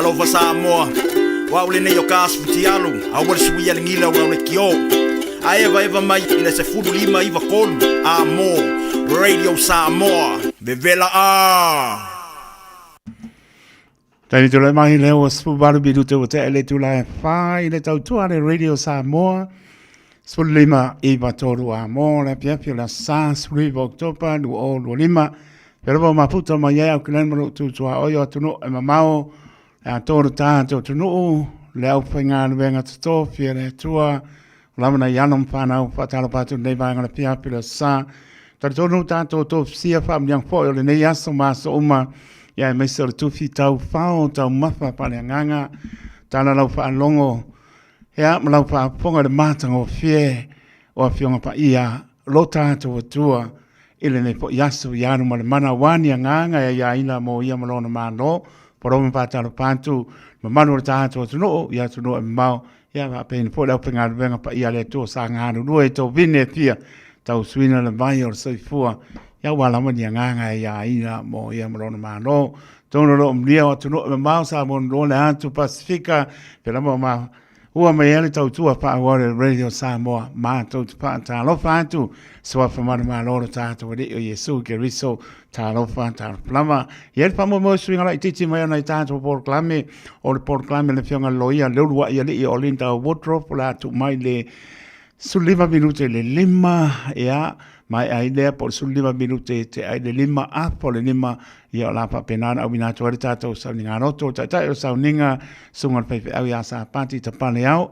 Over Samoa, while in your cast for Tialu, I was yelling ila around the Kyo. I ever my in a food lima eva call more Radio Samoa, Vivela Tani tula mai leo spubalu bidu te wote ele tula fa ile tau tua le Radio Samoa. Spulima eva tolu amo la piapio la sans rivo octopa du o lima. Pero maputa maya uklen tu tua oyo tuno e mamao a tōru tātou tunu, leo whaingānu wenga tato, whiere tua, lamana yanam whanau, whatara pātu nei vāngana piapila sā. Tari tōnu tātou tō sia whamniang fōi, o le nei aso māso uma, ia e meisa le tuwhi tau whao, tau mawha pale anganga, tāna lau whaalongo, hea malau whaaponga le mātanga o whie, o a whionga pa ia, lo tātou atua, ile nei po yaso, ianu ma le mana wani anganga, ia ina mo ia malona māno, Poromo patalo pantu, mamano tato tuno, ya tuno mau, ya va pen po la penga venga pa ia le to sa nganu no to vine pia, tau suina le mai or soi fua, ya wala mo dia nganga ya ina mo ya mrona mano, tono lo mlia o tuno mau sa mon lo le antu Pacifica, pela mo ma ua mai ele tau tua pa awore Radio Samoa, ma tau pa ta lo fantu, so fa ma ma lo ta to de Yesu ke riso ta lo fa ta plama, yel pa mo swinga la titi mai na ta to por clame o por clame le fianga loia le lua ia le o linda wardrobe la tu mai le sulima minute le lima ya mai ai le por sulima minute te ai le lima a por le lima ia la pa penana au mina to ta to sa ninga no to ta o sa ninga sunga pe au ya sa pati ta pale au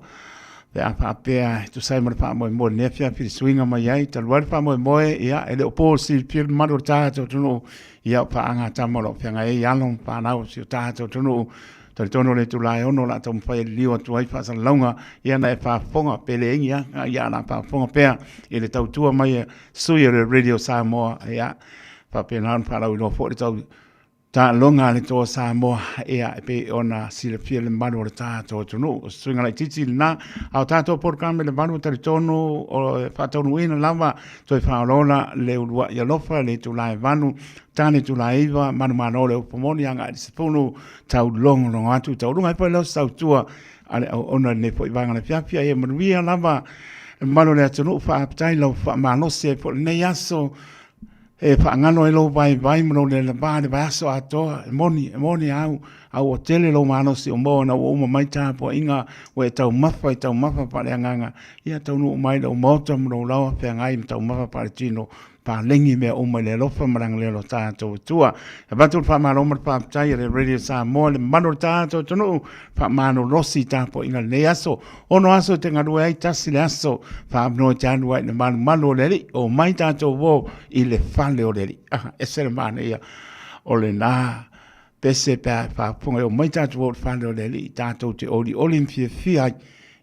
pe a pe tu sai mo pa mo ne fia fi swinga mai ai ta luar pa mo ia ele o por si pil maro ta to no ia pa anga ta mo lo fianga e ya long pa na o si ta to no tono le tulai ono la tom fai liwa tu ai fa longa ia na fa fonga pele ia na fa fonga pe ele tau tua mai sui le Radio Samoa ia fa penan fa la uno fo tau ta longa le to Samoa ia pe ona si le fiel mano ta to no swinga la titi na au tato por cambio le mano te tono o fa tonu ina lava to fa lona le ulua ia lofa le tulai vanu tane tu laiva manu le pomoni anga se pono tau long atu tau lunga pa lo sau tua ale ona ne foi vanga le fiafia e manu ia lava manu le tunu fa aptai lo fa mano se po ne yaso e fa ngano e lo vai manu le ba de baso ato moni au hotel lo mano se mo na o mai ta po inga we tau mafa pa le nganga ia tau no mai lo moto mo lo fa ngai tau mafa pa tino pa lengi me o mai le lofa marang le lo tato tua e batul fa malo mar pa tai le Radio Samoa le mano tato tonu fa mano rossi tapo inga le aso ono aso tenga due ai tasi le aso fa no janu ai le mano le o mai tato wo i le fale o le esere mane ia o le na pese pa fa punga o mai tato wo fale o le tato te oli fia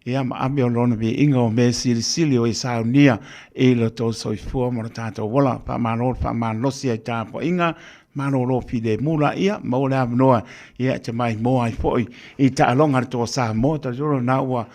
ia ma ame o lona vi inga o me sili o i saunia e lo to soi fua mo tato wola pa mano si ai tapo inga mano lo fide mula ia mo le avnoa ia te mai mo ai foi i ta longa to sa mo ta juro na wa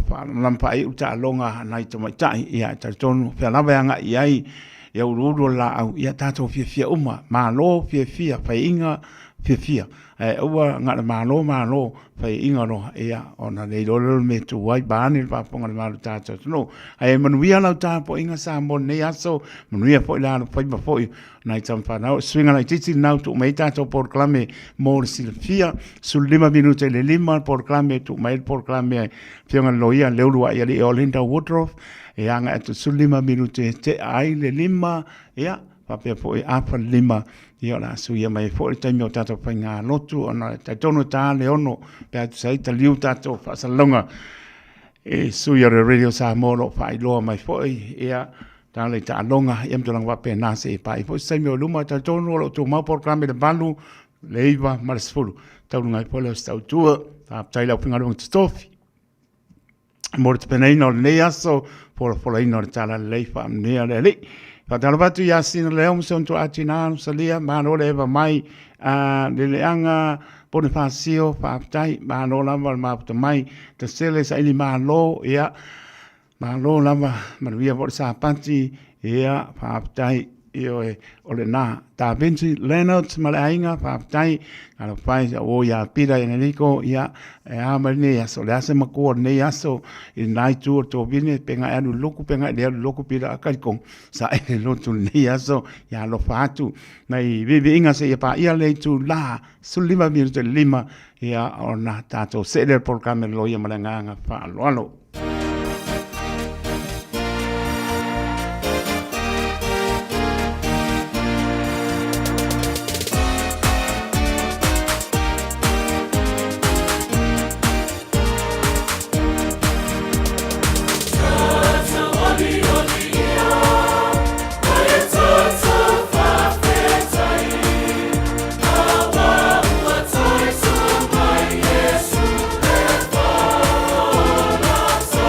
pa lampa i ta longa nai to mai tai ia ta tonu pe lava anga ia ururu la au ia tato fia uma malo fia pa inga fia ua ngā malo fai inga no ia ona nei lolo me tu wai bāni pa ponga le malu tātou no ai manuia lau tāpo inga sa mo nei aso manuia fo ila fai ma fo nai tam fa nau swinga nai titi nau tu mai tātou por clame mo silfia sul 5 minute le lima por clame tu mai por clame fianga loia leulua ia le olinda woodruff e anga atu sul 5 minute te ai le lima ia pa pe fo apa lima ia la suia mai fo te mio tato painga lotu ona te tono ta le ono pe atu sai ta liu tato fa salonga e suia le Radio Samoa lo fa ilo mai fo ia ta le ta longa ia mto lang wa pe na se pa fo sai mio luma ta tono lo tu mau por clambe de balu leiva marsfulu ta lunga po le sta tu ta tai la pinga lo stofi mort penaino le aso por la inortala leifa ne le Fatalabatu ya sin leum son tu atina salia manola eva mai le anga Bonifacio faaptai manola ma mai te sele sa ili malo ya malo lava manuia por sa panti ya faaptai io ole na ta Vinci Leonard malainga faaptai ala fai o ya pira enelico ya amane ya so le ase mako ne ya so in nai tu to vine penga anu loku penga de loku pira akal sa e lo tu ne ya so ya lo fatu nai vivi inga se pa ia le tu la sulima mir te lima ya ona tato seder por camelo ya malanga fa lo So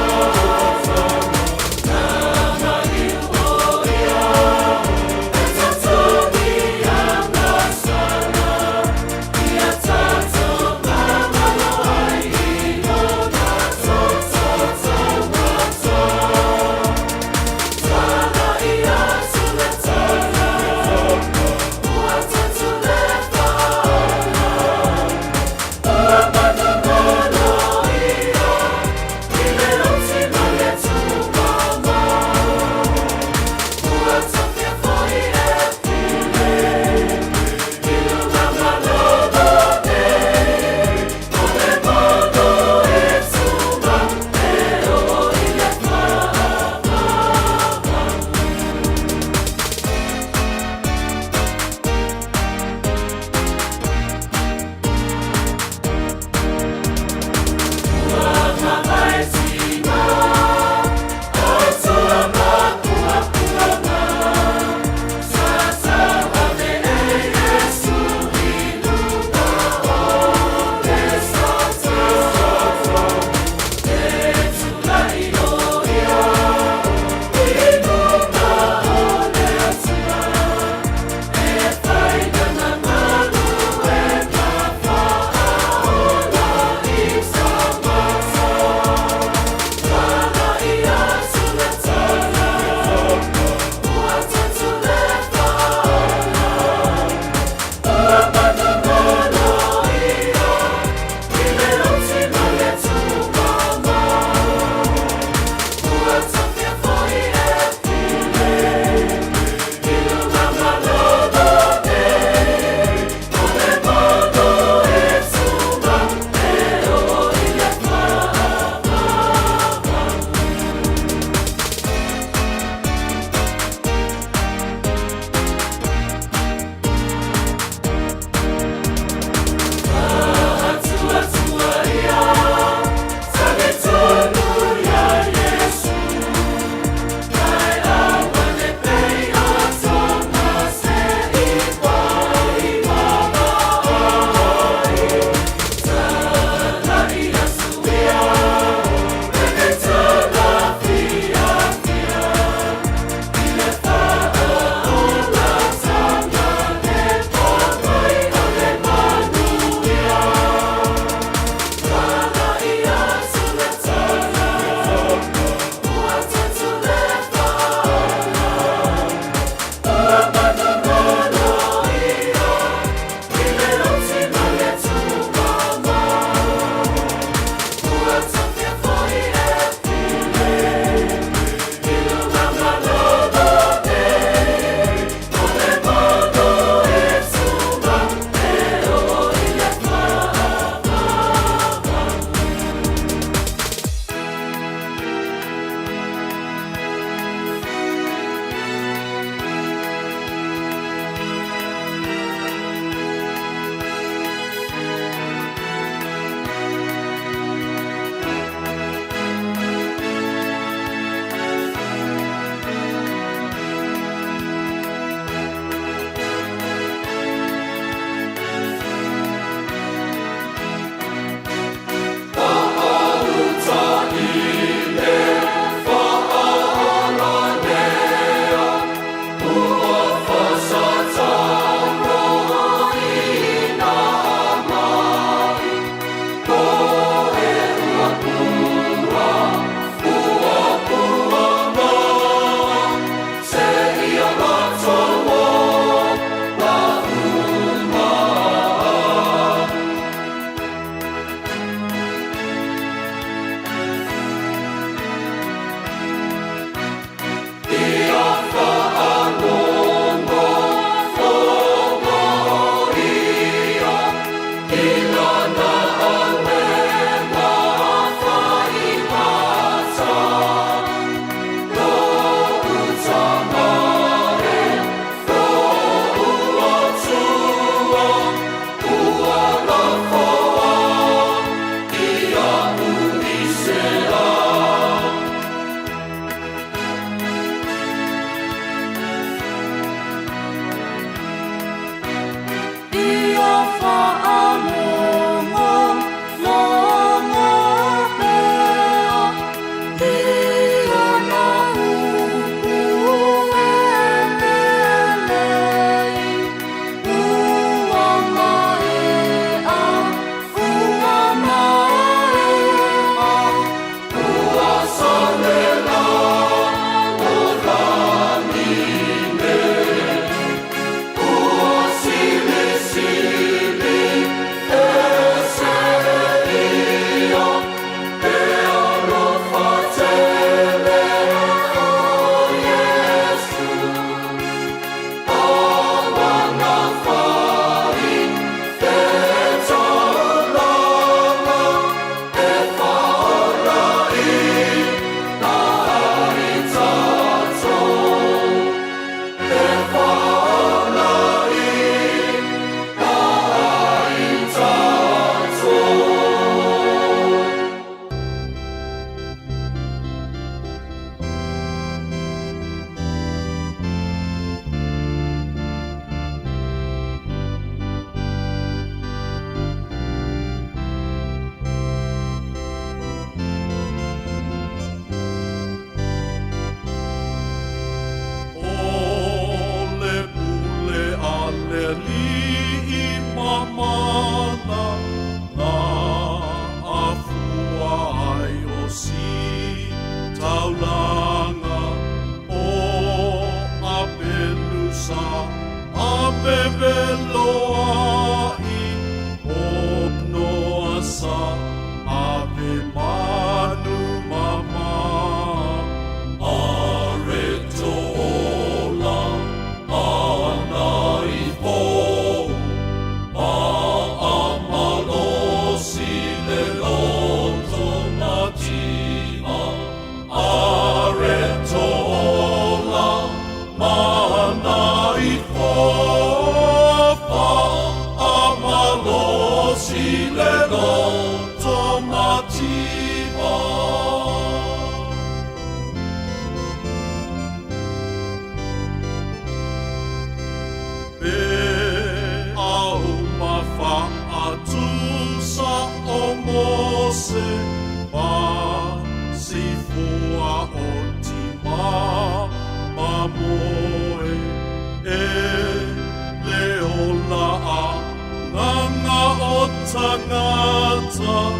Tangata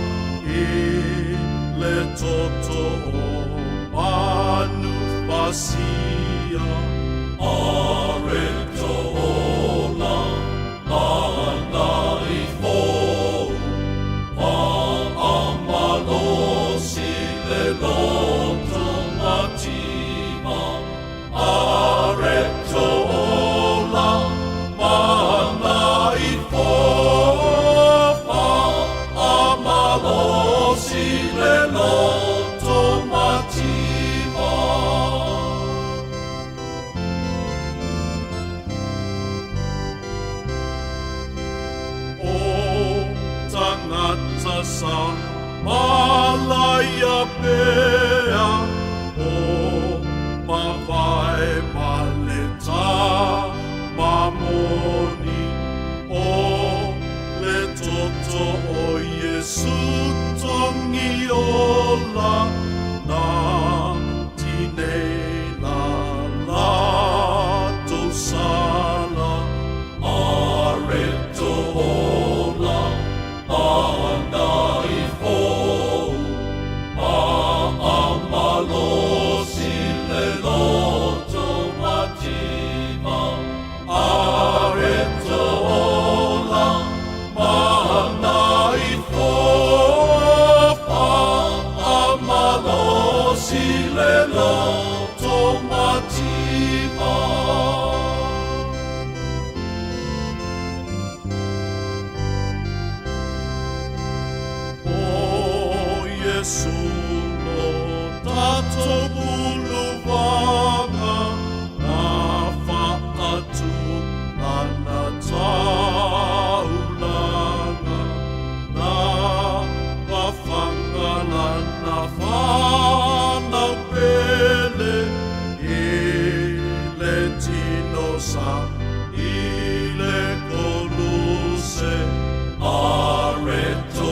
I le toto o manu pasia Areto ola mana I fo Amalo si le loto matima Areto ola mana I fo sa malaya pea o mawai maleta mamoni o le toto o Yesu tongi ola na tinei la la to sala areto ola Sulo tato bulu vanga na faatu na taulanga na wafangala na fana pele ile tinosa ile koluse areto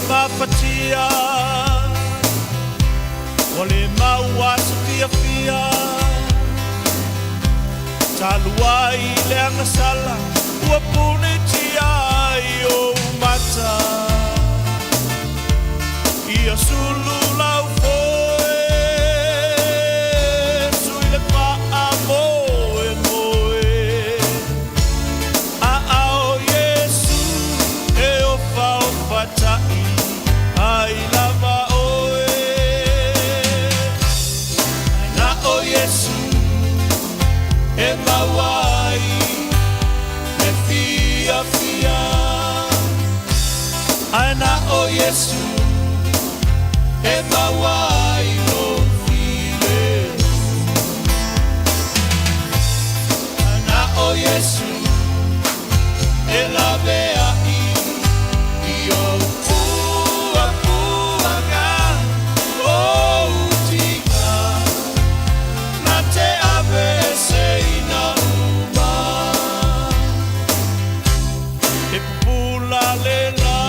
mafatia o le maua se fia talua i le angasala ua pune tia i o mata ia sulu lau foe sui le paa moe moe a ao Yesu e o fao fatai ai lava oe na o Yesu e mawai me fia fia ai na o Yesu e mawai no file ai na o Yesu e la vea i o pua pua ga o utika na te ave se ina uma e pula le la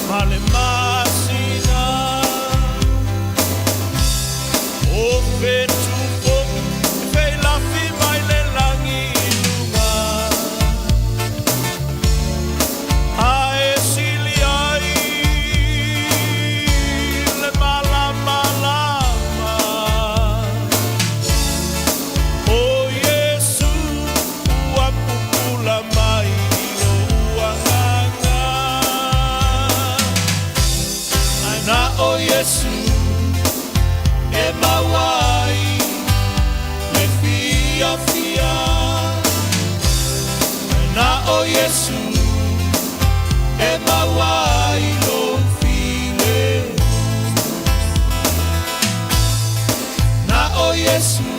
male masina o fetu fo fe la fi mai le langi lunga ae sili ai le malama lama o Yesu ua pupula mai o uanganga ai na o Yesu e mawai me fia fia ai na o Yesu e mawai no file na o Yesu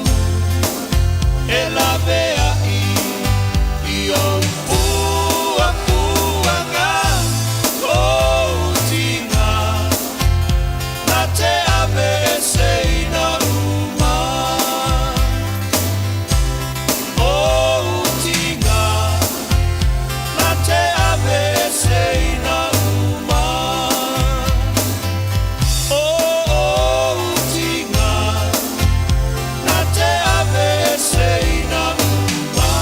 e la vea i o pua pua ga o utinga na te ave se ina uma o utinga na te ave se ina uma o utinga na te ave se ina uma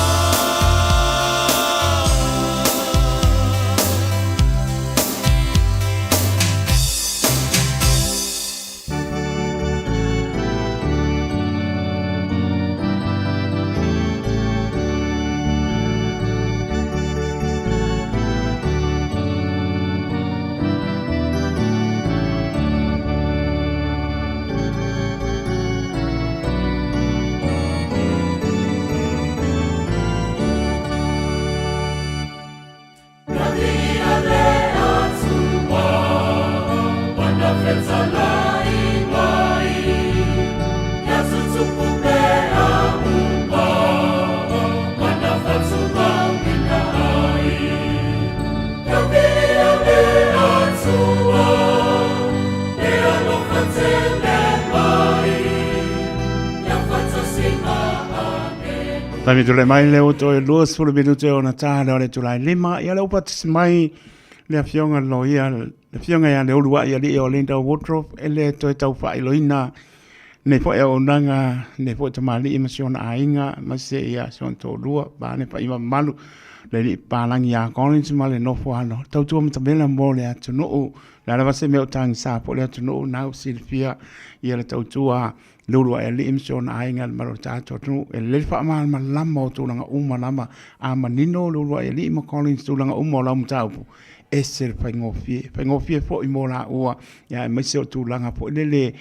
Tami tule mai leo to e luas fulu minute o na tāna o le tulai lima. Ia leo patis mai le fionga lo ia, le fionga ia le olua ia li o Linda Woodruff, e le to e tau wha iloina, ne po e o nanga, ne po e tamali ima siona ainga, ma se ia siona tō lua, ba ne pa ima malu, le li pālangi a Collins ma le nofo ano. Tau tua matamela mo le atu noo, le ala vase meo tangi sa po le atu noo, nau silfia, ia le tau tua, lulu e li imsion ainga maro tato tu e le fa ma lama o tulanga uma lama a manino lulu e li ma Collins tulanga uma lama taupu e ser fai fo i mola ua ya me se tulanga po le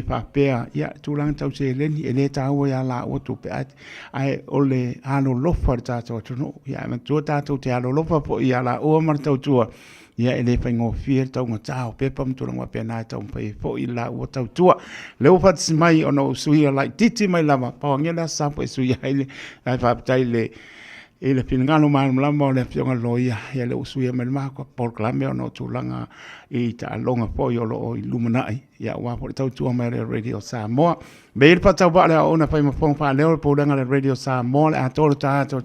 fa pea ya tulanga tau se leni e le tau ya la o tu pe ai ole alo lofa tato tu no ya me tu tato te alo lofa po ya la o mar tau tua ia ele fai ngofia tau ngatao pe pam tulanga pe na tau pe fo i la o tau tua le o fat mai ono suia like titi mai lama pa ngela sa po suia ile ai fa tai le ele pinangalo ma lama le fionga loia ia le suia mai ma ko por klame ono tulanga i ta longa po yo lo iluminai ia wa po tau tua mai le radio Samoa be il pa tau ba le ona fai ma fong fa le po langa le radio Samoa a tolo ta to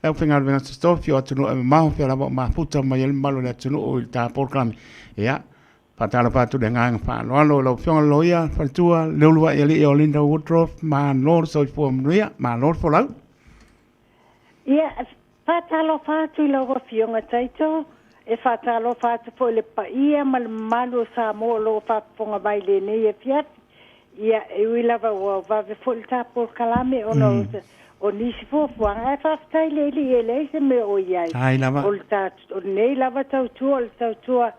au whengar wenga stofio atunu e maho whia lava ma puta mai ele malo le atunu o i tā porklami. Ia, patala patu de nganga whaaloalo, lau whionga loia, whalitua, leulua i ali e o Linda Woodruff, ma lor so i fua mnuia, ma lor fo lau. Ia, whatalo whatu i lau whionga taito, e whatalo whatu po le pa ia, ma le malu Samoa lo whaponga mai le nei e fiat. Ia, e ui lava ua vave fo le tā porklami o no o nisi fuafuanga e whaftai le li e le se me o iai. Ai lava. O nei lava tautua, o le tautua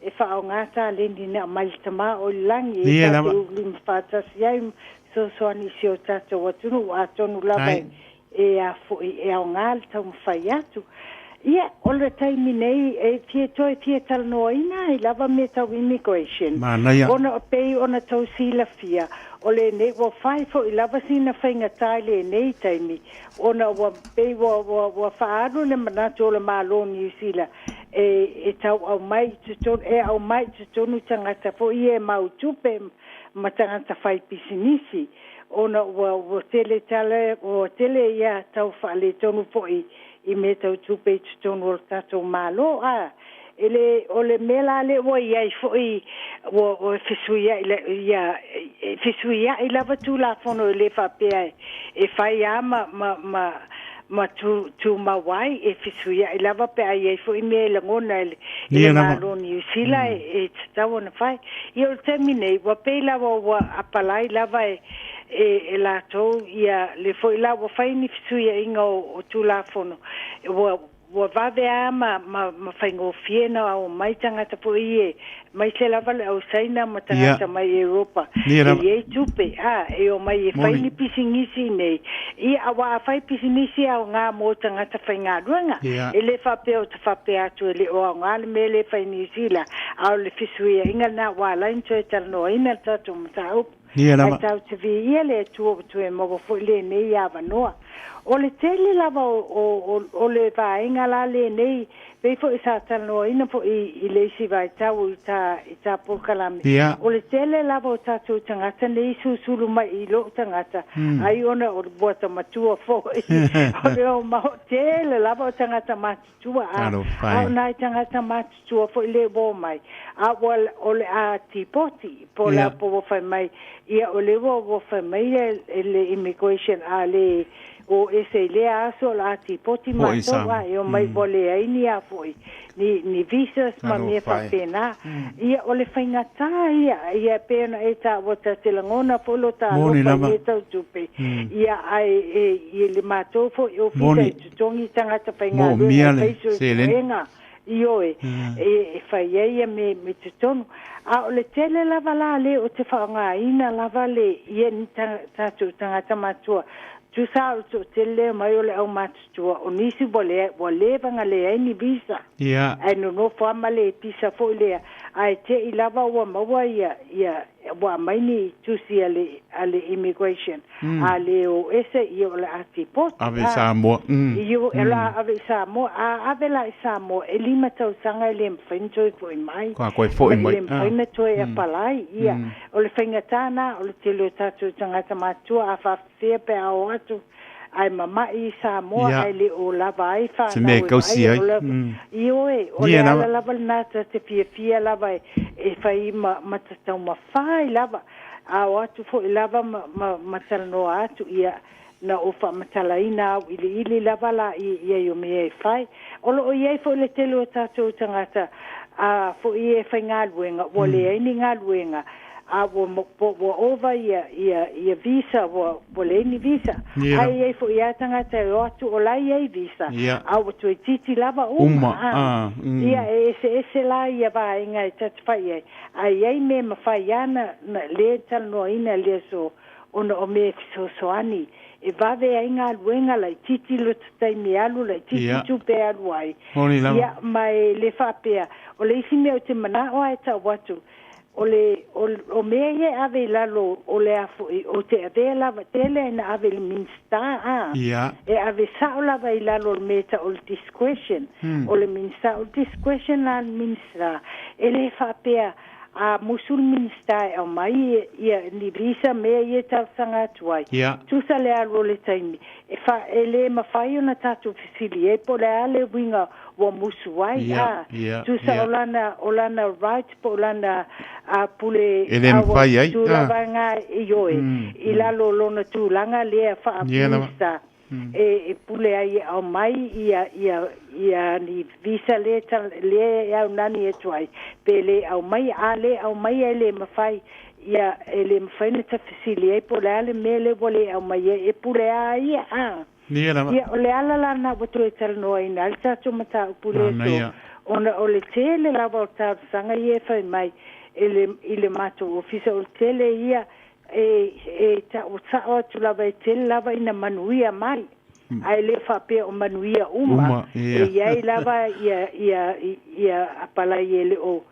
e whao ngata lendi na mailitama o langi e tate uglim whatasi ai so soani si o tata watunu a tonu lava e a fui e au ngal tau mwhai atu. Ia, o le taimi nei e fie toi fie talanoa ina e lava me tau immigration. Ona o pei ona tau sila fia. O le nei wa fai fo i lava sina whainga tai le nei taimi. Ona wa pei wa whaaru le manatu o le malo New Zealand. E tau au mai tutonu, e au mai tutonu tangata fo i e mau tupe ma tangata whai pisinisi. Ona wa tele tale, o tele ia tau whaale tonu fo i me tau tupe tutonu o tato malo. Ele o le mela le o ia fo i o fisuia i lava tu la fono le fa pe e fai ma tu mawai e fisuia i lava pe ai fo i me la ngona le malo New Zealand e tau na fai i o termine wa pe lava wa apalai lava e la to ia le fo i lava fai ni fisuia inga o tu la fono wa vave a ma whaingo fiena o mai tangata po i mai se lava le au saina ma tangata mai Europa. E e tupe, e o mai e whaini pisingisi nei. I awa a whai pisingisi au ngā mō tangata whainga ruanga. E le whape o te whape atu e le o ngā le me le whaini sila. Au le fisuia inga nā wā lain tue talanoa ina tatu mta upu. Ai tau te vi ia le tuo tu e mogo fo le nei awa noa. O le tele lava o le vaenga la le nei pe fo isa tano ina fo i le si vai tau i ta pokalami. O le tele lava o tatu tangata nei susulu mai i lo tangata. Ai ona o bota matua fo. O le o maho tele lava o tangata matua. Au nai tangata matua fo i le bo mai. A o le a tipoti po la po fai mai. Ia o le wo fai mai le immigration a le o ese le aso la tipoti matoa e o mai bole ai ni a foi ni visas ma me fa pena ia o le faingata ia pena e ta wata te langona polo ta no pa e ta tupe ia ai e le mato fo o fita tongi tanga ta fainga io e fai ia me tutonu a o le tele lava la le o te whaanga ina lava le ia ni tanga tamatua tu sa tu tele mai o le au matua o nisi bole vanga le ai ni visa ai no forma le pisa fo le ai te i lava wa mawa ia wa mai ni tu si ale immigration ale o ese io la atipot ave Samoa io ela ave Samoa ave la Samoa e lima tau sanga le mfento ko mai ko fo mai le mfento e palai ia o le fengatana o le tele tatu tangata matua afa fe pe ao atu ai mama i Samoa ai le o lava ai fa se me kausi ai io o le ala lava nata te fia lava e fai matatau mawhai lava a o atu fo i lava matalano atu ia na o wha matalaina ili lava la ia i o me e fai o iai fo le telo tātou tangata a fo i e fai ngā luenga o le aini ngā luenga a wo over ia visa wo le ni visa ai fo ia tanga te atu o lai ai visa a wo tu titi lava ia ese la ia va inga te fai ai me ma fai ana le tal no ina le so ona o me so ani e va ve inga luenga la titi lo tai mi alu la titi tu pe alu ai ia mai le fa pe o le sime o te mana o ai ta watu o meye ave lalo o le afu o te ave lava tele na ave le minsta e ave sa o lava i lalo le meta o le discretion o le minsta o discretion la minsta e le fa pea a musul minister au mai ia ni visa me ia tausanga tuai tu sa le alo le taimi e fa ele mafai ona tatu fisili e po le ale winga wa musuai tu sa olana right po olana a pule awa tu lavanga ioe ila lo lona tu langa le fa minister e pule ai au mai ia ni visa le au nani e tuai pele au mai ele mafai ia ele mafai na tafisili e pole ale mele vole au mai e pule ai ia ole ala la na boto e tal no ina alta to mata pule to ona ole tele la volta sanga ie fai mai ele mato ofisa ole tele ia e ta o tu la vai tele la vai na manuia mai ai le fa pe o manuia uma e ia lava ia apala ele o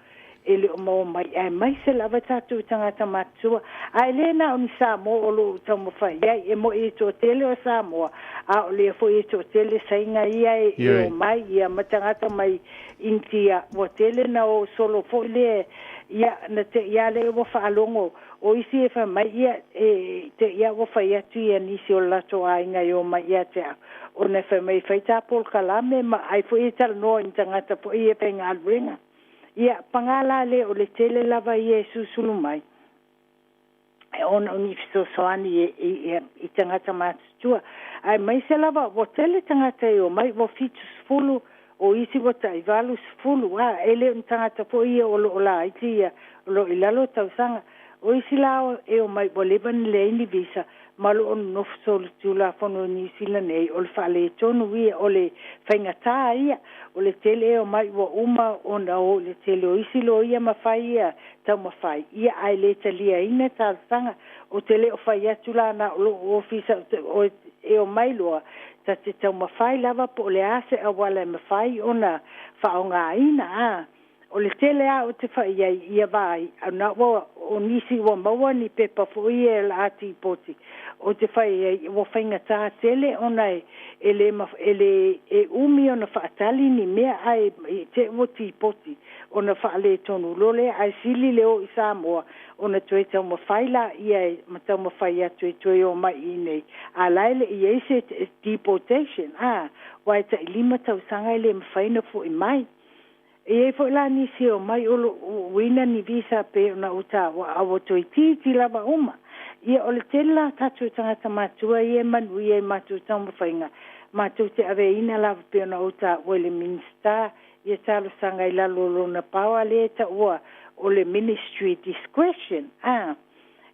mo mai ai mai se lava tatu tangata matua ai le na on Samoa o lo tamo fai ai e mo e to tele o Samoa a le fo e to tele sainga ia e o mai ia matangata mai intia o tele na o solo fo le ia na te ia le o fa longo o isi e fa mai ia te ia o fa ia tu ia nisi o lato a inga yo mai ia te o ne fa mai fa ta pol kalame ma ai fo e tal no intangata fo ia penga alringa ia pangala le o le tele lava Yesu sulu mai ona oni fiso soani e tangata matua ai mai se lava o tele tangata o mai vo fitus fulu o isi vo tai valus fulu ele tangata fo ia o la itia lo ilalo tausanga o isi lao e o mai boleban le ini visa malo on no sol tula fono ni sila nei o le fale tonu wi o le faingata ia o le tele o mai wo uma ona o le tele o isi lo ia mafai ia tau mafai ia ai le talia ina ta sanga o tele o fai tula na o ofisa o e o mai lo ta te tau mafai lava po le ase a wala mafai ona faonga ina o le tele a o te fai ia vai na wo o nisi wo maua ni pepa fo ia la ati poti o te fai wo fainga ta tele ona ele umi ona faatali ni mea ai te wo ti poti ona fa le tonu lole ai sili le o Samoa ona toe tau mafaila ia matau mafai atu toe o mai nei a laile ia se deportation wai ta lima tau sanga ile mafaina fo i mai e fo la ni se o mai o wina ni visa pe na uta wa o to ti lava uma ia o le tela tatu tangata matua ia manu ia matu tamo fainga matu te ave ina lava pe na uta o le minister ia talo sanga ila lolo na pawa le ta o le ministry discretion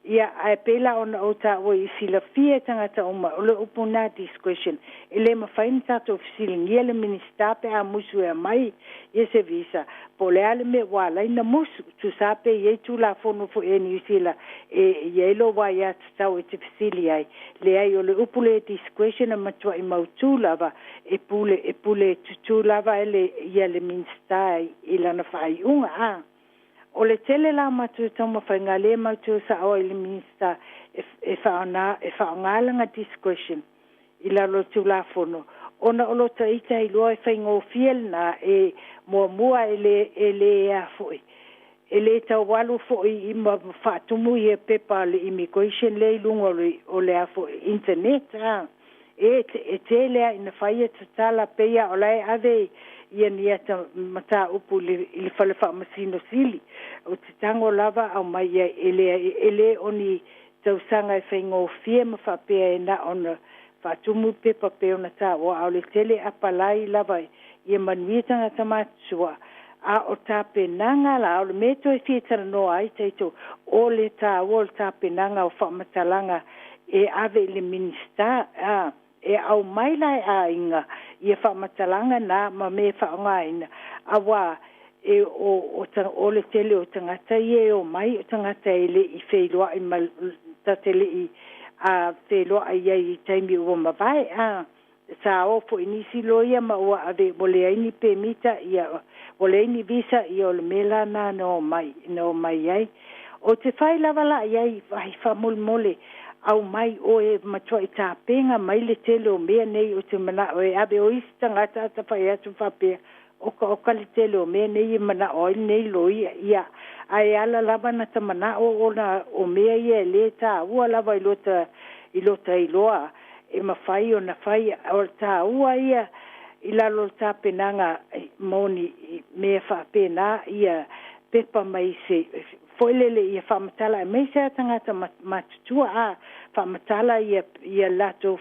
ia ai pela ona uta o isila fie tangata uma o le upuna discretion ele mafaina tatu ofisiling ia le minister pe a musu e mai ia se visa po le ale me wala ina musu tu sape ia tu la fono fo e New Zealand ia lo wa ia tau e te fisili ai le ai o le upule discretion matua i mautu lava e pule tutu lava ele ia le minister ila na fai unga o le tele la matu tamo fainga le matu sa o le minister e faonga discretion ila lo tu la fono ona o lo taita i loa e faingo fiel na e mua ele a foi ele ta walu foi i ma fatumu i pepa le immigration le lungo o le a foi internet e tele ina faia tala peia o lai ave ia ni ata mata upu li fale fa masino sili o te tango lava au mai ele oni tausanga e whaingo fie ma fa pea e na ona fa tumu pepa peo na ta o au le tele apalai lava ia manuitanga tamatua a o ta penanga la o le meto e fie tara no ai teito o le ta o le ta penanga o fa matalanga e ave le minister e au mai lai a inga ia fa matalanga na ma me fa ngaina awa e o le tele o tangata ie o mai o tangata ele i feiloa i mal tatele i a feiloa i taimi o mavai sa o fo inisi loia ma o ave bole ai permita ia bole ni visa i o le mela na no mai ai o te fai lava la ai vai fa mole au mai o e matua i tapenga mai le tele o mea nei o te mana o e abe o isi tangata ata pai atu whapea o kalitele o me nei mana oil nei loi ia ai ala lava na tamana o na o me ia le ta ua lava ilota iloa e mafai o na fai o ta ua ia ilalo ta penanga moni me fa pena ia pepa mai se foilele ia fa matala me se tangata matutua a fa matala ia lato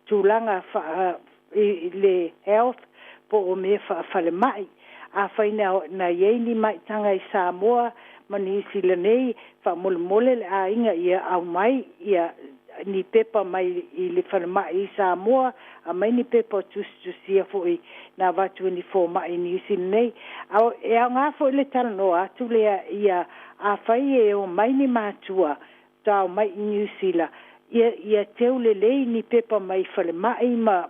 tulanga fa le health po o me fale mai a faina na yeni mai tanga I Samoa mani sila nei fa mole a inga ia au mai ia ni pepa mai I le fale mai I Samoa a mai ni pepa tusia fo I na va 24 mai ni sila nei au e nga fo le tano atu le ia a fai o mai ni matua tau mai New Zealand ia teu lelei ni pepa mai fale mai ma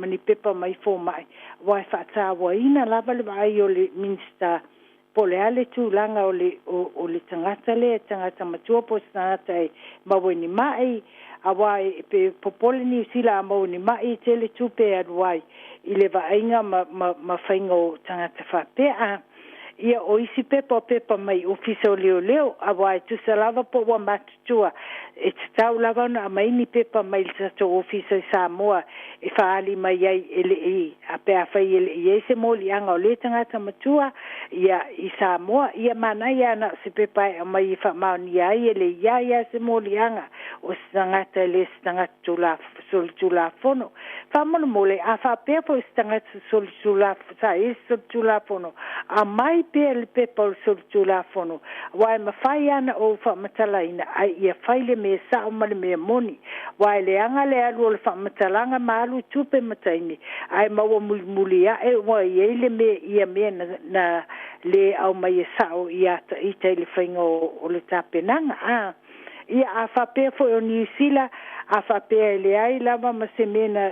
ni pepa mai fo mai wai fa ta waina lava le mai o le minsta poleale tu langa o le tangata matua po tangata ma wini mai a wai pe popole ni sila ma wini mai tele tu pe adwai I le vainga ma faingo tangata fa pe a ia o isi pepa mai ofisa o leo a wai tu salava po wa matutua e tau lava na mai ni pepa mai sato ofisa I Samoa e faali mai ai ele a pe a fai ele se moli anga o le tangata matua ia I Samoa ia mana ia na se pepa mai fa mauni ai ele ia se moli anga o tangata le tangata tula fono fa mole a fa pe po tangata tula sa tula fono a mai pe le pepa tula fono wai mafai ana o fa matalaina ai ia faile me sa o male me moni wai le anga le alu le fa matalanga malu tupe mataini ai mawa mulia e wai ele me ia me na le au mai sa o ia I te le faingo o le tapenanga a ia a fa pe fo o New Zealand a fa pe le ai lava ma se mena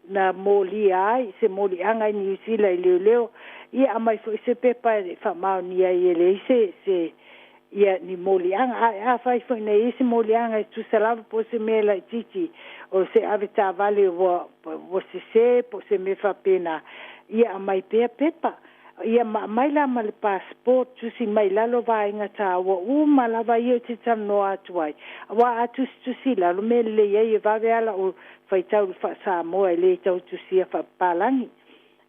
na moli ai se moli anga I New Zealand leo ia mai fo se pepa fa mau ni ai ele se ia ni moli anga a fai fo nei se moli anga tu salava po se mela titi o se avita vale wo se po se me fa pena ia mai pepa ia mai la mal passport tu si mai la lo vai ngata wo malava ia te tano atuai wa atu tu si la lo mele ia va ala o fai tau fa Samoa le tau tu si fa palangi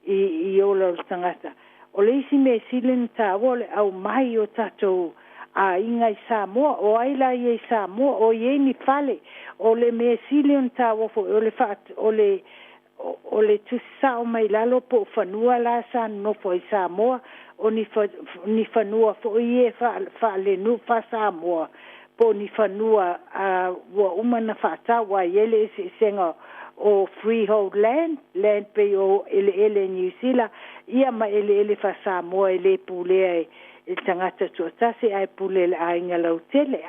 I o lo tangata o le si me silen ta wo le au mai o tato a inga I Samoa o aila I Samoa o ye ni fale o le me silen ta wo o le fa o le tu sa o mai lalo po fanua la sa no fo I Samoa o ni fanua fo ie fa le nu fa Samoa po ni fanua wa umana fa ta wa yele senga o freehold land pe o ele New Zealand ia ma ele fa Samoa ele pule e tangata tuatasi ai pule le ainga lautele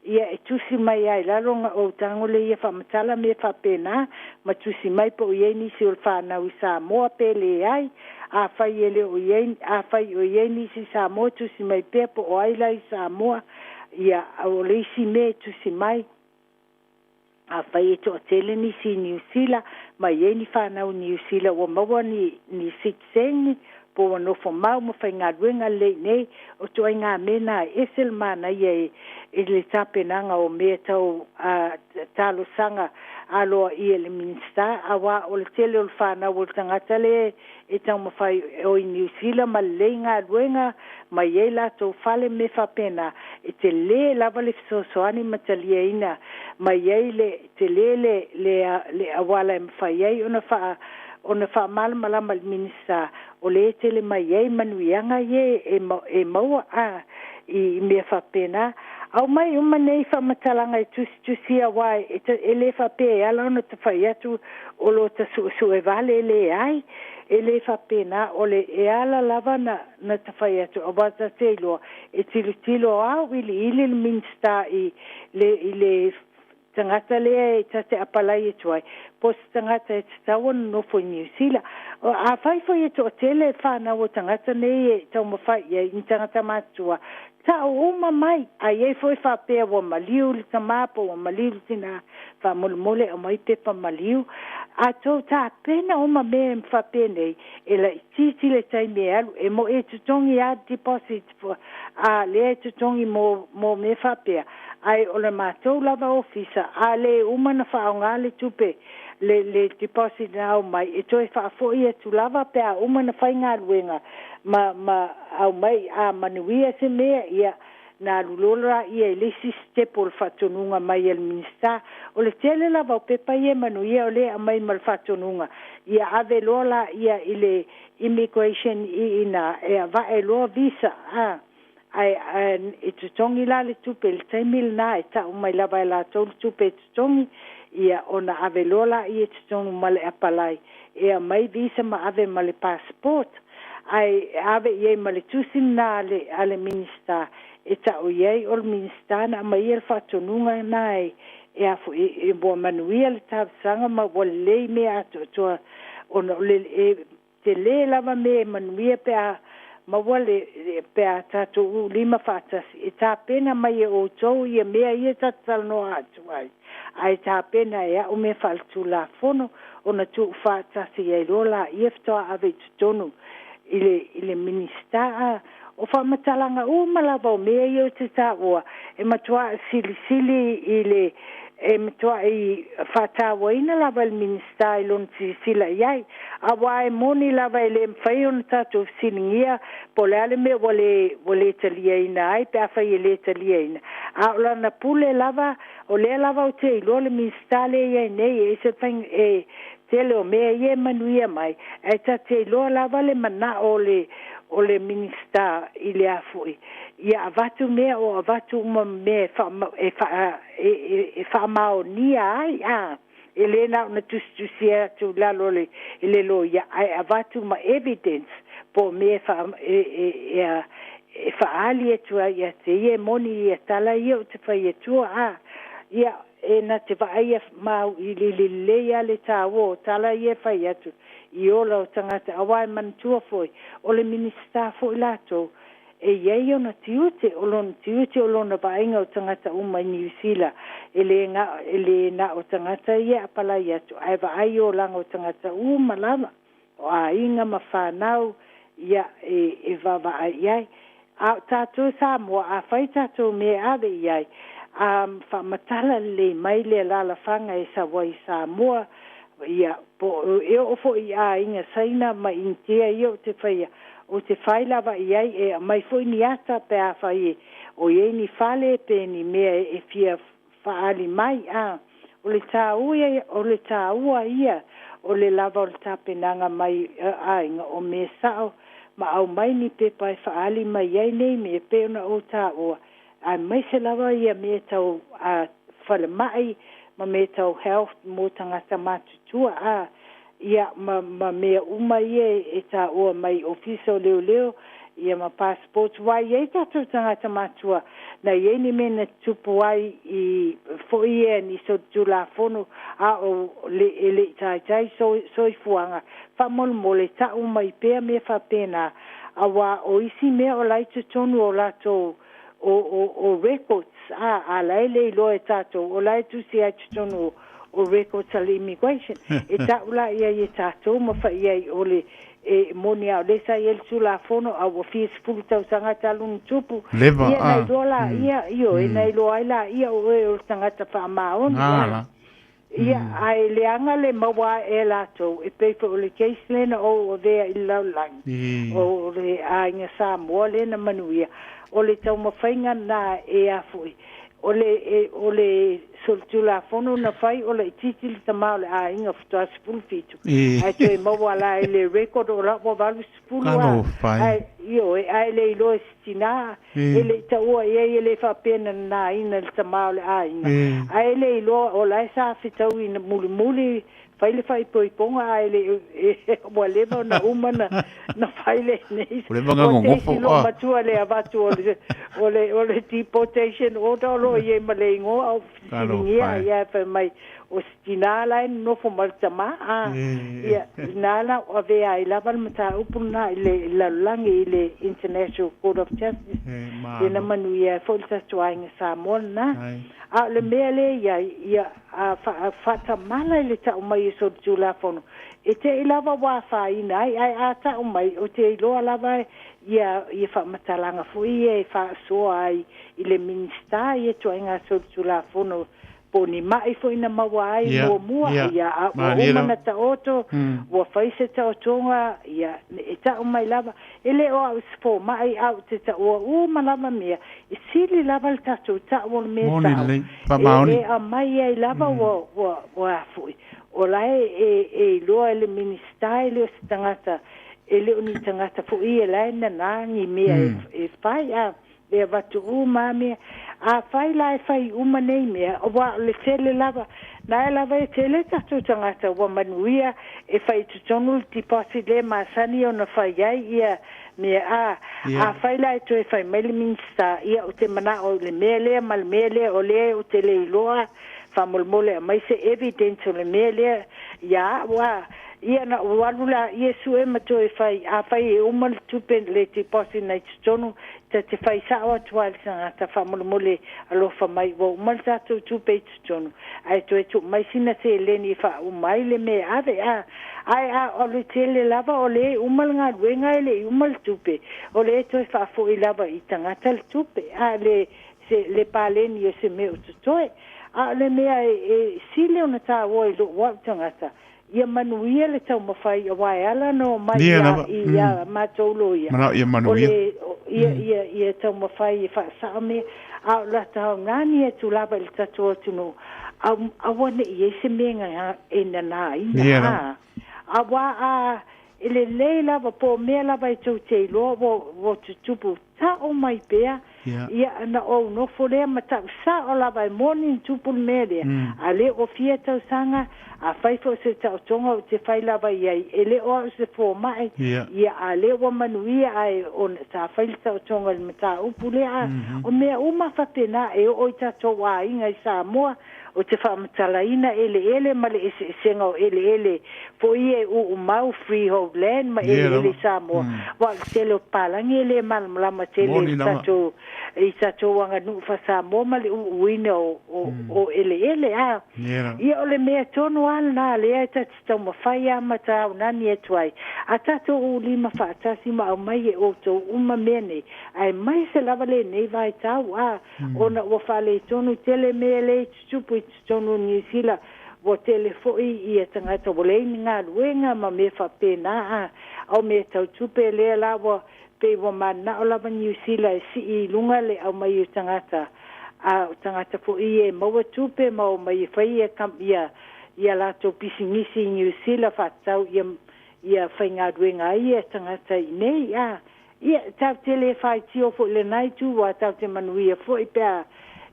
ia e tusi mai ai lalonga o tangole ia fa matala me fa pena ma tusi mai po ie ni si ulfa na I Samoa pele ai a fai ele o ie ni si Samoa tusi mai pe po o ai la I Samoa ia o le si me tusi mai a fai to tele ni si New Zealand ma ie ni fa na New Zealand o mawa ni sitsengi po no fo mau mo fai ngā ruenga le nei o to ngā mena esel mana ia le tapenanga o me tau talo sanga alo I le minsta awa o le tele o fana o tangata le e tau mo fai o New Zealand ma le ngā ruenga ma ie la to fale me fa pena e te le lava le soani matalia ina ma ie le te le awala e fai ie ona fa malama minista o le tele mai ai manuianga ye e maua I me fa pena au mai uma nei fa matalanga tu sia wai ele fa pe ala no te fai atu o lo te su e vale le ai ele fa pena o le e ala lava na te fai atu o bata telo e tilo au ili minsta I le tangata le te apalai tuai pos tangata e tawan no fo New Zealand a fai foi to tele fa na o tangata nei tau mo fai e tangata matua ta uma mai ai e foi fa pe o maliu le tamapo o maliu tina fa mole o mai pe pa maliu a to ta pena uma me fa pe nei e la titi le tai me alu e mo e tutongi a deposit a le tutongi mo me fa pe ai o le matou lava ofisa a le uma na whaonga le tupe le deposit na au mai e toi wha foi e tu lava pe a uma na whainga luenga ma au mai a manuia se mea ia na lulola ia i lesi step o le whatonunga mai el minista o le tele lava o pepa ia manuia o le a mai mal whatonunga ia ave lola ia i le immigration i ina e a va e loa visa ai e tutongi la le tupe le taimil na e ta umai lava e la tolu tupe tutongi ia ona ave lola i e tutongi male apalai e a mai visa ma ave male passport ai ave ye male tusin na ale minista e ta o ye ol minista na mai el fatonunga nai e a e bo manuia le sanga ma wole me to ona le te le lava me manuia pe a ma wale pe a tato lima fatas e ta pena mai o to ye me ye tatal no atu ai ta pena ya o me faltu la fono ona tu fatas ye rola ifto ave tonu ile minista o fa matalanga o malava me yo te ta o e matua sili ile e matua i fata waina lava il minista ilon sila yai a wai moni lava ile mfai on tatu siningia polale me wole taliaina ai pe fa ile taliaina a la na pule lava o le lava o te lo le minista le ye nei e se fang e tele o me ye manuia mai e ta te lo lava le mana o le minista ile afui ia avatu me o avatu me fa mao ni ai elena na tu sia tu la lole ile lo ia ai avatu ma evidence po me fa fa ali tu ia te ye moni ia tala ia te fa ia tu ia e na te va ia ma ile ia le tawo tala ia fa ia tu iola o tangata awai mantua foi o le minista foi lato e ia ona tiute o lona vainga o tangata uma New Zealand ele na o tangata ia pala ia tu ai vai o langa o tangata uma lama o a inga mafanau ia e vava ai a tatu Samoa a fai tatu me ave ia fa matala le mai le la fanga e sa wai Samoa ia po e o fo ia inga saina ma intia io te fai o te fai lava ia e mai foi ni ata pe a fai o ye ni fale pe ni me e fia faali mai o le taua ia o le lava o le tapenanga mai inga o me sao ma au mai ni pe pai faali mai ia nei me pe ona o taua a mai se lava ia me tau fale mai ma me tau health mo tangata matutua ia ma me uma ie e ta o mai ofiso leo ia ma passport wai e tatu tangata matua na ie ni me na tupu wai i fo ie ni so tula fono o le tai so i fuanga fa mole ta uma i pea me fa pena awa o isi me o lai tonu o lato o records a laile lo e tato o lai tu si a tonu o records al immigration e taula ia e tato ma fa ia o le e monia le sa el sula fono a office futa sanga talun tupu ia nei dola ia io e nei lo ala ia o sanga fa maon ia ai le anga le mawa e lato e pe o le case lena o there in low line o le ainga Samoa lena manuia o le tau mawhainga na e afui. O le soltula fono na fai o le titili tamau le a inga futua spulu fitu. Ai tue maua la e le record o la wawalu spulu ai le ilo e stina e le taua e le whapena na ina le tamau le a inga. Ai le ilo o la e sa fitau ina muli fai le fai poiponga ai le wa leva na umana na fai le nei o le manga ngofo matua le avatu o le deportation o tolo ye malengo au ia ia fa mai o stina la no fo maltama ia nala o ve ai lava mata upuna ile la langi ile International Court of Justice ina manu ia fo sa tuainga Samoa na a le mele ia a fata mala ile ta mai so tula fono e te ilava wa fa ina ai a ta mai o te ilo lava ia fa matalanga fu ia fa so ai ile minista ia tuainga so tula fono poni mai fo ina mawai mo mua ia a mana ta oto wa faise ta otonga ia eta o mai lava ele o spo mai au te ta o malama mia e sili lava ta ta o me ta e a mai ai lava wa fu o lai e lo ele minista ele stangata ele uni tangata fu ia lai na ni mea e fai a e vatu mami a fai lai fai uma nei mea o wa le tele lava na lava e tele tatu tangata wa manuia e fai tutonu ti pasi le masani ona fai ai ia mea a fai lai to e fai mele minsta ia o te mana o le mele mal mele o le o te le iloa fa molmole mai se evidence o le mele ia wa ia na walula Yesu e mato e fai a fai e umal tupen le ti posi na tonu te fai sa o tual sanga ta fa mole alo fa mai wo umal ta tu pe tonu ai to e tu mai sina se leni fa o mai le me ave ai o le tele lava o le umal nga wenga le umal tupe o le to fa fo i lava i tanga tal tupe le se le paleni e se me o toe le me e sile ona ta wo lo wa tanga ta ia manuia le tau mawhai a waiala no mai ia matolo ia. Mana ia manuia. Ia tau mawhai i whaasame a la tau ngani e tu lava le tatu atu no a wane i ese menga e nana ina a wa a ele le lava po mea lava i tau te ilo wo tutupu ta o mai pea ia na o no fole mata sa o lava i morning tupu mele a le o fia tau sanga a fai fo se tau tonga o te fai lava iai ele o se fo mai ia a le o manuia ai o sa fai tau tonga le mata upule a o mea uma fatena e o i tato wa inga i Samoa o te whamatalaina ele ma le senga o ele fo ie u mau freehold land ma ele Samoa wa te leo palangi ele malama te le i tato wanga nu fa Samoa ma le uina o ele a ia o le mea tonu ala na le ai tati tau mawhai a mata o nani e tuai a tato o lima whaatasi ma au mai e o tau uma mene ai mai se lava le nei vai tau ona o whale tonu tele mea le tupu tonu New Zealand wo telefoi i tangata wolei ngā ruenga ma me whapena au me tau tupe le lawa pe wa mana o lava New Zealand si i lunga le au mai o tangata a tangata fo i e maua tupe mau mai whai e kampia ia lato pisinisi New Zealand whatau ia whai ngā ruenga i e tangata i nei ia tau tele whai tio fo le nai tu wa tau te manuia fo i pēr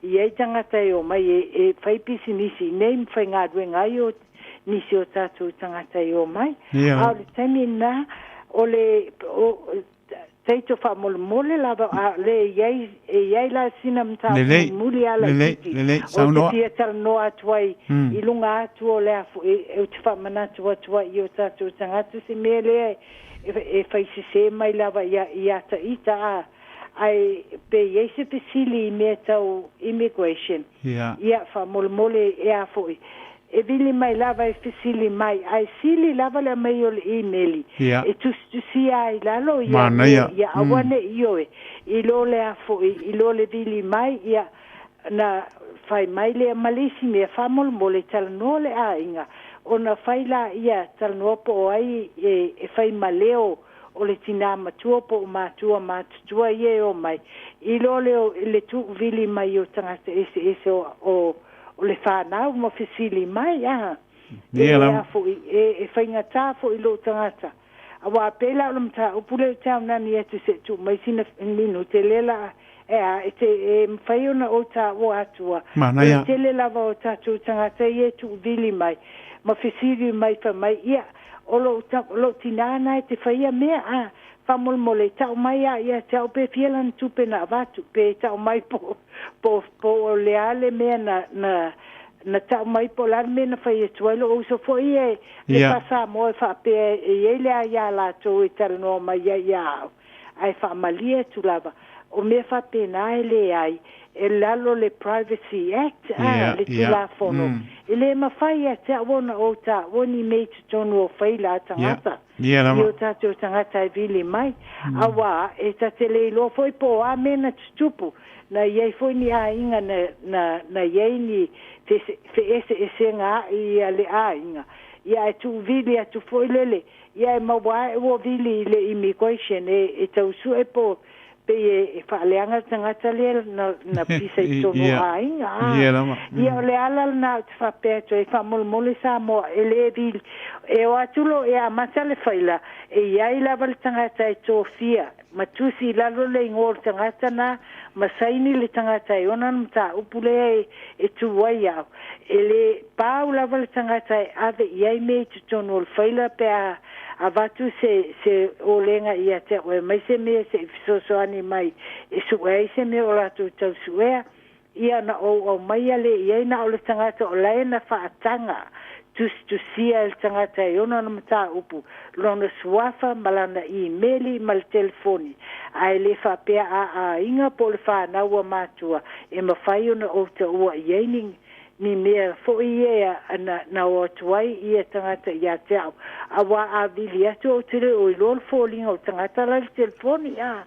ia tangata o mai e whai pisinisi nei whai ngā ruenga i o nisi o tatu tangata o mai au le temi na o le teito fa mole lava le iai la sina mta muli ala le sauno o te tar no atwai i lunga atu o le afu e te fa manatu atwai i o tatu tangata si mele e fai se mai lava i ata ita ai pe yese pe sili me tau immigration ia fa mole e afu e vili mai lava e fisili mai ai sili lava le mai o le emaili e tu si ai lalo ia awane io i lo le afo i lo le vili mai ia na fai mai le malisi me fa mole tal no le inga ona fai la ia tal no po ai e fai maleo o le tina matua po matua ie o mai i lo le tu vili mai o tangata ese o le whanau mo fisili mai e whainga tā fo i lo tangata a wā pēla o mta upule tau nani atu se tu mai sina minu te lela e mwhaiona o tā o atua e te lela o tātou tangata i e tu vili mai mo fisili mai pa mai ia o lo tinana e te whaia mea famol mole tau mai ia tau pe fielan tupe na vatu pe tau mai po le ale me na na ta mai polar me na fai tuelo o so foi le pasa mo fa pe e le ya la to eterno mai ya ai fa malia tu lava o me fa pena ele ai e lalo le Privacy Act le telefono ele ma fai te wona o ta woni me tonu o fai la tangata io tato tangata vili mai awa e ta tele lo foi po a mena stupu na ye foi ni a inga na ye ni fe ese nga i ale a inga ia tu vili tu foi lele ia ma wa o vili le immigration e tau su e po pe e fa leanga tangata le na pisa tonu a inga ia le ala na fa pe to e fa mol sa mo ele vil e o atulo e a masale faila e ia ila val tangata e tofia matusi lalo le ngor tangata na masaini le tangata e ona mta upule e tuwaya ele paula val tangata ave ia me tonu faila pe a vatu se olenga ia te o mai se me se so ani mai e su e se me o la tu tau suea ia na o mai ale ia na o le tangata o lai na fa atanga tu sia el tangata e ona na mata upu lona suafa malana emaili mal telefoni ai le fa pe a inga po le fa na ua matua e mafai ona o te ua iaining ni mea fo ia na o tuai ia tangata ia te au awa a vili atu o tere o ilol falling o tangata la telefoni ia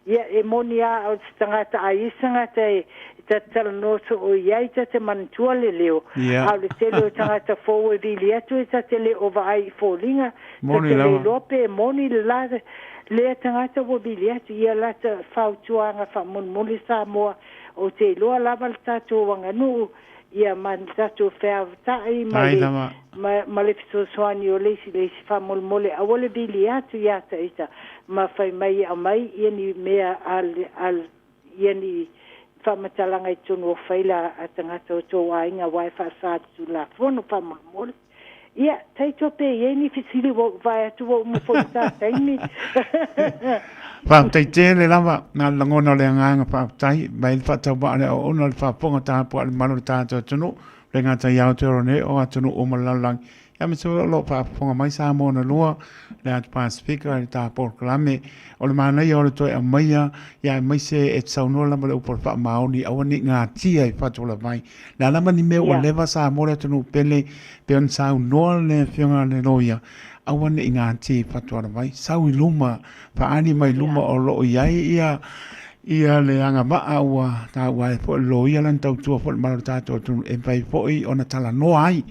e monia o tangata a isangata e tatala noso o ia ita te mantua le leo au le tele o tangata fo e vili atu e tatele o vai fallinga tatele lope moni le tangata o vili atu ia lata fautuanga fa monmoli Samoa o te loa lava le tatu wanganu ia man tatu fea tai ma le fiso soani o leisi fa mole a wole bili atu ia ta ita ma fai mai a mai ieni mea al ieni fa matalanga i tonu o faila a tangata o tō ainga wai fa sa tu la fono fa mole ia taito pe ieni fisili vai atu o mufota taini pa tai tele lava na langona le nganga pa tai mai fa ta ba le o no fa ponga ta po le mano ta tonu le ngata ya toro ne o atunu o malalang ya me so lo pa ponga mai sa mo na lo le at pa speaker ta por klame o le mana yo le to e mai ya mai se e sa no la mo por fa mauni o ni nga ti ai fa to la mai la la mani me o leva sa mo le tonu pele pe on sa no le fiona le loya awane inga ti patua mai sau luma pa ani mai luma o lo ia le anga ma awa ta wa fo lo ia lan tau tu fo mal ta to e vai fo i ona tala no ai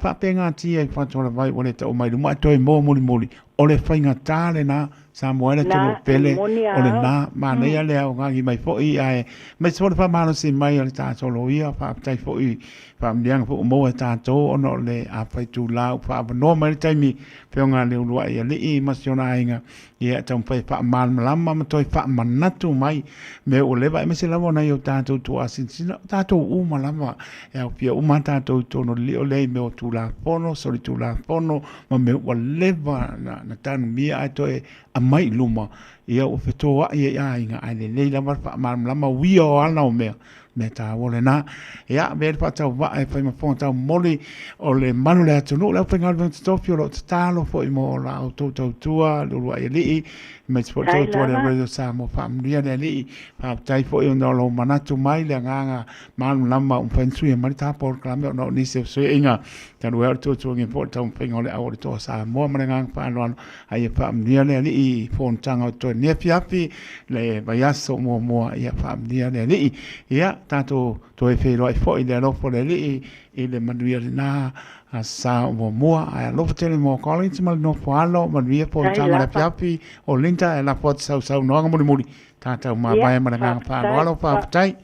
pa penga ti e patua mai wole ta o mai luma to e mo moli o le fainga tale na Samoa te no pele o le na ma ne le o ngi mai fo i ai mai so fa malo si mai o ta so lo ia pa tai fo i pa mdiang fo mo ta to ono le a fai tu la pa no mai tai mi pe nga le lo ia le i masiona inga ia tam fai pa mal lama ma toi fa manatu mai me o le vai me se la bona io ta to asin ta to u malama e o pia u ma ta to no le o le me o tu la pono so tu la pono ma me o leva na tanu mia to e a mai luma ia o fetoa ia inga ai le la ma wi o ala o me ta wole na ia me pa ta va e fa ma fon ta moli o le manu le atu no le fa ngal vent stofio lo talo fo i mo la auto tua lo ai li me sport to le radio Samoa famiglia le li pa tai fo i no lo manatu mai le nganga manu lama un pensu e marita por clamio no ni se inga ta no to ngi po ta un pengo le au to Samoa ma ngang pa no ai famiglia le li fon tanga to ne fiafi le vaiaso mo ia famiglia le li ia tato to e fe lo fo i le lo fo le li i le manuia na a sa mo a lo tele mo collins mal no falo manuia po tanga le piapi o linta e la pot sa no nga mo tata ma vai ma nga pa lo fa tai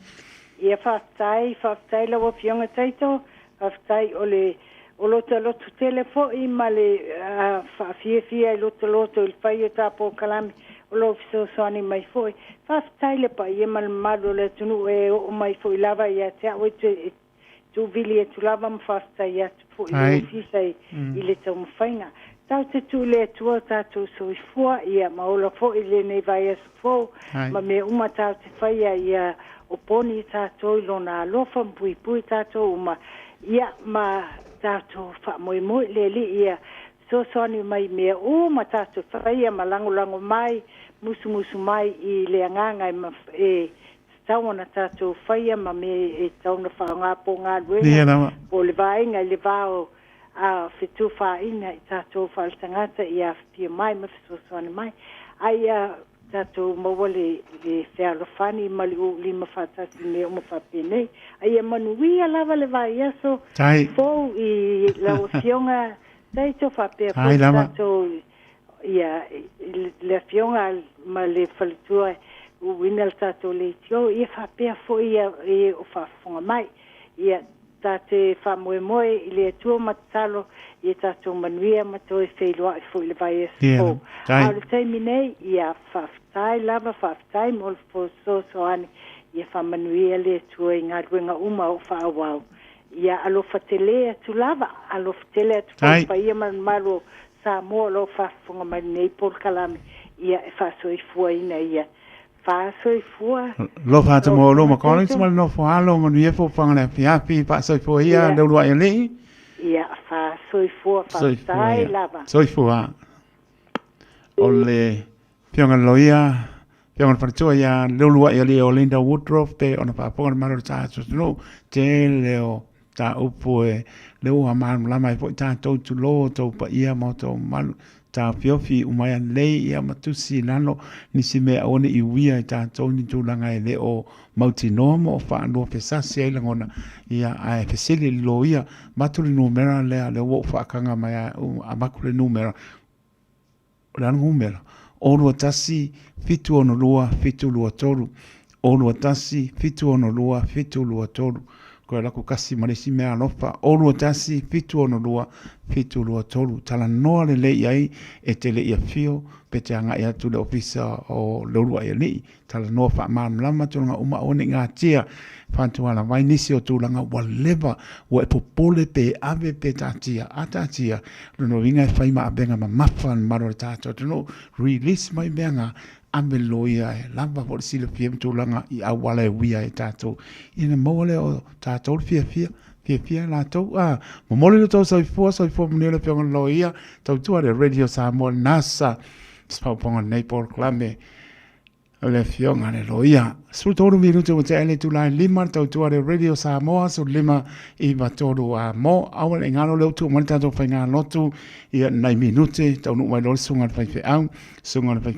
ia fa tai lo fionga taito fa tai o lo tele fo i male fa fie lo il fai ta po kalami lo so ani mai foi fa taile pa ye mal malo le tunu e o mai foi lava ia te o tu vili tu lava m fa taia foi si sai ile te mo faina tau te tu le tu ta tu so foi ia ma o lo foi le ne vai fo ma me uma ta te faia ia o poni ta to lo na lo fa pui ta to uma ia ma tātou whamoe le ia so soni mai mea ma tātou whaia ma lango mai musu mai I le anganga tawana tātou whaia ma me tauna whaonga po ngā ruenga o le vaenga le vao a fitu whaina I tātou whaltangata ia pia mai ma fitu soni mai ai tātou mawale le whearofani ma li o lima whatasi me o mawhapene ai manuia lava le vai aso fōu I lau fionga tai to whapea po tātou ia le fionga ma le whalitua wina le tātou le tio ia whapea fo ia o whafonga mai ia tate whamoe I le atua matalo ia tātou manuia matoe wheilua I fo I le vai aso au te minei ia whaftai lava whaftai mo le fo so ani ia whamanuia le atua I ngā ruenga uma o whaawau ia alofa tele atu lava alofa tele atu whaia malo Samoa lo whafonga mai nei por kalame ia whasoifua ina ia whasoifua lo whata mo lo makone tuma no whaalo manu ia fo whangana piapi whasoifua ia leulua ia nei ia whasoifua whaftai lava soifua o le pionga loia pionga wharitua ia leulua ia leo Linda Woodruff pe ona whaponga maro tātou no te leo ta upo leo a man lama po ta to lo to pa ia mo to mal ta fiofi umaya lei ia matusi nano ni sime one I wia ta to ni tu langa leo mauti nomo fa no pesasi ai langona ia ai pesili lo ia matuli numera le wo fa kanga mai a makule numera la numera ono tasi fitu ono lua fitu lua toru ono tasi fitu ono lua fitu lua toru ko la ko kasi malesi me alofa olu tasi fitu ono lua fitu lua tolu tala no le ai e tele ia fio pete anga ia tu le ofisa o lolu ai ni tala no fa man lama tu nga uma one nga tia fantu ala vai nisi o tu langa whatever wa popole pe ave pe tatia atatia no vinga fai ma benga ma mafan maro tato no release mai benga ame loia lamba por sile fiem tu langa I awala wia tato ina mole o tato fia la to mo mole to so fo mele pe loia to tu ale radio Samoa nasa spa ponga Naples clame le fionga le loia su todo minuto o tele tu la lima to tu ale radio Samoa so lima I va todo a mo awale ngalo le tu mo tato fa ngalo tu ia 9 minute to no mai lo sunga fa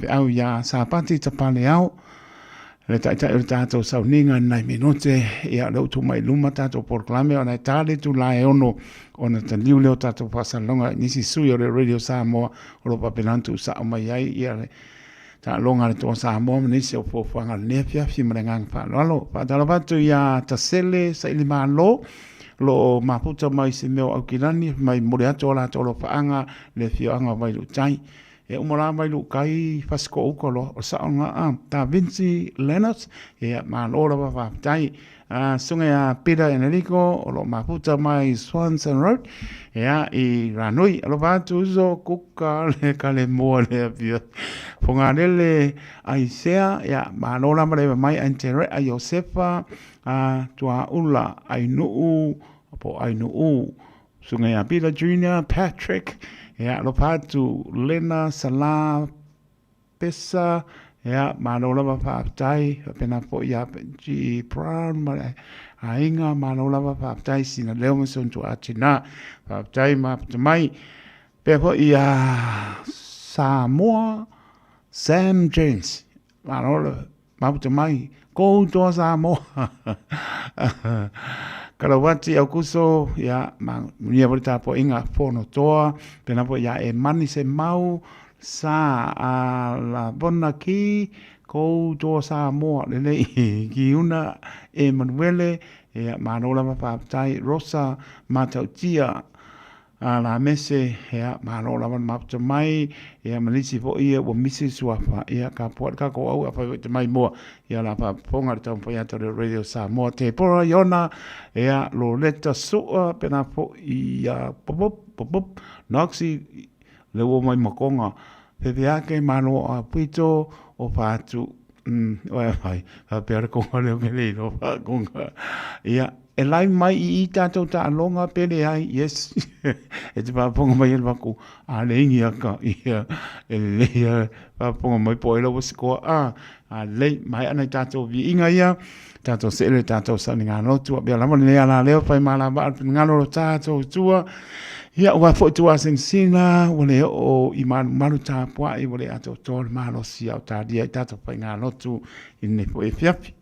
au ya sa pati tapale au le tato sa ninga 9 minute ia lo tu mai luma tato por clame ona tale tu la ono ona taliu le tato pasa longa nisi suyo le radio Samoa o lo papelantu sa mai ai ia ta longa le to Samoa nisi o fanga le fia fi mrengang pa lo pa tala patu ia tasele sa ilima lo maputa mai se meo au kilani mai moriato la tolo faanga le fioanga vai lu tai e umora mai lu kai fasko ukolo o saonga ta Vinci Leonard e ma lora va tai sunga ya Peter Enrico o lo maputa mai Swanson Road ya I ranui lo vatu zo kuka le kale mo le via fonganele aisea ya ma lora mai antere a Josefa tua ula ainu po ainu sunga ya Peter Junior Patrick ya lo patu Lena Sala Pesa ya manola pa tai pena po ya G Brown ma ainga manola pa tai sina leo son tu atina pa tai ma mai pe po ya Samoa Sam James manola ma mai ko to Samoa Karawati au kuso ya mania volta po inga fono toa pena po ya e mani se mau sa la bona ki ko to Samoa le ki una Emanuele ya manola pa tai Rosa Matautia la mese ya manola ma mai ya malisi po ia o misi suafa ya ka po ka ko au fa mai mo ya la pa ponga ta po ya to radio Samoa te por yona ya lo leta so pena po ia pop noxi le wo mai makonga pe vea ke mano a puito o patu o vai a per ko le me le no pa konga ya e lai mai I tātou ta alonga pele ai, yes, e te pāponga mai ele wako, a leingi aka, e leia, pāponga mai po ela wasikoa, a lei, mai anai tātou vi inga ia, tātou seele, tātou sa ni ngā lotu, a bea lama ni lea la leo, pai mala ba, ngā loro tātou tua, ia ua fo tua sensina, wale o I malu tā pua, I wale ato tōle malo si au tā dia, I tātou pai ngā lotu, I ne po e fiapi.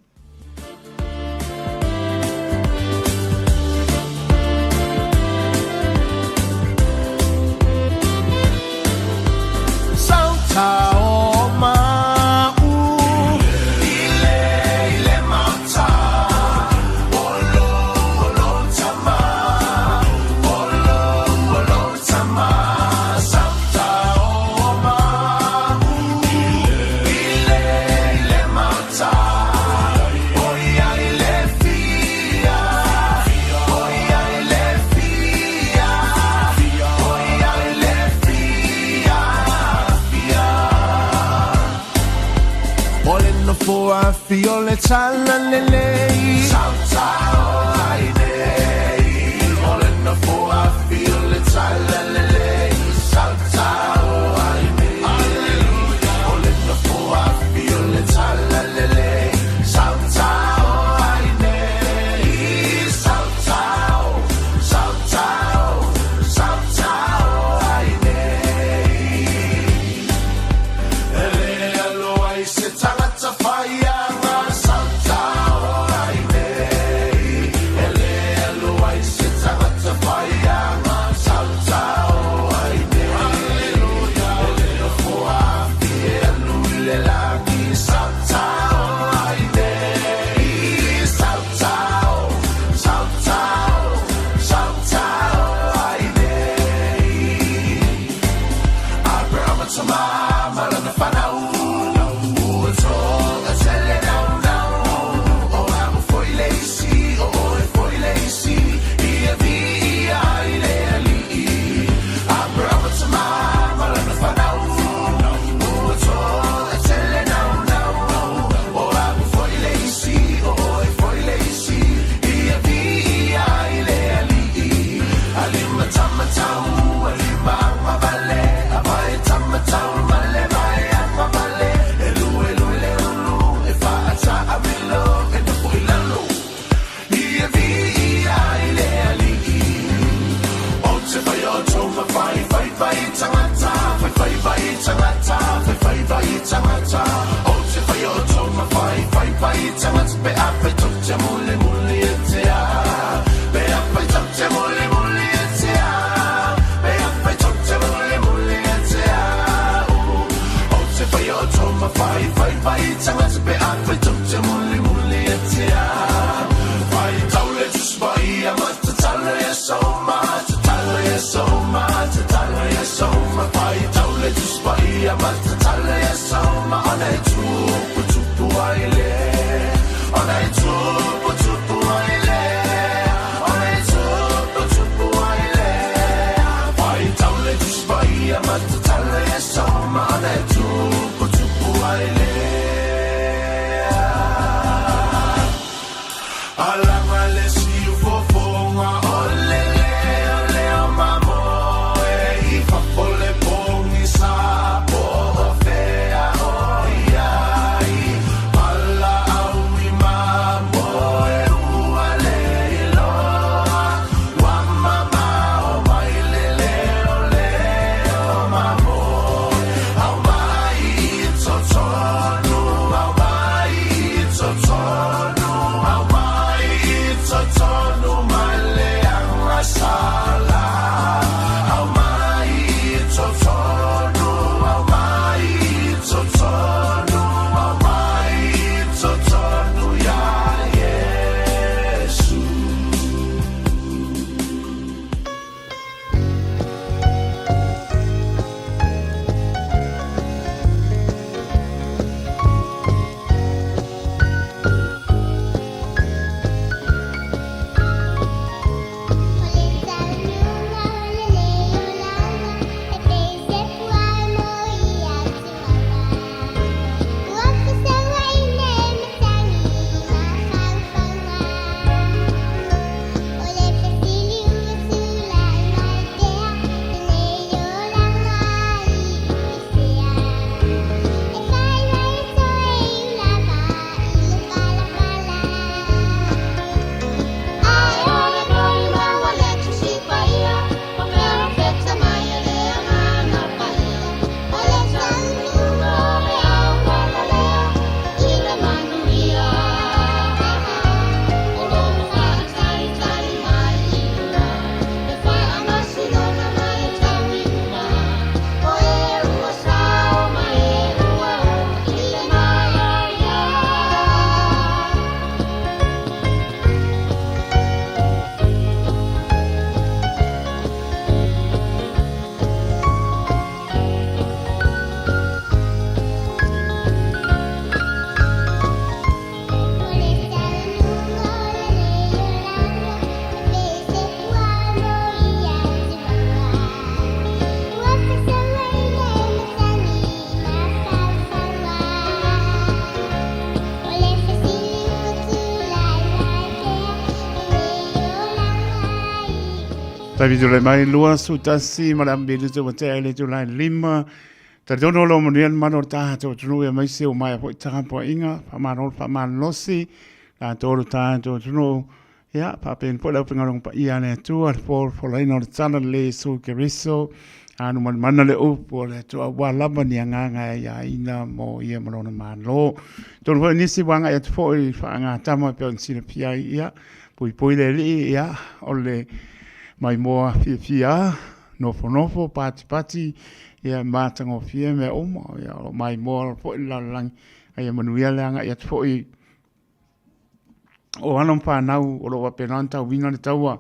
Feel le tala le le Saltao ai nei Olena foa feel le tala le le Saltao ai nei Olena foa feel le tala le le Saltao ai nei Saltao Saltao Saltao ai nei Ele alo ai se tangata fire so Tavi tu le mai lua su tasi ma la mbilu tu wa te ele tu lai lima. Ta dono lo manian mano tato tunu e mai se o mai po ta po inga pa man losi la toro tato tunu ya pa pen po la pengarong pa ia ne tu ar por lai no tsana le su ke riso anu man le o po le tu wa la ba ni nga ya ina mo ia mo no man lo to ho ni si wanga et fo I fa nga tama pe on si pia ia pui le li ia o le mai moa fia nofo pati ia matango fia me oma ia mai moa po la lang ia manuia langa ia fo o anon pa nau o lo penanta winga le taua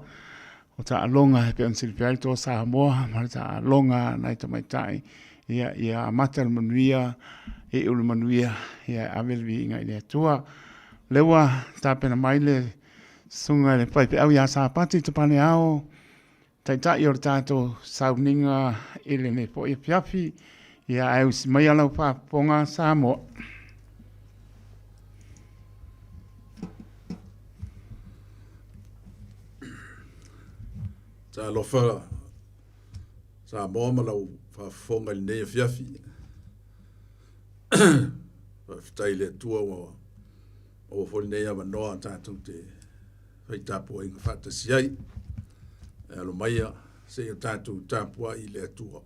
o ta alonga pe on silvia to Samoa ma ta alonga nai to mai tai ia matal manuia e ul manuia ia avel winga ile tua lewa ta pena mai le sunga le pai pe au ia sa pati to pane ao tai o tato sauninga ele me po I piafi ia au si mai ala pa ponga Samoa ta lofa Samoa malau fa fonga le piafi tai le tua o fo le ia no tato te fai tapo inga fata siai alo maia se o tatu tapua I le atua.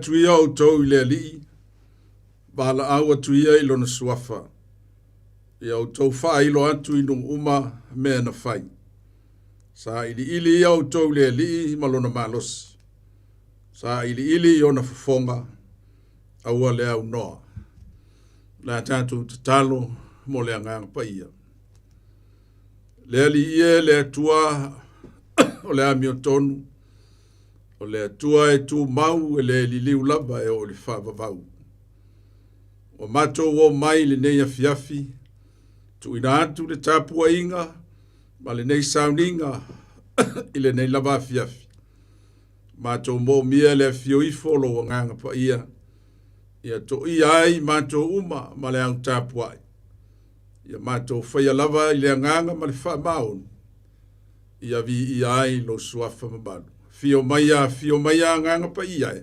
Tuia o tau le li bala awa tuia I lona suafa ia o tau whailo atu I nung uma mea na whai sa ili ia o tau le li malona malos sa ili o na fafonga aua le au noa la tatu tatalo mo le angang pa ia le li ia le atua o le amio tonu o le atua e tu mau e le liliu lava e o le whavavau. O mato o mai le nei afiafi, tu ina atu le tapua inga, ma le nei sauninga I le nei lava afiafi. Mato mo mia le afio ifo lo nganga pa ia, ia to ia ai mato uma ma le au tapua. Ia mato whaia lava I le nganga ma le wha maun, ia vi ia ai lo suafa mabalu. Fio maia nganga pa ia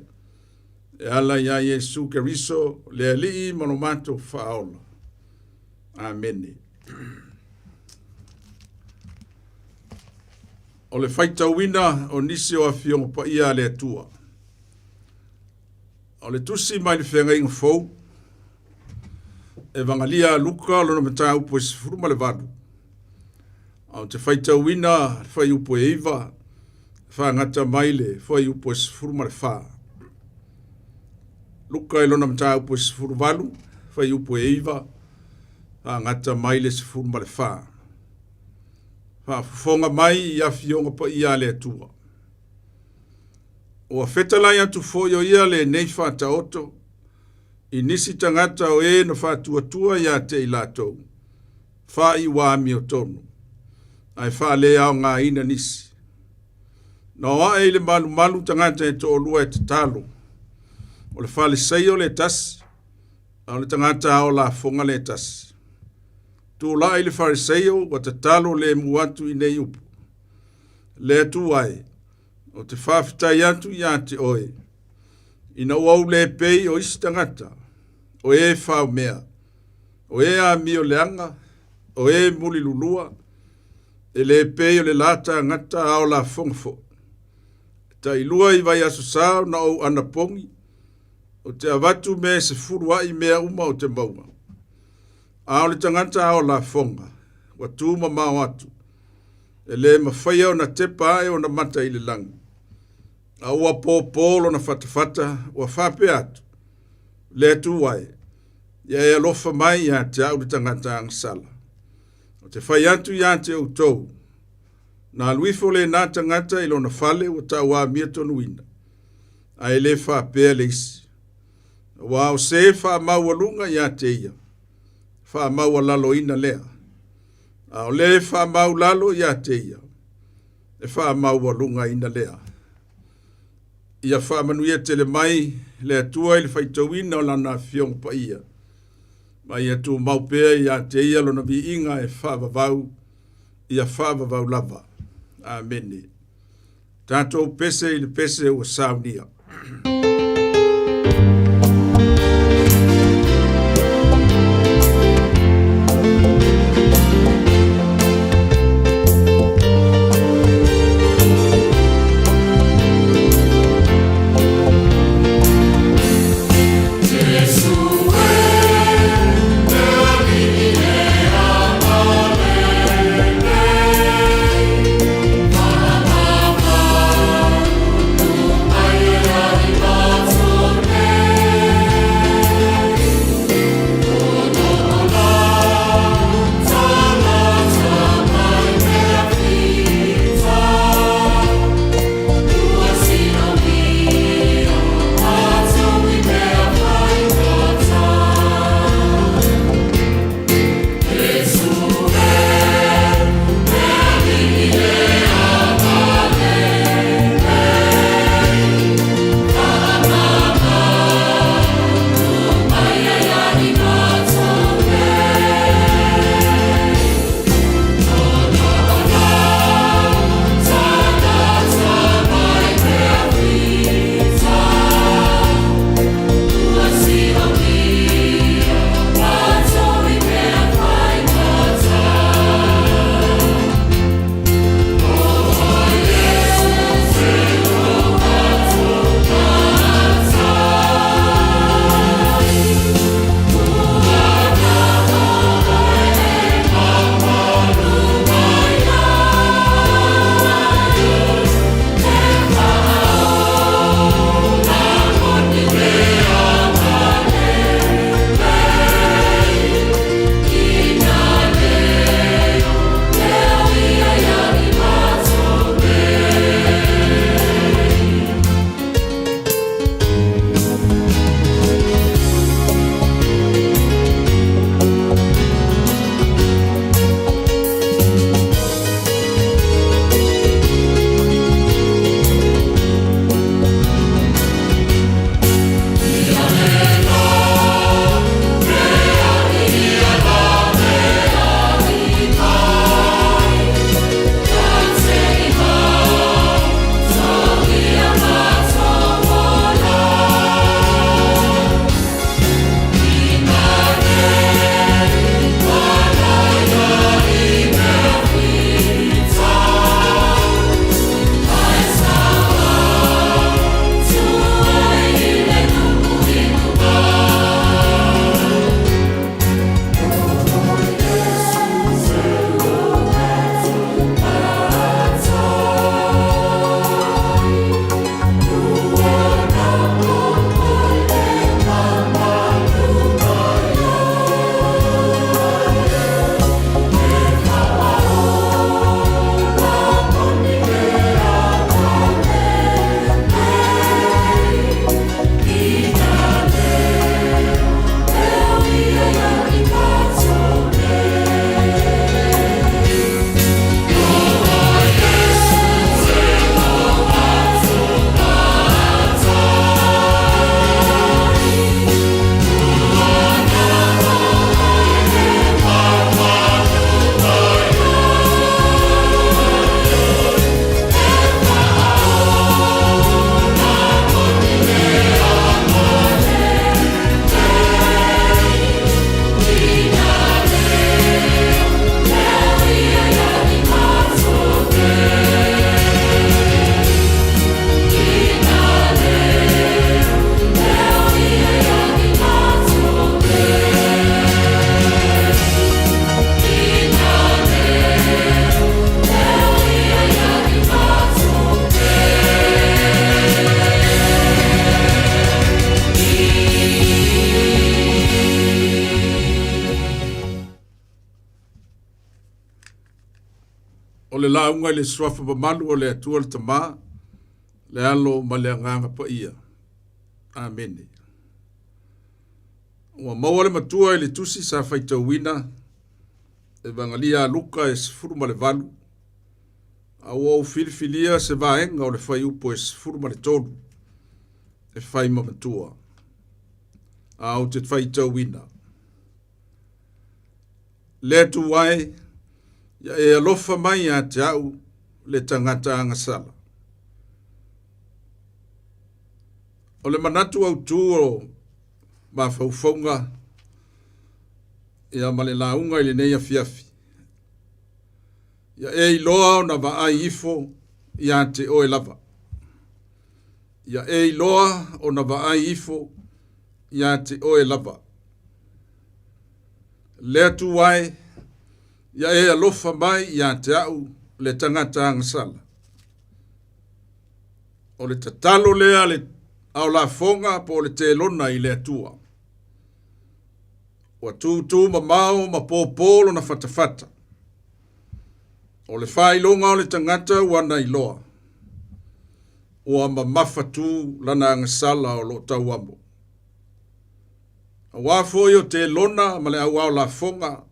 e ala ia Yesu Keriso le ali monomato faola. Amen. O le faita wina o nisi o a fio pa ia le atua. O le tusi mai le whenga inga fau e vangalia luka lona mata upo e sifuruma le vadu. O te faita wina fai upo e iwa fa ngata maile foi upo sifuru male fa luka ilona mta upo sifuru valu foi upo eiva fa ngata maile sifuru male fa fonga mai ia fionga pa ia le tua o fetala ia tu foi o ia le nei fa ta oto inisi tangata o e no fa tua ia te ilato fa I wa mi o tonu ai whaale au ngā ina nisi. No a e le malu tangata e to olua e te talo. O le whale sei o le tasi, au le tangata o la fonga le tasi. Tu la i le whale sei o te talo le muatu i nei upu. Le atu ai, o te whawhitai atu i ate oe. Ina wau le pei o isi tangata, o e whau mea, o e a mi o leanga, o e muli lulua, e le pei o le lata ngata ao la fongfo. Ta ilua i vai aso sao na o anapongi, o te avatu me se furua i mea uma o te maua. Ao le tangata ao la fonga, wa tūma mau atu, e le mawhaia o na tepa e o na mata i le langi. A ua pōpōlo na fatafata, ua whape atu, le tu wai, ia e alofa mai ia te au le tangata angsala. O te whai atu ia te utou, na luifo le nā tangata ilo na whale o ta wā mia tonu ina. A e le whapea le isi. Wā o se wha maua lunga ia te ia. Wha maua lalo ina lea. A o le wha mau lalo ia te ia. E wha maua lunga ina lea. Ia wha manuia te le mai le atua i le whaitauina o lana whiong pa ia. Mai atu maupea ia te ia lo na vi inga e wha vavau. Ia wha vavau lava. Amen. Tātou pese i le pese o saunia. Bye. le launga le swafa pa malu o le atua le tama, le alo ma le anganga pa ia. Amen. Ua maua le matua e le tusi sa faita wina, e vangalia luka e sifuru ma le valu, a ua o filifilia se vaenga o le fai upo e sifuru ma le tonu, e fai ma matua. A o te faita wina. Le tu wai, ya e alofa mai a te au le tangata angasala. O le manatu au tu o ma faufaunga ia male launga ili neia fiafi. Ia e iloa o na va ai ifo ia te oe lava. Ia e iloa o na va ai ifo ia te oe lava. Le tu wai, ia e alofa mai ia te au le tangata angasala. O le tatalo lea le au la fonga po le te lona i le atua. Wa tu ma mau ma popolo na fatafata. O le fai longa o le tangata wana iloa. Ua ma mafatu lana angasala o lo tauamo. A wafo yo te lona ma le au la fonga.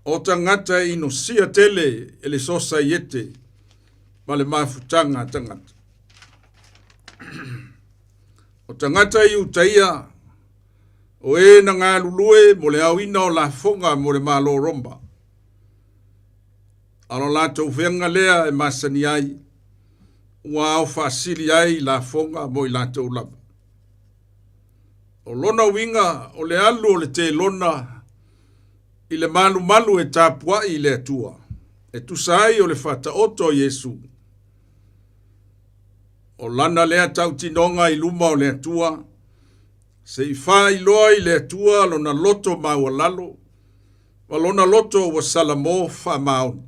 O tangata ino sia tele ele sosa yete ma le mafutanga tangata. O tangata i utaia, o e na ngā lulue mo le awina o la fonga mo le malo romba. Alo la tau venga lea e masani ai, ua au fasili ai la fonga mo i la tau lava. O lona winga o le alu o le te lona, i le malu e tapua i le atua, e tusai o le fata oto Yesu. O lana lea tau tinonga i luma o le atua, se i wha i loa i le atua lona loto maua lalo, wa lona loto wa salamo wha maun.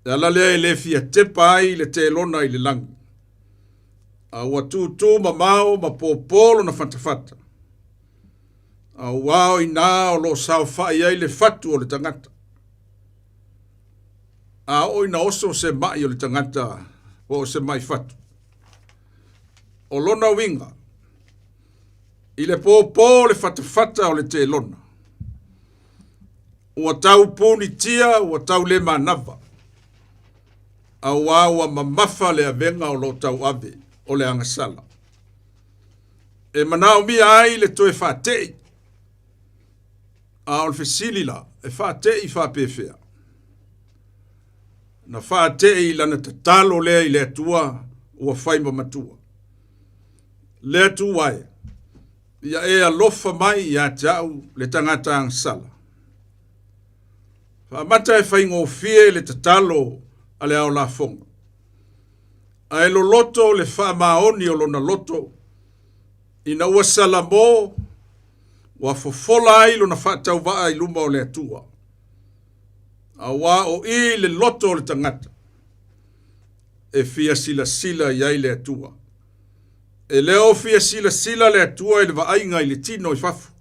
E ala lea i le fia tepa ai le te lona i le langi. A watu ma mau ma popolo na fatafata. A wao i nā o lo sao whai ai le fatu o le tangata. A o ina oso se mai o le tangata, o se mai fatu. O lona winga, i le pōpō le fatafata o le te lona. Ua tau pōni tia, ua tau le manava. A wawa mamafa le avenga o lo tau ave, o le angasala. E manao mi ai le toe whatei. A o le fesilila, e whatei whapefea. Na whaatei lana tatalo lea i le atua ua whaima matua. Le atu wai, ia e alofa mai ia te au le tangata angsala. Whaamata e whaingo fie le tatalo a le au la fonga. A e lo loto le whaamaoni o lona loto, ina ua salamo, wa fofola ai lo na whaatau waa i luma o le atua. A wā o i le loto o le tangata. E fia sila iai le atua. E leo fia sila le atua i le waainga i le tino i fafu.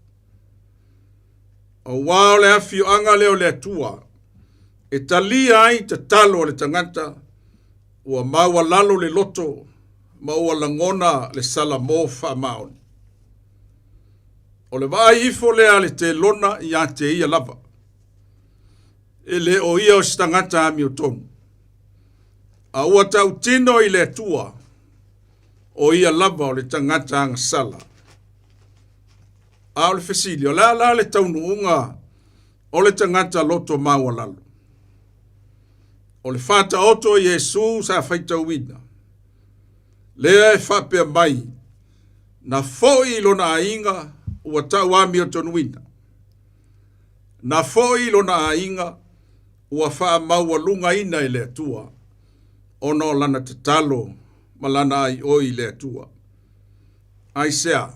A wā o le afio anga leo le atua. E talia ai te talo o le tangata. Ua maua lalo le loto. Maua langona le salamo wha maoni. O le vai ifo lea le te lona i a te ia lava. E le o ia o stangata ami o tonu. A ua tau tino i le atua. O ia lava o le tangata anga sala. A o le fesili, o la le taunu unga o le tangata loto maua lalo. O le fata oto Yesu sa faita wina. Lea e whapea mai. Na foi lona ainga ua tau ami o tonu wina. Na foi lona ainga ua wha maua lunga ina i le atua. Ono lana te talo ma lana ai oi le atua. Ai sea.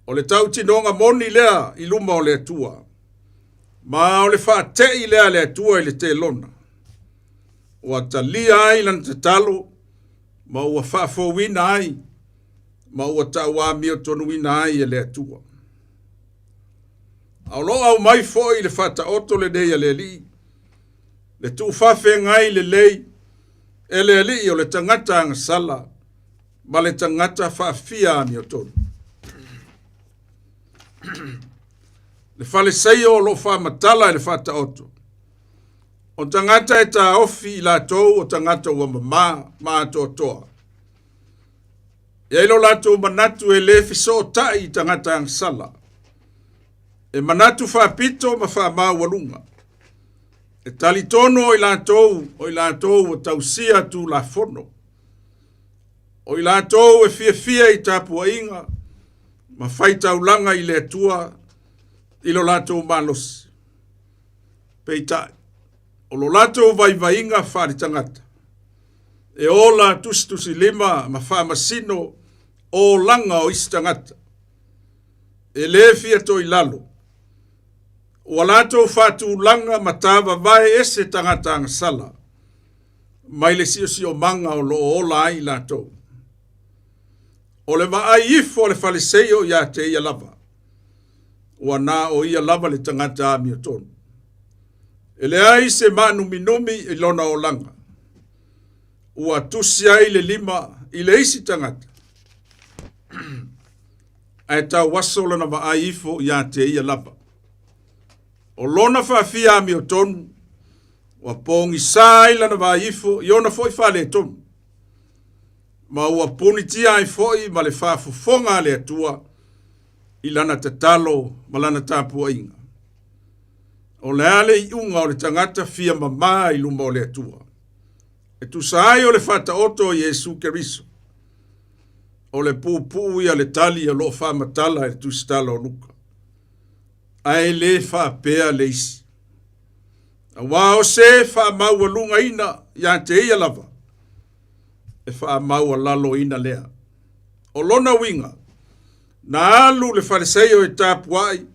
O le tau tinonga moni lea i luma o le atua. Ma o le wha te i lea le atua i le te lona. Ua talia ai lana te talo. Ma ua wha fowina ai. Ma ua ta wa mio tonu wina ai e le atua. Au lo au mai foi le wha ta oto le dea le li. le tu fafe ngai le lei, ele ali o le tangata ngasala, ma le tangata faafia mi o tonu. Le farisaio o lo fa matala e le fata oto. O tangata e ta ofi la tou o tangata ua ma toa. Ia ilo lato manatu e le fiso tai tangata ang sala. E manatu fa pito ma fa ma walunga. E talitono o la tou o tausia tu la fono. O la tou e fia i tapua inga. Ma fai taulanga i le tua ilo lato malos. Peitai. O lo lato vai inga whare tangata. E ola tustusi lima ma whamasino o langa o isi tangata. E le fia to i lalo. O lato whatu langa ma tawa vai ese tangata ang sala. Mai le si o manga o lo ola ai lato. O le ai ifo le fariseio ia te ia lava. Ua na o ia lava le tangata mi o tonu. E le ai se manu minumi i lona o langa. Ua tusi ai le lima i le isi tangata. Ai tau waso lana ma ai ifo ia te ia lava. O lona whawhia mi o tonu. Ua pongi sai lana ma ai ifo i ona foi whale tonu. Ma ua punitia ai foi ma le whafufonga le atua. I lana tatalo ma lana tapua inga. O le ale i unga o le tangata fia mama i luma o le atua. E tu saai o le fata oto Yesu Keriso. O le pupu ia le tali a lo fa matala e tu stala o luka. Ai le fa pea le isi. A wao se fa maua lunga ina ia te ia lava. E fa maua lalo ina lea. O lona winga. Na alu le fariseio e tapuai.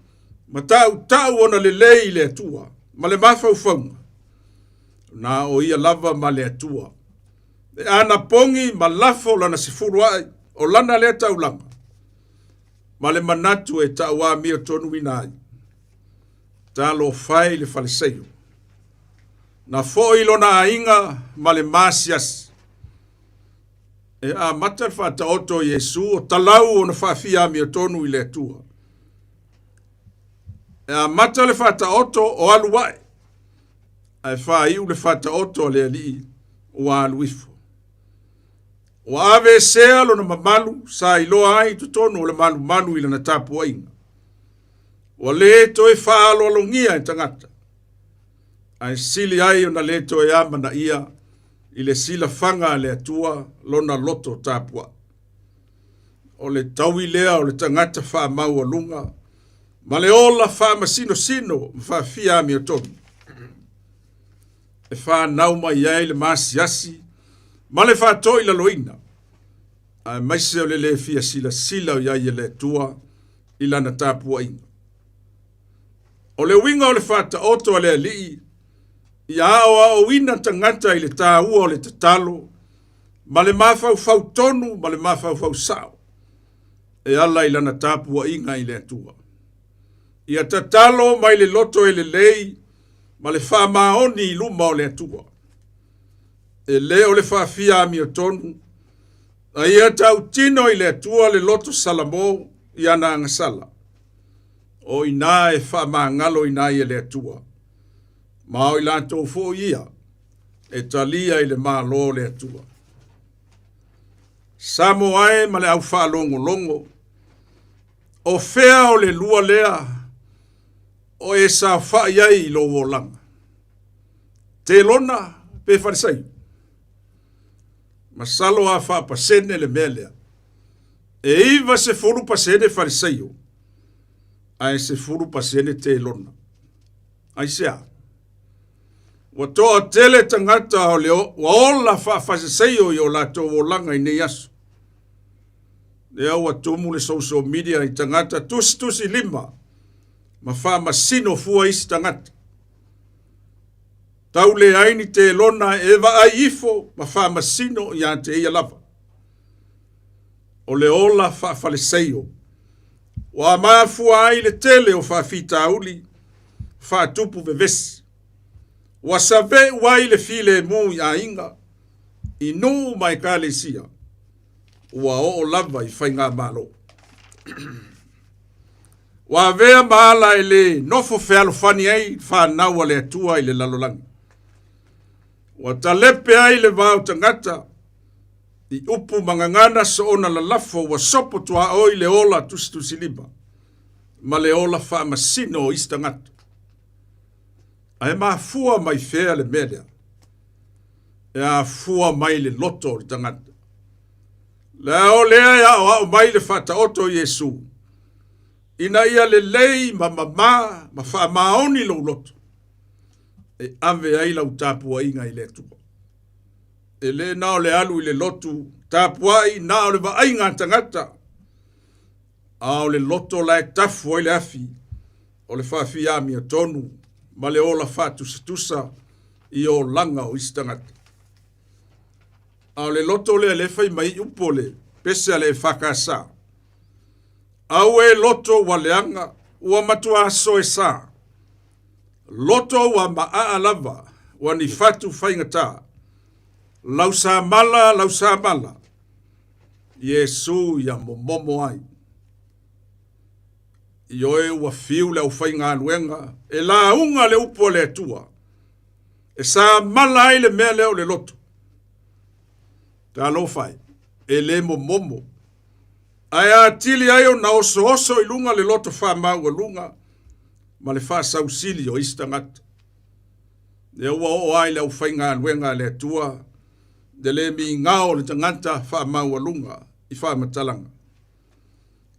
Ma tau ona le lei le atua. Ma le mafau faunga. Na o ia lava ma le atua. E ana pongi ma lafo lana sifuru ai. O lana le tau langa. Ma le manatu e taua mia tonu inai. Talo fai le fariseio. Na foi lona ainga ma le masias. E a matar fata oto Yesu o talau o na fafia mia tonu i le atua. E a mata le fata oto o aluai. Ai whai le fata oto le ali o aluifo. O ave sea lo na mamalu sa iloa ai tutono le malu i le na tapu ainga. O le to e whaalo alongia e tangata. Ai sili ai o na le to e amana ia i le sila fanga le atua lona loto tapua. O le taui lea o le tangata wha maua lunga. Ma le ola wha masino wha fia mi o tonu. E wha nauma iai le masiasi. Ma le wha toi la loina. Ai maise o le fia sila o iai le tua i lana tapua inga. O le winga o le wha ta oto a le alii. I aoa o ina tangata i le tā ua o le tatalo. Ma le mafau tonu, ma le mafau sao. E ala i lana tapua inga i le atua. Ia tatalo mai le loto e le lei, ma le wha maoni i luma o le atua. E le o le wha fia mi o tonu. A ia tau tino i le atua le loto salamo i ana angasala. O ina e wha maangalo ina i le atua. Ma o i lantou fo ia, e talia i le malo le atua. Samoa e ma le au wha longo. O fea o le lua lea, o e sa wha iai i lo wolanga. Te lona pe farisai. Masalo a wha pasene le melea. E iwa se furu pasene farisai. Ai se furu pasene te lona. Ai sea. Wa toa tele tangata o leo, wa ola wha farisai o la to wolanga i ne yasu. Lea wa tomu le social media i tangata tusi lima. Ma wha masino fua isi tangata. Tau le aini te lona ewa ai ifo ma wha masino i ante ia lava. O le ola wha faliseio. Wa maa fua ai le tele o wha fita uli, wha tupu vevesi. Wa save wai le file mu ya inga. Inu mai kalesia. Wa o lava I whainga malo. Wa vea maala ele nofo fealo fani ai whanau le atua I le lalolangi. Wa talepe ai le vau tangata I upu mangangana so ona lalafo wa sopo tua oi le ola tusitusiliba. Ma le ola wha masino o istangata. Ai fua mai fea le medea. E fua mai le loto o le tangata. Lea o lea ya o mai le whata oto Yesu. Ina ia le lei ma wha maoni lo loto. E ave ai lau tapua inga I le tupa. E le nao le alu I le lotu tapua I nao le va ainga tangata. Ao le loto la e tafu o le afi. O le whaafi ami o tonu. Ma le ola whatusa I o langa o istangata. Ao le loto le alefai mai upole. Pese le whakasa. Au e loto wa leanga. Ua matua aso e sa. Loto wa maa lava. Wa ni fatu whaingata. Lausa mala. Yesu ya momomo ai. Ioe wa fiu le whainga anuenga. E la unga le upo le tua. E sa mala ai le mea leo le loto. Ta lo fai. E le momomo. Ai atili ai o na oso ilunga le loto wha mau lunga. Ma le wha sausili o istangata. E ua o ai le whainga anuenga le tua. De le mi ngao le tangata wha mau lunga. I wha matalanga.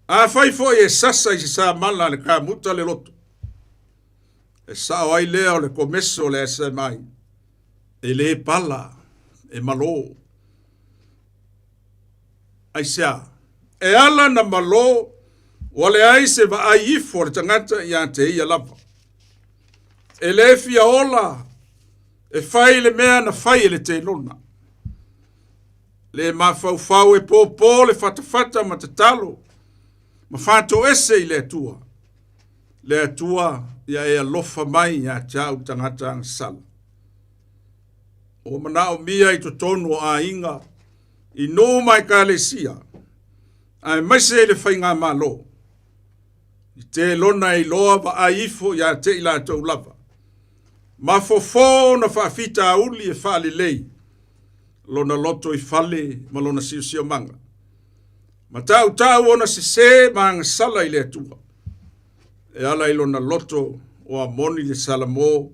A fai fo e sasa I sa mala le ka muta le loto. E sa ai leo le komeso le ese mai. E le pala. E malo. Ai sea. E ala na malo. Wale ai se va ai ifo le tangata I ante ia lava. E le fia ola. E fai le mea na fai le te lona. Le mafau e popo le fatafata matatalo. Ma fato ese I le atua. Le atua ia e alofa mai ia tau tangata ang sala. O manao mia I totonu a inga. I no mai ka le sia. Ai maise le whainga malo. I te lona I loa va a ifo ia te ila tau lava. Ma fofo na whaafita uli e whaale lei. Lona loto I fale ma lona siu manga. Ma tau ona se maanga sala I le atua. E ala I lona loto o a moni le salamo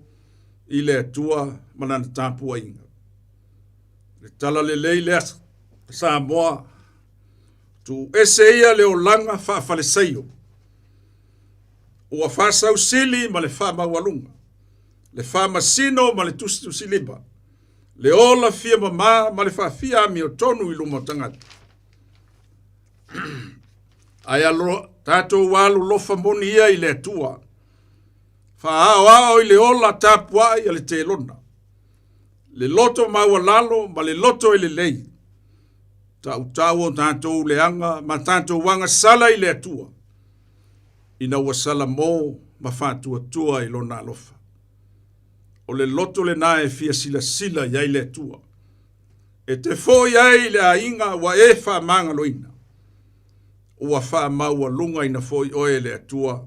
I le atua manana tāpua inga. Le tala le lei le Samoa. Tu ese ia le o langa whaafale saio. Ua whaasau sili ma le wha maualunga. Le wha masino ma le tusi liba. Le ola fia ma le wha fia mi o tonu I lumo tangata. Ai alo tato walu lofa moni ia I le atua. Wha I le ola tapua I le te lona. Le loto maualalo ma le loto I le lei. Tau tato le anga ma tato wanga sala I le atua. Ina ua sala mo ma whatua tua I lona alofa. O le loto le nae fia sila iai le atua. E te fo iai le a inga wa e wha manga loina. Ua wha maua lunga ina fo I oe le atua.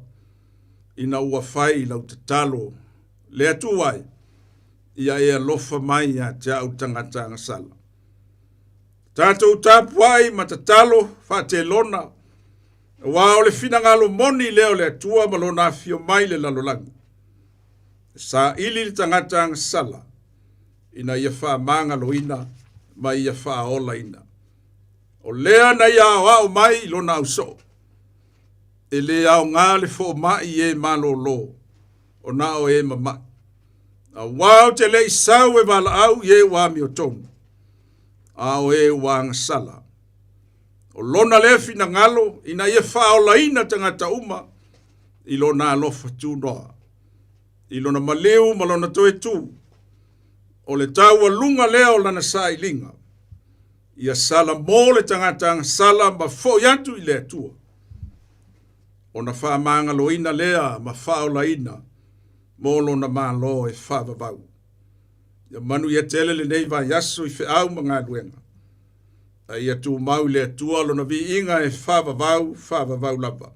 Ina ua whai lau te talo. Le atua ai. Ia e alofa mai ia te au tangata sala. Tātou tāpuai ma te talo wha te lona. Wa o le finangalo moni leo le atua ma lona fio mai le lalolangi. Sa ili le tangata sala. Ina ia wha manga loina ma ia wha ola ina. O lea na ia wao mai lona au so. E le au ngā le fo mai e malo lo. O na o e mama. A wao te le isau e wala au ye wa mi o tonu. Ao e wang sala. O lona le fina ngalo, ina ia whaola ina tangata uma, I lona alofa tu noa. I lona maleu, malona toe tu. O le taua lunga leo lana sa ilinga. Ia sala mo le tangata sala ma fo yantu I le atua. O na wha maanga lo ina lea ma whaola ina, mo lona malo e wha vavau. Ia manu ia tele le nei va yaso I feau mga luenga. Ia tu mau le tua lo na vi inga e whavavau lava.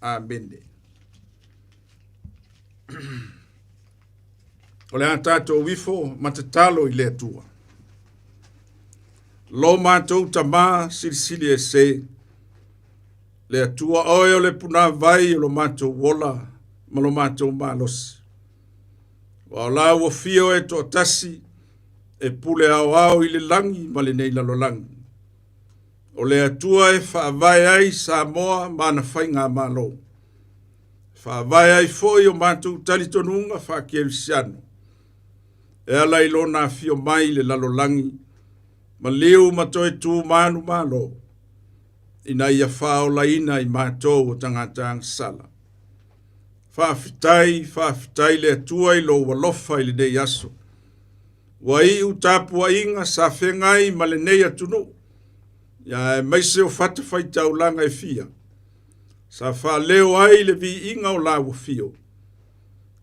Amene. O le atato wifo matatalo I le tua. Lo mātou tamā silisili e se. Le atua oe o le puna vai o lo mātou wola ma lo mātou mālosi. Wa la wo fio e to tasi e pule au I le langi ma le nei lalo langi. O le atua e whaavai ai Samoa mana whainga malo. Whaavai ai foi o mātou talitonunga whakerisiano. E ala ilo na fio mai le lalo langi ma leu matoe tu manu malo. Ina ia whao la ina I mātou o tangata sala. Whaafitai le atua I lo walofa I le nei aso. Wa I utapua inga sa whengai ma le nei atunu. Ia e maise o whatawhai taulanga e fia. Sa wha leo ai le vi inga o la wafio.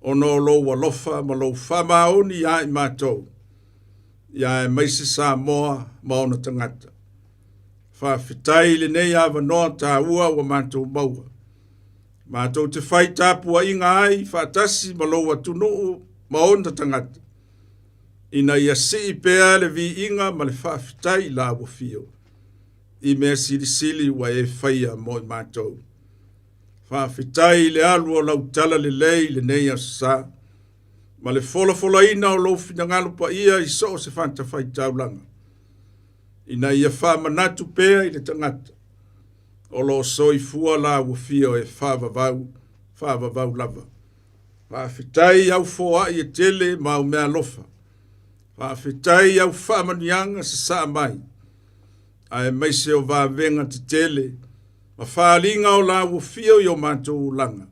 Ono lo walofa ma lo whamaoni ia I mātou. Ia e maise Samoa ma ona tangata. Whaafitai le nei awa noa tā ua wa mātou maua. Mātou te whai tāpua inga ai, whaatasi ma lo atunu ma ona tangata. Ina ia si pea le vi inga ma le whaafitai la wafio. I mea silisili wa e whaia mo I mātou. Whaafitai le alu o lau tala le lei le nei asa. Ma le fola ina o lo finangalo pa ia I so se whanta whai taulanga. Ina ia whamanatu pea I le tangata. O lo soifua la wafio e whaavavau lava. Whaafitai au foa I e tele ma o mea lofa. Whaafitai au whaamanianga sa saa mai. Ai maise o vāvenga te tele. Ma whaalinga o la wafio I o mātou langa.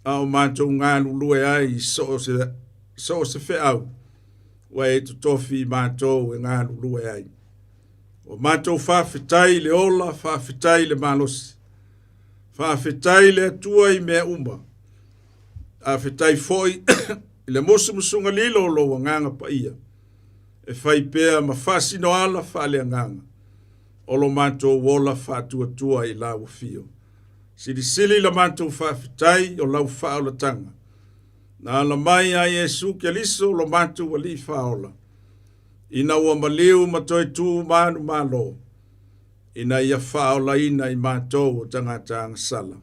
A o mātou ngānu lue ai so se wheau. Wa e tu tofi mātou e ngānu lue ai. O mātou whaafitai le ola, whaafitai le malosi. Whaafitai le atua I mea uma. Awhitai foi I le musunga lilo lo wa nganga pa ia. E whai pēa ma whasino ala whale nganga. O lo mātou wola whātua I la wafio. Sili la mātou whaafitai o lau whaola tanga. Nā la mai a Yesu ke liso lo mātou wali whaola. Ina ua maliu matoe tu manu malo. Ina ia whaola ina I mātou o tangata sala.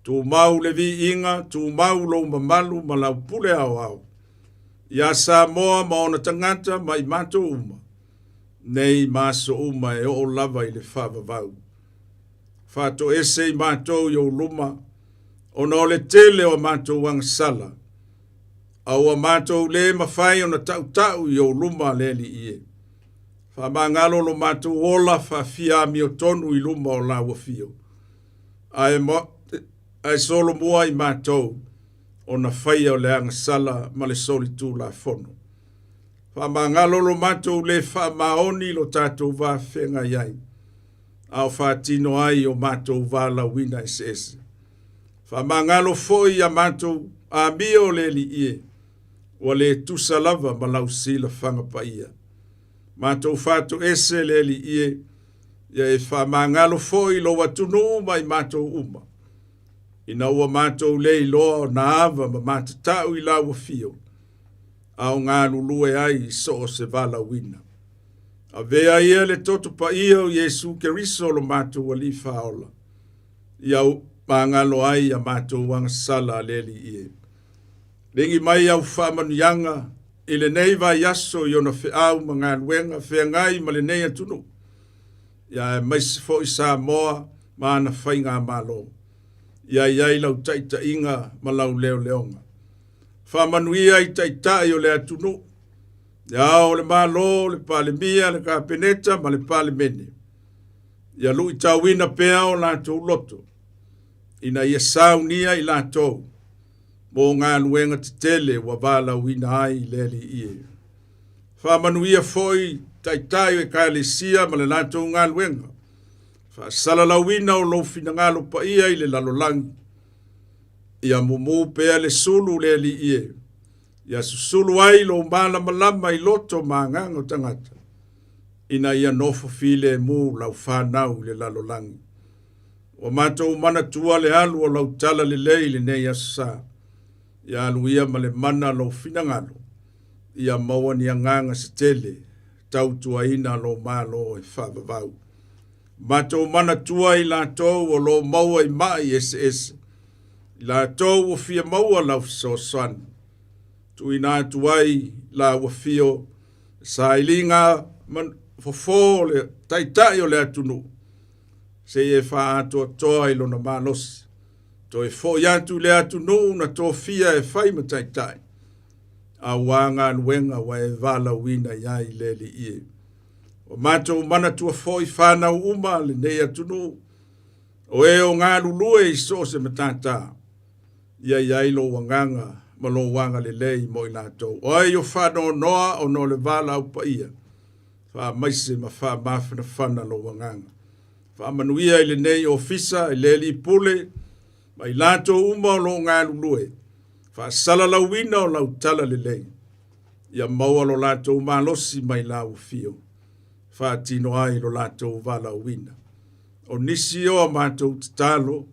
Tu mau le vi inga, tu mau lo mamalu ma lau pule au. Ia Samoa ma ona tangata ma I mātou uma. Nei maso uma e o lava I le whaavavau. Whāto ese I mātou yo luma. Ona o le tele o mātou wang sala. Aua mātou le mawhai ona tau yo luma leli ie. Whamangalo lo mātou ola whawhia mi o tonu I luma o la wafio. Ai solo mua I mātou ona whai o le anga sala ma le soli tū la fono. Whamangalo lo mātou le whamaoni lo tātou wā whenga iai. Au whātino ai o mātou wā la wina ese. Whamangalo foi a mātou a mio leli ie. Wa le tusa lava ma lau sila whanga pa ia. Mātou whātou ese leli ie. Ia e whamangalo foi lo watunu mai mātou uma. Ina ua mātou lei loa o na ava ma mātatau I la wafio. Au ngā lulue ai so o se vala wina. A vea ia le toto pa ia o Yesu ke riso lo mātou wali whaola. Iau mangalo ai a mātou wanga sala leli ie. Lengi mai au whamanianga I le nei vai yaso I ona whiau ma ngā luenga whiangai ma le nei atunu. Ia e maisi fo I Samoa ma ana whainga malo. Ia iai lau taita inga ma lau leo leonga. Whamanuia I taitai o le atunu. Ia o le malo, le pale mia, le kapeneta ma le pale mene. Ia lui tauina pea o lātou loto. Ina ia saunia I lātou. Mō ngā luenga te tele wa wala wina ai leli ie. Whamanuia foi taitai e kaelesia ma le lātou ngā luenga. Whaasala la wina o lo fina ngalo pa ia I le lalolangi. Ia mumu pea le sulu leli ie. Ia susulu ai lo malama i loto maanganga o tangata. Ina ia nofo file mu lau whanau le lalolangi. O mātou mana tua le alu o lau tala le lei le nei asa. Ia alu ia ma le mana lo finangalo. Ia maua ni anganga se tele. Tau tua ina lo malo e whavavau. Mātou mana tua i lātou o lo maua i mai ese. Lātou o fia maua lau fisosoan. Tu ina tuai la o fio sa ilinga man fofo le taitai o le atunu. Se e wha ato toa i lona malos. To e fo iatu le atunu na to fia e whai ma taitai. A wanga nuenga wa e vala wina iai le li ie. O mātou mana tua fo i whanau uma le nei atunu. O e o ngā lulue i so se matata. Ia iai lo wanganga. Malo wanga le lei mo i lātou. O ai o whano noa o no le vala au pa ia. Wha maise ma wha mawhana whana lo wanganga. Wha manuia i le nei ofisa i le li pule. Ma i lātou uma o lo ngā lulue. Wha sala lau wina o lau tala le lei. Ia maua lo lātou malosi mai lau fio. Wha tino ai lo lātou vala wina. O nisi o a mātou talo.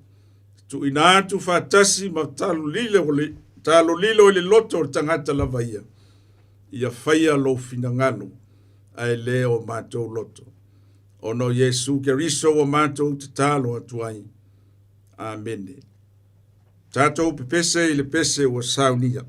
Tu ina atu wha tasi ma talo lile o le talo lilo le loto o tangata lava ia. Ia whaia lo finangalo. Ai leo mātou loto. Ono Yesu ke riso o mātou te talo atuai. Amene. Tātou pepese i le pese o saunia.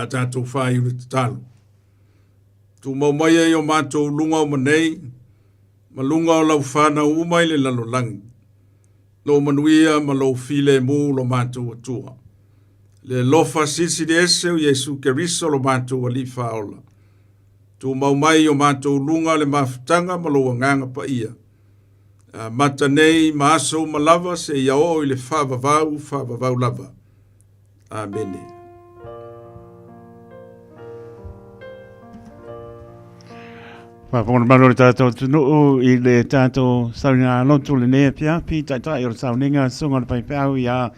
Tātou whai uri te talo. Tu mau mai e o mātou lunga o manei, ma lunga o lau whanau umai le lalo langi. Lo manuia ma lo file mu lo mātou atua. Le lofa sisi de ese o Yesu ke riso lo mātou ali whaola. Tu mau mai o mātou lunga le mawhitanga ma lo wanganga pa ia. Mata nei ma aso ma lava se ia o i le whavavau lava. Amene. Pa pon malo tato tunu I le tato sauna lotu le ne pia pi tata I sauninga sunga pai pau ia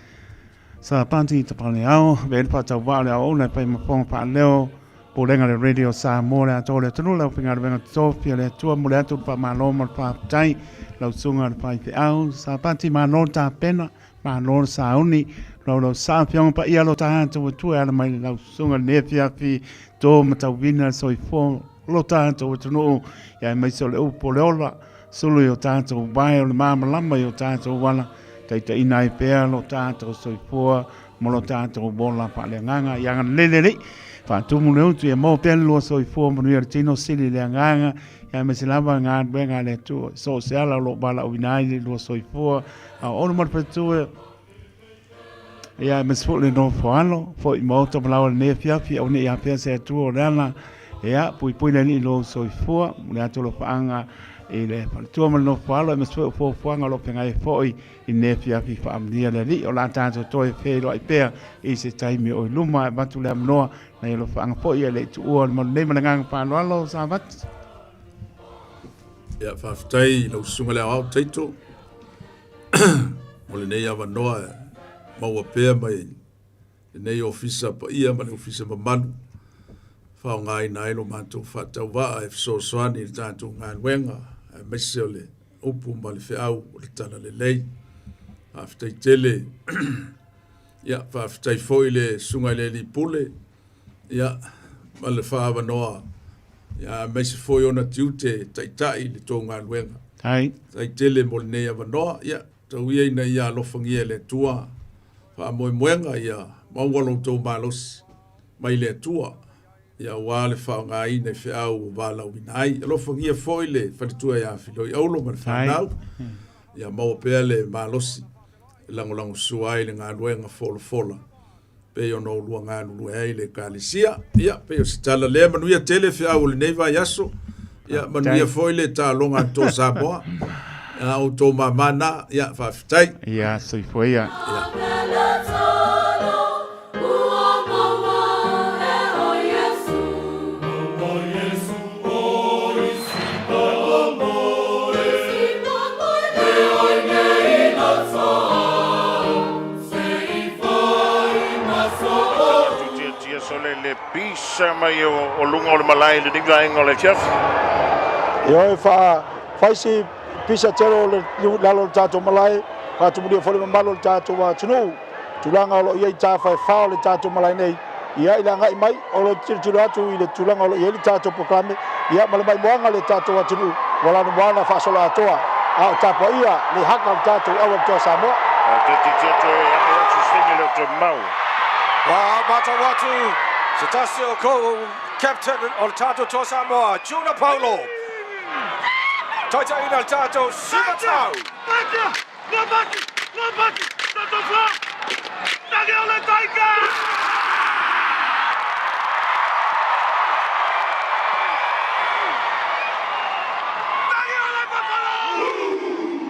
sa panti te pane au ve pa tau vale au na pai mapong pa leo po lenga le radio Samoa le ato le tunu lau pinga le venga tofia le tua mo le atu pa malo mo pa tai lau sunga le pai pau sa panti malo ta pena malo sauni lau sa piong pa ia lo tato tu ala mai lau sunga ne pia pi to matau vina soi fo lo tātou tunu ia mai so le upo le ola sulu yo tātou vai o le māmalama yo tātou wala teita ina I pēr lo tātou soifua mo lo tātou bola pa le nganga ia ngana lelele whātumu le utu ia mō pēr lo soifua mo nuia tino sili le nganga ia me se lava ngā benga le tu so se ala lo bala uinai le lo soifua a ono mar petua ia me se le no foalo fo I mō to malawa le nefia fi au ne ia pēr se tu o leana ia pui ni lo soifua le ato lo faanga I le tua mal no falo me so fo fuanga lo penga e foi I ne fia fi fa amnia le li o la tanto to e fe lo I pe I se taimi o luma ba tu le amnoa na lo faanga foi le tu o mo ne malanga pa lo sa vat ia fa ftai lo sunga le au taito mo le nei ava noa mau pe mai nei ofisa pa ia ma le ofisa ma manu fa ngai nai lo manto fa tau va e so soani tanto ngai wenga me se le upu ma le fe au le tala le lei after tele ia fa after foi le sunga le li pule ia ma le fa va noa ia me se foi ona tiute tai le to ngai wenga ai tai tele mo le ia va noa ia tau ia ina ia lo fangia le tua fa mo mwenga ia ma walo to malos mai le tua ia wale fa ngai ne fe au wala winai lo fangia foile fa tu ia filo ia lo mar fa nau ia mo pele malosi lango suai le ngaluenga fola pe yo no lu nganu ai le kalisia ia pe yo stala le manu ia tele fe au le neva yaso ia manu ia foile ta longa to Samoa auto mamana ia fa ftai ia soi foi ia pisa mai o lunga o le malai le dinga inga o le chef. Yo fa faisi pisa tero le lalo tato malai fa tumudia fole malo tato wa tunu tulanga o ye ta fa fa le tato malai nei ia ila ngai mai o lo tiru atu ile tulanga o ye tato proclame ia malai moanga le tato wa tunu wala no moana fa sola toa a tapo ia le haka tato o to Samoa te ya me tu singa le to mau wa mata watu Setasio ko captain on Tato to Samoa, Juna Paulo. Taita ina Tato Simatau. No baki, Tato Fla. Nage ole taika. Nage ole Buffalo.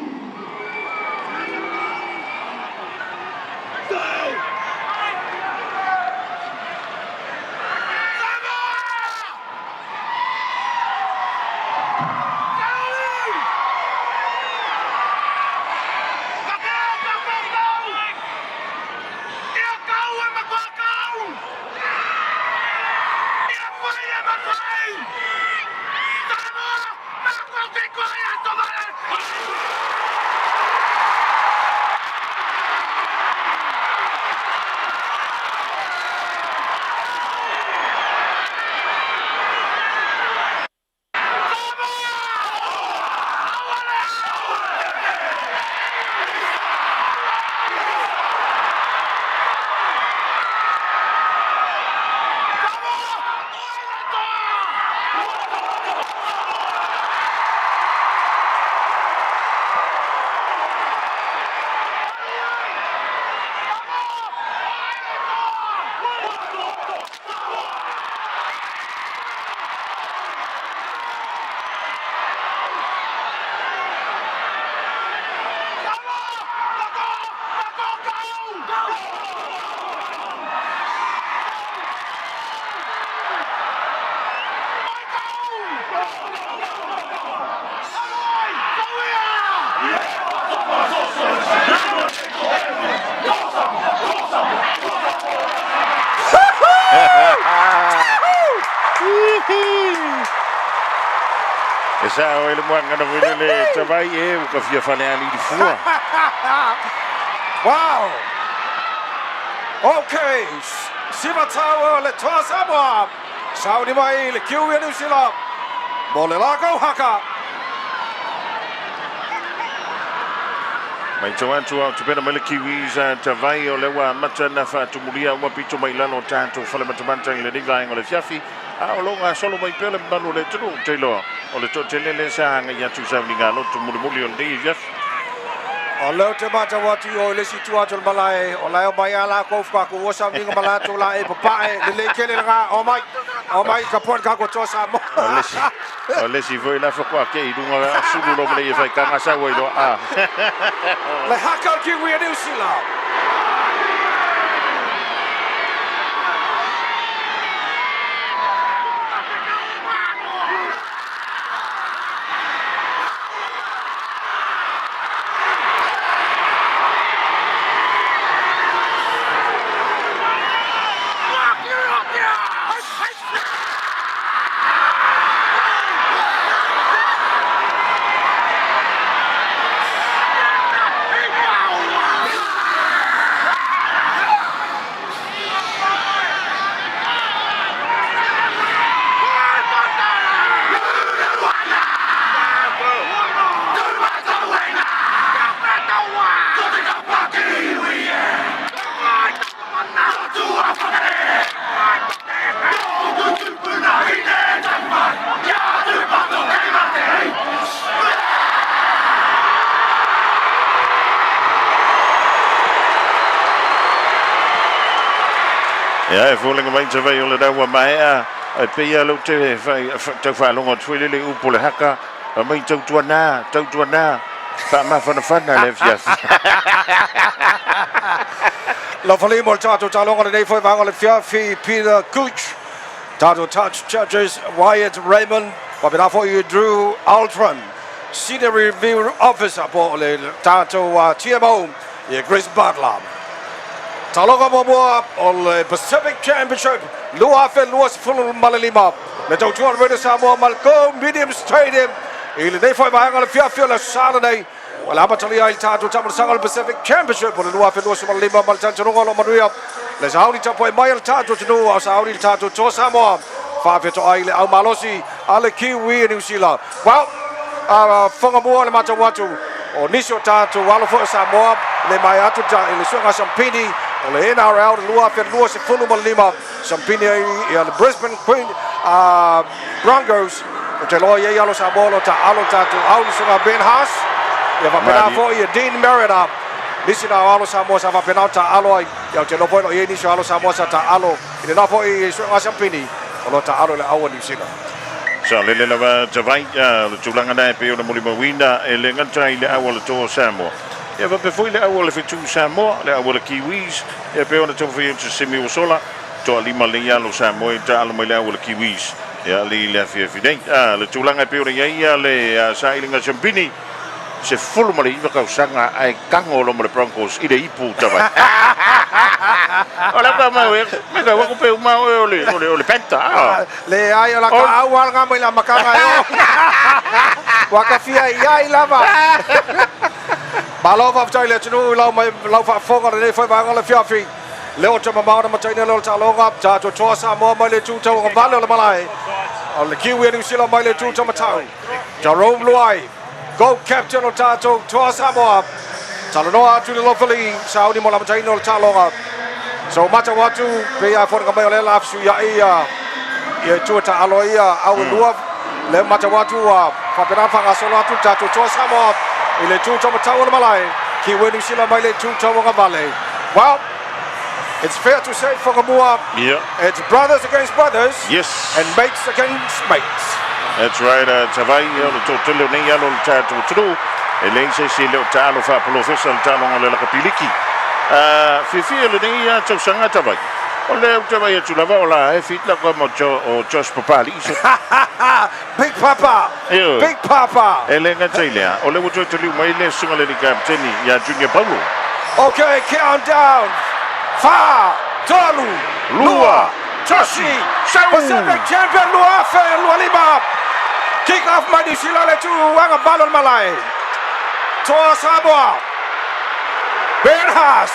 E sa o ele mwanga na wile le tawai e u ka fia whane ali di fua. Wow! Okay, Siva Tawa le toa Samoa. Saudi mai le kiu New Zealand. Mo le lago haka. Mai tawa tua te pena mai le kiwis a tawai o lewa mata na whaatumuria ua pito mai lano tātou whale matamanta i le niva ingo le fiafi. A o longa solo mai pele manu le tunu te loa. O le to te lele sa hanga i atu sa mninga loto muli o le dei fiafi. O leo te mata watu o le situ atu le malai. O leo mai ala kofka ko osa minga malatu la e papae. Le le kele nga o mai. O mai ka pon ka ko tosa mo. O lesi voi la whakua ke i runga sulu lo mle i whai kanga sa wai lo a. Le haka ki wi New Zealand. Ja, voeling een beetje van jullie daar maar ja, het PL ook te vallen om twee lille upole hakka, een beetje te na, maar van de fan naar leefjes. La folie mol tato talong le foi vang le fiafi Peter Gooch. Tato touch judges Wyatt Raymond, Babina for you Drew Altram. Senior review officer for le tato TMO, Chris Butler. Talonga Momoa on the Pacific Championship. Lua Luas Full Malalima. The Doctor Radio Samoa Malco Medium Stadium. Il ne foi vang le fiafi le Saturday. Wala batali ay tato tamang sangal Pacific Championship on Lua Luas Malalima Maltanchongo lo Maria. Le Saudi tapo Mail tato to Saudi tato to Samoa. Fafia to Aile au Malosi ale Kiwi New Zealand. Well, Fongamoa le Matawatu. O Nisho tato walo fo Samoa le mai atu ta le sunga Sampini o le NRL Lua se fulu malima Sampini e le Brisbane Queen Broncos o te loa ye alo Samoa ta alo tato au sunga Ben Haas e va pena fo e Dean Merida nisi na alo Samoa sa va pena ta alo e te loa ye nisho alo Samoa sa ta alo e na fo e sunga Sampini o ta alo le au New Zealand. So le va tawai le tulanga na pe o muli mawina e le ngantai le awol to Samoa. E va pe foi le awol fitu Samoa le awol Kiwis e pe ona to foi to semi sola to lima le yalo Samoa ta al mai le awol Kiwis. E ali le fidei le tulanga pe o ia le sailinga Champini se fulu mali va ka sanga ai kango lo mo Broncos i de ipu tawai. Ola ka mai me ka wa pe ma o le penta. Le ai la ka awal nga mai la makanga yo. Wa ka fia ia lava. Balova of Taylor to lau mai lau fa fonga le foi vanga le fiafi. Leo te mama ma taina lo ta longa ta to tosa mo mai le tu to valo le malai. O le Kiwi New Zealand mai le tu to matau. Jerome Luai. Go captain o tato tosa mo. Talanoa to the locally Saudi mo la taina lo ta longa. So mata watu pe ya fonga mai le lafsu ya ia. Ia tu ta aloia au lua le mata watu fa pena fa solo atu tato tosa mo. Il est tout au matau le malai. Ki New Zealand mai le tout au ngavale. Well, it's fair to say for Samoa, it's brothers against brothers. Yes. And mates against mates. That's right. Tawai o to tele nei alo tato tru. E le se le talo fa professional talo le la kapiliki. Fifi le nei to sanga tawai. O le tawai tu lava ola e fit la como o Josh Papali. Big Papa. Big Papa. Elena Taylor. O le wuto to liu mai le sunga le kapteni ya Junior Paulo. Okay, countdown. Fa, Talu, Lua, Toshi, Pacific champion Lua Lima. Kick off my New Zealand le tu wanga balon malai. Toa Samoa. Ben Haas.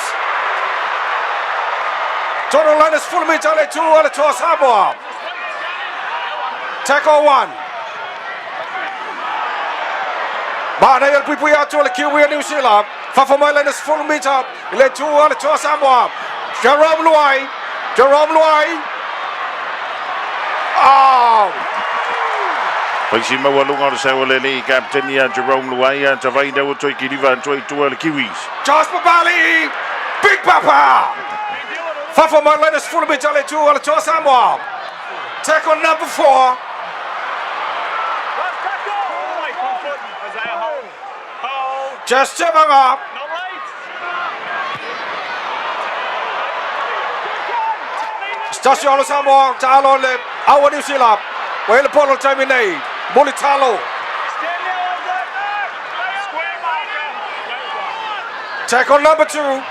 Total line is full meter le tu le Toa Samoa. Tackle 1. Mana el pui atu le Kiwi New Zealand. Fafomai line is full meter le tu le Toa Samoa. Jerome Luai. Oh. Paisi mawalunga o sawa lele captain ya Jerome Luai ta vai dawo toi kiriva toi tua le Kiwis. Jasper Bali, Big Papa. Fafomai line is full meter le tu le Toa Samoa. Tackle number 4. Just stepping up. Stasio Samoa, Talo le Awa New Zealand. Well, Polo terminate. Molitalo. Tackle number 2.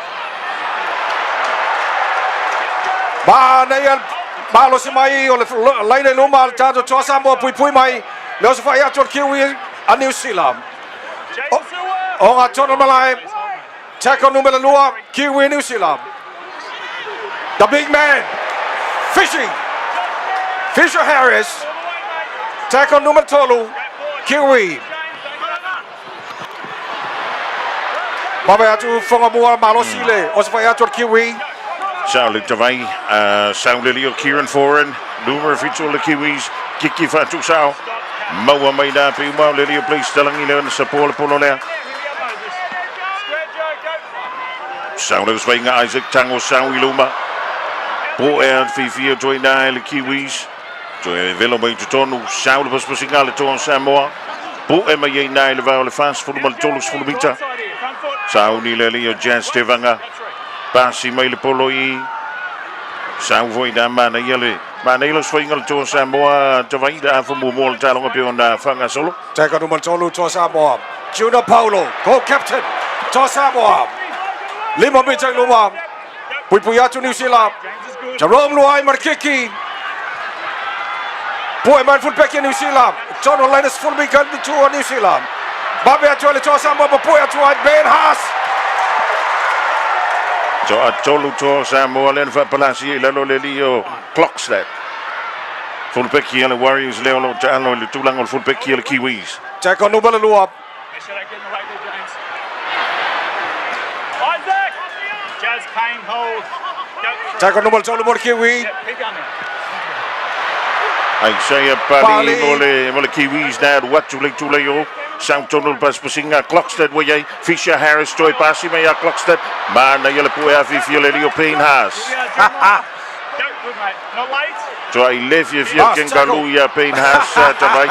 Nayan Malo Simai o le line luma tato Toa Samoa pui mai. Le so fai atu Kiwi a New Zealand. O nga tono malai. Tackle numero 2 Kiwi New Zealand. The big man. Fisher Harris. Tackle numero 3 Kiwi. Baba atu fonga mua malo sile. O so fai atu Kiwi. Sauli tavai Sauli Leo Kieran Foreign Lumer Fitzol le Kiwis Kiki Fatu Sao Maua Maida Pi Mau Leo Place Talangi le Sapol Pololea Sauli Swinga Isaac Tango Saui Luma Po and Fifi join le Kiwis Joy Velo Bay Tonu Sauli was Pasinga le Ton Samoa Po Emma Ye Nile Vale Fast for the Maltolus for the Bita Sauni Leo Jazz Stevanga Pasi mai le poloi Sau voi da mana yele mana ilo swingal to Samoa to vai da for mo talonga pe onda fanga solo Tackle numero 3 Toa Samoa. Junior Paulo, co-captain Toa Samoa. Lima meter luma. Pui atu New Zealand. Jerome Luai Markiki. Pui man full back in New Zealand. John Linus full back to New Zealand. Babe atu le Toa Samoa pui atu Ben Haas. So atolu to Samoa len fa palasi la lo le lio clocks that full back here the Warriors le lo talo le tulang ol full back here the Kiwis Tackle numero 2. Jazz Payne hold. Tackle numero 2 Kiwi. ai sai pali mole Kiwis na what to le yo Sound tunnel pas pasinga Clockstead way Fisher Harris toy pasi me Clockstead mana yele puya fi le Payne Haas so I live if you can go ya Payne Haas tonight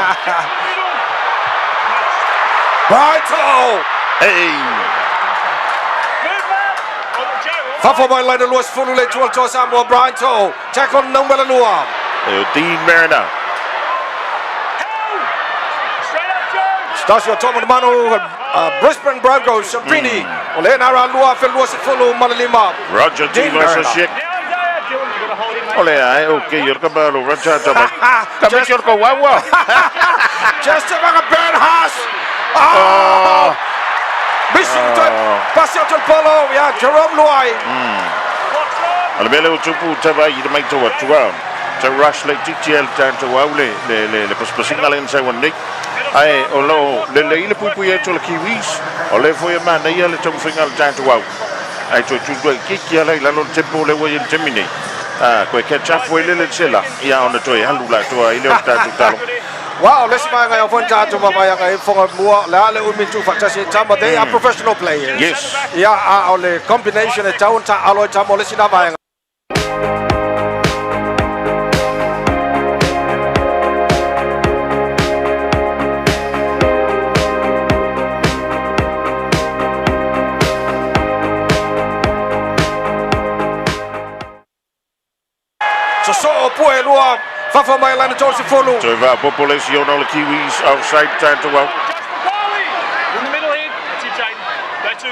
Brighto. Hey. Fafo mai line luas fulu le Toa Samoa Brighto. Tackle numero 2. Dean Mariner Stasio Tomo Manu Brisbane Broncos Sabrini Olena Lua Felua Fulu Malima Roger Dean Shik Ole ai okay you're kabalo Roger Tomo Kami ko wawa Just about Ben Haas Missing Passion to Polo yeah Jerome Luai Albele utupu taba yidmai to what to rush like TTL to wale le paspasing alen sai one ai olo le ile pui to le Kiwis ole foi mana ia le tong final tanto wow ai to kiki ala la no tempo le wo termine ko catch up foi le sela ia ona to halula to ile tanto talo wow let's buy a phone to baba ya kai for more la le umi tu fantasy tama they are professional players yes yeah ole combination e town ta alo tama le sina ba So poi lua Fafa mai lana George Folu. So va population all the Kiwis outside time to out. In the middle here, that's it, Jaden. Go to.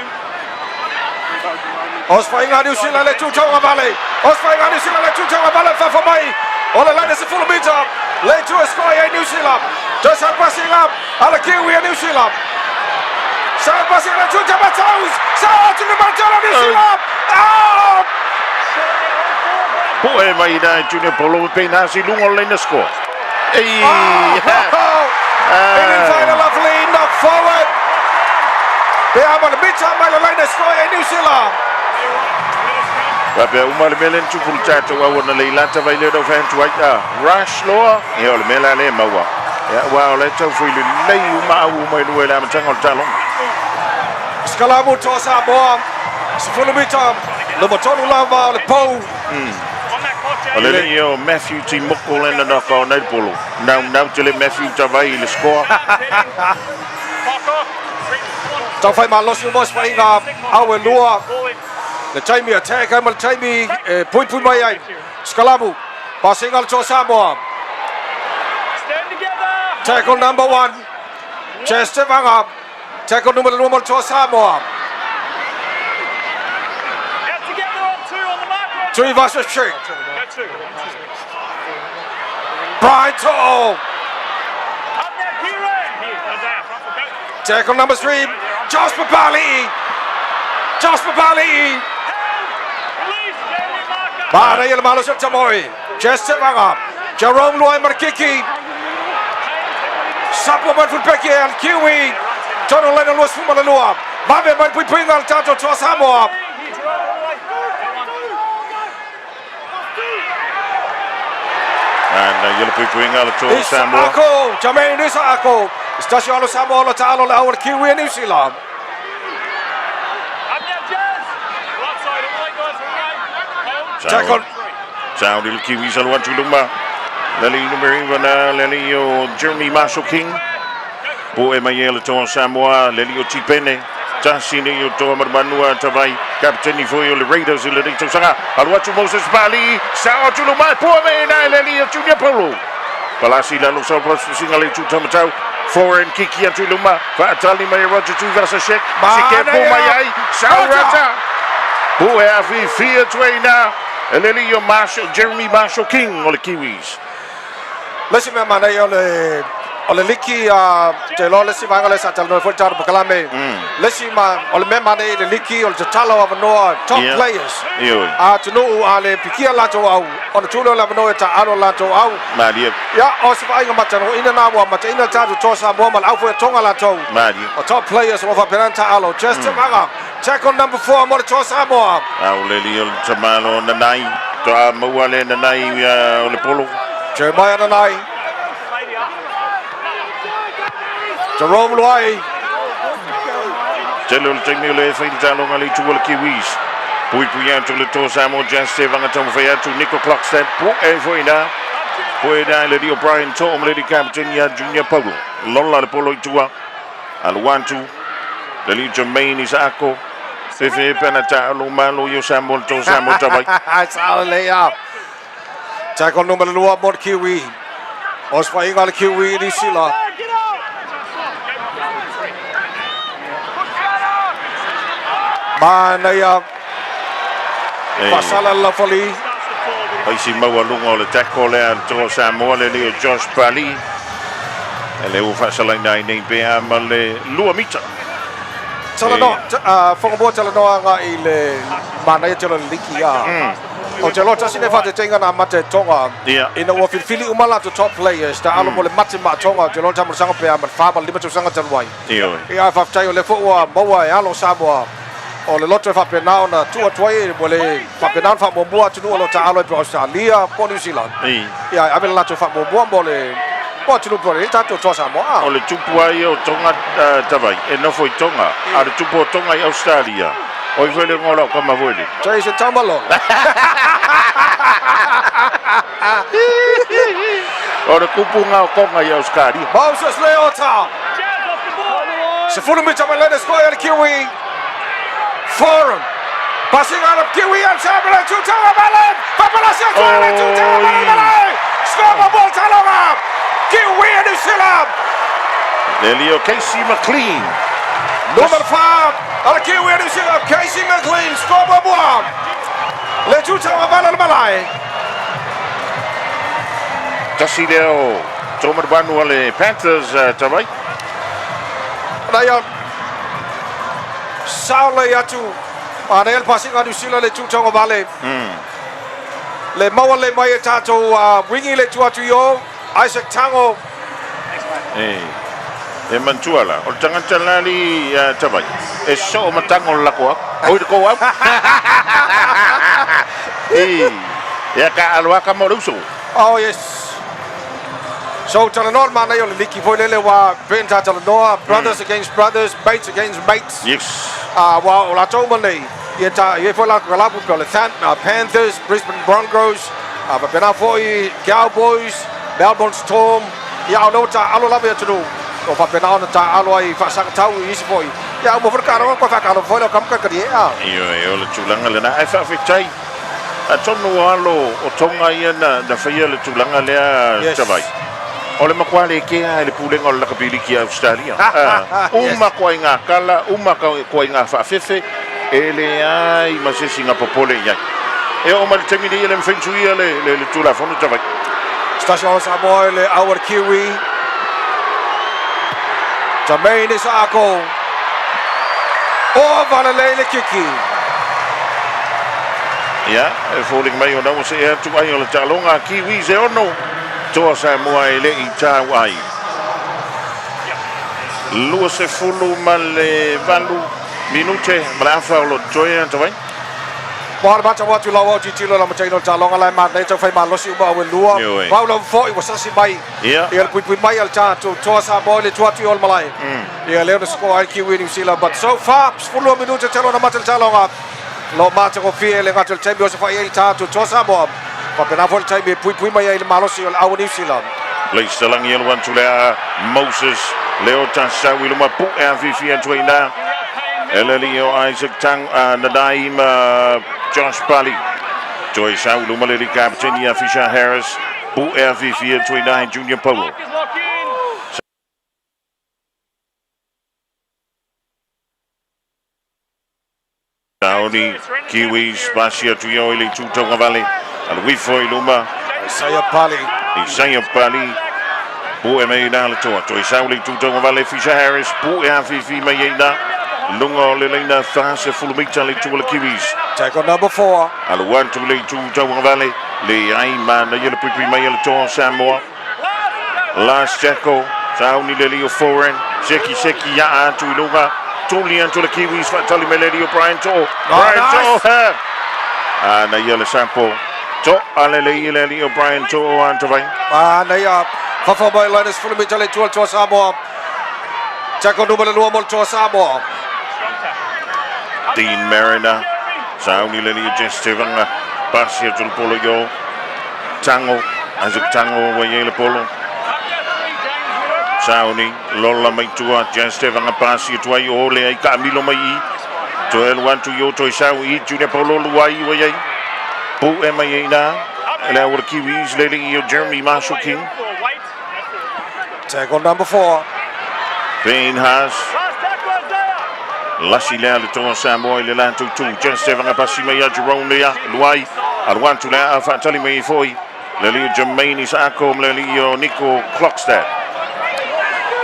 Osfainga New Zealand le tutonga vale. Osfainga New Zealand le tutonga vale fa mai. Ole line se full meter. Le to score New Zealand. Just passing up. Ala Kiwi New Zealand. Sa passing le tutonga Matos. Sa to the Montana New Zealand. Ah! Po e mai na Junior Polo pe na si lungo le na score. Ei. In final lovely knock forward. They are on the mid time by the line score New Zealand. Rabia umar melen tu pul chato wa na leilata vai le do fan tu aita rush lo e ole mela le mawa ya wa ole tu fu le lei uma u mai lu la mtanga o talon Skalamu to Samoa sifulu mita lo botonu lava le po ole le yo Matthew T Mokol en na ko na polo now tele Matthew Tavai le score Tau fai malosu mos fai nga awe lua the time attack I'm the time point mai ai Skalamu passing al to Samoa tackle number 1 Chester Vanga tackle number 1 to Samoa 3 versus 3 Brighto tackle number 3 Jasper Bali Bada yel malos at Tamoy Chester Vanga Jerome Loy Markiki supplement for Becky and Kiwi John Lennon was from Malua Babe man putting al tato to Samoa and you'll be putting out to Samoa Ako Jermaine Ako Stasio Samoa Talo our Kiwi and New Zealand Sound il Kiwis al watu lumba Lali numeri wana Lali o Jeremy Marshall King Po e mayela to Samoa Lali o Tipene Tasini o to Marmanua Tavai Captain foi o Raiders il dito sanga al watu Moses Bali Sao tu lumba po me na Lali o Junior Polo Palasi la lo so singale tu tamatau Foreign Kiki and Tuluma Fatali May Roger tu versa shek Sike po mayai Sao Rata Po e afi fia tuena Eleli yo Marshall Jeremy Marshall King ole Kiwis Lesi me mana ole liki te lo lesi vanga le satal no for tar bakalame lesi ma ole me mana le liki ole talo of no top players to no ale pikia la to au on tulo la no ta alo la to au Madia ya osfa inga matano ina na wa mata ina ta to sa mo mal au fo tonga la to Madia top players of Peranta alo just vanga check on number 4 mo to sa mo Auleli ole tamalo na nai to mawale na nai ole polo Jeremiah na nai Jerome Loy Telo le le fin talo ngali tu ole Kiwis Pui puyan tu le to Samoa Jesse vanga tom faya tu Nico Clockstead po e foina le di O'Brien Tom le di captain ya Junior Polo Lola le polo tua al wantu le li Jermaine Isako Fefe penata lo malo yo Samoa to Samoa tabai Sao le ya Tackle number 2 mod Kiwi Osfa ingal Kiwi di sila Mana ya Pasala la foli Ai si maua lunga le tackle le to Samoa le li Josh Bali ele u fasala nei pea ma le lua mita Tala no fonga bo tala no nga ile mana ya tala liki ya O te lota sine fate tenga na mate tonga ina wa fili umala to top players ta alo mole mate ma tonga te lota mo sanga pe ma fa ba lima to sanga tanwai ia fa tayo le fo wa mawa ya lo Samoa o le lota fa pe na ona tu atwai mole fa pe na fa mo bua tu lo ta alo pe Australia po New Zealand ia ave la to fa mo bua mole po tu po le ta to Samoa o le tupu ai o tonga tavai e no foi tonga a le tupu o tonga i Australia o i vele ngola ka ma vole Jason Tambalo o le kupu nga o konga i Australia Moses Leota Sefulu mita malene skoya le Kiwi Forum passing out of Kiwi and Samuel to Tawabalan Papalasia to Tawabalan Skoma ball talonga Kiwi and Islam Lelio Casey McLean Number 5, al Kiwi New Zealand, Casey McLean, score by 1. Le Tutanga Valal Malai. Tasi leo, Tomer Banu ale Panthers, tawai. Naya, Saula Yatu, Anel passing on New Zealand, le Tutanga Valley. Le Mawa le Maya Tato, winging le Tuatu Yo, Isaac Tango. E mantuala, o tangata lali tawai. E so matango lakoa. Oi ko wa. Ya ka alwaka moruso. Oh yes. So Talanoa mana yo liki voilele wa Benta Talanoa, brothers against brothers, mates against mates. Yes. Wa ola tomale. Yeta yefola kalapu pele Panthers, Brisbane Broncos, Penafoi Cowboys, Melbourne Storm. Ya no ta alo la ya tunu. O fa pena ona ta alo ai fa sak tau isi foi. Ya mo verkaro ko fa karo foi lo kam ka dia. Yo le tulanga le na fa fitai. A tonu alo o tonga ia na whaia le tulanga lea tawai. O le makua le kea le pulenga o le lakapili ki Australia. Uma koe ngā kala, uma koe ngā whaafefe, e le ai masesi ngā popole iai. E o mali temine ia le mwhentuia le tula whonu tawai. Stasio Samoa le Our Kiwi. Jermaine Isako. O Valalei le kiki. Ia, e fōling mai o nau se ea tu ai o le talonga Kiwi se ono. Toa Samoa e le i tāu ai. Lua se fulu ma le valu minute ma le awha o lo toea tawai. Moana mata watu lau au titilo la mataino talonga lai ma nei tau fai ma losi uma awe lua. Wau lau fo i wasasi mai. Ia le pui mai al tātou Toa Samoa le tuatu i ol malai. Ia leo na score ai Kiwi New Zealand. But so far, fulu minute telo na mata le talonga. Lo mata ko fie le ngatul tembi o se fai ai tātou Toa Samoa. Pa pena fo le tembi pui mai ai le malosi o le au New Zealand. Leis talangi elu antu lea Moses leo tasau i luma pu e a fifi atu i nā. Eleli o Isaac Tang Nadaim Josh Pali. Joy sau luma le li kapiteni a Fisher Harris. Pu e a fifi atu i nā Junior Polo. Saoni Kiwis pasi atu i o ili tutonga vale. Al wifo i luma. Isaiah Pali. Isaiah Pali. Pu e mei nā le toa. Toi sauli tutonga vale Fisher Harris. Pu e a fifi mei e nā. Lunga o le leina whase fulumita le tua le Kiwis. Take on number 4. Alu wantu le tutonga vale. Le ai mana ia le pui mei le toa Samoa. Last Jacko. Sauni le leo foreign. Seki ya atu i lunga. Tuli antu le Kiwis. Fatali me le leo Brian To. Brian To. Na ia le sampo. To alele ile leo Brian To antu vai. Na ia fafa mai Linus fulumita le Toa Samoa. Jacko numero 2 mol Toa Samoa. Dean Mariner. Sauni le leo Jestevanga. Pasi atu le polo yo. Tango. Isaac Tango wa ye le polo. Sauni lola mai tua Jestevanga pasi atu ai o le ai ka milo mai i. To el wantu yo to sau i Junior Polo luai wa ye. Pu e mai e nā. Le awar Kiwis le li o Jeremy Marshall King. Take on number 4. Payne Haas. Lasi lea le toa Samoa i le lantu tu. Jestevanga pasi mai a Jerome lea luai. Al wantu lea a whaatali mai i foi. Le li o Jermaine Isako le li o Nico Klokstad.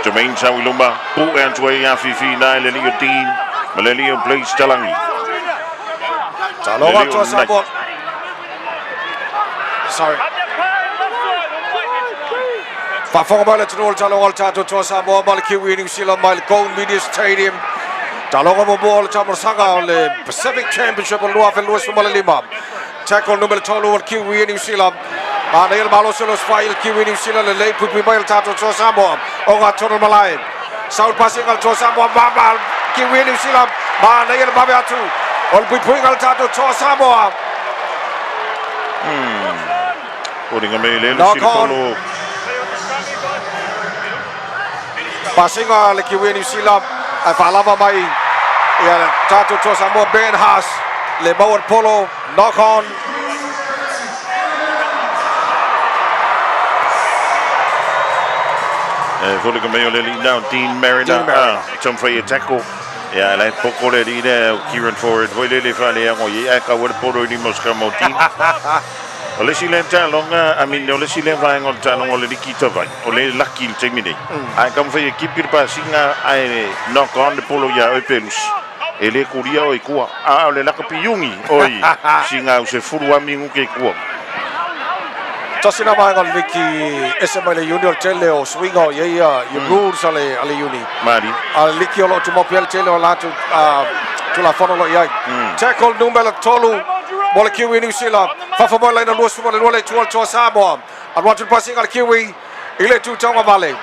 Jermaine sau i luma. Pu e antu e a fifi nā le li o Dean. Ma le li o Blaze Talangi. Talonga Toa Samoa. Sorry. Whafonga mai le tunol talonga le tātou Toa Samoa mai le Kiwi New Zealand mai le Gold Media Stadium. Talonga mo mo le tamarasanga o le Pacific Championship o lua fe luas mai le 5. Tackle numero 3 o le Kiwi New Zealand. Ma nei le malo se los fai le Kiwi New Zealand le lei pui mai le tātou Toa Samoa. O ngā tono malai. Saul passing al Toa Samoa ma Kiwi New Zealand. Ma nei le mabe atu. O le pui al tātou Toa Samoa. Holding a mele le polo. Passing le Kiwi New Zealand. A whalava mai. Ia le tātou Toa Samoa Ben Haas. Le Mauer Polo. Knock on. Holding a mele le now Dean Mariner. Tom Freya tackle. Ya la poco le di de Kieran Ford voi le fa le ngo ye ka wor poro ni moska moti ole silen ta longa ole silen va ngol ta ngol le kita vai ole lakil temine ai kam fe ekip pa singa ai knock on de polo ya o pelus ele kuria o ikua ole la kapiungi oi singa se furua mingu ke kua Tasina maengal Niki SML Junior Tele o swingo ye rules ale uni. Mari. Al Niki lo tu mopel Tele o la tu la fono lo ye. Tackle numero tolu. Bola Kiwi New Zealand. Fafa bola ina luas bola wale tu to Samoa. Al watu passing al Kiwi ile tu tonga vale.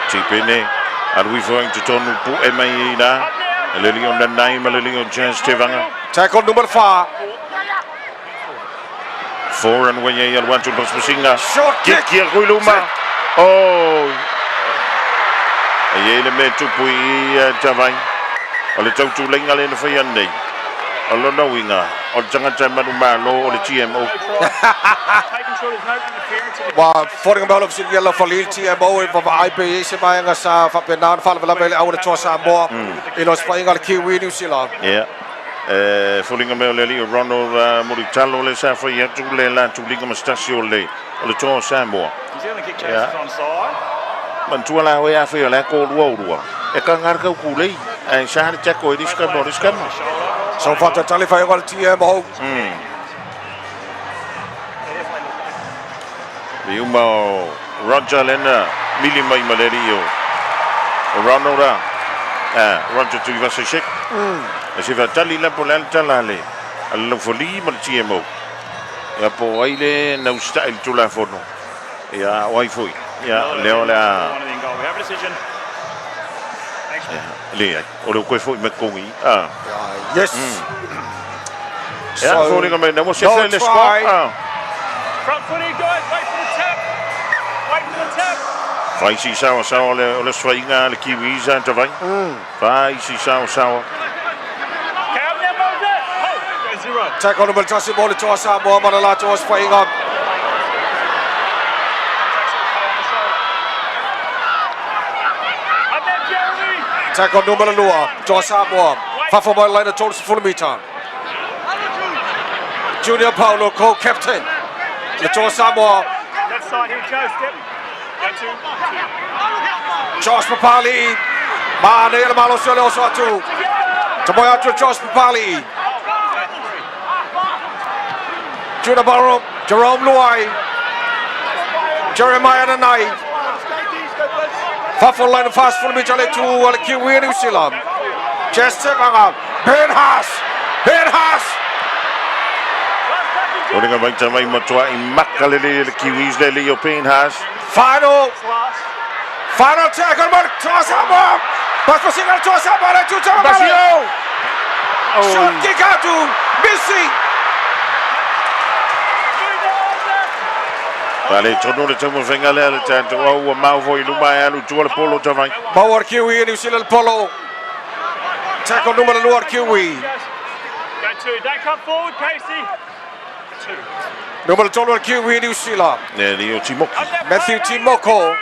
Tipene are we going to tonu pu e mai ina. Le lion na nai ma le lion chance tevanga. Tackle number 5. 4 and when you want to Singa. Short kick. Hier Guluma. Oh. Ye le metu pui Javai. Ole tau tu lenga le fa yande. Olo no winga. O tanga tama no o le TMO. Wa foring about of yellow for le TMO of IPS maanga sa fa penan fa la bele au le to Samoa. Ilos playing al Kiwi New Zealand. Yeah. Fullinga me le Ronald Muritalo le sa fa tu le la tu linga mastasio le o to Samoa. Man tu la we afi la ko wo e ka ngar ka ku le ai sa cha ko dis ka boris ka so fa ta tali fa al TMO. Viuma Roger Lena mili mai malerio Ronald Roger tu va se check si va tali la polenta la le allo foli mal TMO ya po aile na style tu la fono ya wifi ya leo la le o lo ko foi me kongi yes ya foli come na mo se le squad Front footy, guys. Wait for the tap. Wait for the tap. Vai si sawa le swinga le Kiwis aan te vai. Vai si sawa. Tackle number tasi ball to Samoa Manala to us playing up. Tackle number Lua to Samoa. Fafa ball line to full meter. Junior Paulo co-captain. To Samoa. Left side here, Joe. Step. Josh Papali. Mane el malo sole oso atu. Tamoya to Josh Papali. Junior Barrow, Jerome Luai. Jeremiah Nanai. Fafa line fast full meter to al Kiwi New Zealand. Just up. Ben Haas. Oringa vai tamai matua I makalele le Kiwis le European has. Final tackle by Samoa. Pass passing to Samoa to Basio. Shot kick out to Missy. Vale, tono le tamo venga le tanto o mau voi lumai alu tu le polo tamai. Power Kiwi New Zealand polo. Tackle number Luar Kiwi. Go two. Don't come forward, Casey. Number 12 Kiwi New Zealand. Ne Leo Timoki. Matthew Timoko.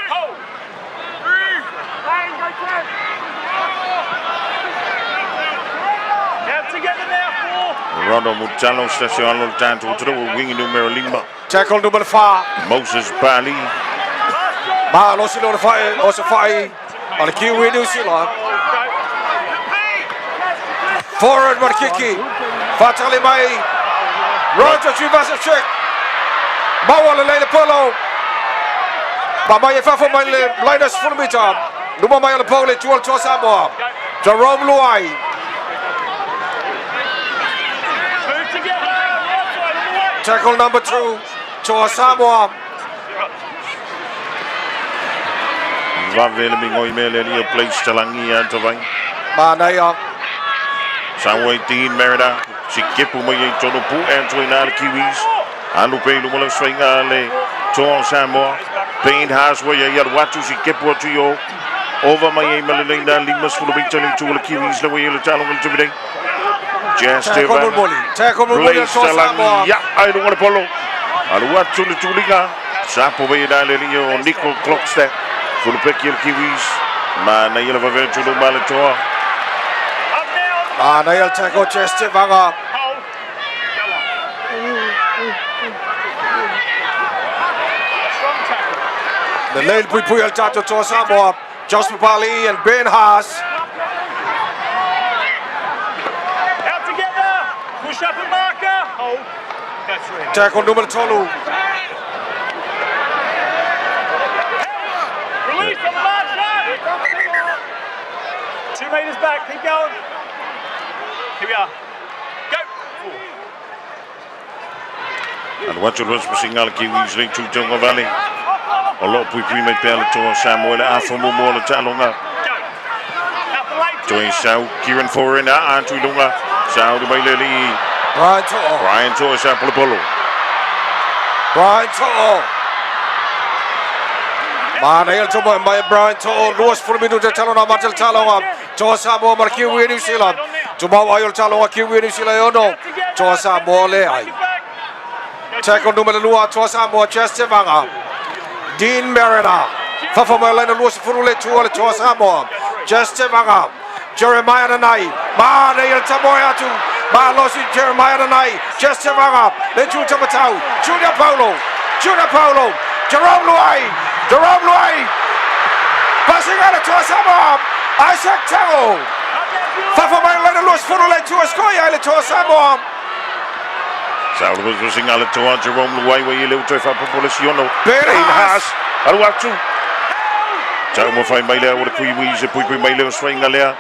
Rondo Mutalo Station tanto to wing numero lima. Tackle number 5. Moses Bali. Ma Losilo fire also fire on the Kiwi New Zealand. Forward Markiki. Fatali Mai. Roger Chivasek. Bawal le polo. Mamaya Fafa Linus full meter. Numa Maya Pole to Samoa. Jerome Luai. Tackle number 2 to Samoa. Va vele mi ngoi mele ni place talangi an to vai. Manaya. Samoa 18 Merida. Si kipu mai tono pu en twina le Kiwis. Anu pe lu mo swinga le to Samoa. Pain has where you watu si kipu to yo. Over my Melinda Limas for the victory to the Kiwis the way you tell them to be. Just tackle Molly to Samoa. Yeah, I don't want to follow. I want to the Tuliga. Sapo way Dalio Nico Clockstack for the Pekiel Kiwis. Man, I have a virtual Malator. Nail tackle chest vanga. The lane pui al tato to Samoa. Josh Papali and Ben Haas. Out together. Push up and marker. Hold. That's right. Tackle number 2. Release on the marker. 2 meters back. Keep going. Here we are. Go. And what was singal Kiwis link to Jungle Valley. A lot of people make Bella to Samuel after more Talonga. Join South, Kieran Foreign, Antu Lunga, South by Lily. Brian to Sample Polo. Brian To'o. Nail to by Brian To'o. Lost for me to Talona Matel Talonga. To Samoa Markiwi New Zealand. To Mawai Talonga Kiwi New Zealand. To Samoa Lei. Tackle number 2 to Samoa Chestevanga. Dean Merida. Fafamalena Lucy Furule to Samoa. Chestevanga. Jeremiah Nanai. Nail Tamoyatu. Losi Jeremiah Nanai. Chestevanga. Then to Tamatau. Junior Paulo. Jerome Luai. Passing out to Samoa. Isaac Tango. Fafamalena Lucy Furule to Scoia to Samoa. South was pushing out to Jerome Luai where you live to Populaciono. Ben Haas. Aluatu. Taumo fai mai lea ora kui wise pui mai lea swing alea.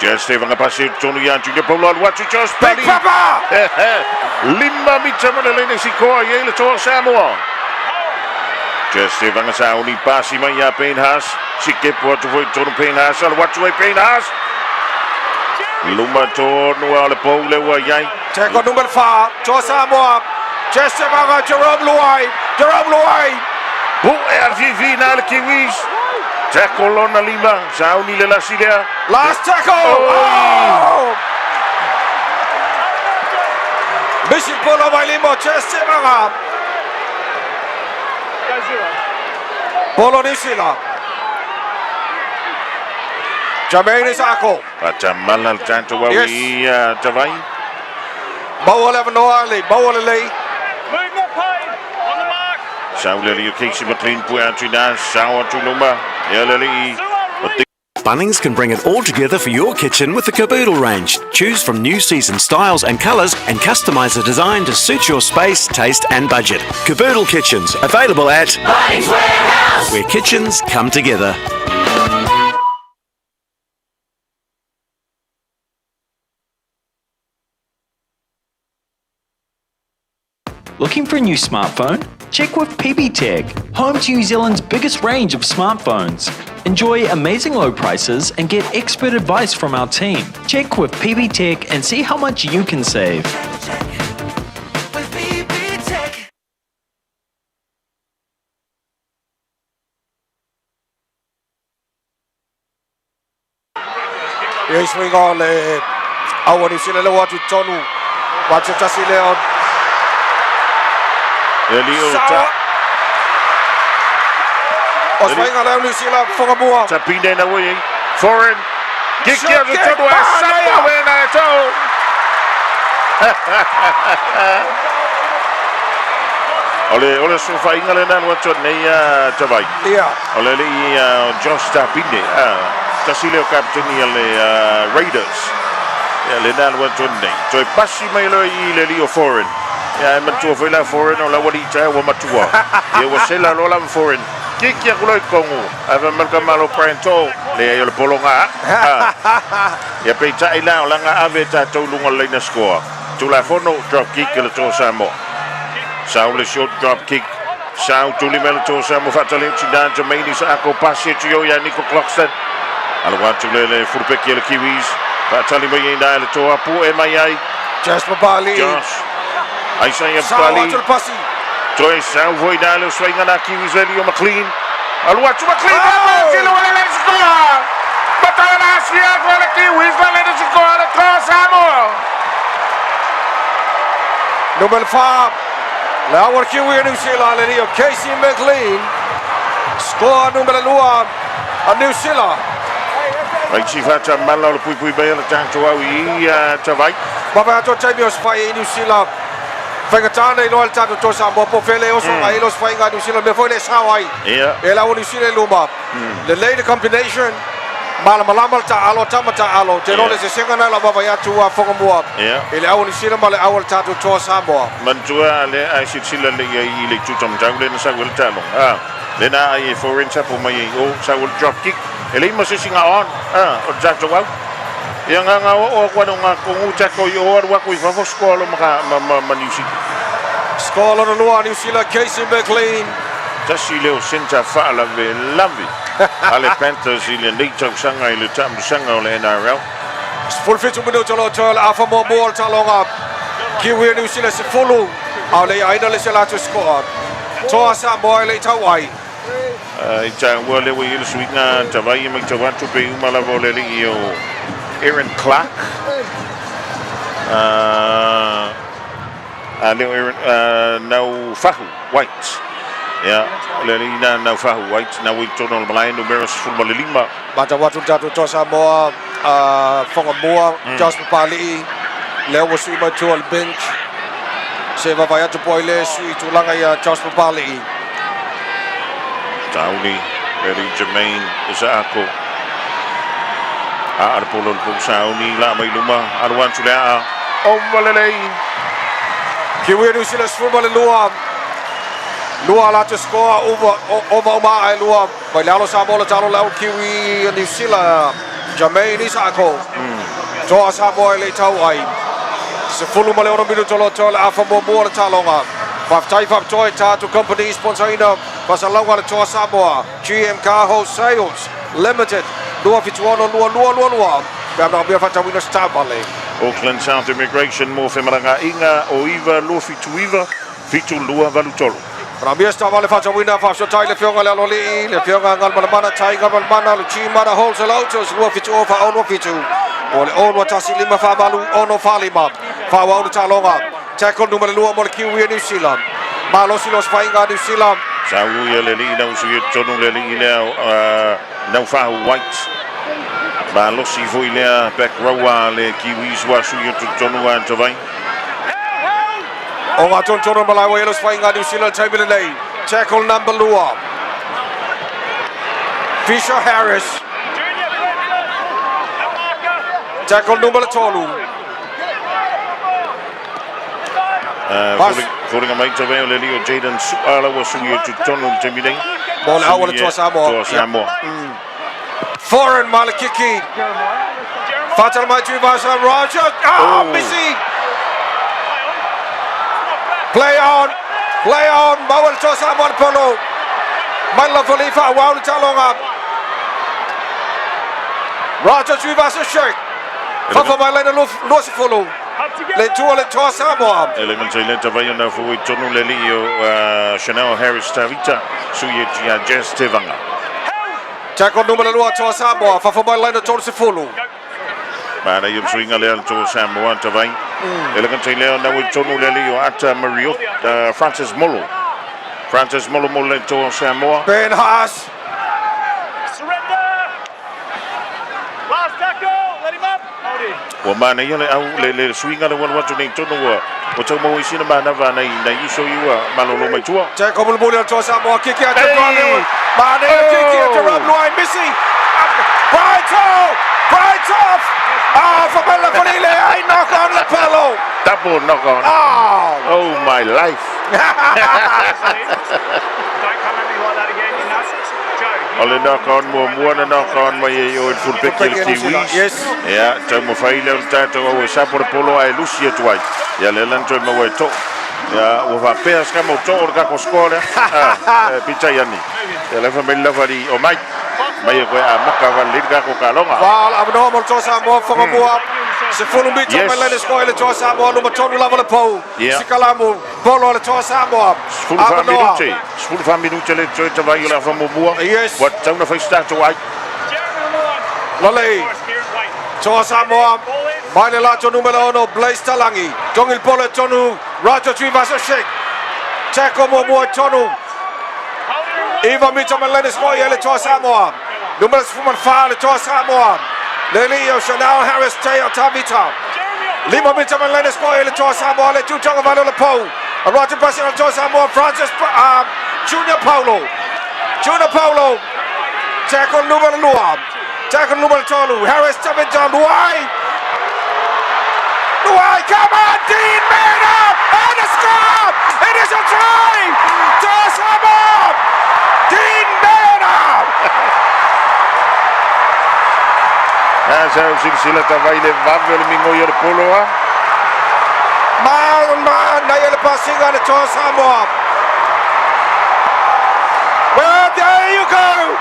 Just Stephen Apasi Tony Junior Paulo Aluatu just Big Papa. Limba mitamana lene sikoa yele to Samoa. Just Stephen Asauni Pasi mai ya Ben Haas. Sikip what to Tony Ben Haas. Aluatu Ben Haas. Luma to no ale pole wa yai. Tackle number 4 to Samoa. Just Jerome Luai. Who RVV na le Kiwis. Tackle on the Lima. Sauni le Lasilea. Last tackle. Oh! Bishop Polo by Limo. Just Polo Nisila. Jermaine Isako. Patamala tanto wa wi Tavai. Bawal Noali. Movement play on the mark. Sauleli Ukisi McLean Puantina, Sawa Tuluma, Yeleli. Bunnings can bring it all together for your kitchen with the Caboodle range. Choose from new season styles and colours and customise a design to suit your space, taste and budget. Caboodle Kitchens, available at Bunnings Warehouse, where kitchens come together. Looking for a new smartphone? Check with PB Tech, home to New Zealand's biggest range of smartphones. Enjoy amazing low prices and get expert advice from our team. Check with PB Tech and see how much you can save. Yes, we go le awani sila le watu tonu. Watu tasile on. Eliota. Oswinga le New Zealand fongamua. Tapinde na way. Foreign. Kick ya to Samoa wena to. Ole sofa ingale na watu nei Tavai. Yeah. Ole le Josh Tapinde. Tasileo captain le Raiders. Le nan watu nei. To pasi mai le Leo Foreign. Ya matu vela Foreign ola walita wa matua. Ye wasela lola Foreign. Kiki ya kuloi kongu. Ava malka malo prento le yo le polonga. Ya peita ila ola nga aveta to lunga le na score. Tula fono drop kick le to Samoa. Saul short drop kick. Saul tuli mel to Samoa fatale chidan Jermaine Isako passe to yo ya Nico Cloxton. Alwa tule le furpeki le Kiwis. Fatale mai ina le to apu e mai ai. Jasper Bali. Josh. Isaiah Bali. Joy Saul voi dalo swinga na Kiwis Elio McLean. Alwa to McLean. Silo le score. Batala sia for the Kiwis le score to Samoa. Number 5. Now Kiwi New Zealand le Casey McLean. Score number 2 a New Zealand. Ai si fata mala o pui bea la tanto au I tavai. Baba to chai bios fai New Zealand. Whaingatana I loa le tātou tō Samoa po whele oso ngai los whainga New Zealand me whai le sawai. E lau New Zealand luma. Le late combination malama le ta'alo tama ta'alo te role se sengana la baba ya tua whakamua. E le au New Zealand ma le au le tātou tō Samoa. Mantua le ai sila le I le tutam tau le na sa wil talo. Le na ai foreign tapo mai o sa wil drop kick. E le ma se singa on. O tātou au. Yang nga o kwano nga kung utako I o arwa ko I fafo skolo ma New Zealand. Skolo na lua New Zealand Casey McLean. Tasi leo senta fa'ala ve lavi. Ale Panthers I le neitau sanga I le tamu sanga o le NRL. Fulfitu minuto lo toil afa mo ball talonga. Kiwi New Zealand se fulu. Au le aina le se latu score. Toa Samoa le tawai. I tau wa le wi le swinga tawai mai tawatu pe umala vo le I o Aaron Clark. Leo Aaron now Fahu White. Yeah, Lelina now Fahu White. Now we turn on the line numerous football lima. Bata watu tatu to Samoa Whangamua Jasper Pali Leo was swima to al bench. Se vavaya to poile sui to langa ya Jasper Pali. Downey, Eddie Jermaine Isako. Ar polo sauni la mai luma arwan tulea o valelei Kiwi New Zealand football lua la to score over ai lua vai lalo Samoa talo lau Kiwi New Zealand Jermaine Isako toa Samoa le tau ai se fulu male ono minuto lo tole afa mo mo talonga faf tai faf toy tatu company sponsorina pasalonga le toa Samoa GM Car Sales Limited Lua fituano lua. Bama bia fata wina stabale. Auckland South Immigration mo femaranga inga o iva lo fitu lua valutolo. Bia stabale fata wina fa so tai le fionga le loli le fionga ngal mana tai ngal mana le chima da wholesale autos lua fitu ofa ono fitu. Ole ono tasi lima fa balu ono falima. Fa wa ono talonga. Tackle numero lua mo le Kiwi New Zealand. Malo silos fainga New Zealand. Saulu ya le lina usuye tonu le lina Now Fahu White. Ba losi foi le back row le Kiwis wa suyo tonu an tavai. O nga tono malai wa elos fainga New Zealand table lane. Tackle number lua. Fisher Harris. Tackle number tolu. Voring mai tavai le Leo Jaden Suala wa suyo tonu table. Ball out to Samoa. Foreign Malakiki. Fatal Maitu Vasa Roger. Missy. Play on. Mawal to Samoa Polo. Mala Falifa Wow Talonga. Roger Chivasa Shake. Papa Malena Los Follow. Le to Samoa. Elementary letter vayana for Tonu Lelio Chanel Harris Tavita Suyetia Jess Tevanga. Tackle numero 2 to Samoa, fa for Malena to Follow. Bana yum swing ale to Samoa Tavai. Elementary Leon now with Tonu Lelio at Mario Francis Molo. Francis Molo to Samoa. Ben Haas. Wa mana yele au le swinga le wan watu nei tonu wa tau mo isina mana va nei iso iwa malolo mai tua Jacob Mulbuli to Samoa kiki at the run Mane kiki at the run line Missy right off for Bella Fanile I knock on the pillow double knock on oh my life Ole knock on mo na knock on mai o full pick Kiwis. Yes. Ja, toe mo faile o tato o sapor polo ai Lucia tuai. Ja le lan toe mo we to. Ja, o va pesca mo to orga ko skole. Pizza yani. Ja le fa mella vari o mai. Mai ko a maka va liga ko kalonga. Wal abnormal to Samoa for mo se fulu bit o mella skole to Samoa no to lava le po. Sikalamu polo le to Samoa. Fulu fa minute le to vai la fa mo Yes. What tau na fa start to ai. Lolei. To Samoa. Maile la to numero 1 Blaise Talangi. Tong il polo tonu Roger Chivasa Shake. Tackle mo tonu. Eva Mita Melena skoi ele to Samoa. Numero fuman fa le to Samoa. Lelio Chanel Harris Teo Tavita. Lima Mitchell and Lennis Boyle to Samoa, Le Tutonga Valola Po. Roger Passing to Samoa, Francis Junior Paulo. Tackle number Luam. Tackle number Tolu. Harris Tavita. Luai, come on, Dean Mena! And a score! It is a try! To Samoa! Dean Mena! Asa silsila tavaile vavel mingo yer poloa. Man, na ele passing on to Samoa. Well, there you go!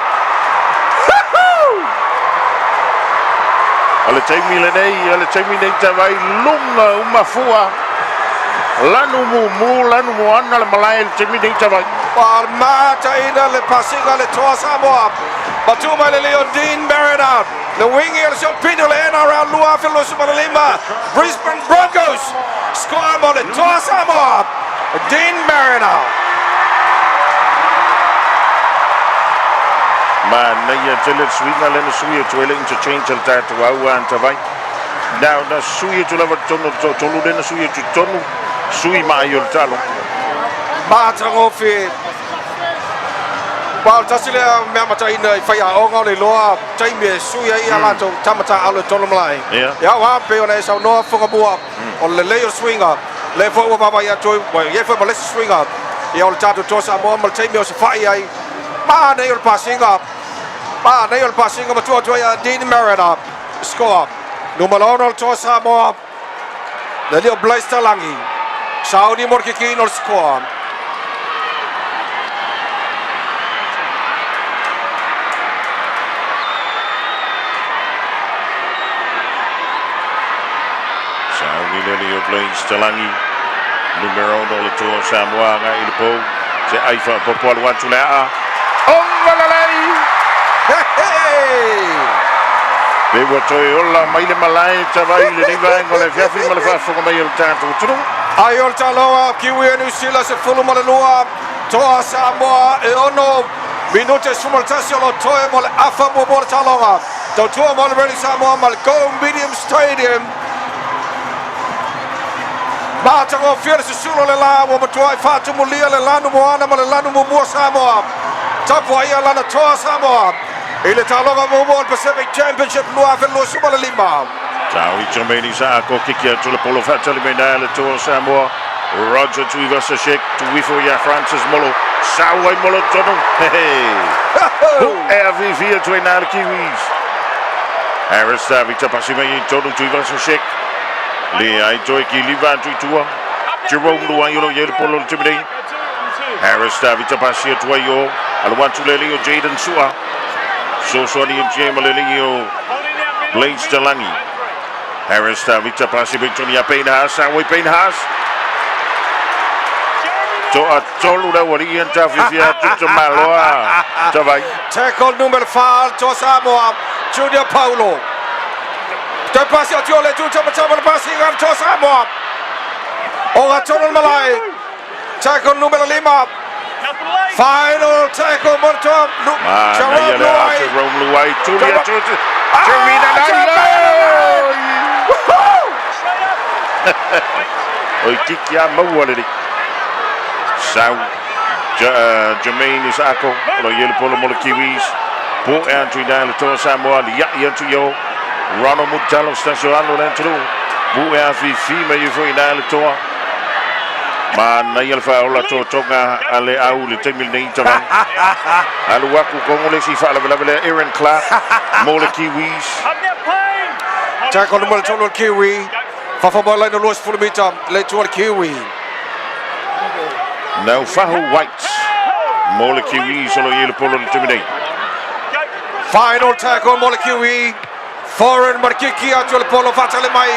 Ale taimi nei tavai lunga uma fua. Lanu mu ana le malai le taimi nei tavai. Mata ina le passing on to Samoa. Batuma le Leondine Bernard. The wing here is Pino Lena around Lua Filosumalima. Brisbane Broncos score on the Samoa. Dean Mariner. Man, na tele swinga le suya tuele interchange al tatu au antavai. Now na suya tu lava tonu le suya tu tonu sui mai ol talo. Matangofi. Well, tasile mamata ina faya onga le loa taime suya ia lato tamata ala tolomlai. Ya wa pe ona sa no fonga bua on le layer swinger. Le fo wa baba ya toy, ye fo le swinger. Ya ol tato tosa mo mal taime o se fai ai. Ma na ol passing up. Ma tu ya Dean Merida score. Numero 1 tosa mo. Le leo Blaster Langi. Saudi Morkiki no score. Lelio Blaze Talangi numero 1 le toa Samoa nga i le po se aifa popoal watulea ongalalai pe watoi ola mai le malai tavai le niva ngole fiafi mala fa fo mai el tanto tru aiol taloa kiwi New Zealand se fulu mala lua toa Samoa e ono minute sumultasio lo toe mole afa mo bor taloa to toa mole ready Samoa mal go medium stadium. Matango fiel se sulo le la wo matuai fatu mulia le lanu moana ma le lanu mo Samoa. Tapo ia lana toa Samoa. Ile talonga mo Pacific Championship lua fe lo suma le lima. Tau i Tomeni sa ko kikia tu le polo fatu le mena le toa Samoa. Roger Tuiva sa shek tu wifo ya Francis Molo. Sawai Molo tono. Who RV4 tu na le Kiwis. Harris Savita pasima i tono Tuiva sa shek. Le ai toi ki liva tu tua. Jerome Luai yo yel polo timidei. Harris Davita pasia tua yo. Alwan tu lelio Jaden Sua. So ni Jema lelio Blaze Talangi. Harris Davita pasia Victoria Penhas, Sawi Penhas. To a tolu da wari enta fifia tu maloa. Tavai. Tackle number 5 to Samoa. Junior Paulo. Te pasi a tiole tu chama pasi ngan to Samoa. O atono malai. Tackle numero 5. Final tackle monto. Jerome Luai. Tulia tu. Termina Oi kikia mawaledi. Sau Jermaine Isako. Lo yele polo mo Kiwis. Po Andrew Dale to Samoa. Ya tu yo. Ronald Mutalo stacionando dentro. Buia fima e foi na toa. Man na ele fa ola to tonga ale au le temil nei tama. Alu waku kongo le si fa la Aaron Clark. Mo le Kiwis. Tackle number 2 Kiwi. Fa fa bola no los fulmita le to Kiwi. Now Fahu White. Mo le Kiwi solo ele polo le temil. Final tackle mo le Kiwi. Foreign Markiki out to Polo Fatale Mai.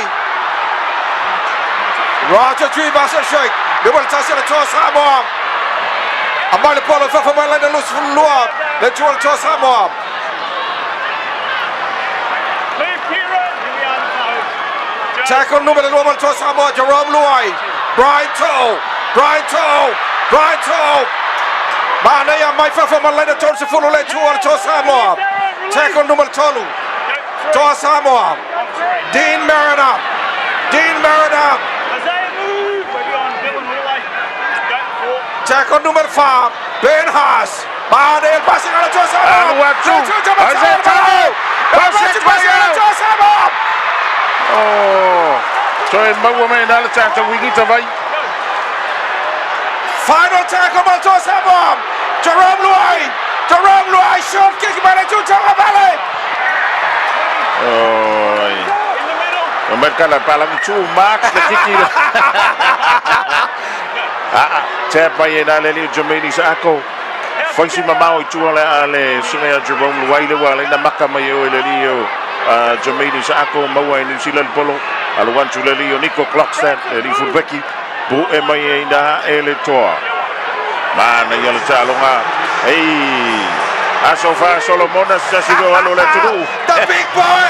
Roger Trivas and Shake. They will toss it to Samoa. A mile Polo for my land and loose from Lua. Let's roll to Samoa. Tackle number 1 to Samoa. Jerome Luai. Brian Toe. Manaya, my for my land and turns to follow to Samoa. Tackle number 2. Toa Samoa. Dean Mariner. Tackle number 5. Ben Haas. Badel passing on Toa Samoa. Toa Samoa. Oh, Toy Mawa may nalata to wigi to vai. Final tackle by Toa Samoa. Jerome Luai. Short kick by the Toa Valley. Oh, mereka palang cuma kiki. Tap by Naleli Jamini Sako. Fancy Mamau to Ale, Sunay Jerome Luai, the Makamayo, Lelio, Jamini Sako, Mawa, and New Polo, Alwan Tulelio, Nico Clockstead, Elifu Becky, Bu Emayena Elitoa. Man, the yellow talonga. Hey. So far, Solomon has just go all to do. The big boy!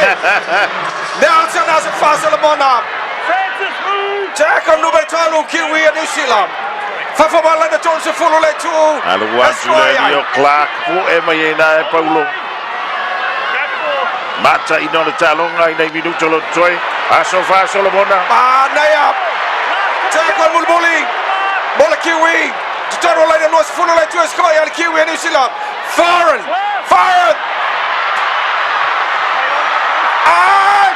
Nelson has a fast Solomon up. Tackle number 12, Kiwi and New Zealand. Fafabal and the Jones of Full Late 2. And one to Clark, who Emayena Paulo. Mata in on the talonga, Navy Nutolo Troy. So far, Solomon. Naya. Tackle Mulbuli. Bola Kiwi. To turn all the Los Full Late 2 Sky and Kiwi and New Zealand. Foreign!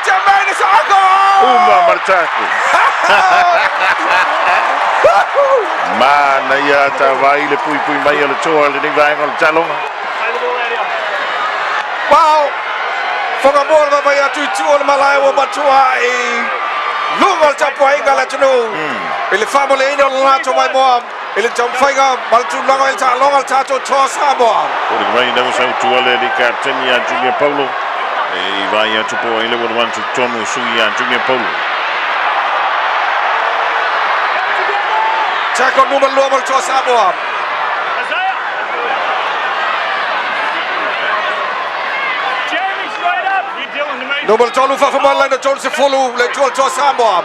Jermaine is a goal! Martaku. Man, Nayata, Vaile, Pui, Mayo, Toil, and Ivan Talon. Wow! For a more of a two Malayo, Matua, Lungal Tapuanga, let you know. The family in to my mom. Il jump finger, Maltu long tato Toa Samoa. For the rain, there was out to Aleli Captain and Junior Polo. Vaya to Poile would want to Tono Sui and Junior Polo. Tackle number normal Toa Samoa. Number Tolu Fafamal and the Jones follow, let Toa Samoa.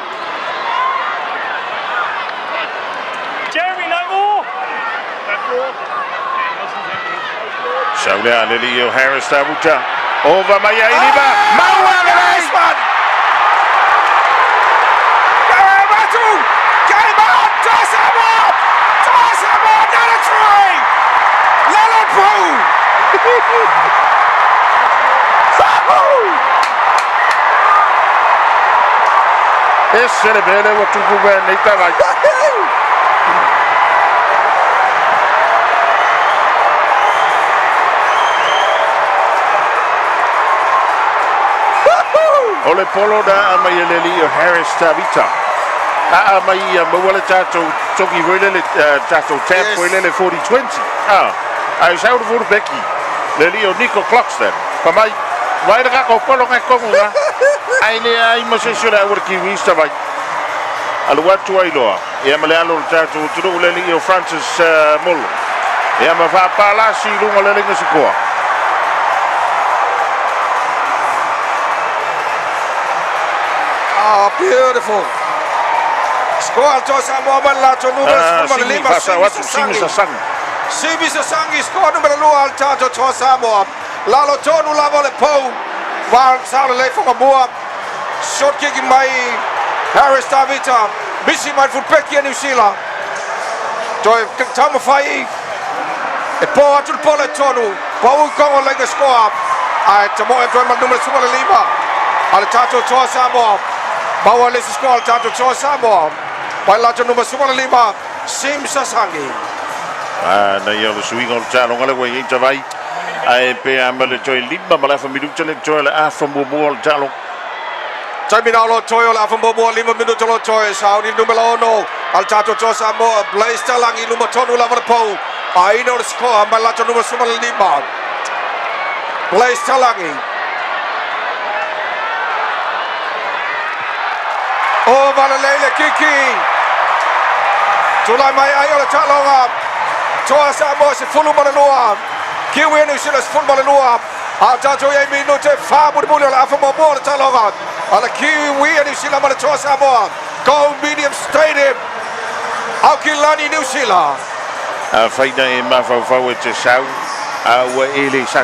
Shaula Lelio Harris Tabuta over Maya Iniba. Mawa the nice one. Came out. Toa Samoa, not a try. Lalapu. This should have been what to go and make that like. Ole Polo da Amayeleli Harris Tabita. Amaya Mawala Tato Toki Wilele Tato Tap Wilele 4020. I was out of Becky. Lelio Nico Clockstead. For my why the Rako Polo Konga. I must ensure I would keep East of Aluatu Ailoa. Yamalano Tato to Lelio Francis Mull. Yamava Palasi Lunga Sikoa. Beautiful. Score Toa Samoa Malato number Lima Simi Sasangi score number Lua Tato Toa Samoa. Lalo Tonu Lavo Le Po. Van Sala from a boa. Short kicking by Harris Davita. Missing my foot Becky and New Zealand. Toy Tamafai. A poa to Pola Tonu. Pau Kongo like a score. I Tamo employment number Sumala Lima. Altato Toa Samoa. Bawa lesi score Tato Toa Samoa. Bailato number 5 Sim Sasangi. Na yelo swing on talo ngale we into vai. Ai pe amale toy limba mala fa minuto le toy la afa mo talo. Terminalo toy la afa mo 5 minuto lo toy Saudi numero 1. Al Tato Toa Samoa Blaze Talangi numero 2 la po. Ai no score Bailato numero 5. Blaze Talangi. Oh, Valalele Kiki. Tulai mai ayo Talonga. Toa Samoa se fulu malua. Kiwi New Zealand fulu malua. Atato ye minute fa mulu la fa mo Talonga. Ala Kiwi New Zealand mal Toa Samoa. Go medium stadium. Aukilani New Zealand. Faina e mafa fa we te sau. Wa ele sa.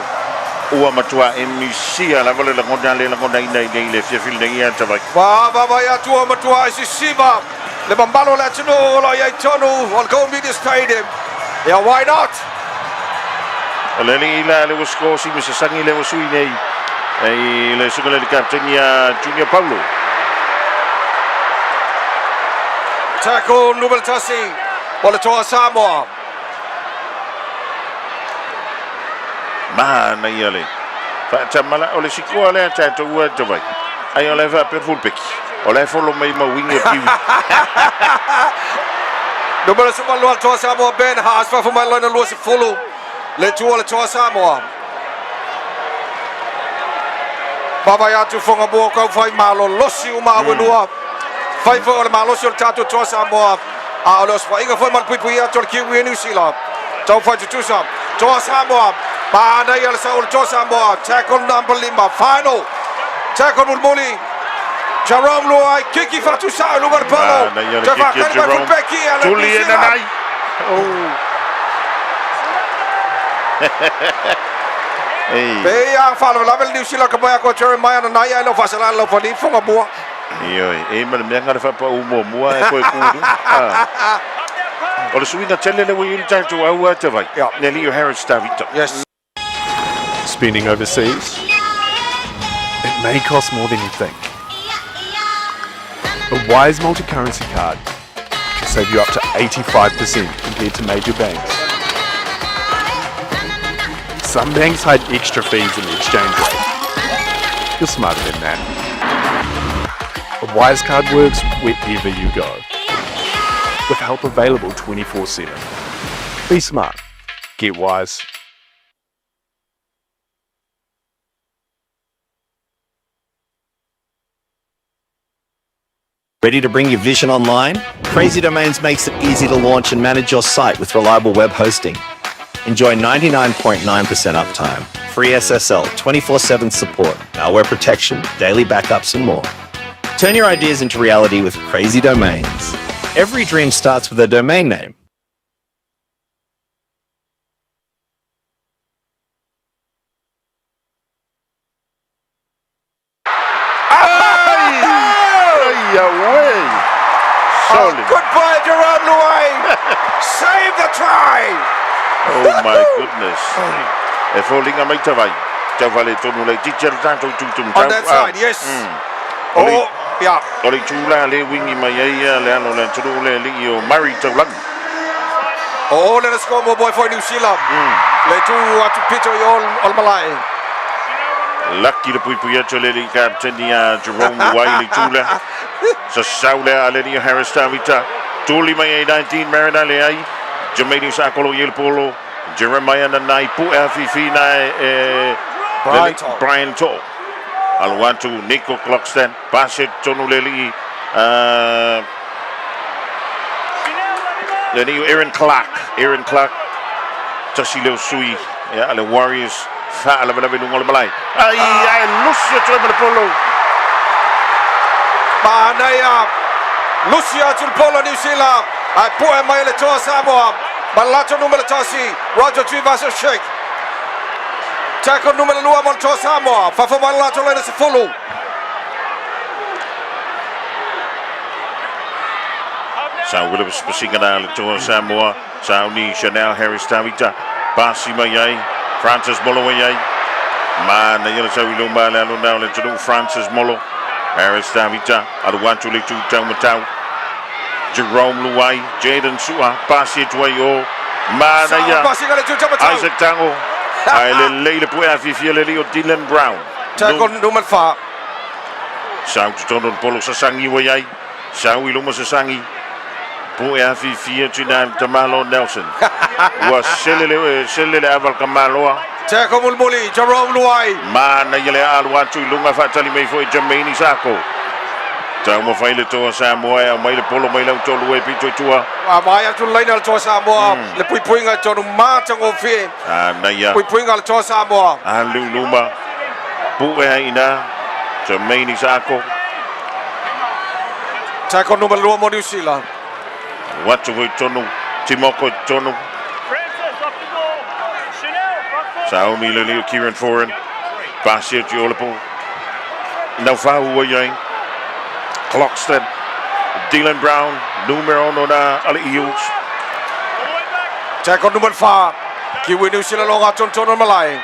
ua matua e misia la vale la ngona le fil nei ata vai va ya tua matua si siva le bambalo la tino lo ya tonu wal go media stadium yeah why not le le wasko si misa sangi le wasui nei e le sugole di capitania Junior Paulo tackle numero tasi wala toa Samoa mana iale fa tamala ole sikua le tato ua tawai ai ole va per full pick ole follow mai ma wing e piu numero suma lo toa Samoa Ben Haas fa mai lana lo si follow le toa Samoa baba ya tu fonga bo ka fai malo losi uma wenua fai fo le malo si tato toa Samoa a los fa inga fo mal pui ya tor ki New Zealand tau fa tu sa toa Samoa Pada yang Saul Samoa tackle number 5 final tackle Mulmuli Jerome Luai kiki fatu sa lugar palo Java kan ba Becky Julian Nanai Beya falo level New Zealand ka ba ko Jeremiah Nanai no fasala lo fani fonga bua e mal me ngara fa pa umo mua e ko ku o le suina tele le wi il tanto au te vai Nelly Harris Davito yes Spending overseas, it may cost more than you think. A Wise multi-currency card can save you up to 85% compared to major banks. Some banks hide extra fees in the exchange rate. You're smarter than that. A Wise card works wherever you go, with help available 24/7. Be smart. Get Wise. Ready to bring your vision online? Crazy Domains makes it easy to launch and manage your site with reliable web hosting. Enjoy 99.9% uptime, free SSL, 24/7 support, malware protection, daily backups, and more. Turn your ideas into reality with Crazy Domains. Every dream starts with a domain name. Goodbye, Jerome Luai. Save the try. Oh my goodness. E falling a mai tavai. Tavale tonu le teacher tanto tutum. On that side, yes. Oh, yeah. Oli chula le wingi mai ia le ano le tunu le lio Murray Taulang. Oh, let us go more boy for New Zealand. Le tu atu pito yo all malai. Lucky the pui atu le captainia Jerome Luai le chula. Sa saule Alenia Harris Tavita. Tuli mai 19 Marina le ai. Jermaine Sakolo Yelpolo. Jeremiah Nanai pu Fifina Brian To. Alwantu Nico Clockston. Basit Tonuleli. Then Aaron Clark. Tasilo Sui. Yeah, the Warriors. Fa ala bela bela malai. Ai Lucia Tremble Polo. Pahanaya Lucia Tulpolo New Zealand. I put a mile to Samoa. Balato numero tasi. Roger Trivas Shake. Tackle numero 2 to Samoa. Fafo Balato le se follow. Sa Williams Pasigana to Samoa. Sauni Chanel Harris Tavita. Basi Mayai. Francis Molloway. Man, the yellow Lumba now to do Francis Mollo. Harris Davita, Aduantu Litu Tamatau, Jerome Luai, Jaden Sua, Pasi Tuayo, Manaya, Isaac Tango, I lay the Puafi Fielio Dylan Brown. Tackle number 4. South Tonon Polo Sasangi Wayai, Sawi Luma Sasangi, Puafi Fiatunan Tamalo Nelson, was Selile Aval Kamaloa. Tackle Mulmuli, Jerome Luai. Mana yele alwatu lunga fatali me foi Jermaine Sako. Tamo faile to Samoa, mai le polo mai lau tolu e pito tua. Mai tu laina to Samoa, le puinga to mata ngo fi. Na ya. Puinga to Samoa. Luma. Pu e ina Jermaine Sako. Tackle number 2 New Zealand. Watu voi tonu, Timoko tonu. Sauni le leo Kieran Foran. Basia Jolapo. No foul way. Clockston. Dylan Brown. Numero na alle Eels. Tackle number 5. Kiwi New Zealand longa Tonton Malay.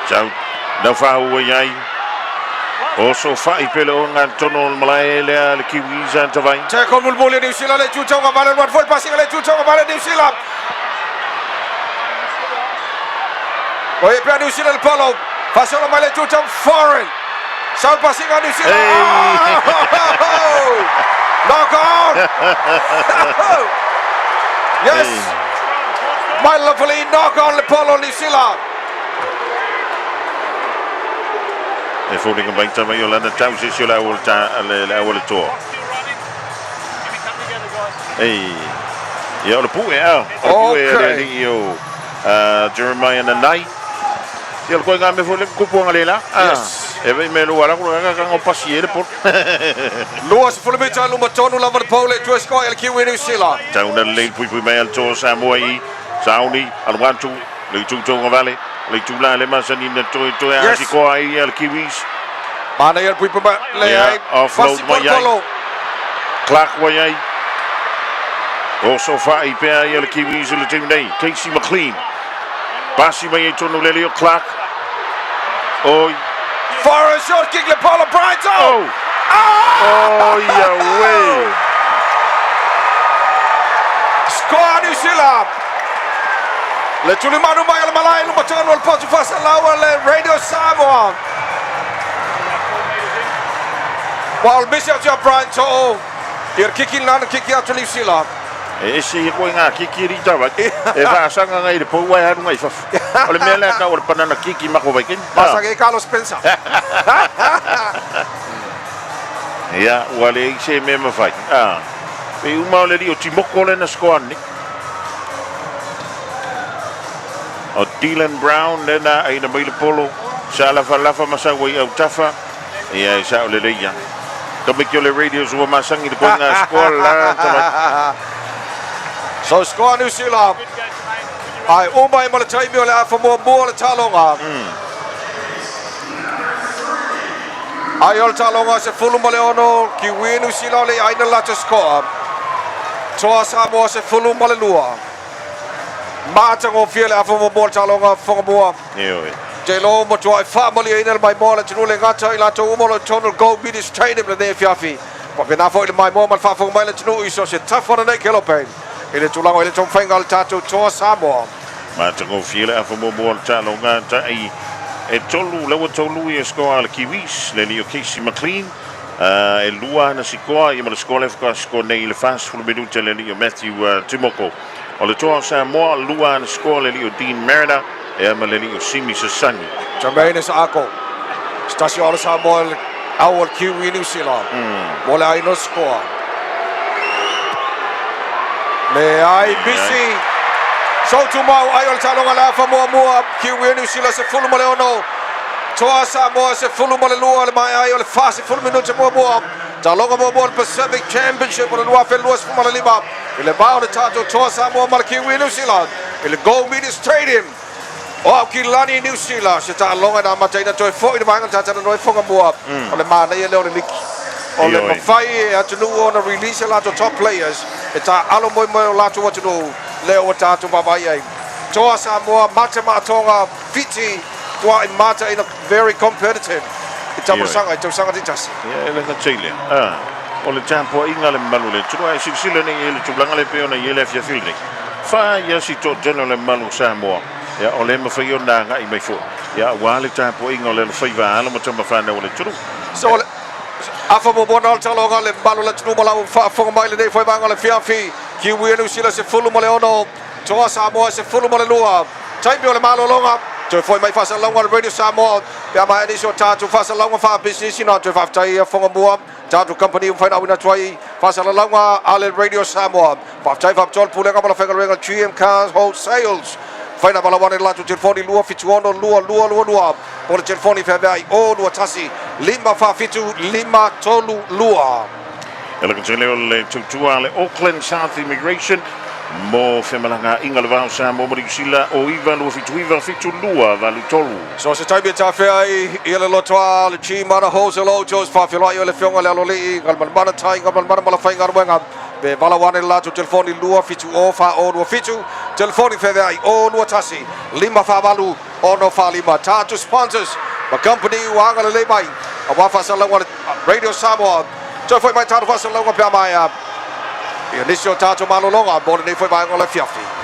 So, no foul way. Also fai pelo ngan Tonton Malay le Kiwis and Tavine. Tackle mulmuli New Zealand le Chuchonga Valen one full passing le Chuchonga Valen New Zealand. Oye, pia New Zealand polo. Pasolo male Chuchong foreign. Sound passing on New Zealand. Knock on. Yes. My lovely knock on the polo New Zealand. E voting een beetje met Jolanda thuis is jullie oude tour. Hey, ja de poe ja. Okay. Jeremiah en Nai. Jullie gaan gaan met volle koepel alleen啦. Yes. Even met Luara gaan op passeren pot. Luas volle beetje aan Lumatonu la van Pole to score el Kiwi New Zealand. Town en lane pui met el tour Samoa. Sauni al wantu. Le Chuchonga Valley. Le Chula le mas ni to asi ko ai el Kiwis. Mana el pui pa le ai. Offload mai. Clark way. Also fai pe el Kiwis le team day. Casey McLean. Bassi mai tono le Clark. Oi. For a short kick le Paulo Brighton. Oh yeah way. Score New Zealand. Le Tulimanu mai al Malay Lumatonu al Potu Fasa Lawa le Radio Samoa. While Bishop Brighton you're kicking out to New Zealand. Esse ia koinga kiki ri tawa. E va sanga ngai de pou wai ngai fa. Ole mele ka ol panana kiki mako vai kin. Masa ke Carlos Spencer. Ja, wale se me me fai. Pe uma le ri o timoko le na skoani. O Dylan Brown na ai na mai le polo. Sala fa lafa masa wai au tafa. Ia sa ole le ia. Tomikyo le radio zo masangi de koinga skola. So score New Zealand. Ai umai mo le taimi o le afa mo le talonga. Ai o le talonga se fulu mo le ono ki win New Zealand le ai na lata score. Toa Samoa se fulu mo le lua. Mata ngo fia le afa mo le talonga fonga mo. Oi. Jelo mo toa family ai na mai mo le tunu le ngata i lato umo le tono go mid stadium le ne fiafi. Pa pena fo le mai mo mal fa fonga mai le tunu i so se tough on the kilo pain. Ele tulang ele tong fengal tatu toa Samoa. Mata ngo fia le afa mo le talonga ta ai e tolu le tolu e skoa le Kiwis le Leo Casey McLean. E lua na sikoa i mo le skoa le sko nei le fast full minute le Leo Matthew Timoko. O le toa Samoa lua na skoa le Leo Dean Mariner e ma le Leo Simi Sasani. Jermaine Ako. Stasio le Samoa awal Kiwi New Zealand. Mo le ai no score. Le ai bisi. So tu mau ai o talonga la fa mo Kiwi New Zealand se fulu mo le ono. Toa Samoa se fulu mo le lua le mai ai o le fasi fulu minuto mo. Talonga mo Pacific Championship o le lua fe luas mo le lima. Ele bao le tato Toa Samoa mal Kiwi New Zealand. Ele Go Media Stadium. O Kilani New Zealand se talonga na mataina toi foi de manga tata no fonga mo. O le mana ia le o le liki. O le mafai atu nu ona release a lot of top players. Eta alo mo lato what to do. Leo tatu baba ai. Toa Samoa mata matonga fiti tua in mata in a very competitive. Eta sanga ditas. Ja, ele na Chile. O le champo inga le malu le tru ai sile ni ele tublanga le peona ele fia filde. Fa ya si to general le malu Samoa. Ja, o le mafai ona nga i mai fo. Ja, wa le champo inga le faiva ala mo tama fa na o le tru. So afa mo bona talonga le malu le tru mala fa fo mai le foi banga le fiafi. Kiwi New Zealand se fulu mo le ono. Toa Samoa se fulu mo le lua. Taimi o le malo longa. Toi foi mai fasa longa le Radio Samoa. Pea mai ni so tatu fasa longa fa business ino toi fa tai fonga mua. Tatu company foi na wina toi fasa longa ale Radio Samoa. Fa tai fa tol pulenga mo la fenga renga GM Cars Wholesales. Foi na bala wana la tu telefoni lua fitu ono lua. Por telefoni fa vai o lua tasi. Lima fa fitu lima tolu lua. Ele continua le tutua le Auckland South Immigration Mo Femalanga inga le vau Samoa mo sila o iva no fitu lua valu tolu. So se taimi ta fea I le lotoa le chi mana hose lo jos fa fela I le fionga le aloli ngal mana tai ngal mana mala fai ngal wenga be bala wane la to telefoni lua fitu o fa o no fitu telefoni fe ai o no tasi lima fa valu o no fa lima tatu sponsors ma company wanga le mai a wa fa sala wa Radio Samoa so foi mai tatu fa sala wa pe mai initial tatu malolonga bo ne foi mai ngol fiafi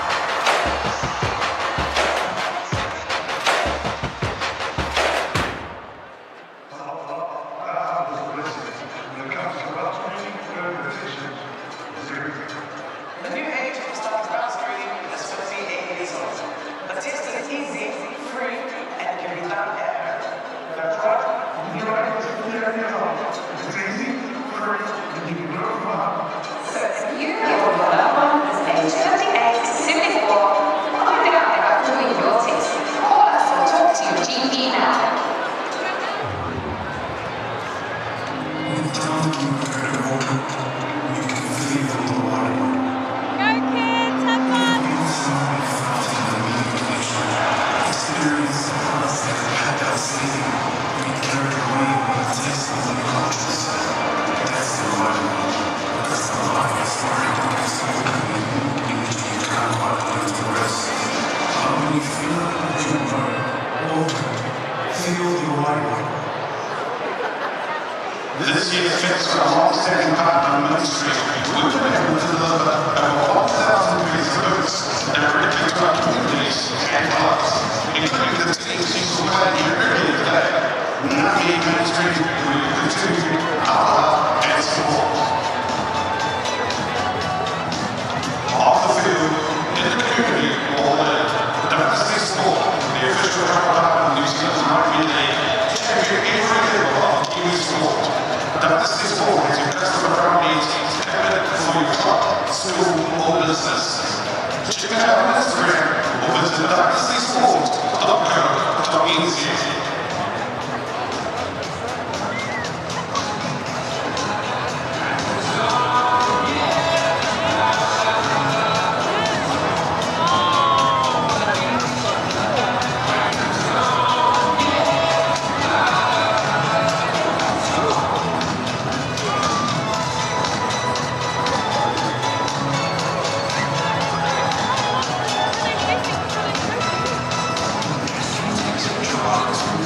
This year's trips are a long-standing partner ministry. We were able to deliver over 1,000 booths directly to our communities and clubs, including the teams you saw here earlier today. Navigate ministry will continue our love and support. On the field, in the community, all the domestic sport, the official partner of New Zealand Rugby League, champion every level of Kiwi sport. Domestic sport is your best of our needs, for your club, school, or business. Check out our Instagram or visit dynastysport.co.nz. Drugs.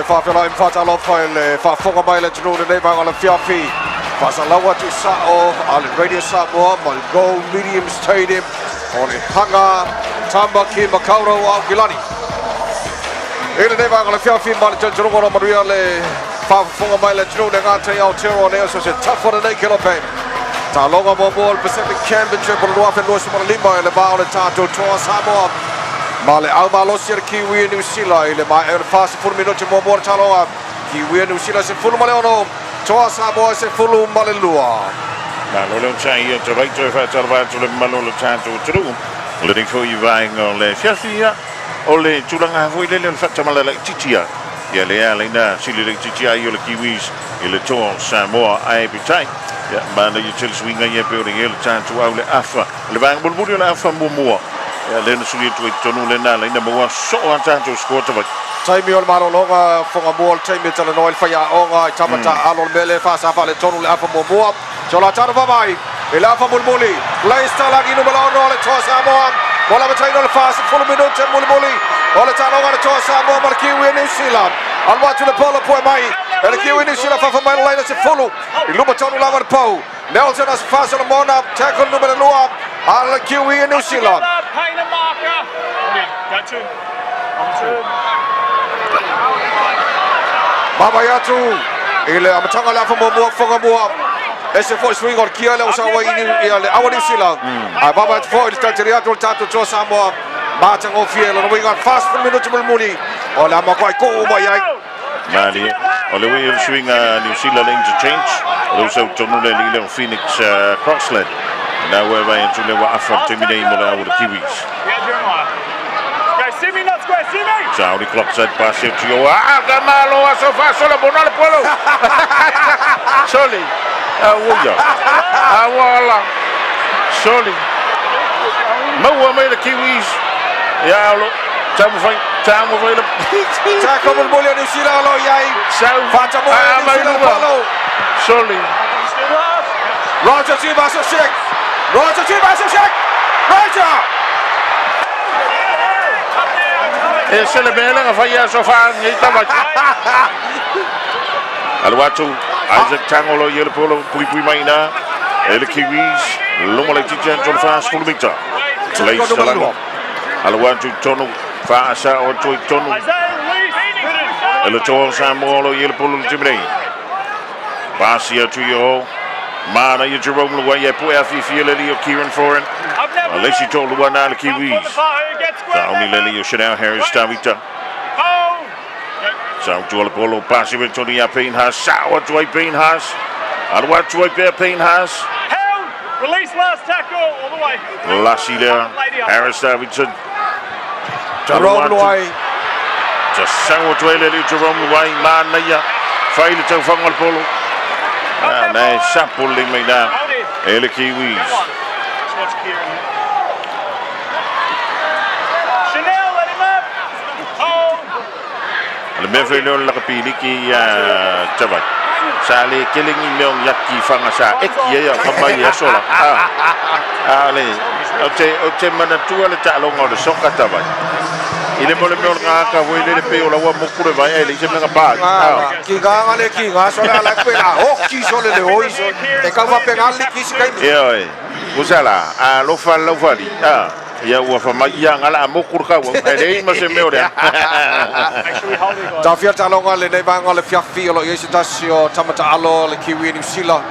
fa fela im fa talo file fa fonga mai le tunu le ba ngala fiafi fa salawa tu sa of al radio Samoa mal go medium stadium on hanga tamba ki makauro au gilani ele ne ba ngala fiafi mal tunu ngora maria le fa fonga mai le tunu le ngata au tero ne so se tough for the kilo pen ta longa mo ball Pacific Championship on rough and lost lima le ba le tato to Samoa Male au malo sir Kiwi New Zealand ile ma er fast for minuti mo bor taloa Kiwi New Zealand se fulu male ono toa Samoa se fulu male lua na lo le chai to vai to fa tarva to le malo lo tanto tru le ding fo you vai le fiasia o le tulanga foi le fa tamala le titia ya le na sili le titia yo le Kiwis ile to Samoa ai bitai ya banda you tell swinga ye building ile tanto au le afa le vai bulbuli le afa mo ya le suli to tonu le na le na mo so tanto score ba Taimi ol maro longa fonga ball taimi tala noel faya onga tamata alol mele fa sa fa le tonu le afa mo jola tarva vai il afa bulbuli play sta lagi no balono le to Samoa bola betai no le fa full minute bulbuli ole talo ngara to Samoa mal Kiwi New Zealand al watu le polo poi mai el Kiwi New Zealand fa mai line se fulu il luba tonu la po Nelson as fa so mona tackle numero 2 al Kiwi New Zealand Baba Yatu ile amatanga la fomo fonga mo ese foi swing or kia le usawa ini ile awani sila baba foi il tatriato il tato to Samoa batang ofielo no winga fast for minute mulmuli ola ma kwai ko mo yai mali ole we swing New Zealand interchange also tonu le ile Phoenix Crossland now we vai into le wa afa terminate mo la the Kiwis Saudi clock set pass it to you. Malo so fa solo bonale polo. Soli. Awuya. Awala. Soli. Mo me the Kiwis. Ya lo. Tamu vai le. Ta como el bolio New Zealand lo yai. Fata mo New Zealand polo. Soli. Roger Tibaso check. Roger. Ese le bela falla sofá ni tava. Alwatu Isaac Tangolo yele polo pui maina. El Kiwis lomo le tijan ton fa skulmita. Play salano. Alwatu tonu fa asa o tonu. El to Samoa yele polo timrei. Pasia to yo. Mana you Jerome Luwaya pu afi le o Kieran Foreign. Unless you told Luwana the Kiwis. Only Lily Chanel Harris Stavita. So to a polo passive to the pain has sour to a pain has. And what to a pain has. Release last tackle all the way. Lassie there. Harris Stavita. Jerome Luwai. Just sour to a Lily Jerome Luwai. Man, Naya. Fail to Fangal Polo. And I sample me now. El Kiwis. What's Kieran? Chanel, let him up. Oh. Le mevrouw la kapini ki tabat. Sali killing imong yaki fangasa ek ya kamay ya sola. Ale. Ote manatua le talo ngol soka tabat. Ile mo le mol nga wo ile le pe la wa mo kure va ele se me ba. Ki ga le ki ga sola la pela. Ki sole le oi so. E ka va pegar li ki se kai. Oi. Usala lo fali. Ya wa fa ma ya ngala mo kurka wa ele ma se me ora. Ta fia talo ngale nei ba ngale fia fi lo yesi tasio tamata alo le Kiwi New Zealand.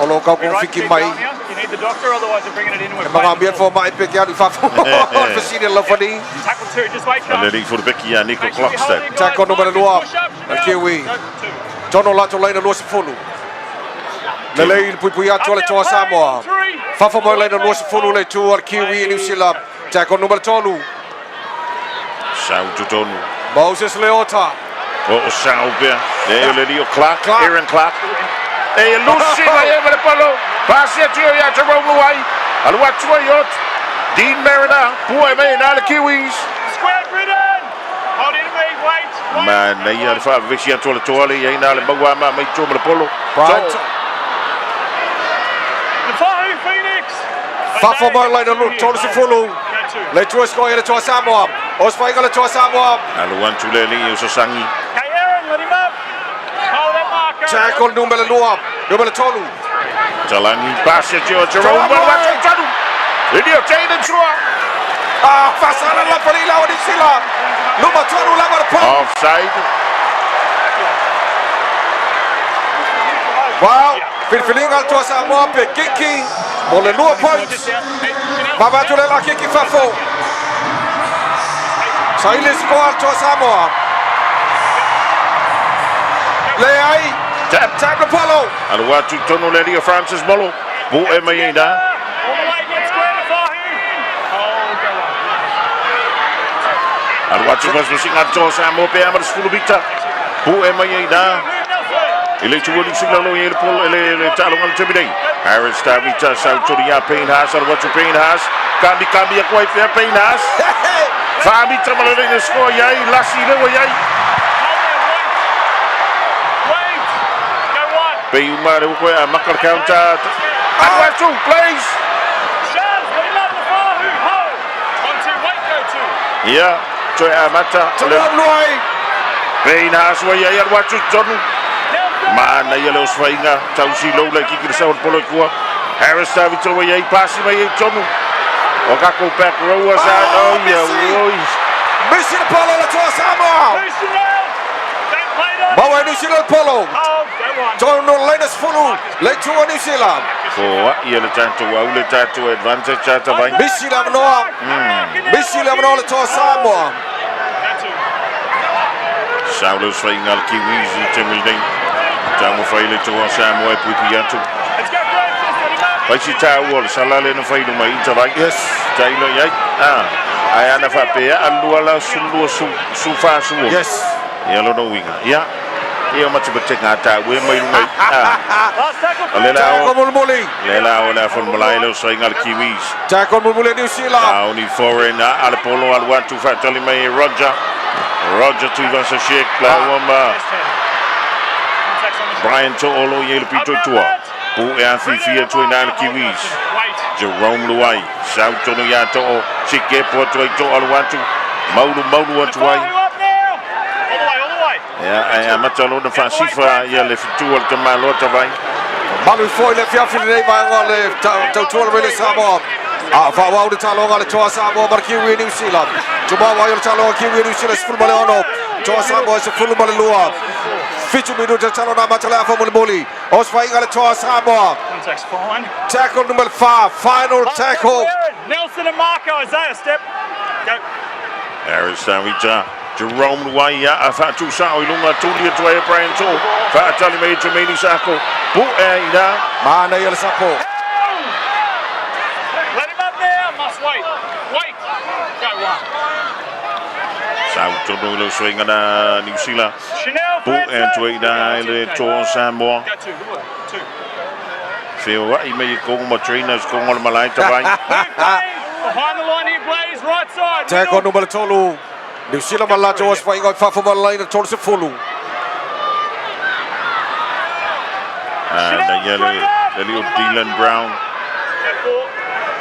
Olo ka ko fiki mai. You need the doctor, otherwise you're bringing it in with. Mga bien for mai pe kia di fa. Fasine lo fadi. Tackle 2, just wait. Leading for the Becky and Nico Clockstead. Tackle numero 2. Le Kiwi. Tono lato lane lo se fulu. Le lei pui attuale to Samoa. Fa mo lane lo se fulu le to Kiwi New Zealand. Tackle numero 2. Sound to Tonu. Moses Leota. Oh, sound there. There you Leo Clark. Aaron Clark. Hey, Lucy, I have a polo. Pass it to you, Jerome Luwai. And what's what yacht? Dean Merida. Boy, man, all the Kiwis. Square Britain. Hold in, wait. Man, they are the five Vichy and Tola. You ain't all the Bagwama, made Tom the polo. The Fahu Phoenix. Fa mo lane lo to se fulu. Le to score ile to Samoa. Os whainga le toa Samoa. Aluan tulele i usasangi. Hey, Aaron, let him up. Hold that marker. Tackle numero 2. Numero 12. Talangi passe to Jerome Tonu. Idio Taylor Chua. Fasana la Farila o Sila. Numero 12 la Marpon. Offside. Wow. Filfilinga al toa Samoa pe kiki. O le lua points. Mavatule la kiki fafo. Saile score al toa Samoa. Leai. Tap the polo. Aluatu Tonu Ledia Francis Molo. Bu Emayeda. Aluatu Masmusing at Toa Samoa pe Amar Skulubita. Bu Emayeda. Ele chuoli silalo ele pol ele talong al tebidei. Harris Davita South Korea Pain Has Aluatu Pain Has. Kambi akwai pe Pain Has. Fabi trabalhando na escola e aí lá se leu e aí. Bem uma eu foi a marcar counter. Aluatu plays. Yeah, Joy Amata. Pain Has wa aí Aluatu Tonu. Mana ia leo swainga tausi low la kiki sa polo kua. Harris Davita wa aí passe mai Tonu. Okako back row was out. Oh yeah, Missing the polo la toa Samoa. Bawa New Zealand polo. John Linus Fulu. Late to New Zealand. For ia le tanto wa le tanto advantage chata vai. Missing la noa. Missing la noa la toa Samoa. Saulo swingal Kiwis temilding. Tango faile toa Samoa pupiato. Vai si tau salale no failu mai vai. Yes. Tailo yai. Ai ana fa pe alua la sulu su fa su. Yes. Ia lo no winga. Ia. Ia mati betenga ta we mai mai. Tackle Mulmuli. Lela ona fon malailo swingal Kiwis. Tackle Mulmuli New Zealand. Only foreign al polo al want to fatali mai Roger. Roger to Ivan Shek la wamba. Brian to olo yel pito tua. Bu Fia to nine Kiwis. Jerome Luai. South to no yato. Chike Porto to all want to. Maulu want to wai. Ja, en met de lode van Sifa, je leeft toe op de malota vai. Malu foi le fia fili vai ngale tau le Samoa. Fa wa de talo ngale toa Samoa mar Kiwi New Zealand. Tuma wa yo talo Kiwi New Zealand full ball ono. Toa Samoa se full ball lua. Fitu minuto talo na matala fa Mulmuli. Os fa ngale toa Samoa. Contact's fine. Tackle number 5, final tackle. Nelson and Marco, Isaiah step. Go. Harris Savita. Jerome Luaya, Afatu Sao, Lunga, Tulia, Toya, Brian To, Fatali made to Mini Sako, Bu Aida, Mana El Sapo. Let him up there, must wait. Wait. Go one. South to Nulo swing on New Zealand, Bu and Toya, to Samoa. Go two. Feel what he made go my trainers go on Malay to buy. Behind the line here, Blaze, right side. Tackle number Tolu. New Zealand malato was fighting on Fafa Malay towards the Fulu. And the yellow, the little Dylan Brown.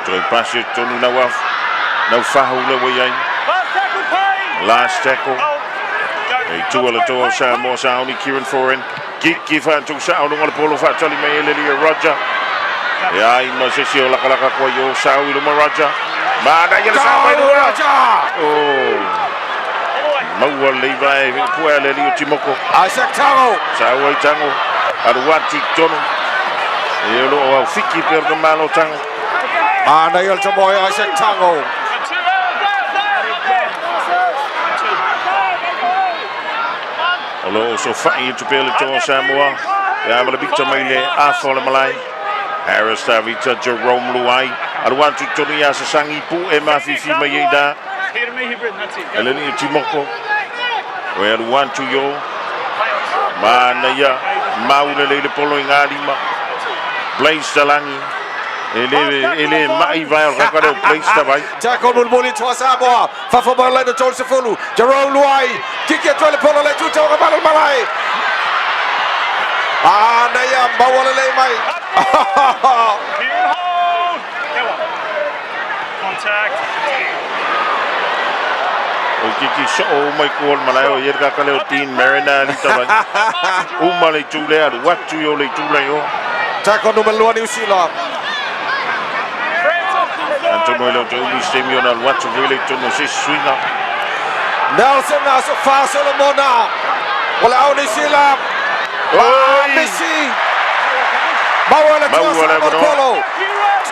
To a pass it to Nawaf. No foul away. Last tackle. A two of the door, Samoa Sound, Kieran Foreign. Give her to Sound on the pole of Atali May, Roger. Yeah, I must say, Laka Koyo, Sound, Roger. But I get a oh. Maua Levi, Puele, Timoko. Isaac Tango. Sawa Tango. Aruati Tono. Yellow Fiki Pergamano Tango. And I also boy Isaac Tango. Although so fine to build it on Samoa. Yeah, but a big Tamale, Afol Malay. Harris Davita, Jerome Luai. I want to Tony Asasangi, Pu Emma Fifi Mayeda. Eleni Timoko. Where do want to yo? Manaya, Mauna Lady following Adima. Blaze Talangi. Ele mai vai ao recado Blaze Tabai. Tackle Mulmuli to Samoa. Fafa Malay to Jones Fulu. Jerome Luai. Kick it to the polo let to talk about Malay. Naya Bawala Mai. Contact. O kiki so o mai ko malai o yer ka kale o tin Marina ni tawai. O malai tu le alu watu yo le tu le yo. Tackle number 2 New Zealand. Antonio le tu mi semio na watu vile tu no se swinga. Nelson na so far Solomon now. Wala au New Zealand. Messi. Bawala to Polo.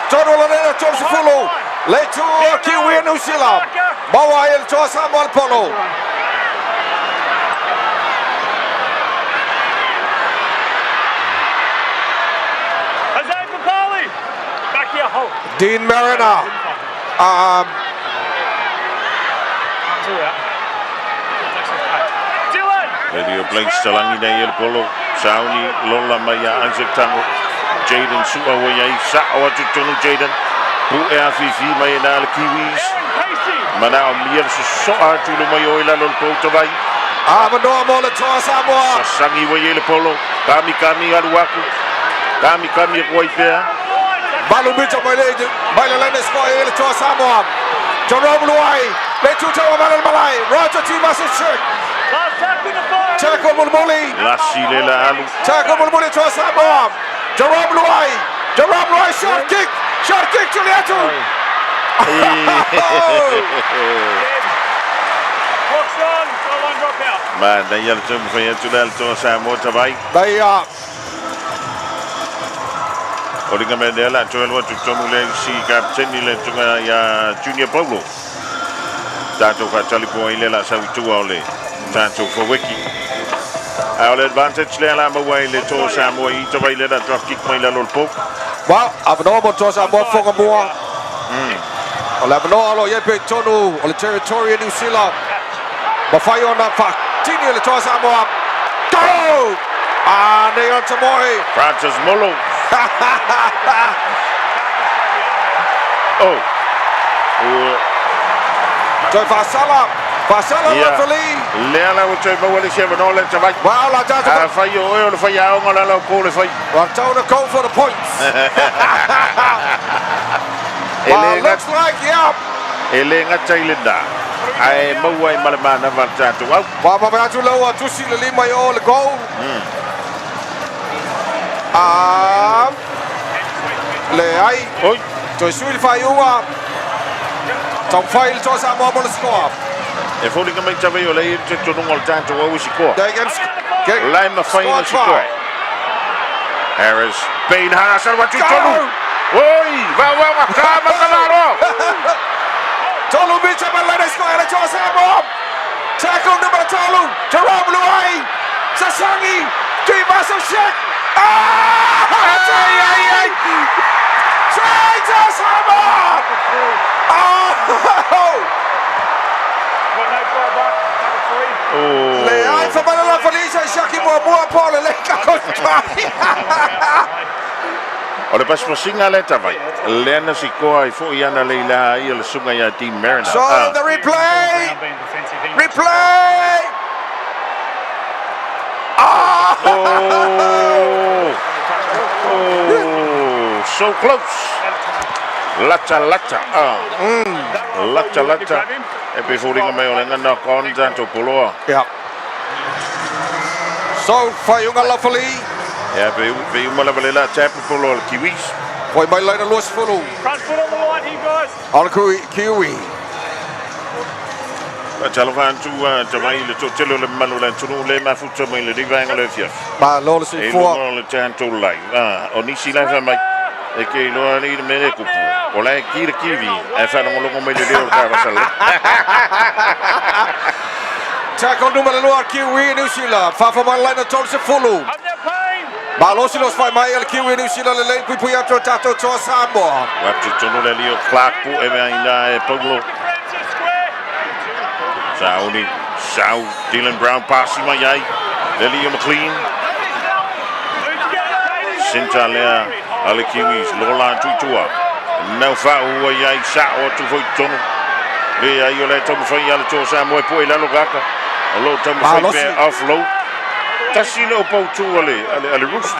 Todo la nena to Fulo. Le tu Kiwi New Zealand. Bawala to Samoa Polo. Dean Mariner. Radio Blanks talangi na el polo. Sauni lola maya Isaac Tango. Jaden Sua wayai sa awatu tonu Jaden. Pu e afifi mai na al Kiwis. Mana o mier so atu lo mai o ila lol po vai. Mano mo le to Samoa. Sangi wayai le polo. Kami aluaku. Kami ko ipea. Balu bicho baile lane score ele to Samoa. Jerome Luai. Le tu tawa malal malai. Roger T versus Chick. Tackle Mulmuli. La silela alu. Tackle Mulmuli to Samoa. Jerome Luai. Short kick to Leatu. Man, dan yel tum van je tulel to Samoa tabai. Daya. Olinga Mandela tuel watu tonule si kapten ile tunga ya Junior Paulo. Tato fatali po ile la sa tu ole. Tato for wiki. Our advantage le la mo ile to Samoa i tabai le da drop kick mai la lol po. Well, abnormal to Samoa fonga moa. Ola abnormal ye pe tonu ole territory New Zealand. Bafayo na fa. Tini le to Samoa. Go! And they on Tamori. Francis Molo. Joy Fasala referee. Leala o tei mau le seven all into vai. Well, I just fai o fai a ngala la ko le fai. Well, Tona go for the points. Well, looks like Elenga Tailenda. Ai mau ai malamana vantato. Wa ba tu lo tu si le lima yo le goal. Le ai. Oi. To sui fai ua. Tom fail to Samoa mo le score. E foli ka mai tave o le te to ngol tanto o si ko. Get Lima final si ko. Harris, Bain Hassan what you tolu. Oi, va kama kalaro. Tolu bicha balade score to Samoa. Tackle number Tolu. Jerome Luai. Sasangi. Divaso shot. Try to Samoa. Le ai fa male la Felicia Shaki Moa Paul le Ole pas singa le tavai. Lena si ko ai fo yana leila i le sunga ya team Mariner. So the replay. So close. Lata. Lata. E pe fo ringa mai o lenga na kon tanto poloa. Yeah. So Fayunga Lafali. Ja, pe umala valela tap polo al Kiwis. Foi mai laina los fulu. Front foot on the line here, guys. Al Kiwi. Talo van tu mai le totelo le manu le tunu le mafuta mai le divanga le fiaf. Ba lo se E fo. le tanto lai. Onisi la fa mai. E che lo ani de mene kupu. Ola kiwi. E fa no lo mai le leo ka vasala. Tackle numero 2 Kiwi New Zealand. Fa fa mai laina tol se fulu. Ba lo se los fai mai al Kiwi New Zealand le lei pui atro tato to Samoa. Watu tunu le leo Clark pu e mai na e Paulo. Sau Dylan Brown passing my yai. Lelio McLean. Sinta lea ale Kiwis Lola tuitua. Não fa o yai sa o tu foi tono. Le ai ole tomo foi ale to Samoa po ila logaka. Lo tomo foi offload. Tasino po tu ale roof.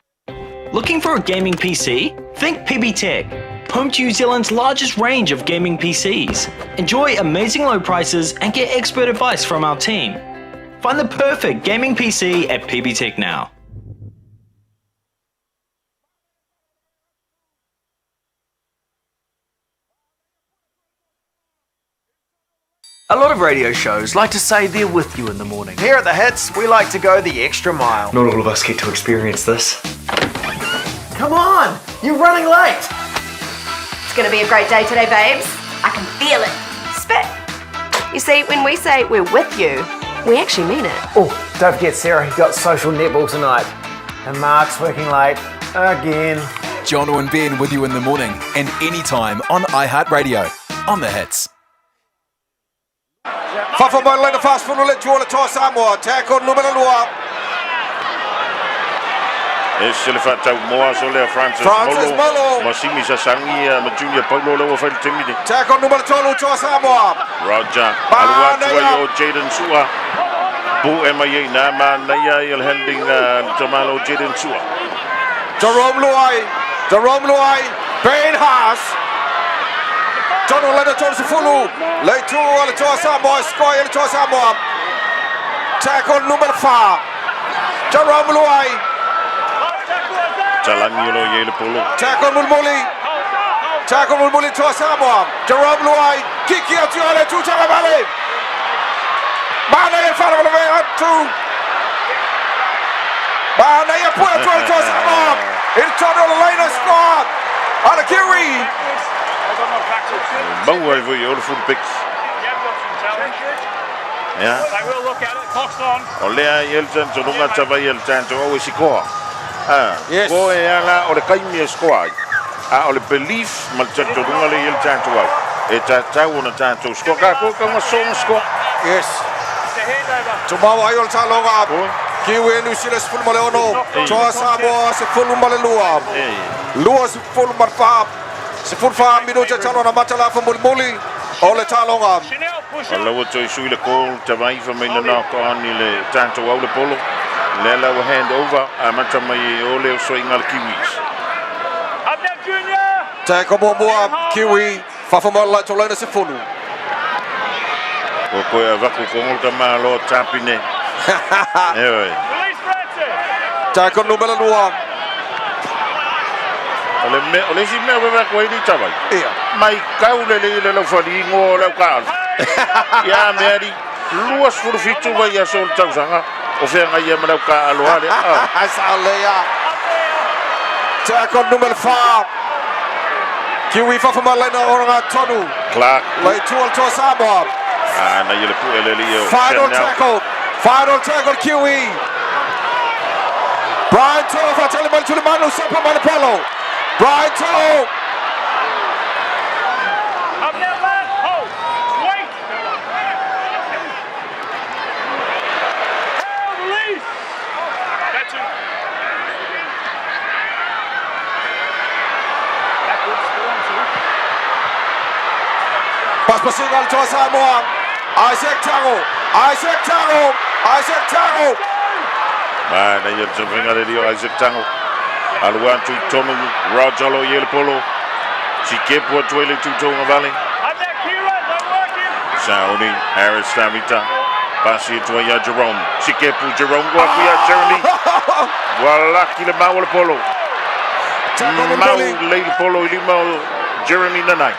Looking for a gaming PC? Think PB Tech. home to New Zealand's largest range of gaming PCs. Enjoy amazing low prices and get expert advice from our team. Find the perfect gaming PC at PB Tech now. A lot of radio shows like to say they're with you in the morning. Here at The Hits, we like to go the extra mile. Not all of us get to experience this. Come on, you're running late. It's going to be a great day today, babes. I can feel it. Spit. You see, when we say we're with you, we actually mean it. Oh, don't forget Sarah, who got social netball tonight. And Mark's working late again. Jono and Ben with you in the morning and anytime on iHeartRadio. On The Hits. Fafa Marlena fast for le Jola to Samoa. Tackle numero 2. Esse le fatau moa so le Francis Molo. Masimi Sasangi ma Junior Paulo le fa timide. Tackle numero 2 to Samoa. Roger. Alwa tuayo Jaden Sua. Bu MIA na ma na ya il handing Jamalo Jaden Sua. Jerome Luai. Ben Haas. John Lena Jones Fulu. Late 2 on to Samoa. Score in to Samoa. Tackle numero 4. Jerome Luai. Talangiolo yele polo. Tackle Mulmuli to Samoa. Jerome Luai. Kiki out to Ale to Talavale. Mane in front of the way two. Mane put to Samoa. In total Lena score. Alakiri. Bowen voor je voor de piks. Ja. I will look at it. Clock's on. Olha Yelton to lunga tava Yelton to always score. Yes. Go ela o le kaimi score. O le belief mal to lunga le Yelton to out. Eta tau na tanto score ka ko ma song score. Yes. Tomorrow I will tell over. Kiwi nu sila full maleono. Toa Samoa se full malelua. Lua se full marfa. Se full fa minuto talo na matala fa Mulmuli. Ole talonga. Alla wo toi sui le call te vai fa mina na ko ani le tanto au le polo. Le la wo hand over a mata mai ole so ingal Kiwis. Tackle Momoa Kiwi fa fa mala to lena se fulu. Ko ko va ko ngol ka malo tapine. Eh. Tackle numero 2. Ole si me va ko ni tavai. Mai kaule le lo fali ngo le ka. Ya meri luas fur fitu vai ya sol tausanga. O fe nga ye mala ka alo ale. Salea. Tackle numero 4. Kiwi fa fa mala na oranga tonu. Clark. Lai tuol to Samoa. Na ye le pu ele lio. Final tackle Kiwi. Brian Toe fa tele mal tule manu sapa mal polo. Brian Toe. Pas passing al to Samoa. Isaac Tango. Na ye tvinga le lio Isaac Tango. Alwan tu tonu Rajalo yele polo. Chike po toile tu tonga valley. Sauni Harris Samita. Pasi to ya Jerome. Chike po Jerome go ya Jeremy. Wala kile mawle polo. Mau le polo limo Jeremy nanai.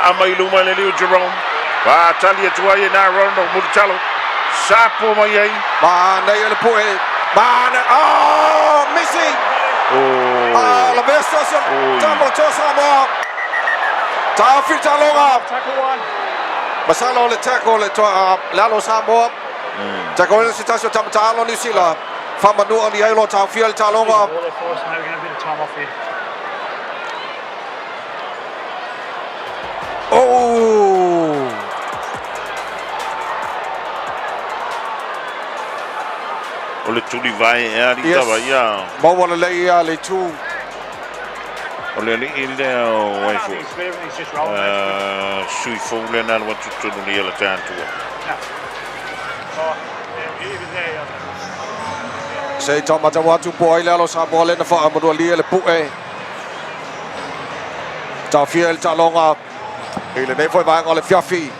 Amai luma le lio Jerome. Va talia tuaye na rondo mutalo. Sapo mai. Mana yele poe. Mana missing. La vesta se tamo to Samoa. Ta filta longa. Basalo le tackle le to lalo Samoa. Tackle le situation tam talo ni sila. Fama no ali ai lo ta fiel ta longa. Ole tuli vai ali tava ya. Mo wala le ia le tu. Ole le ile o wai fu. Sui fu le na wa tu ni le tanto. Sei tama ta watu boy le lo Samoa le na fa amado li le pu e. Tau fia il talonga. Ile nei foi vai ngole fiafi.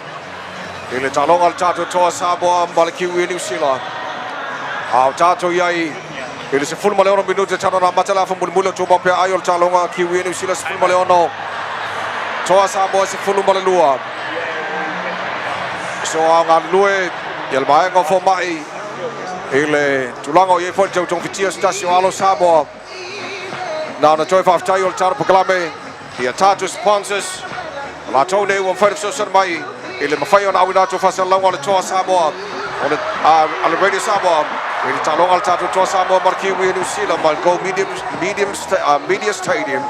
Ile talonga tatu toa Samoa male kiwi New Zealand. Au tatu yai. Ile se full male ono minuto tano na matala fa mulmulo to bopia ayol talonga kiwi New Zealand full male ono. Toa Samoa se full male lua. So anga lue yel mai ngo fo mai. Ile tulango ye foi tong fitia stasio alo Samoa. Na na joy fa tayol tar proklame. Ia tatu sponsors. La tone wo fa so ser mai. Ile mafai ona awina to fa sel longa le toa Samoa. Ole ala radio Samoa. Ile talonga al tatu toa Samoa marki wi New Zealand mal go media stadium.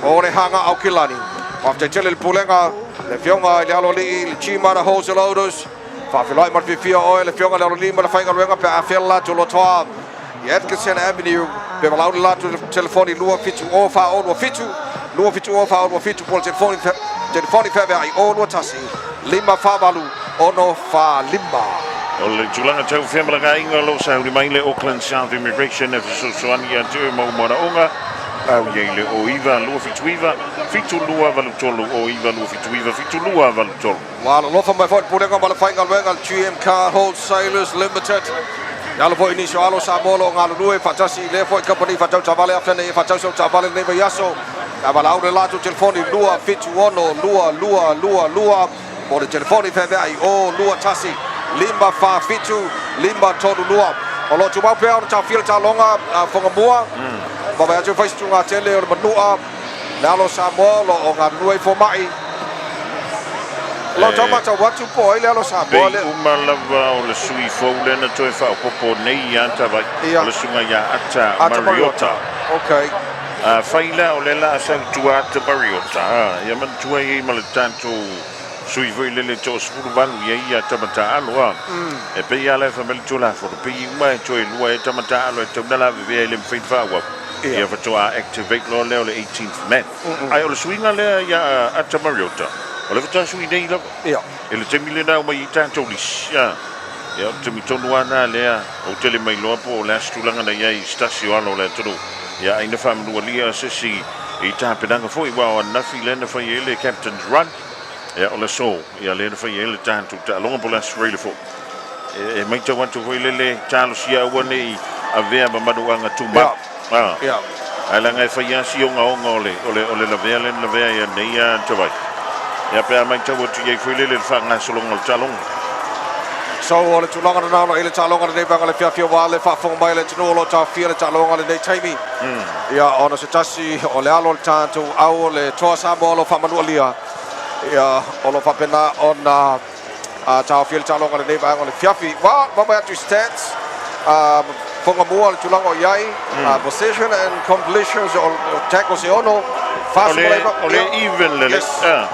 Ore hanga au kilani. After tele pulenga le fionga le alo li chima na hose loaders. Fa filai mar fia oil le fionga le alo li mar fainga wenga pe afella to lo toa. Atkinson Avenue pe malau la to telefoni lua fitu o fa o fitu. Lua fitu o fa o fitu pol telefoni fa ai o no tasi. Lima fa balu ono fa lima. Ole tulanga tau femla ga inga lo sa uri mai le Auckland South Immigration e so ani atu mo mona onga. Au ye le o iva lua fitu lua valu tolu o iva lua fitu lua valu tolu. Wala lo fa mai fort pulenga mala fainga wenga GM Car Wholesalers Limited. Yalo po inisio alo Samoa ngalo lue fatasi le foi company fatau tavale afene fatau so tavale neva yaso. Abala ore lato telefoni lua fitu ono lua por telefoni feve ai o lua tasi limba fa fitu limba tolu lua. Olo tu mau pe ona ta fil ta longa fonga mua. Baba ya tu fai tu tele o manua. Nalo Samoa lo ngalo lue fo mai. Lo tama ta watu po ile alo Samoa le umalava o le sui fo le na toi fa popo nei anta vai le sunga ya ata Mariota. Okay. Faila o le la sa tua ata Mariota. Ya man tua i mal tanto sui voi le to sfuru balu ya ata mata alo. E pe ya le fa mel tula fo pe i mai toi lua ata mata alo te na la ve le fin fa wa. Ya fa to activate lo le 18th man. Ai o le swinga le ya ata Mariota. Ole vata sui nei la. Ia. Ele te milena o mai tanto lis. Ya. Ya te mitonu ana lea o tele mai loa po le stulanga na ia stasio alo le tonu. Ya ina family walia sisi I tapinanga foi wa na filena foi ele captain's run. Ya ole so ya le foi ele tanto ta longa polas really fo. E mai te want to foi le talo sia woni a vea mamaduanga tuma. Ah. Ya. Ala ngai foi ya si onga ole la vea ya nei ya te vai. Ya pe mai te want ye foi le fa nga solonga talong. So ole tu longa na no ele talonga le banga le fia wale fa fo mai le tino lo ta fia le talonga le taimi. Ya ona se tasi ole alo tanto au le toa Samoa lo fa manualia. Ya ono fa pena ona ta fia le talonga le banga le fia wa mama at stats fonga mua le tulanga yai possession and completions or tackles ono fast ole even le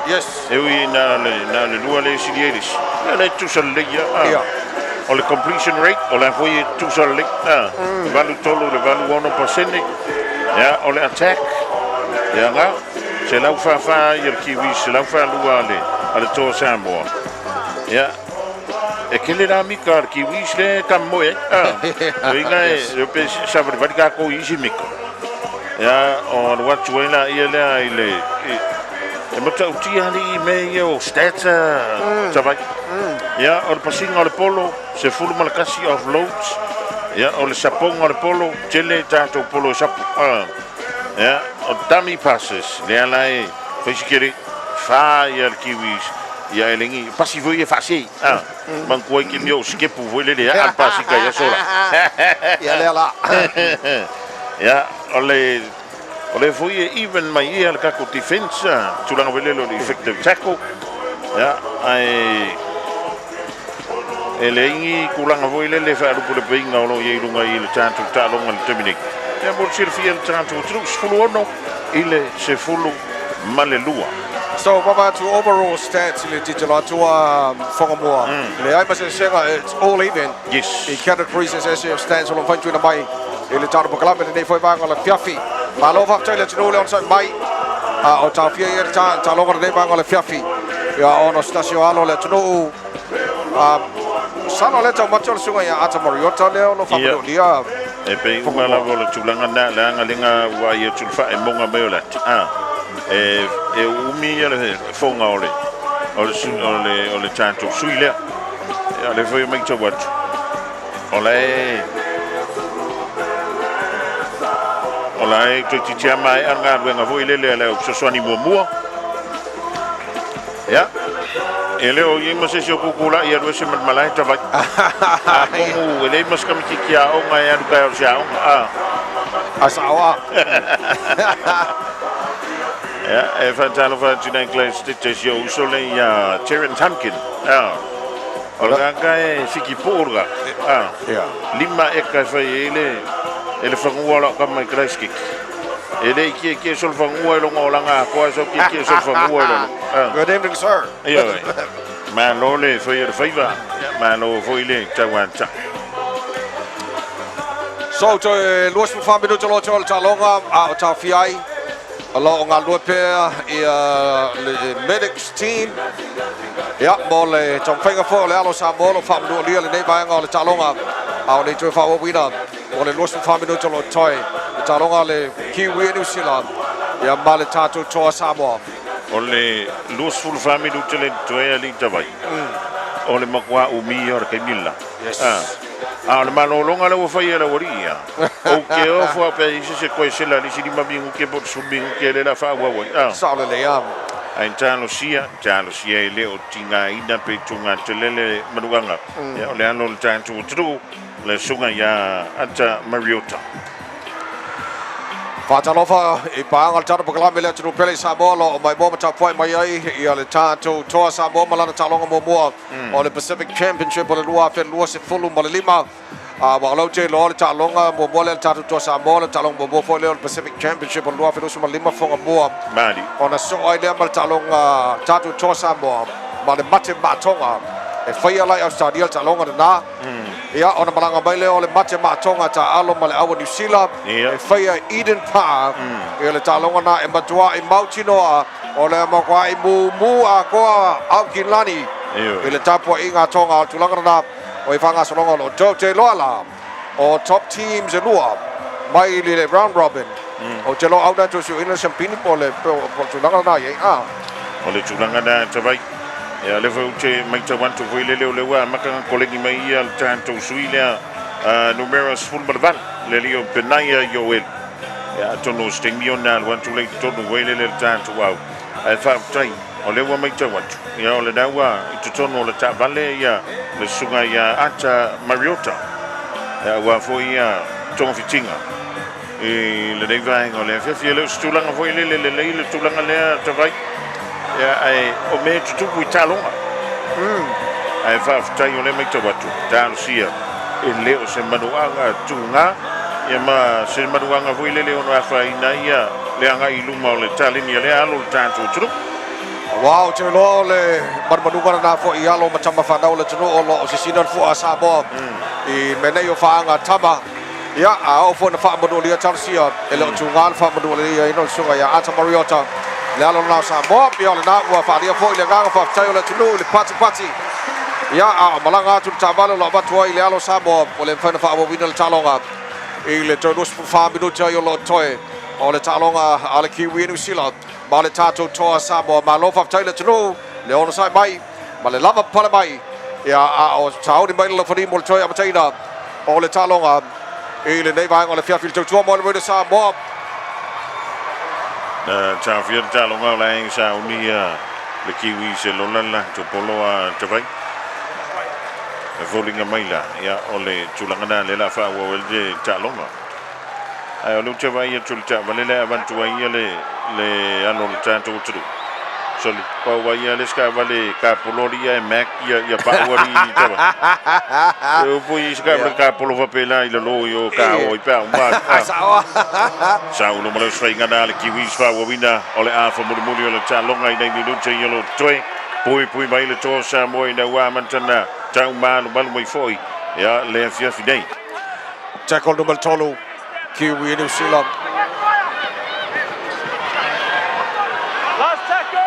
yes ewi na le lua le sidieris le tu sale ya ole completion rate ole foi tu sale valu tolo le valu 1% ya ole attack ya nga se la fa yer kiwi se la fa lua le ale to Samoa ya e che le rami car kiwi le camoe venga e pe sa per ka ko isi miko ya on what wena ile e mata uti ali me yo stata sabai ya or passing al polo se full mal kasi of loads ya or sapong al polo chele tanto polo sap ya o dummy passes le alai fisikiri fire kiwis ya elengi pasi voi fasi man ko ki mio skipu voi le ya pasi ka ya sola ya le ala ya ole foi even mai ia ka ko defense tulanga vele lo effective tackle ya ai elengi kulanga voi le fa ru pole pinga lo ye lunga ile tanto talonga le terminate ya mo sirfia tanto trus fuluono ile se fulu malelua. So Baba to overall stats in the digital to Fongamoa. Le ai mas senga it's all even. Yes. The categories as of stats on fantu na mai. Ele taro club ne foi vanga la fiafi. Malo fa tele no le on sai mai. O ta fia ir ta longa ne vanga la fiafi. Ya ono stasio alo le no. Sano le ta macho sunga ya ata Mariota le ono fa dia. E pe uma la vola tulanga na la ngalinga wa ye tulfa e monga meola. e umi ale fonga ole tanto suile ale foi mai tawat Olai tu ti mai anga wenga foi le so soni mo ya ele o yima se sio kukula ia do se malai ta vai como ele mas kam kia o nga ya ka sia asawa ja even talen van die kleins dit is jou so le ya Terran Tamkin Olga fiki porga ja lima eka foi ele fangua ka mai kreski ele que sol fangua lo ngolanga ko so que sol fangua lo good evening sir ja man lo le foi el faiva man lo foi le tawanta so to luas fu fammi do lo talonga a ta fiai allo nga lupe le medics team ja mole tom finger for le alo sa molo fam do le nei ba nga le talonga a le to fa wo wina ole luas fu fammi do lo toy talonga le kiwi New Zealand ya male tato to Samoa ole luas fu fammi do le toy ali tavai ole makwa umi or ke milla le malolonga le fai la woria o ke o fo pe se ko se la si ma bingu ke por subingu ke le la fa wa sa le ya ai tano sia le o tinga ina pe tunga telele maduganga ya le ano le tantu tru le sunga ya ata Mariota Fatalofa I pangal tano pakalame le tru pele Samoa lo mai mo ta foi mai ai ia le tato to Samoa malana talonga mo o le Pacific Championship o le lua fe lua se fulu mo le lima wa lo te lo le talonga mo le tato to Samoa le talonga mo foi le Pacific Championship o lua fe lua mo lima fonga mo mali ona so ai le mal talonga tato to Samoa ma le mate matonga e fai ala Australia talonga na ia ona malanga mai le o le mate matonga ta alo ma le awa New Zealand e fai Eden Park e le talonga na e matua I Mautinoa o le makwa I mu a koa Auckland e le tapo inga tonga tulanga na o I fanga solonga lo te loala o top teams e lua mai le round robin o te lo auda to su ina champini po le tulanga na ye o le tulanga na te vai ya le foi che mai te wantu foi le wa maka kolegi mai ia tanto suile numerous full barban le lio penaya yoel ya tono stingiona wantu le tono wele le tanto wow ai fa trai o le wa mai te wantu ya o le dawa I tono le ta vale ya le sunga ya ata Mariota ya wa foi ya tono fitinga e le dei vai o le fe le stulanga foi le stulanga le te vai ya ai o me tupu talonga ai fa tai o le mai to batu tan sia e leo se manuanga tunga ya ma se manuanga foi le ono afa ina ia le anga I luma o le talini le alo tanto tru wow te lo le manuanga na fo I alo matama fa na o le tru o lo se sinan fo Samoa I menei o fa anga tama ya a o fo na fa manu le tansia e lo tunga fa manu le ino sunga ya ata Mariota le alo na Samoa pio le na wa fa dia fo le ganga fa tai o le tunu le pati ya a malanga tu tavalo lo batua I le alo Samoa o le fa na fa wina le talonga I le tonus fa minuto yo lo toe o le talonga ale kiwi New Zealand ma le tato toa Samoa ma lo fa tai le tunu le ono sai mai ma le lava pala mai ya a o tau di mai le fa di mo toe abataina o le talonga I le nei vai o le fia fil tu mo le Samoa ta fier talonga la sa unia le kiwi se lolala to poloa te vai e volinga maila ya ole tulanga le la fa wo le talonga ai o te vai tu ta vale le avantu ai le ano le tanto tru soli ko vai le ska vale ka poloria e mac ya pa wari te va eu fui ska ka polo va pela I lo yo ka o I pa ma sa uno mo le sfenga le kiwi fa wo wina ole a fa mo le talonga I nei minuto yo lo toi pui mai le to Samoa na wa mantana tau manu malu mai foi ya le fia fidei tackle number tolu kiwi New Zealand Last tackle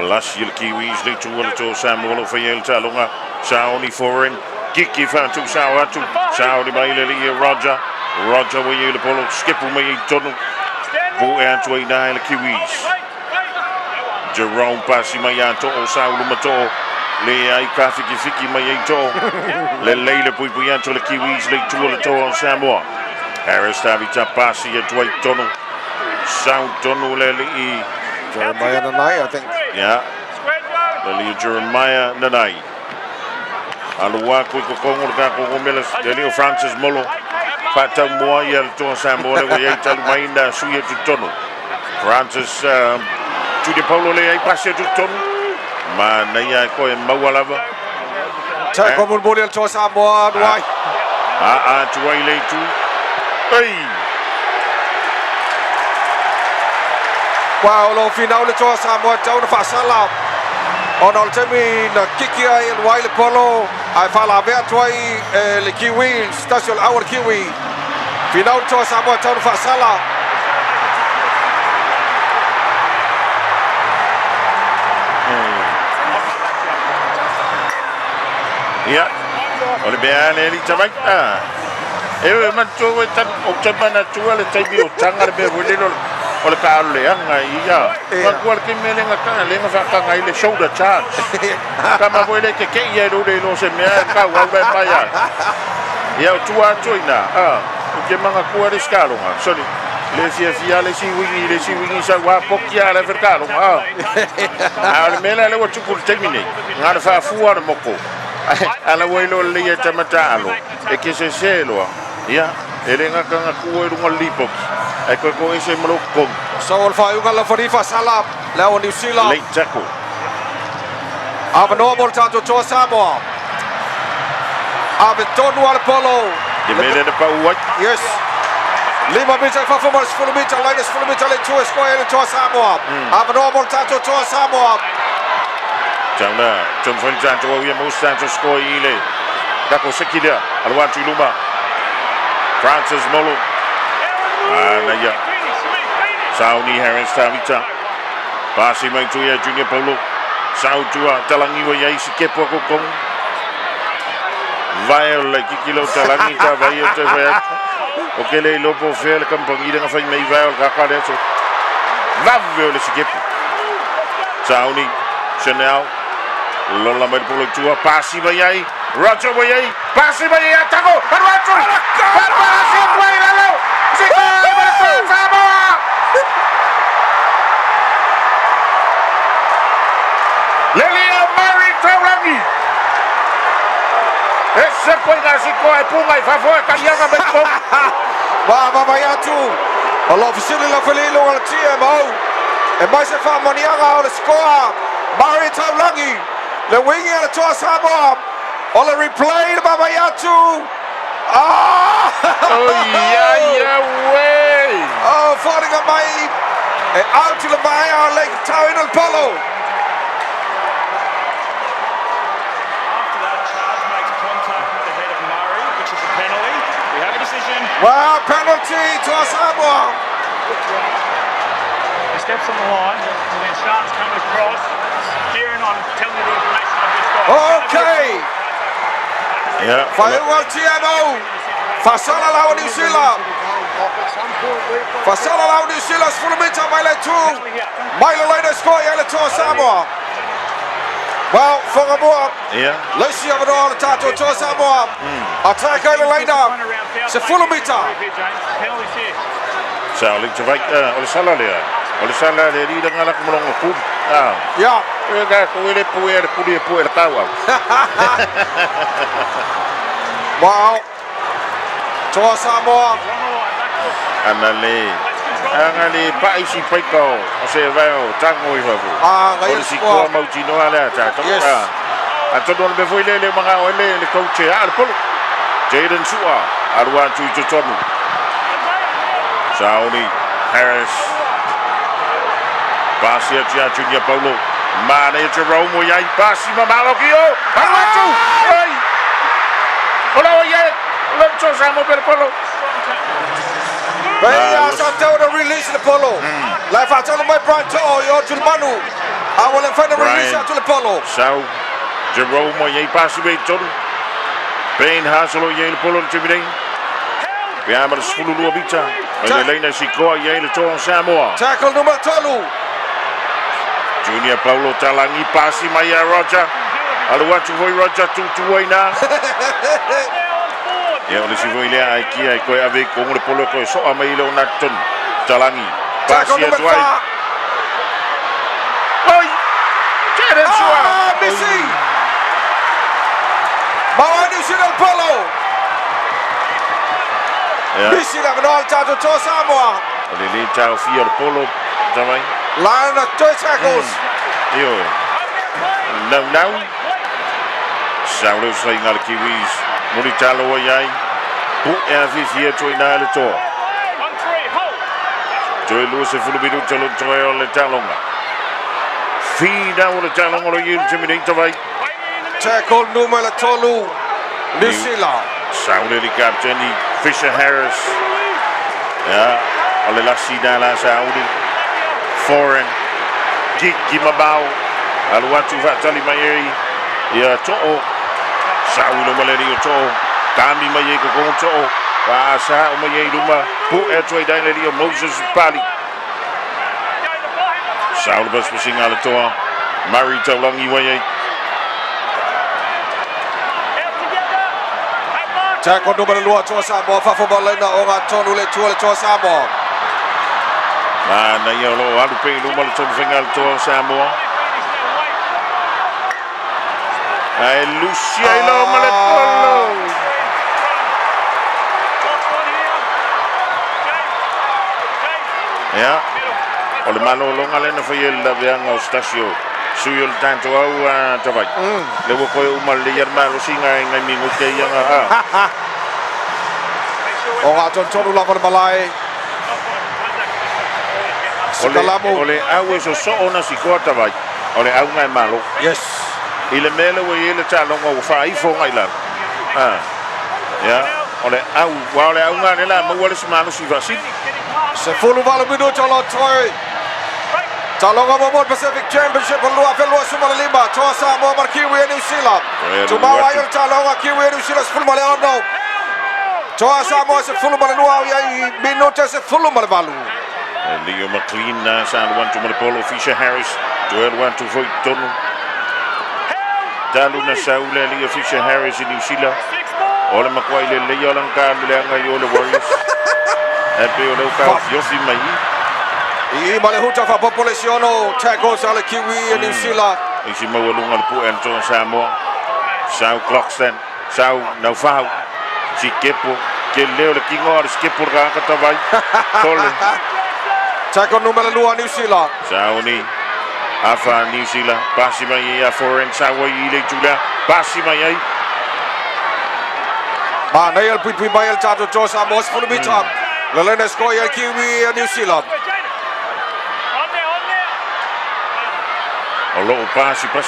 last year kiwis le tu le to Samoa lo foi el talonga sauni foreign kiki fa tu saudi mai le Roger wo le polo skip mai tonu po e atu ai nā e le Kiwis. Jerome pasi mai ato o Saulu mato. Le ai ka fiki mai ai to. Le leile pui atu le Kiwis le tua le to o Samoa. Harris tavita pasi e tuai tonu. Sound tonu le i. Jeremiah Nanai, I think. Yeah. Le Jeremiah Nanai. Alua ko kongo ka ko melas le Francis Molo. Patau moa ia le to Samoa le ia talu mai na suia tu tonu. Francis Judy Paulo le ai pasi tu tonu. Ma na ia ko e mawalava. Ta ko mo le to Samoa wai. Tuai le tu. Ei. Wow, lo final le to Samoa tau na fasala. Ono le temi na kiki ai le wai le polo. Ai fala vea tuai le Kiwi, station our Kiwi. Final to Samoa tau na fasala. Ya. Oleh biar ni cabai. Man tu tan o cabana tu le taibi o tanga le boleh oleh ka le anga ia. Ka kual ki melenga ka le nga ka ngai le shoulder charge. Kama boleh ke ia do le no se me ka wa ba pa ya. Ya tu ina. Ke manga kual skalo nga. Sorry. Le fia le si wingi sa wa pokia le verkalo. Le mela le wa tu kul termine. Nga fa fuar moko. Ala welo le ia tamata alo. E ke se selo. Ya, ele nga ka nga kuwa runga lipok. Ai ko ese malokong. So ol fa yung la farifa salap la o New Zealand. Late tackle. Ava normal tato to Samoa. Ava tonu al polo. Di mele de pa uat. Yes. 5 meter fa fomos 10 meter linus 10 meter le to square to Samoa. Ava normal tato to Samoa. Jauna, John Fonjan to wi mo stanto score ile. Dako sekida alwatu luma. Francis Molo. Naya. Sauni Harris Tavita. Pasi mai tu ya Junior Paulo. Sau tua talangi wa yai si kepo ko kong. Vai le kikilo talangi ta vai te vai. O que le lopo fel kampangi nga fai mai vai ka ka deso. Vavio le si kepo. Sauni Chanel. Lola mai polo tua pasi mai yai. Roger mai yai. Pasi mai yai ataco. Roger. Pasi mai lalo. Samoa. Lelio Mari Taulangi. Esse foi gasiko e punga e favor kanyanga bekom. Ba ya tu. Allah officially la felilo al TMO. E mais se fa manianga o score. Mari Taulangi. Le wingi al to Samoa. Ola replay de Babayatu. Oh yeah, way. Oh, falling on my out to the Maya Lake Town al Polo. After that, Charles makes contact with the head of Murray, which is a penalty. We have a decision. Well, penalty to Samoa. He steps on the line, and then Sharks coming across. Kieran, I'm telling you the information I've just got. Okay. Yeah. Faiwa TMO. Fasala la New Zealand. Fasala la New Zealand. Full meter mile 2. Mile later score yele to Samoa. Well, Fongamoa. Yeah. Let's see how all the tato to Samoa. Attack over later. It's a full meter. Sa lik te vai o sala le. O sala le ri nga la kumulong ku. Ja. Ga ko ile puer tawa. Wow. To Samoa. Anale paisi paiko. O se vai o tango i favu. O si ko mau tino ala ta. Ato don be foi le mga ole le coach al polo. Jaden Sua arwa tu tonu. Sauni Harris. Basia Junior Paulo. Manager Jerome yai pasi mamalo kio. Arwatu. Oi. Hola yai. Lancho samo per polo. Baya Santo to release the polo. Life out on my brand to your Manu. I will find a release out to the polo. So Jerome yai pasi be tonu. Bain Haselo yai polo to be. Pea ma le sfulu lua bita. Le leina sikoa ia le toa Samoa. Tackle number 3. Junior Paulo Talangi pasi mai a Roger. Alu watu voi Roger tu waina. Ya ole si voi le ai ki ai koe ave ko ngule polo ko so a mai lo naton. Talangi. Pasi atu ai. Oi! Kere sua. Messi. Bawa New Zealand polo. Messi la menol tato to Samoa. Ole le tau fior polo tamai. Line of 2 tackles. Yo. Now. Saulo sai ngal Kiwis. Muri talo ai. Pu e afi fia toi na le to. Toi lu se fulu bidu talo toi le talonga. Fida o le talonga lo yil terminator vai. Tackle numero 3. New Zealand. Saulo di kapteni Fisher Harris. Ja, ole lassi dala Saudi. Foreign. Gigi Mabau. Aluatu Vatali Mayeri. Ya to'o. Saulo maleri o to'o. Kami Maye ko kong to'o. Paasa o Maye luma. Pu e toi daineri o Moses Pali. Saulo bas pasing ala to'a. Mari Taulangi Waye. Tackle numero 2 to Samoa. Fa football na o nga tonu le to Samoa. Na ia lo alu pe luma le tonu fingal to Samoa. Ai Lucia ilo maletolo. Ya. Ole malo longa le na foi el da vianga o stasio. Suyo el tanto au tavai. Le wo koe umal le yerma lo singa ngai mingu te yanga a. O nga tonu la malai. Ole au so so ona sikota vai. Ole au ngai malo. Yes. Ile mele wo ile talonga o fai fo ngai la. Ya, ole au wa ole au ngane la mo wale smano si vasi. Se fulu valo minuto lo toi. Talonga World Pacific Championship lua fe lua suma lima to Samoa mar Kiwi New Zealand. Tumawa il talonga Kiwi New Zealand fulu male ono. To Samoa se fulu male lua ya minuto se fulu male valu. Leo McLean na sa one to male polo Fisher Harris. Duel one to void tonu. Dalu na saule Leo Fisher Harris in New Zealand. Ole makwai le Leo lang ka le nga yo le Warriors. Epe ole ka yofi mai. I male huta fa population tackles ala Kiwi New Zealand. Isi mawalunga le pu ento Samoa. Sau Clocksten. Sau nou fau. Si kepo ke leo le kingo ar skepo ka ka vai. Tole. Tackle numero 2 New Zealand. Sau ni afa New Zealand pasi mai ya foreign sawa ile jula pasi mai ai. Ma nail pipi bayel tato to Samoa for the top. Le lene score ya Kiwi New Zealand. Olo pasi pe.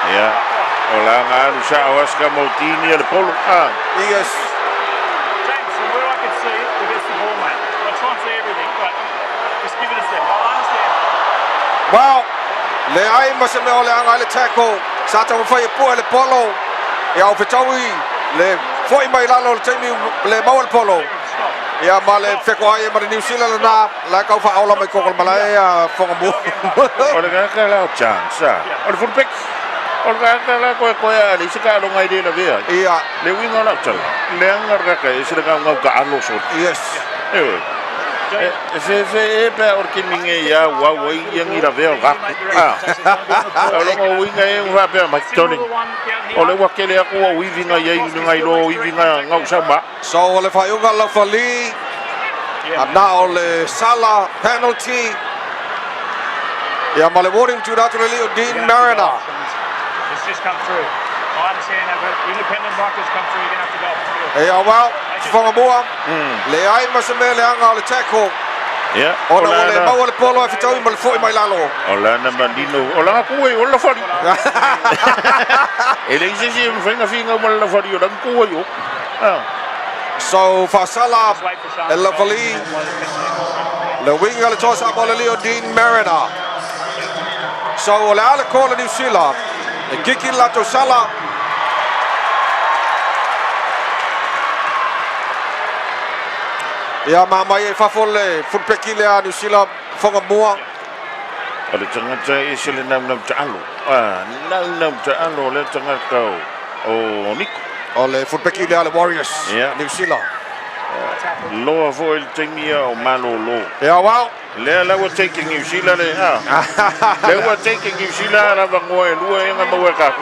Ja, ola ngaru sa awas ka Mautini le polo. Yes. James, from where I could see it, we get the ball, mate. I'll try and see everything, but just give it a step. I understand. Well, le ai mase me ole anga le tackle. Sa ta fa e po le polo. Ya o fetawi le foi mai lalo le timi le mau le polo. Ya male feko ai ma New Zealand na la ka fa ola mai ko malai fo mo. Ole ka la chance. Ole fullback. Olga la ko ali sika lo ngai de la via. Iya. Le winga la tal. Le ngar ka e sira ka ngau ka alo so. Yes. Se pe orkin minge ya wa wai yang ira vea ga. Ole ko winga e wa pe ma toni. Ole wa kele ko wa winga ye ngai lo winga ngau sama. So ole fa yoga la fali. And now ole sala penalty. Ya male warning to that Leo Dean Mariner. It's just come through. I understand that, but independent markers come through, you're going to have to go off the field. Yeah, well, Whangamoa, le ai masame le anga o le tackle. Yeah. Ona ole mau le polo e fitau ma le foi mai lalo. Ola na mandino, ola ku e ola fari. Ele isi finga ma la fari o dan ku yo. So Fasala el Lavali le winga le tosa bola Leo Dean Mariner. So le ala ko le New Zealand. E kiki la to sala. Ia mai e fafole fulpeki le New Zealand fonga mua. Ale tangata e sele nam talo. Nam talo le tangata o Nico. Ole fulpeki le Warriors. New Zealand. Loa foil tingia o malo lo. Yeah, well. Le were taking New Zealand. They were taking New Zealand ava ngoe lua inga maweka.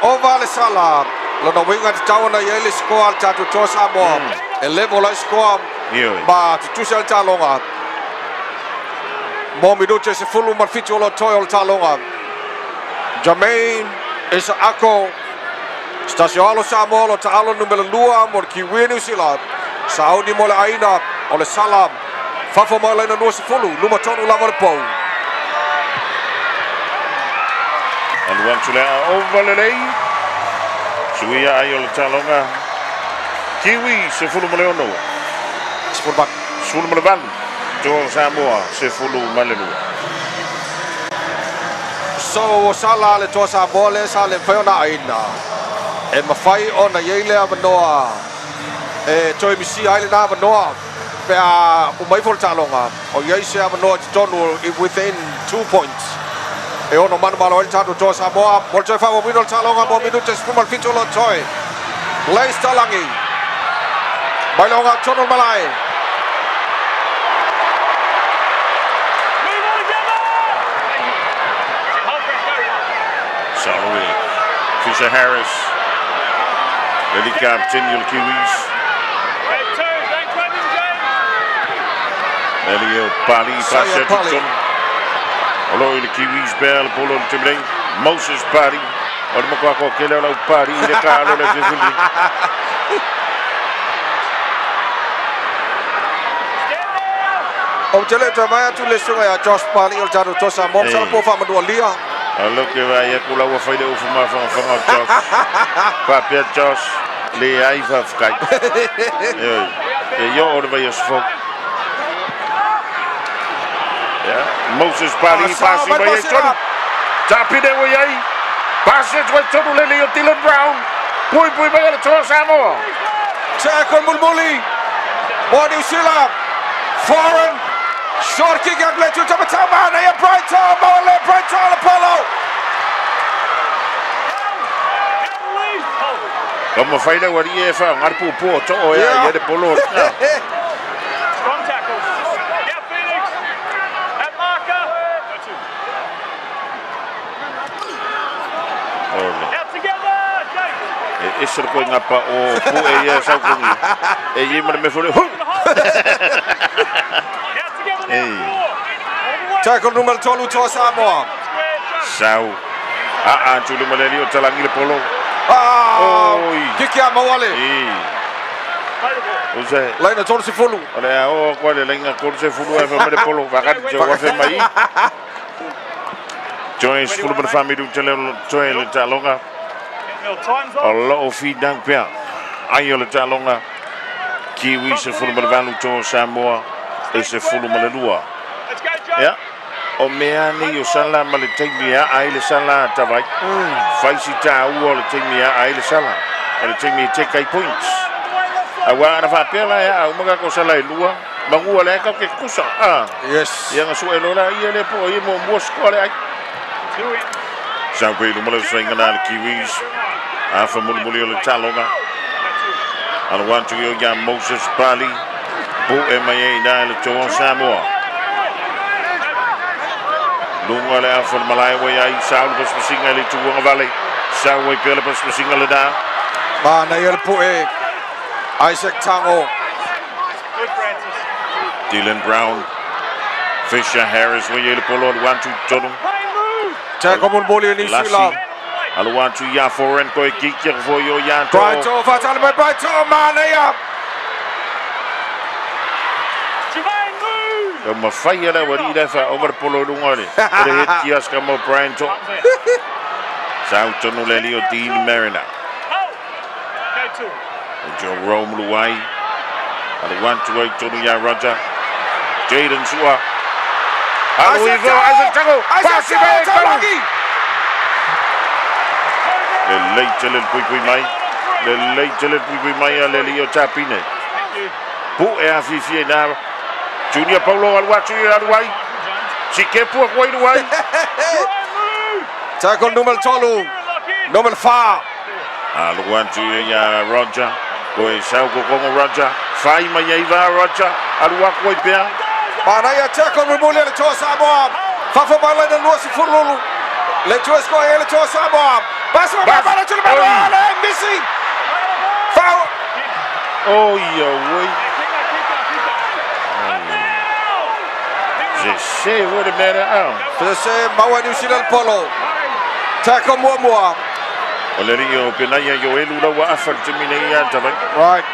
Ova le sala. Lona winga te tawana yele score al tatu to Samoa. E level la score. Ba tu sel talonga. Mo minute se fulu mar fitu lo toy talonga. Jermaine is ako. Stasiolo Samoa lo talo numero 2 mo ki New Zealand. Saudi mo le aina o le salam. Fafo mo le no se fulu luma tonu lava le pou. And one to over le lei. Suia ai o talonga. Kiwi se fulu mo le ono. Sfulu mo le van. Jo Samoa se fulu mo le lua. So sala le to Samoa le sale feona aina. E mawhai o na yeile a manoa e toi misi aile na manoa pe a umaifol talonga o yeise a manoa tonu within 2 points e ono manu malo el tatu to Samoa mol toi fa mo minol talonga mo minute spumal fitu lo toi Leis talangi bailonga tonu malai Sorry Fisher Harris Lily Captain Kiwis. Elio Pali passa Dixon. Allora il Kiwis bel polo il timbre. Moses Pali. Olma qua che la Pali le calo le figli. O tele vai tu le sunga ya Josh Pali il tatu to Samoa sa po fa mo lia. Allora che vai a kula wa faile of ma van Josh. Papia Josh le ai va fkai. Io ora vai sfok. Ja, Moses Pali passi by John. Tapide we ai. Passes with John Lily Dylan Brown. Pui by the to Samoa. Tackle Mulmuli. New Zealand. Foreign. Short kick at Letu Tamatama. They are Brighton. Brighton Apollo. Como fai la guardia fa un arpo po to ya de polo. Strong tackles. Yeah, Phoenix. At marker. Out together. Jake. Is er going up o po e sa ko ni. E yimmer me fole. Tackle numero 12 to Samoa. Sau. Tulu maleli o talangi le polo. Kiki a mawale. Ose. Laina tolu se fulu. Ole o kwale laina tolu se fulu e fa me polo vaga jo wa fe mai. Join fulu me family du tele join le talonga. Allah o fi dang pia. Ayo le talonga. Kiwi se fulu me valu to Samoa e se fulu me lua. Ja. O mea ni o sala ma le teimia ai le sala tavai. Faisi ta ua le teimia ai le sala. E le teimia te kai points. A wa na fa pela ya o maga ko sala lua. Mangua le ka ke kusa. Yes. Ia nga so e lora ia le po ia mo mosko le ai. Sa ko i mo swinga na le Kiwis. A fa mo le talonga. Al want to yo ya Moses Pali. Po e mai na le to Samoa. Lunga le afal malai wa ai saul pas pasinga le tuanga vale. Sa wa pela pas pasinga le da. Ma na yel po e Isaac Tango. Dylan Brown. Fisher Harris wa yel polo 1-2 tono. Tackle mon boli ni sila. Al 1-2 ya foreign ko kick for yo ya to. Brighton fatal me Brighton man ya. Como falla la guarida fa over polo lungole. Pre hit kias como Brian to. Sauto no le lio Dean Mariner. Joe Rome Luai. And 1-2 to ya Roger. Jaden Sua. Aluivo, Isaac Tago, pasi mai Taulagi. Le leite le pui mai. Le leite le pui mai le Leo Tapine. Pu e a fifi na. Junior Paulo Alwatu Alwai. Si ke pu ko i wai. Tackle numero 12. Numero 5. Alwantu ya Roger. Ko sau ko Roger. Fai mai Eva Roger. Alwa ko pea. Mana ya tackle remule le toa Samoa. Fafa bala na luasi furulu. Le toa sko ele toa Samoa. Bas bala to the ball. Missing. Foul. Oh yo wait. Je sais what the matter Je sais mawa New Zealand polo. Tackle mua. Olerio penaya yo elula wa afal timine ya tabai. Right.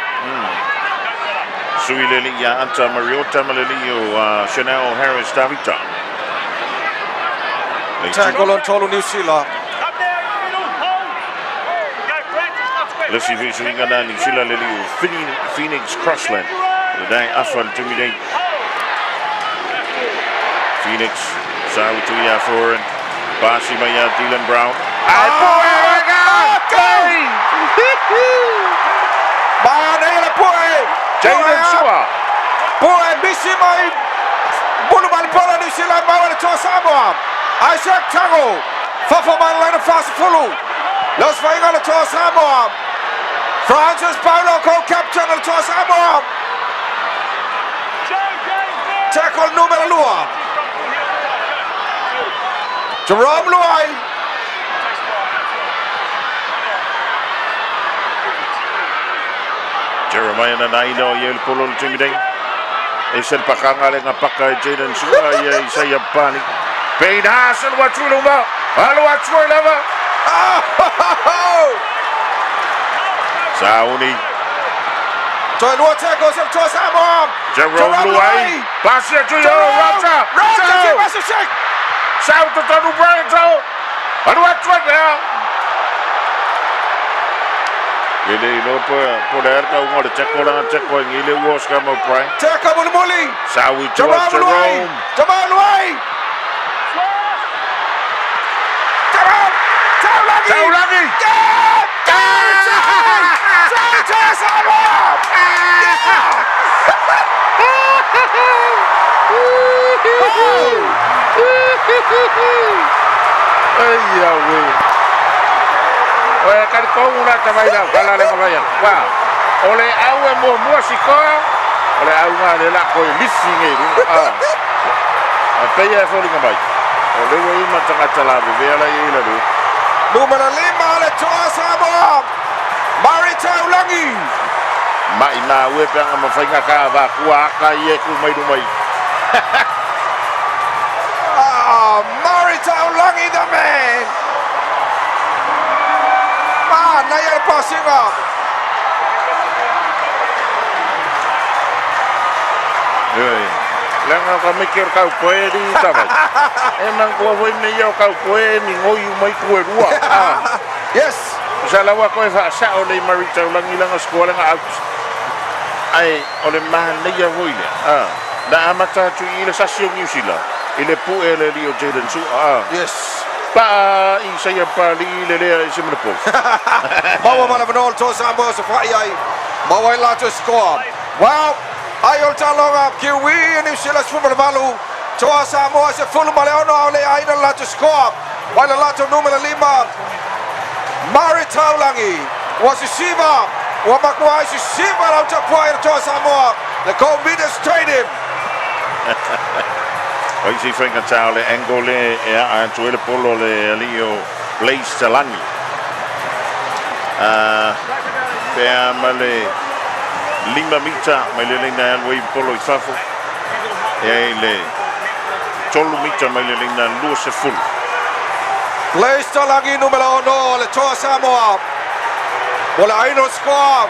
Suileli ya anta Mariota Malelio Chanel Harris Davita. Tackle on Tolu New Zealand. Let's see if we can get New Zealand Phoenix Crossland. The day afal timine. Phoenix Sawi to ya foreign. Basi Maya Dylan Brown. Jaden Sua. Boy, Missy my Buluman Pola New Zealand Mawa to Samoa. Isaac Tago. Fafa man line of fast follow. Los Vangala to Samoa. Francis Paulo co-captain of to Samoa. Tackle numero Lua. Jerome Luai. Jeremiah Nanaino yel polo timideng. Esen pakanga le ngapaka Jaden Sua ya Isaiah Pani. Pain Hasan wa tuluma. Halo wa lava. Sauni. Join what tackles of Tosamo. Jerome Luai. Pass it to your Raja. Raja shake. South to Tonu Brian. Halo wa now. Ele no poder ka ngor check ko ngile was ka mo pray. Check up Muli. Sawi Jerome. Jamal Way. Taulagi. Ay ya we. Oye, kan kau mula tamai dah, kalau le mabaya. Wah, oleh awe mua sikoa, oleh awe ada lah kau missing ni. Apa ya foli mabai? Oleh wei macam acalah, biarlah ia lalu. Numero 5 le toa Samoa. Marita Ulangi. Mai na we pe ang mafainga ka va kuaka ye ku mai dumai. Marita Ulangi the man. Naya passing up. Lenga ka mikir kau poe di tabai. Emang kau voi me yo kau poe ni ngoi mai kue rua. Yes. Salawa ko fa sa ole Marita Ulangi lang sekolah nga out. Ai ole man ne ya voi le. Da amata tu ile sasio New Zealand. Ile pu ele Rio Jaden Su. Yes. Pa saya pali lele simple. Bawa mana benol to Samoa safai ai. Bawa la to score. Wow. Ayol talonga Kiwi New Zealand super balu. To Samoa se full maleono ole ai la to score. Wala la to numero 5. Marita Ulangi. Wasishiba. Wamakwa Shiba out to point to Samoa. The Community Stadium. Oi si fenga tale Angole e tuele polo le Leo Blaze Talangi. Per male 5 mita male linda wei polo I fafo. E le 12 mita male linda lu se full. Blaze Talangi numero 1 le toa Samoa. Bola aino score.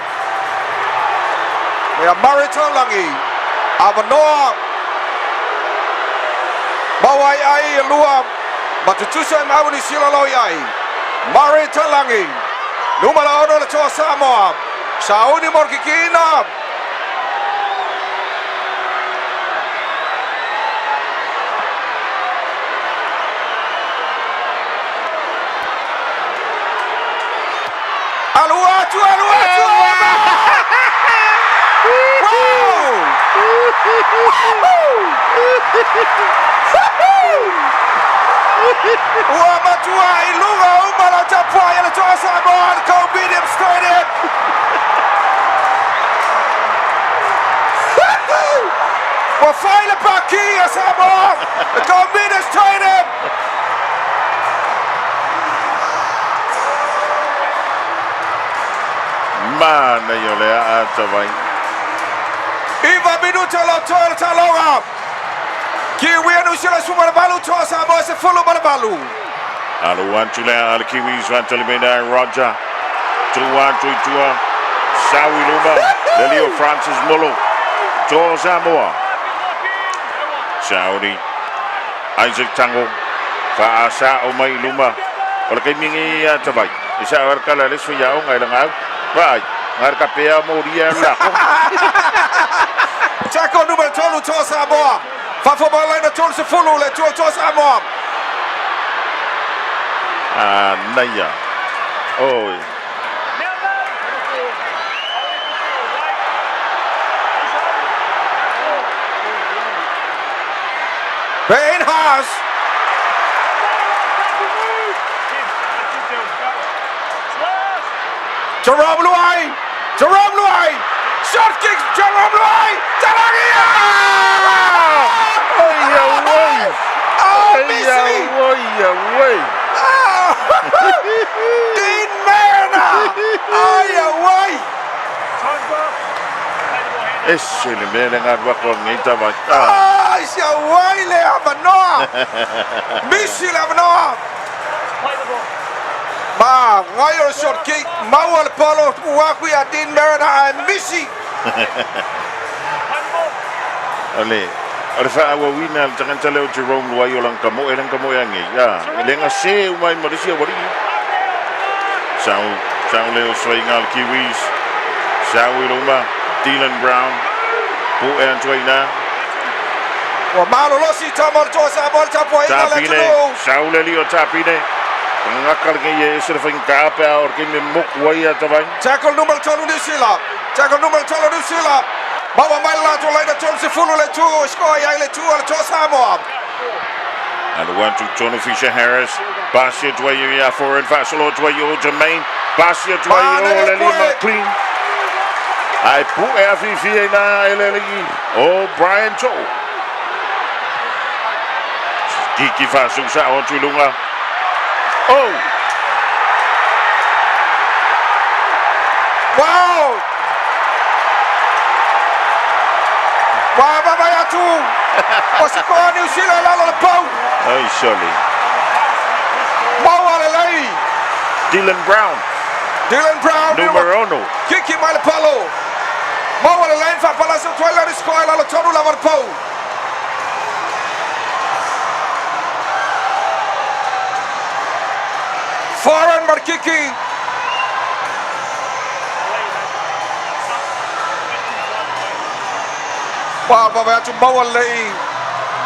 We are Marita Ulangi. Avanoa. Bawai ai lua matutusa mauni sila loyai Marita Ulangi numero 1 le toa Samoa Sauni Morkikina matua matua. Ua matua I lunga umala tapuai le toa Samoa Comedium Stadium. Ua whai le paki a Samoa Comedium Stadium. Mana yo le atawai. Iva minuto lo toa talonga. Kiwi anu sila sumar balu toa Samoa se fulu balu. Alu wantule al Kiwis wantule mena Roger. 2-1 2-2. Sawi Luma. Lelio Francis Molo. To Samoa. Saudi. Isaac Tango. Faasa Omai Luma. Ola kay mingi tabay. Isa arkala les fiyao ngai langaw. Right. Ngar kapea moria la. Tackle numero 12 to Samoa. Fa for ball line to se fulu le to Samoa. Naya. Oh. Bain Haas. Jerome Luai. Shot kick. Jerome Luai. Talagia. Dean Merna. Esse le mena ngadwa ko ngita ba. Sia wai le avanoa. Misi le avanoa. Ma, ngayon short kick, mawal palo, waku ya Dean Merna and Misi. Ole fa awa wina jangan tale Jerome Luai lang kamo yangi. Ya, lenga se umai Malaysia wari. Sao leo swingal Kiwis. Sao Luma, Dylan Brown. Bu Antoina. Wa malo losi tamar to Samoa tapo ina le tulo. Sao lelio tapine. Ngakal ngi surfing kapa or kimi muk waya tabang. Tackle numero 12 New Zealand. Bawa maila to laina to se fulu le tu, score ya le tu to Samoa. And one to Tony Fisher Harris. Basia Dwayo ya for and Vasalo Dwayo Jermaine. Basia Dwayo Lelima clean. I put FVA na LLE. Oh, Brian Cho. Kiki Fasu sa on Tulunga. Oh. Wow. Wow, baba ya tu. Osikoa New Zealand lalo le pau. Oh, surely. Bawa le lei. Dylan Brown. Numero 1. Kiki mai le palo. Bawa le lei fa pala so toila ni skoa lalo tonu la var pau. Foreign Markiki. Wow, baba ya tu bawa lei.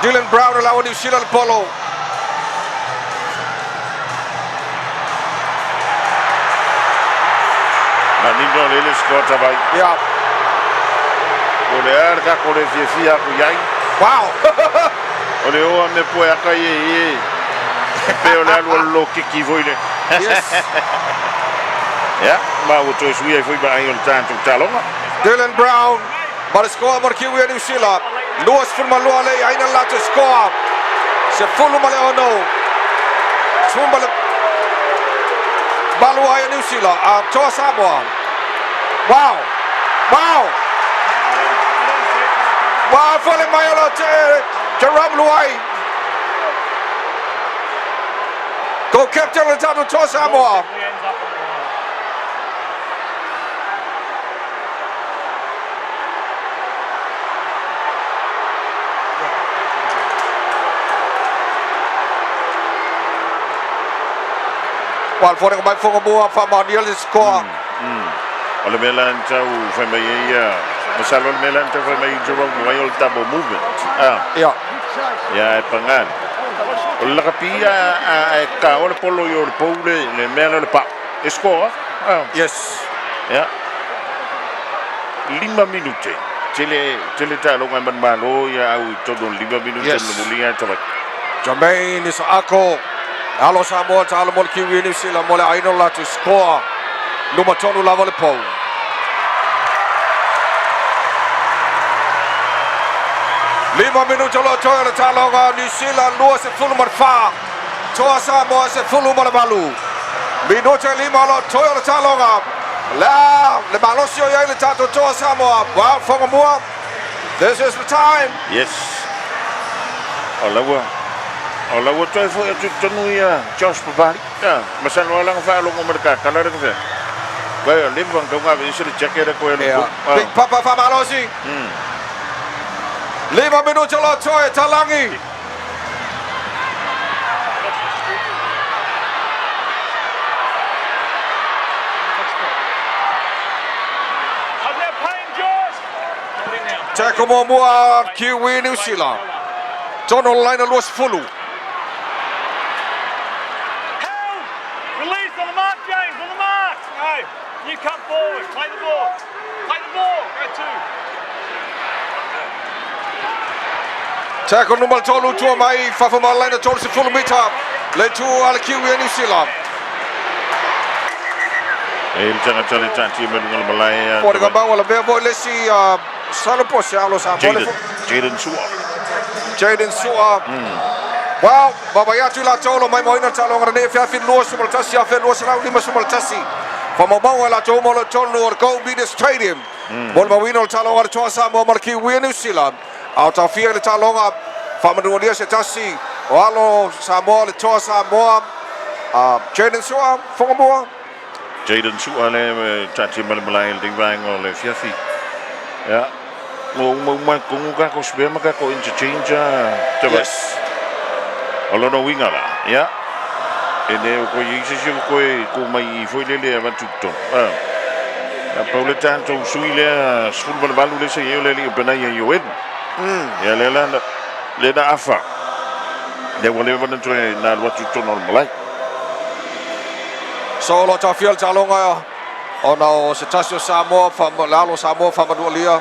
Dylan Brown lawan New Zealand polo. Nanindo lele skota vai. Ja. Ole arka kole fia ku yai. Wow. Ole o me poe aka ye. Pe ole alu lo kiki voile. Yes. Ja, maar we dus wie even bij een tijd te tellen. Dylan Brown, maar de score maar kiwi New Zealand. Luas voor Maluale, hij na laten score. Se fulu male ono. Sumbale. Maluale New Zealand. To Samoa. Wow. Wow, fole Mayola Jerome Luai. Go captain Latano to Samoa. Wal for the back for Boa from Daniel score. Ole melan tau foi mai masalon melan tau foi mai Jerome Luai double movement. Ja. Ja, pangan. Ole kapia ka ole polo yo pole le melan le pa. Score. Yes. Ya. 5 minute. Tele talonga man malo ya au todo 5 minute no mulia tawai. Jermaine is ako. Alo Samoa talo mo kiwi New Zealand mo le ainola to score. Luma tonu lava le po. Lima minuto lo toya le talonga New Zealand lua se fulu marfa. Toa Samoa se fulu marabalu. Minuto lima lo toya le talonga. La le balosio ya le tato toa Samoa. Wow, Fongamua. This is the time. Yes. Olawa toi fo tu tonu ya Josh Babali. Ya, masal wala nga fa lo mereka kala re ka. Ba le bang ka nga bi sele check era ko ya. Big Papa fa Malosi. 5 minuto lo toya talangi. Tackle mua Kiwi New Zealand. Tono line luas fulu. Release on the mark, James, on the mark. Hey, you come forward, play the ball. Play the ball, go two. Tackle number tolu tua mai fafuma line tolu se fulu mita. Le tu al Kiwi New Zealand. Jangan cari cantik mendengar Malaya. Por dengan bawah lebih boleh si selalu pos ya Allah sama. Jaden Sua. Wow, baba ya tu la tolo mai moina talo ngara ne fa fin lo sumul tasi ya fin lo sala lima sumul tasi. Fama bawa la tolo lo tolo or go be the stadium. Bol mawino talo ngara toa sama marki win New Zealand. Out of fear le talo ngara fama dua dia setasi. Walo Samoa le toa Samoa. Jaden Sua fongamoa. Jaden Sua le cantik Malaya ding bang oleh Fiafi. Ya. Mau kung ko spare maka ko interchange yes. Alo no winga la ya. Ene ko yisi ko mai foi le avantuto. Paula tanto suile sul balu le se yo le bena yo en. Ya le da afa. Le wole van to na watuto normal. Solo ta fiel talonga. Ona se tasio Samoa fa lalo Samoa fa madulia.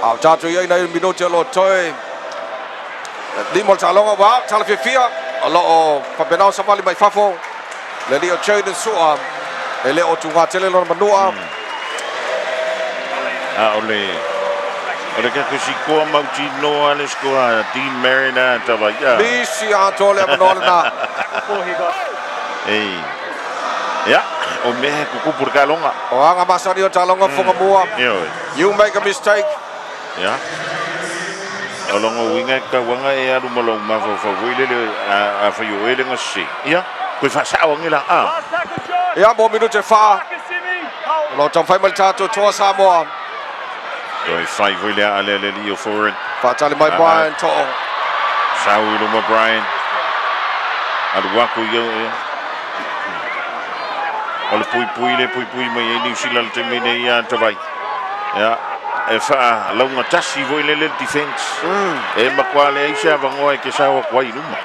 Au tatu ia ina minuto lo toi. Limo talonga wa tala fia. Alo fa benau sama mai fafo. Le lio Jaden Sua. Ele o tunga tele lo manua. Ole ka kusiko mautino ale skoa Dean Marina tava ya. Bisi antole manolna. Ei. Ya, o me kuku por kalonga. O anga masario talonga fongamua. You make a mistake. Ya. Alongo winga ka wanga e aru malo ma fa wile a fa yo ele ngasi. Ya. Ko fa sa wanga la Ya mo minuto fa. Lo tam fa mal tato to Samoa. Doi 5 wile ale lio foreign. Fa tali mai Brian to. Sawi lo ma Brian. Adu wako yo. Ole pui mai New Zealand te mene ia tawai. Ya. E fa longa tasi voi le defense. E makwale aisha vangoa ke sawa kwai numa.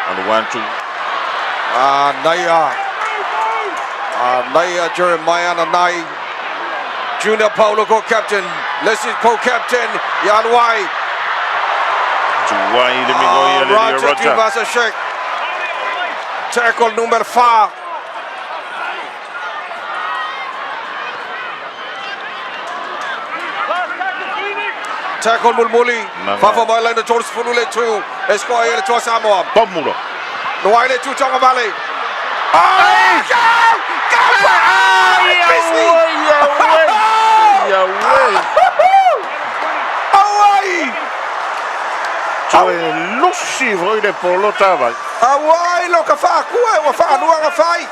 On 1-2. Naya Jeremiah Nai. Junior Paulo co-captain. Leslie co-captain. Yanwai. Tuwai le mingoia le Roger Tivasa Sheikh. Tackle number 5. Tackle Mulmuli. Fafa mai line towards Fulule 2. Escoa ele to Samoa. Pomulo. No ile 2 Tonga Valley. Joe Lucy voi de polo tava. Awai lo ka fa ku e fa no nga fai.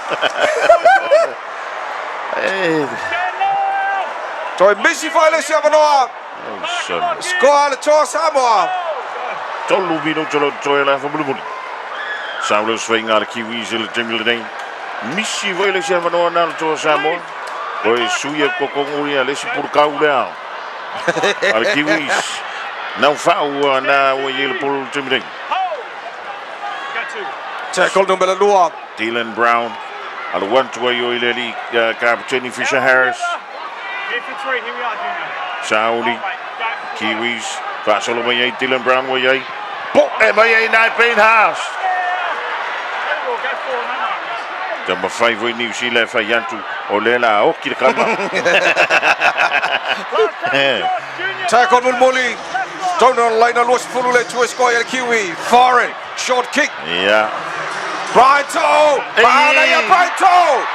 Toi misi fa le sia vanoa. Scoa le to Samoa. Tolu vino tolo toela fa bulu. Saulo swinga le Kiwis le Jamil Dane. Misi voi le sia vanoa na to Samoa. Oi suia kokonguia le si por kaula. Al Kiwis. Não fau na o ele por Jamil. Tackle number 2. Dylan Brown. Ala 1-2 yo i le li kapiteni Fisher Harris. Here for 3, here we are, Junior. Sauli, Kiwis, Fasolo mai ai, Dylan Brown mai ai. Po e mai ai nai Payne Haas. Tama 5 oi New Zealand fa yantu o le la o ki kama. Tackle Mulmuli. Down on line on Fulu to a score Kiwi. Foreign. Short kick. Yeah. Brighto. Bahanaya Brighto.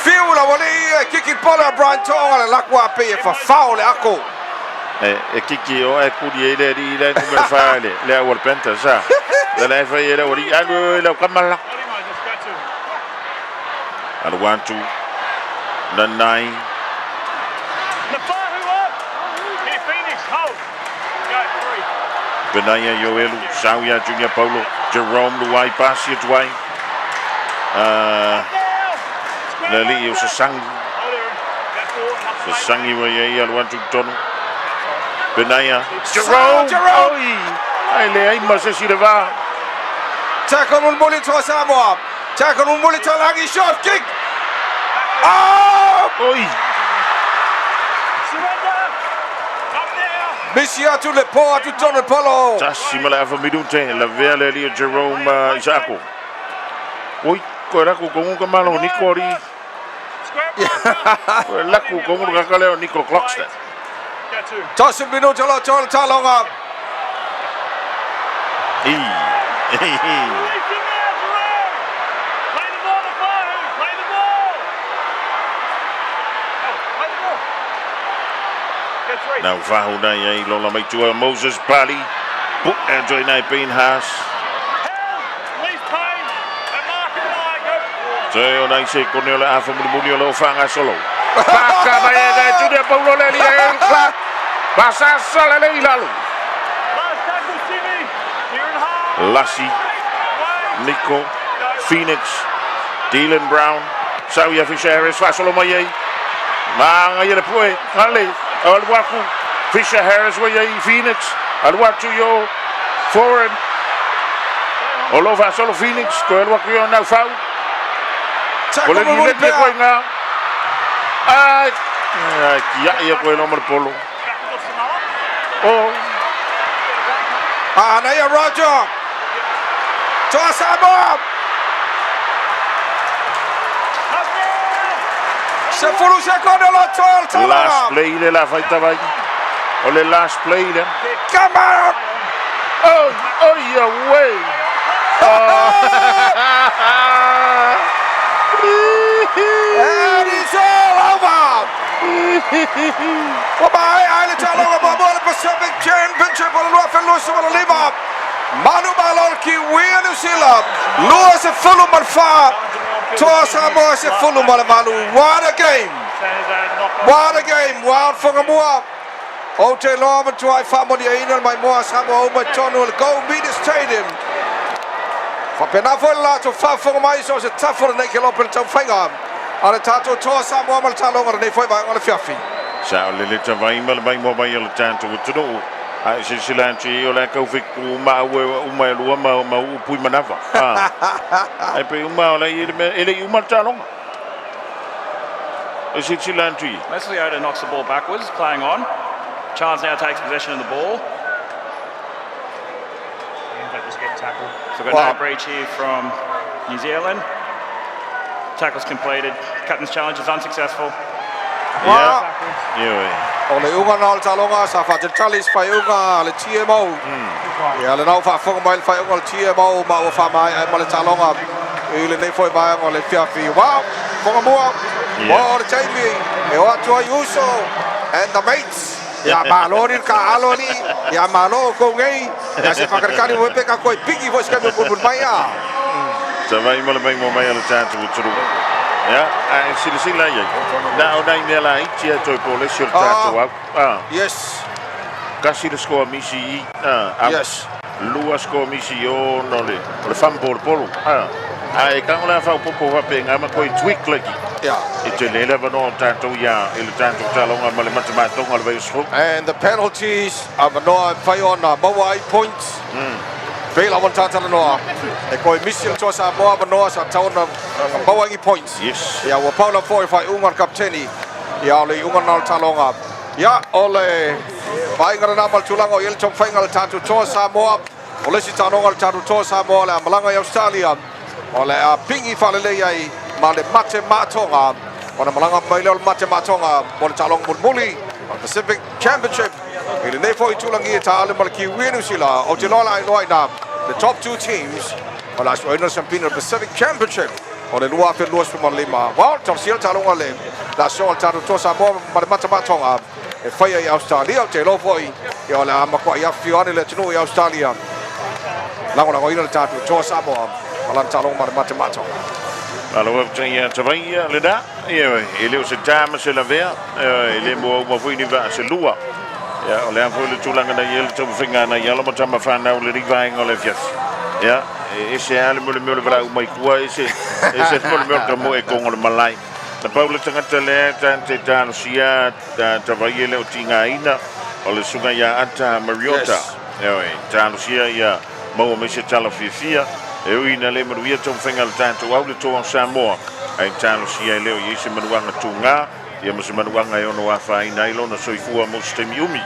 Fiula wali kicking bola Brighto ala lakwa pe fa foul ako. E kiki o e kudi ele di le numero fale le awal penta sa. Le le fa ele wali anu le kamala. Al 1-2. The 9. Benaya Yoelu, Sauya Junior Paulo, Jerome Luai Pasia Dway. Leli o Sasangi. Sasangi wa ye al 1-2 Tonu. Benaya Jerome. Ai le ai masa silva. Tackle Mulmuli to Samoa. Tackle Mulmuli to Langi shot kick. Oh! Oi. Misia to le po to Donald Polo. Tassimala fa midunte la vele li Jerome Isako. Oi, ko ra ko ko malo Nikori. La ko ko ka le Nico Clockster. Toss minuto lo talonga. Nou, vahu na ye lola mai tua Moses Bali. Book and join na Payne Haas. Teo na se Cornelio afa mulio lo fanga solo. Paka mai ga Junior Paulo le el clock. Pasa sala le ilalu. Lassie, Nico, Phoenix, Dylan Brown, Sauya Fisher Harris, Fasolo mai. Manga ye le poe. Hale. Alwaku, Fisher Harris, Phoenix, Alwatu yo, foreign. Olova solo Phoenix, Alwaku yo now foul. Oleh ni le ko nga. Ya ko nomor polo. Oh. Naya Roger. Toss Samoa. Sepuluh sekondi lo tol. Last play le la fight vai. Ole last play le. Come on. Oh your way. And it's all over. Bye. I tell you about the Pacific Championship on Rafael Lima. Manu Balorki win New Zealand. Lewis and Fulham and far. Samoa se Fulham and Malu. What a game. What a game. Wild for Samoa. Ote Lorman to I family in my Moa Samoa Tono will go meet the stadium. For Penafo to far for my so it's tough for the naked open to finger. On a tattoo to Samoa Maltalong and they fight on the Fiafi. Sao le ta vai mal mai mo mai le tanto to do. Ai se silanci o la ko fiku ma uma lua ma upui manava. Ai pe uma la ele uma talong. Is it silanci? Leslie Oda knocks the ball backwards, playing on. Charles now takes possession of the ball. And they just get tackled. So we've got no breach here from New Zealand. Tackle's completed. Captain's challenge is unsuccessful. Ole unga na talonga sa fa Charles fa unga le TMO. Ya le na fa fo mai fa unga le TMO ma fa mai ai ma le talonga. Ile nei foi ba ngole Fiafi. Wow. Fo mo. Wow, Jamie. E o atu Yuso and the mates. Ya malori ka aloni. Ya malo ko ngai. Ya se fa karkani mo pe ka ko pigi vo ska mo mai ya. Sa vai mo le mai le tanto tru. Ja, en sila ye. Nou, dan nela itia toi pole sur tato. Yes. Kasi de score missie. Yes. Lua score missie o no le. Le fan polo. Ai kan la fa popo va penga ma koi tweak lagi. Ja. Ite le leva no tato ya, il tanto talonga ma le matemato ngol ve sco. And the penalties are no fai on Mawai points. Pe la wan tata noa. E koi misil to Samoa noa sa tauna bawangi points. Yes. Ya wa Paula foi fai ungar kapteni. Ya le ungar nal talonga. Ya ole vai ngara na mal tulango yel chom faingal tatu to Samoa. Ole si talonga tatu to Samoa la malanga ya Australia. Ole a pingi fale le ai male mate matonga. Ona malanga mai le mate matonga. Ole talong muli. Pacific Championship. Ele nei foi tulangi ta ale mal ki winu sila. O te lola ai noi na. The top two teams. Ola so ino sampino Pacific Championship. Ole lua fe luas for lima. Well, top seal talonga le. La so tatu to Samoa male mate matonga. E fai ai Australia te lo foi. E ola makwa ia fione le tunu i Australia. Lango lango ino tatu to Samoa. Malan talong male mate matonga. Alors, tu vas y aller là, il est aussi tard, c'est la verre, il est beau, on va y aller, c'est lourd. On a un peu le tout lang na yel to finga na yalo mo tama fa na le rivaing ole fias. Ja, e se ale mo le mo le vra mai kwa e se mo le mo mo e kong le malai. Na Paulo tanga tele tan te tan sia ta vai ele o tinga ina o le sunga ya ata Mariota. Tan sia ya mo me se tala fifia. E uina le mo via to finga le tan to au le to Samoa. Ai tan sia le o yese manuanga tunga. Ia mo se manuanga e ono afa ina ilo na soifua mo ste miumi.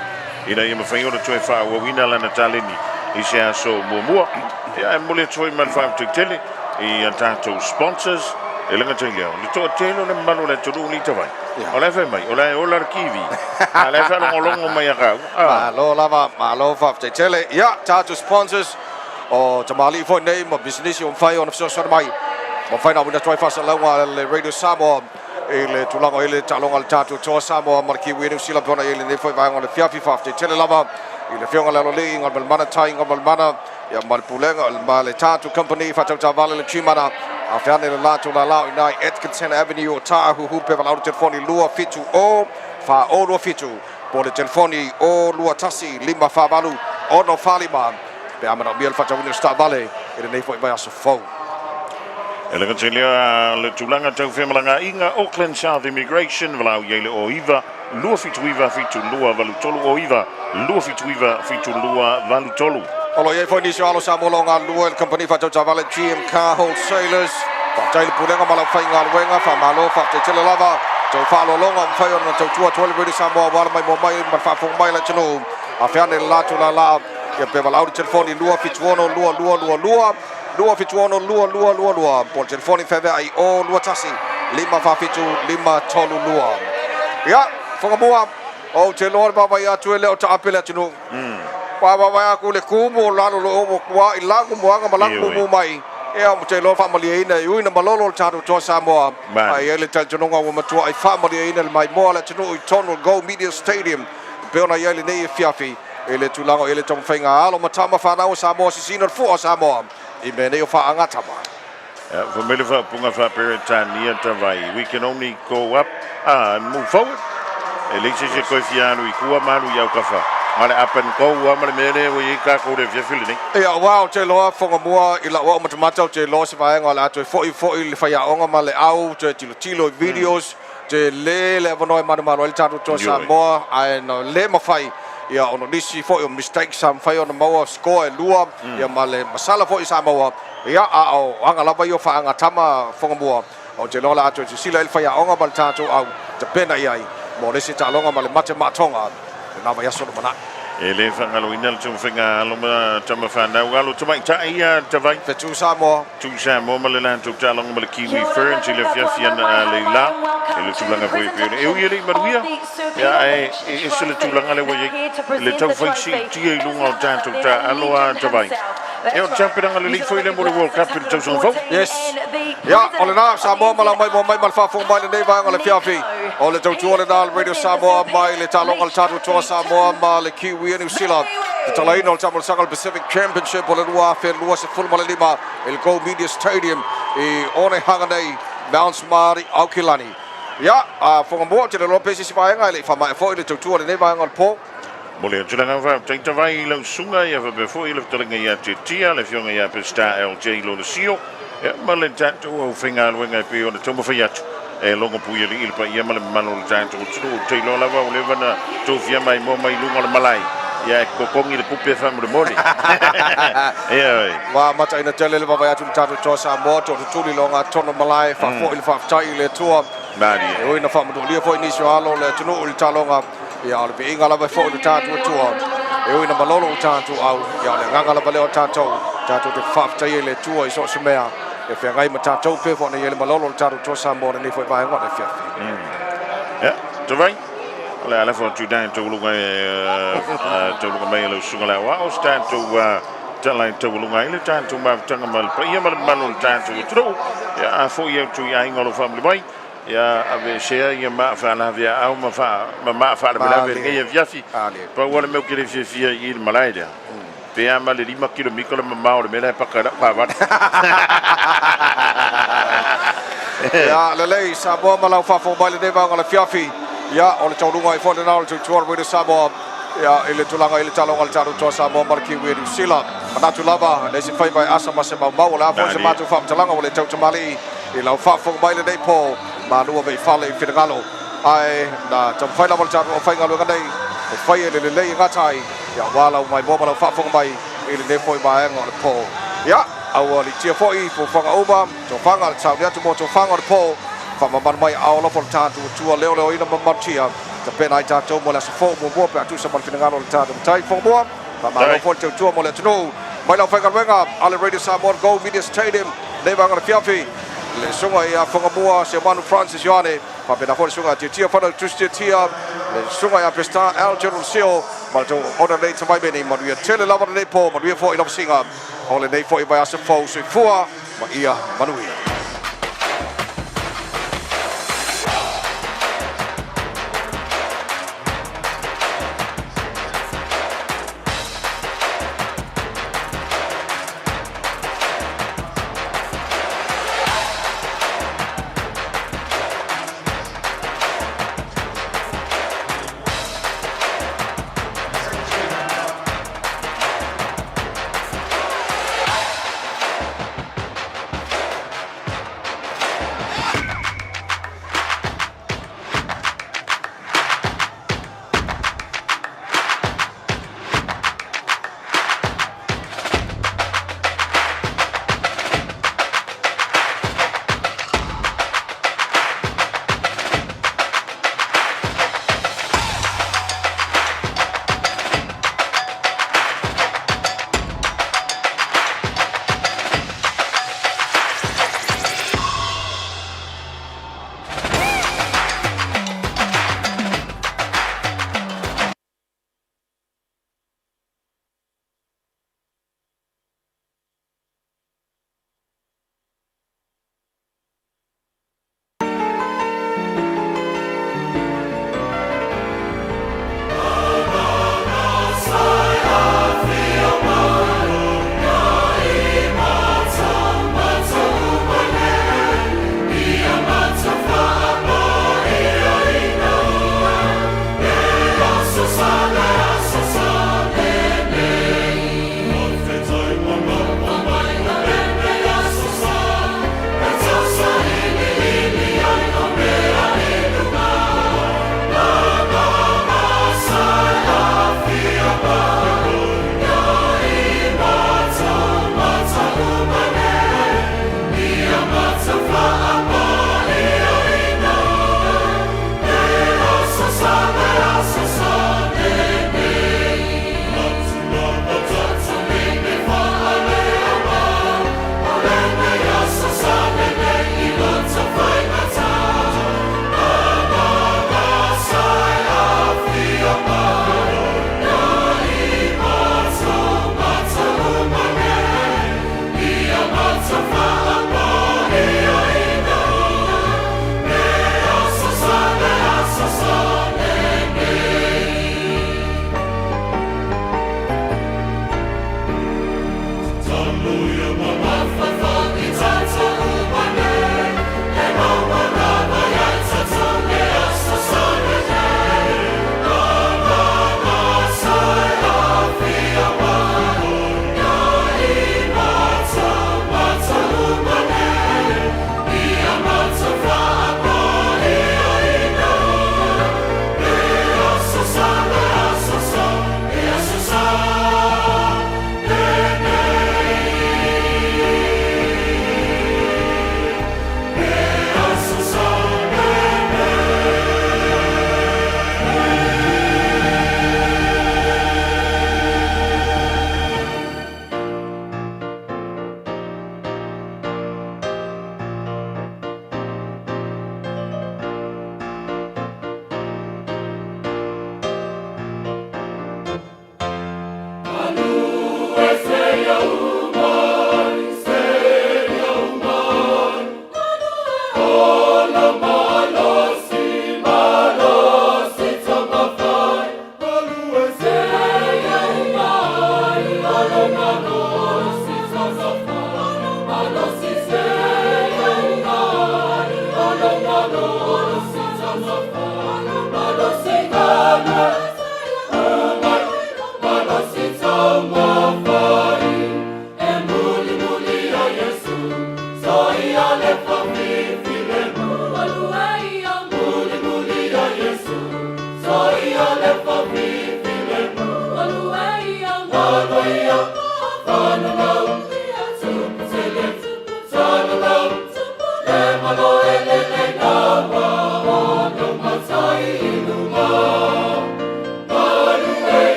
Ina ia mo faingo na toe fa wa wina la na taleni. I se aso mua. Ia mo le toi man fa tele. I tanto sponsors. E langa te leo. Le to telo le manu le tolu ni tawai. Ola fa mai, ola kiwi. Ala fa lo longo mai ga. Malo lava, malo fa tele. Ia tanto sponsors. O tamali fo nei mo business on fai on so mai. Mo fai na wina toi fa sa le Radio Samoa. Ele tulango ele talonga tatu to Samoa marki winu sila pona ele ne foi vai ngol fiafi fafte tele lava ele fionga la le ngol mana tai ngol mana ya mal pulenga mal tatu company fa tau vale le chimana afane le la to la ina Atkinson Avenue o tahu hu pe vala telefoni lua fitu o fa o lua fitu po le telefoni o lua tasi lima fa balu ono falima pe amana biel fa tau sta vale ele ne foi vai aso fo. Ele kantelia le tulanga tau whemalanga inga Auckland South Immigration walau yele o iwa lua fitu iwa fitu lua valutolu o iwa lua fitu iwa fitu lua valutolu. Olo ye foi nisio alo samolonga lua company fa tau vale GM Car Wholesalers fa tau pulenga mala fainga wenga fa malo fa te tele lava tau fa lo longa fa ona tau tua tole bedi Samoa wala mai mo mai ma fa fo mai la tino a fiane la tu la ye pe vala telefoni lua fitu ono lua fitu ono lua por telefoni feve ai o lua tasi lima fa fitu lima tolu lua ya fonga mua o te lor baba ya tu ele o ta apela tinu baba ya ku le kumu lalo lo o kwa ilangu moanga malangu mu mai e o te lor family ina uina malolo tatu to Samoa ai ele tal tunonga o matua ai family ina mai mo la tinu i tonu go media stadium pe ona yele nei fiafi ele tulango ele tom fainga alo matama fa na o Samoa sisino fu Samoa I mene o fa anga tama. For me fa punga fa peritania tavai. We can only go up and move forward. Elise se kofiano I kua manu ya kafa. Male up and go wa male mene o I ka ko de fiafili. Ya wow te loa fonga mua I la wa matamata te lo se va nga to foi le fa ya onga male au te tilo videos te le vono manu el tatu to Samoa ai no le mafai. Ya ono nisi fo yo mistake sam fai ono maua score lua ya male masala fo Samoa ya au anga lava yo fa anga tama fonga mua o te lola atu te sila el fai onga bal tatu au te pena iai mo nisi ta longa male mate matonga na va yaso mana ele fa ngalo inal tu finga lo ma tama fa na ngalo tu mai ta ia te vai fe tu Samoa male lan tu ta longa male kiwi fern ti le fiafia na le la ele tu langa foi pe e u ele maruia ya e se le tu langa le voi le tau fai si ti e lunga tanto ta aloa te vai e o champion le foi le World Cup il tau son fo yes ya ole na Samoa mala mai mal fa fo mai le vai ngale fiafi ole tau tu ole dal Radio Samoa mai le ta longa tatu to Samoa ma le kiwi New Zealand the Talaino Samoa Sagal Pacific Championship ole lua fe lua se full male lima el Go Media Stadium e one hanganei Mount Mari Aukilani ya fonga mo te lo pesi vai ngale fa mai fo le tau tu ole ne vai ngal po Mole tulanga va tenta vai lo sunga ia va before ile tulanga ia te tia le fionga ia pe sta LJ lo sio e male tanto o finga wenga pe ona tomo fiat e longo pu ile pa ia male mano tanto tu te lo lava o leva na tu fia mai mo mai lunga malai ia ko kongi le pupe fa mo moni ia wa mata ina tele le baba ya tu tatu to Samoa to tuli longa tono malai fa fo il fa tai le tua mari e ina fa mo lia fo ini so alo le tunu ul talonga ia le inga la fo le tatu tua e ina malolo tatu au ia le nganga la bale o tatu te fa tai le tua iso semea e fe ngai mata tau pe fo ne le malolo tatu to Samoa ne fo ba ngona fia ja to vai la la fo tu dan to lu ngai to lu ngai lo sunga wa o sta to tala to lu ngai le tan to ma tanga mal pa ia mal tan to tro ya fo ia tu ia ngolo family mai ya ave share ia ma fa la via au ma fa le la via via fi pa wala me kire fi i malaida pe ama le 5 km ma o me la pa pa va ya le Samoa malau fa fo mai le deva ngala fiafi ya o le tau lunga i fo le nao le tuar with Samoa ya ile tulanga ile talonga le taru to Samoa marki with sila manatu lava le se fai by asa ma se mau la fo se matu fa talanga o le tau tamali i lau fa fo mai le dei po ma lua ve fale finagalo ai na tam fai la vol taru o fai ngalo ngai o fai le le ngatai ya wala mai bo ma fa fo mai ile ne foi ba ngol po ya au li tia foi fo fanga oba to fanga le tau ya to mo to fanga le po fa ma mai au la for tatu tua leo ina ma tia te pena ita to mo la fo mo pe atu sa mal finagalo le tatu tai fo mo fa ma lo fo tua mo le tno mai la fa ka wenga ale radio Samoa go media stadium le va ngara fiafi le sunga ia fonga mua se Manu Francis Joane pa pena fo sunga tia fa tu tia le sunga ia pesta El General Seal ma to ona le tamai bene ma ia tele lava le po ma ia fo ina singa ole nei fo i vai asa fo se fua ma ia manuia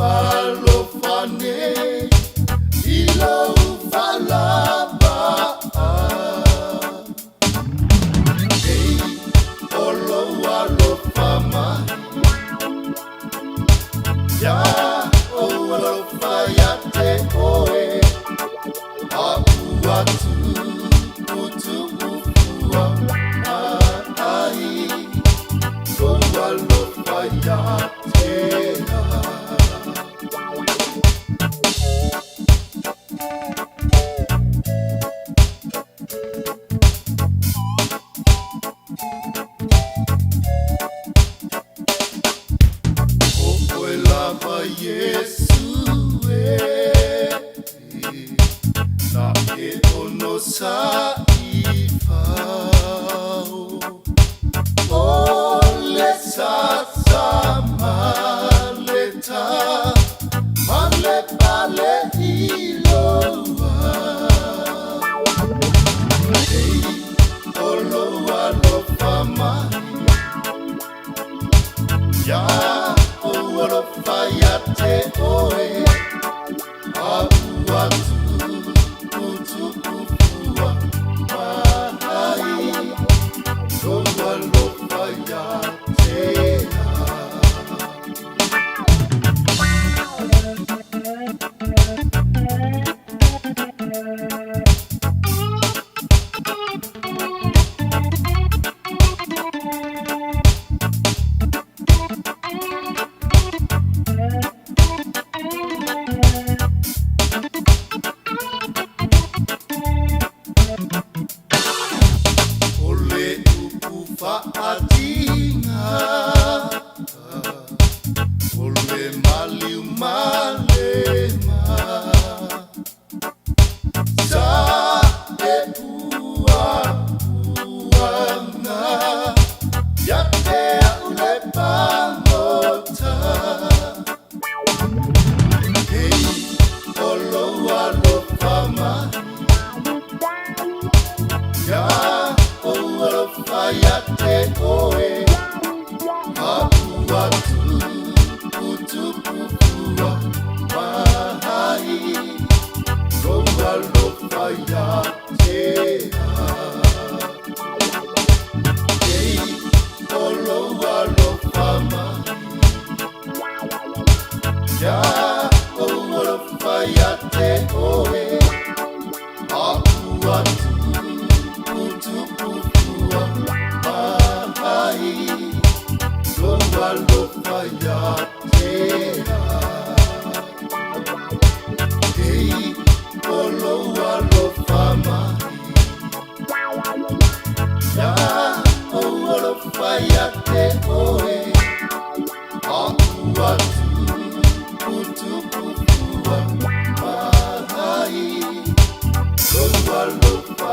Alo fane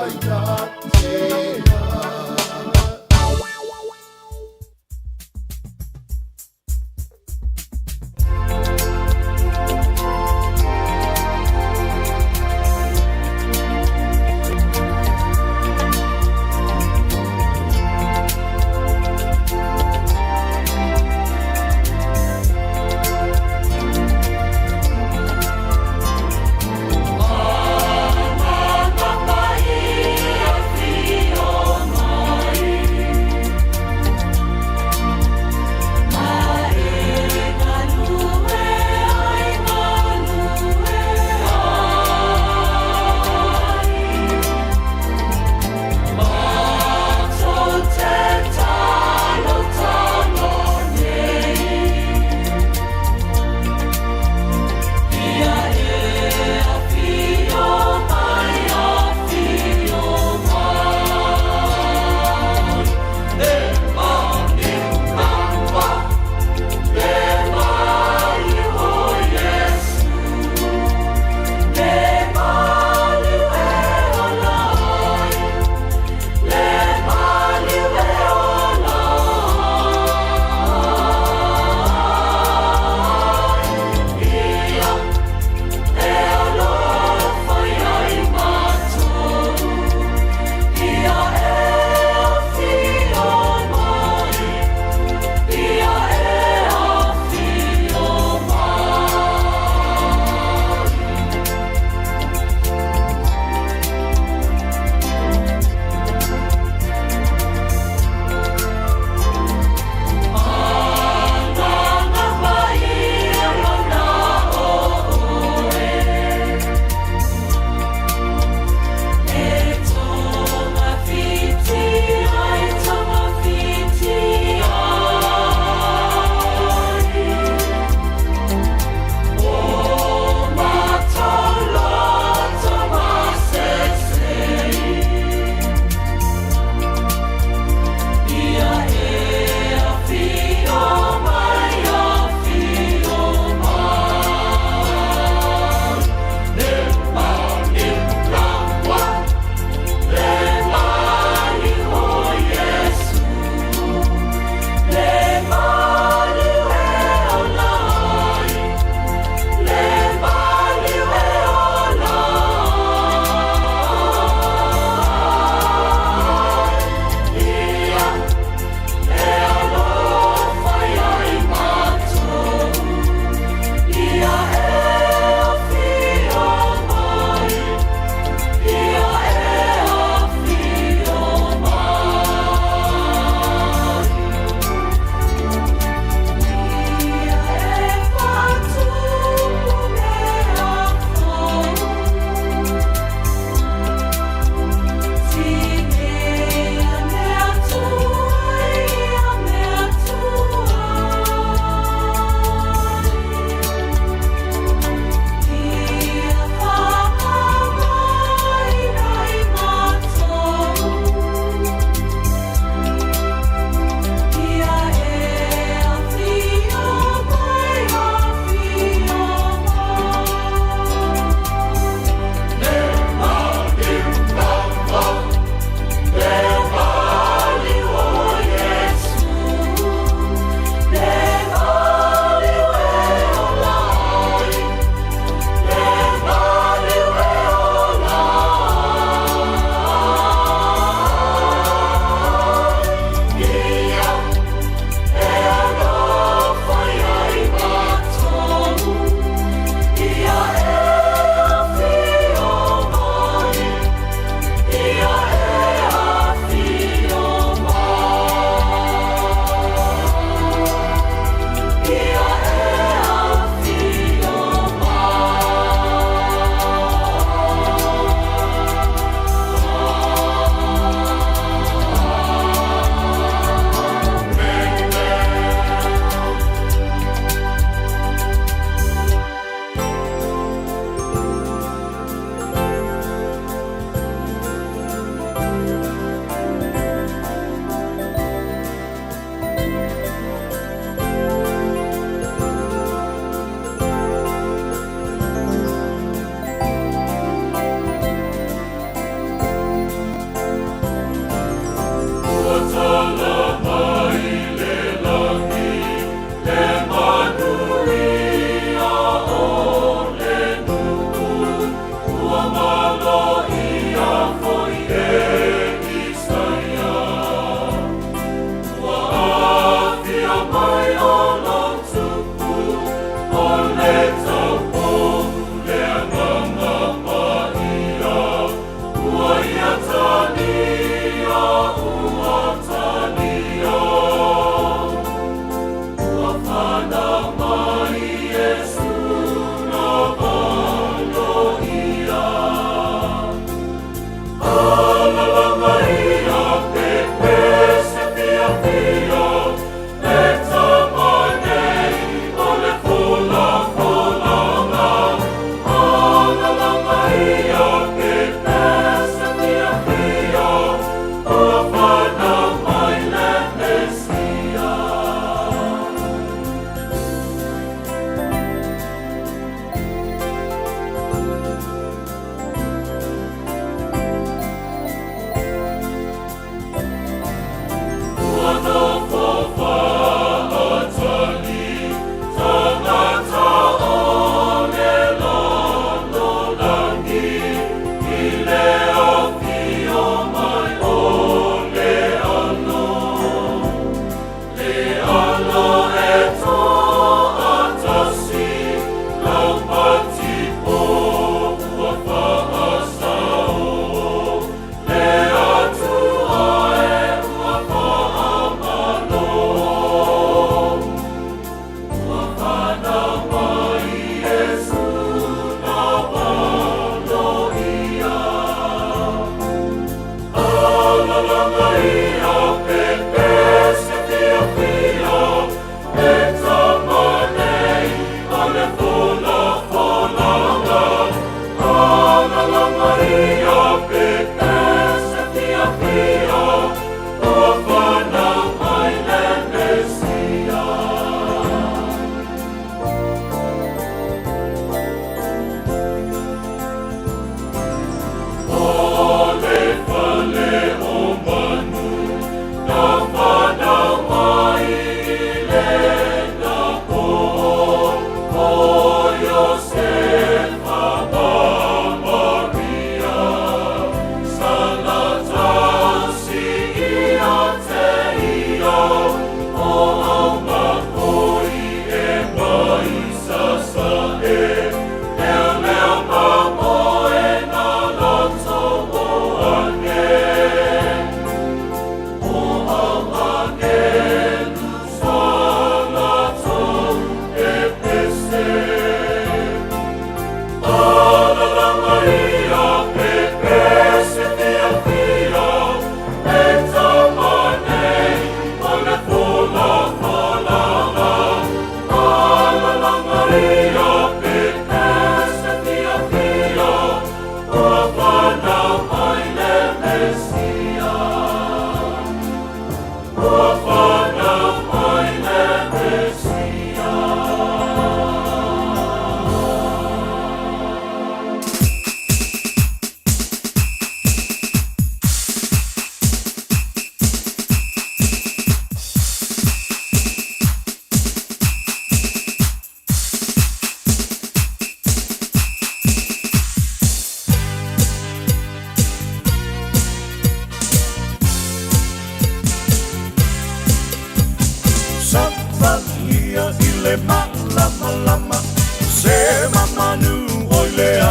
Mama,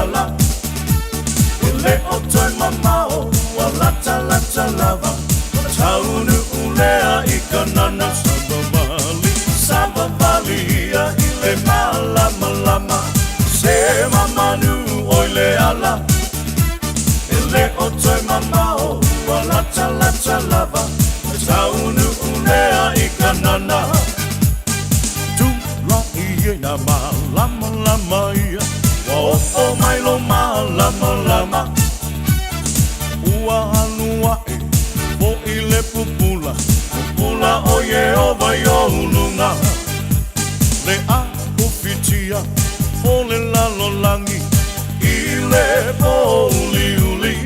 ala Ele o toi mamao Wa lata lata lava Taunu ulea I kanana Sava vali ia Ile malama lama Se mamanu oile ala Ele o toi mamao Wa lata lata lava Taunu ulea I kanana na malama lama ia wa o mai lo malama lama ua hanua e o ile pupula o Yehova yo ununga le a ufitia o le lalo langi ile po uli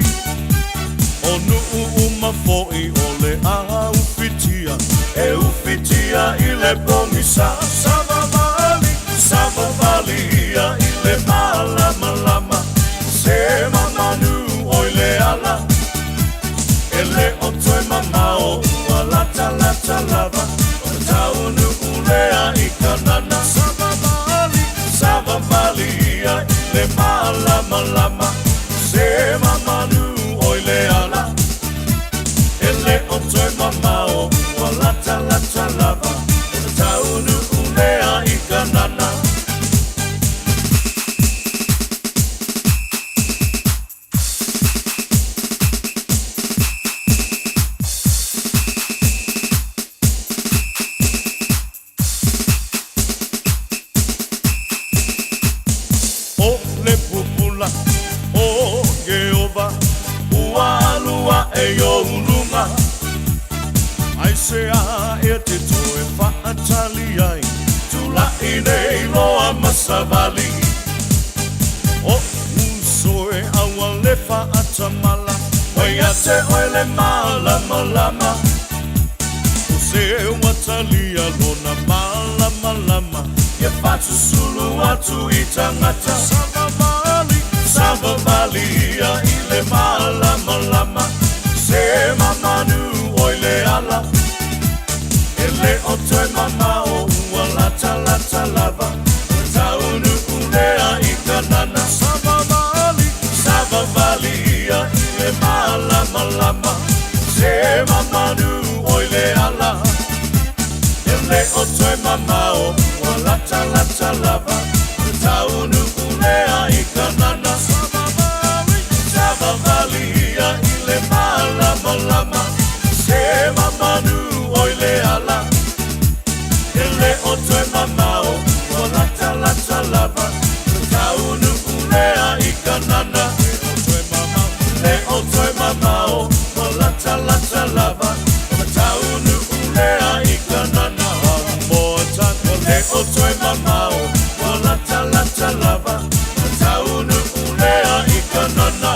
o nu uma foi o le a ufitia e ufitia ile po misa Sava valia ile malama lama Se mamanu oile ala Ele o toi mamao Wa lata lata lava Taunu ulea I kanana Sava valia ile malama lama Se mamanu oile ala Ele o toi mamao Wa lata lata lava Taunu ulea I kanana Sea e te toe whaatali ai Tula I nei loa masavali O usoe awa le whaatamala Wai ate oe le malama lama O se watali alona malama lama Ia whatu sulu atu I tangata Savavali ia I le malama lama Se mamanu oe le ala Ele o toi mamao Ua lata lata lava Taunu ulea I kanana Sava vali ia Ile malama lama Se mamanu oile ala Ele o toi mamao Ua lata lata lava Taunu ulea I kanana Sava vali ia Ile malama lama Se mamanu oile ala Ele o toi mamao Wa lata lata lava Taunu ulea I kanana Ele o toi mamao Wa lata lata lava Taunu ulea I kanana Ele o toi mamao Wa lata lata lava Taunu ulea I kanana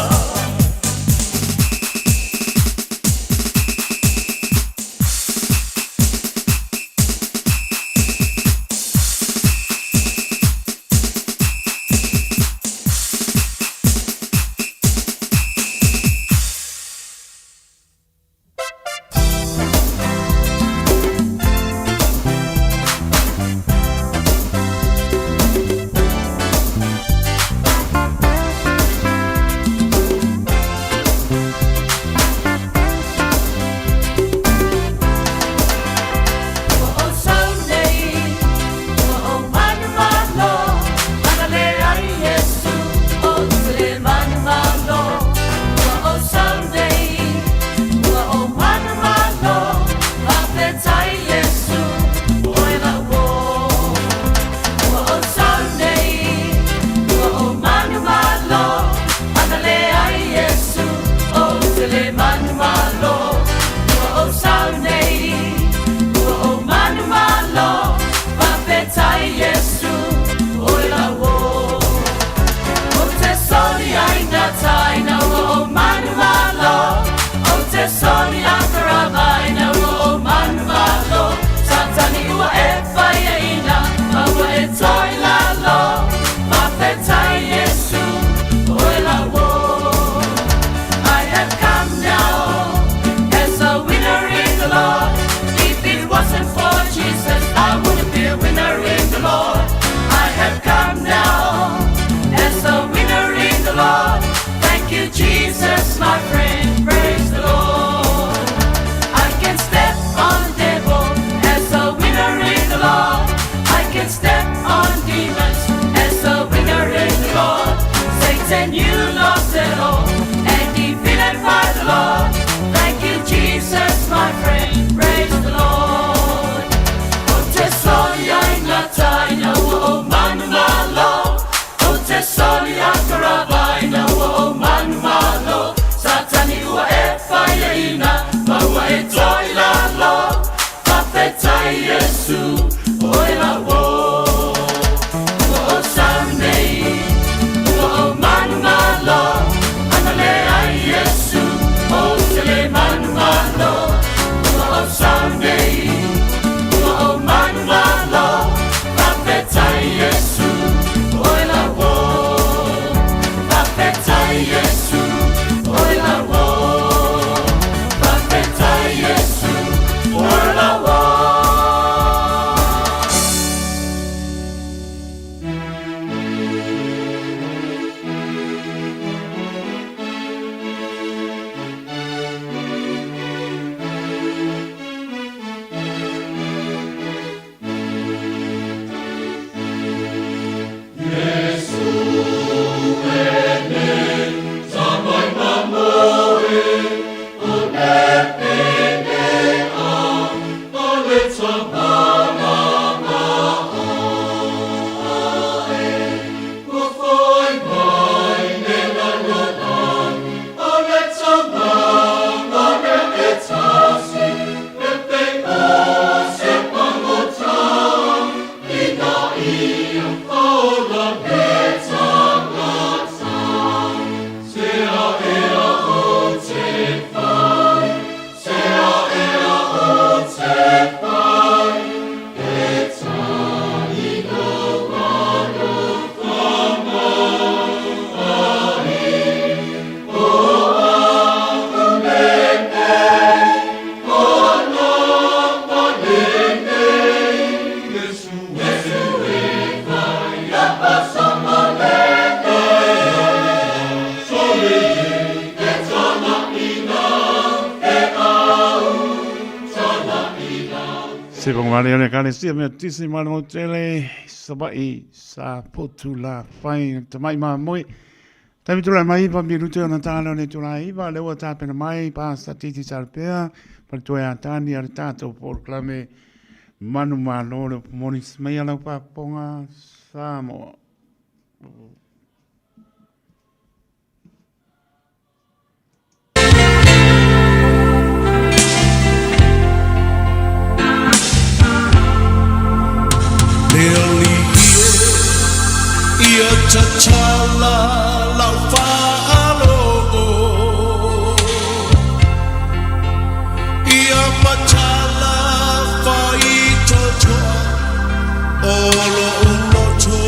and you lost it all, and defeated by the Lord. Thank you, Jesus, my friend. Praise the Lord. O te soli ai ngataina o manu malo. O te soli a karavaina o manu malo. Satani ua e whaiaina, maua e toila lo. Whawhetai Yesu, oe la wo. O Sunday, o manu malo. Anale ai Yesu, o te le manu malo. O Sunday, o manu malo. Whawhetai Yesu, oe la wo. Whawhetai Yesu, oe la wo. Whawhetai Yesu, oe la wo. Se pangwale ole kale sia me tisi mano tele sabai sa potula fai tamai ma moi tavi tula mai pa mi rute ona tala ne tula iva le wa tapena mai pa sta titi salpea per tua tani al tato proclame manu malo le monis mai ala pa ponga Samoa. Ia tachala lau whaalo. Ia matala whai totoa olo uloto.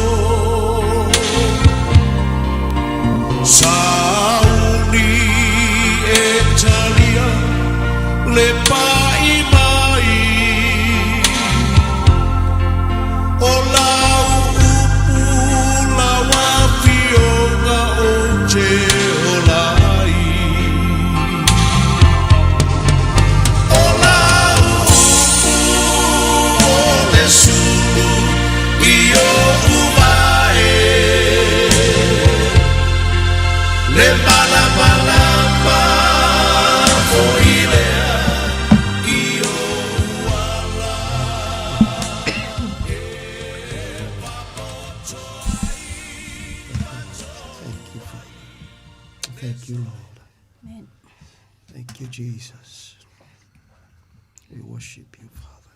Sauni e talia le pai mai. O lau Thank you, Lord. Amen. Thank you, Jesus. We worship you, Father.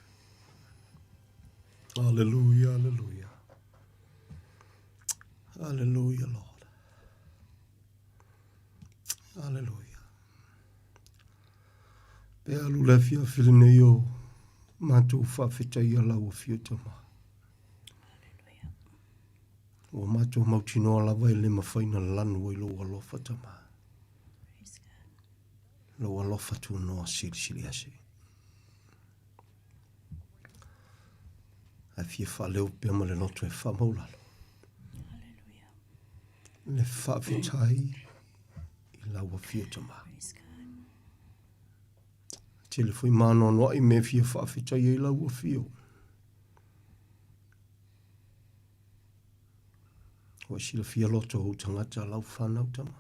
Hallelujah, hallelujah. Hallelujah, Lord. Hallelujah. Pe alu le fia filene yo matu fa fita ia la o fiuta ma. O matu mautino la vai le mafaina lanu i lo alofa tama. Lo alofa tu no sili ase. A fia fa leo pe ma le noto e fa maulalo. Le fa fitai i la o fiuta ma. Tele foi mano no i me fia fa fitai i la o fio. O sila fia loto ho tangata lau whanau tama.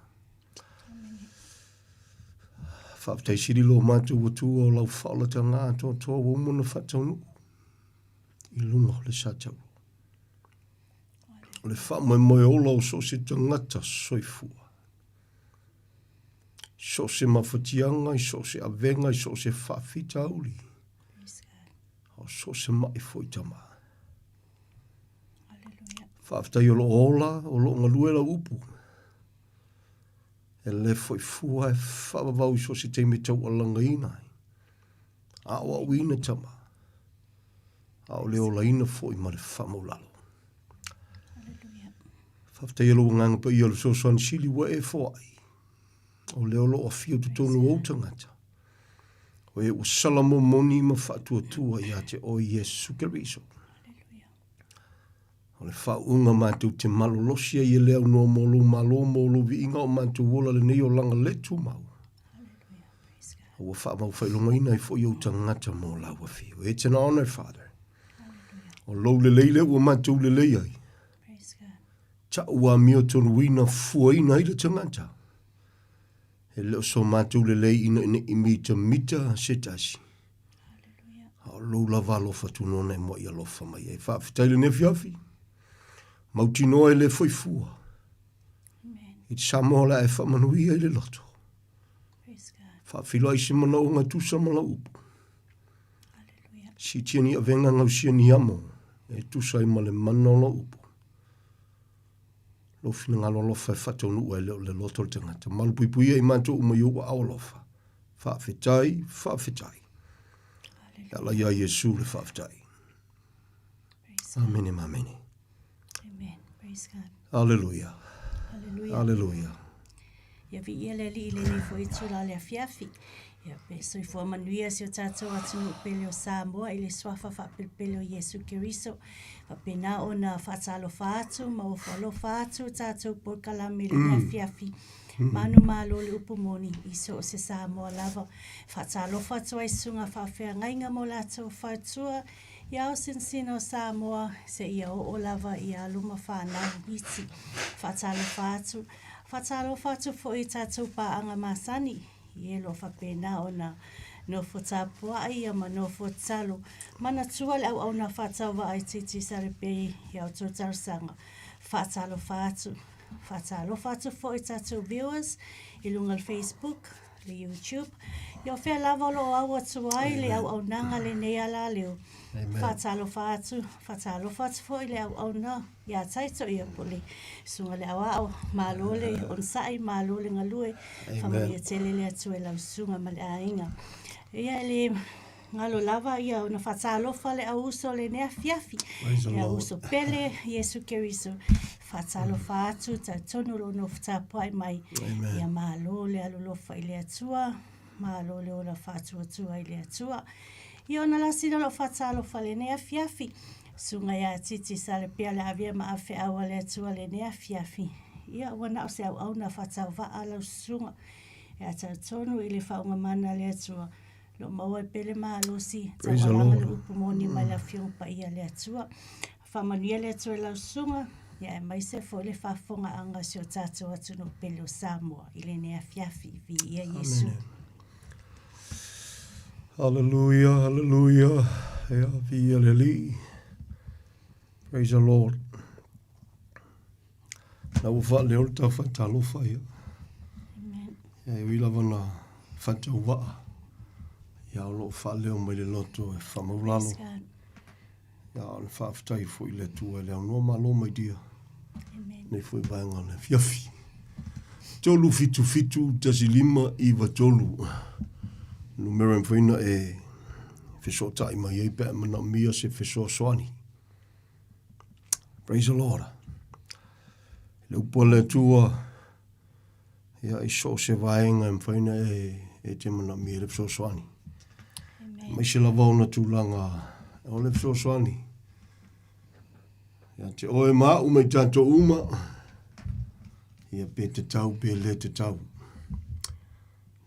Whaafitai siri lo mātou watu o lau whaolata ngā tō wumuna whatau nuku. I lunga o le sātau. O le wha mai o lau so se tangata soifua. So se mawhatianga, so se avenga, so se whaafita uli. O so se mai foi tama. Whaafitai o lo ola, o lo ngaluela upu. E le foi fua e whaavavau so se te metau a langa inai. A o wina tama. A o leo la ina foi ma le whamaulalo. Whaafitai o lo nganga pa i o le sosoan sili wa e foai. O leo lo o fio tu tonu o tangata. O e o salamo moni ma whaatua tua i a te o Yesu Keriso. O le whaunga mātou te malolosia i leo no molo vi inga o mātou wola le nei o langa letu mau. O wa whaamau whailonga ina i fo i o tangata mō lawa fio. It's an honor, Father. O lou le leile ua mātou le lei ai. Ta ua mio tonu wina fua ina i le tangata. E leo so mātou le lei ina i mita se tasi. O lou lava alofa tunona e mo i alofa mai e. Whaafitai le ne fiafi. Mautinoa e le foifua. I te Samoa la e whamanuia i le loto. Whaafilo ai si mana o ngā tusa mala upu. Si tia ni avenga ngau sia ni amo. E tusa i male mana o la upu. Lo fina ngā lolofa e whatau nua e leo le loto le tangata. Malupuipuia i manto umai ua aolofa. Whaafetai. Ala ia Yesu le whaafetai. Amene mamene. Hallelujah. Hallelujah. Ia vi ia le li le ni foi tula le fiafi. Ia pe soi fo manuia se o tatou atu pele o Samoa i le swafa fa pele o Yesu Keriso. Fa pena ona fatalo fatu, ma o falo fatu tatou por kalame le fiafi. Manu malo le upumoni iso se Samoa lava. Fatalo fatu ai sunga fa fea ngainga mo latou fatua. Ia o sinsino Samoa se ia o lava ia luma whanau iti. Fatalo fatu fo i tatou paanga masani. Ielo whapena o na no whatapua ia ma no whatalo. Mana tua le au na whatawa ai titi sarepei ia o tōtarasanga. Fatalo fatu fo i tatou viewers. Ilunga le Facebook, le YouTube. Ia whea lava lo au atuai le au nanga le neala leo. Fatalo fatu fo i le au na. Ia taito ia poli. Sunga le au malole onsai malole ngalue. Familia tele le atu e lau sunga ma le ainga. Ia le ngalo lava ia una fatalo fa le auso le nea fiafi. Ia auso pele Yesu Keriso. Fatalo fatu ta tonu lo no ftapai mai. Ia malole alulofa i le atua. Malole o la fatu atua i le atua. Ia ona la sino lo fatalo fa le nea fiafi. Sunga ia titi sale pia le avia ma afe awa le atua le nea fiafi. Ia wana o se au na fatau va ala sunga. Ia tonu i le faunga mana le atua. Lo maua pele mahalosi. Tawalanga le upumoni mai la fiumpa ia le atua. Whamanuia le atua la sunga. Ia e mai se fo le whafonga anga si o tatou atu no pele o Samoa. I le nea fiafi vi ia Yesu. Hallelujah, hallelujah. Ea vi ia le li. Praise the Lord. Na ufa leo le tau whatalo whai. Amen. Ia ui lava na whatau waa. Ia o loo wha leo mai le loto e whamaulalo. Ia o le whaafitai fwoi le tua leo noa malo mai dia. Nei fwoi baenga le fiafi. Tolu fitu tasi lima iwa tolu. Numero mwhina e wheso tai mai ei pēr mana mia se wheso soani. Praise the Lord. Le upo le tua ia i so se vaenga mwhina e te mana mia le wheso soani. Mai se la vauna tūlanga o le wheso soani. Ia te oe maa umei tato uma. Ia pe te tau pe le te tau.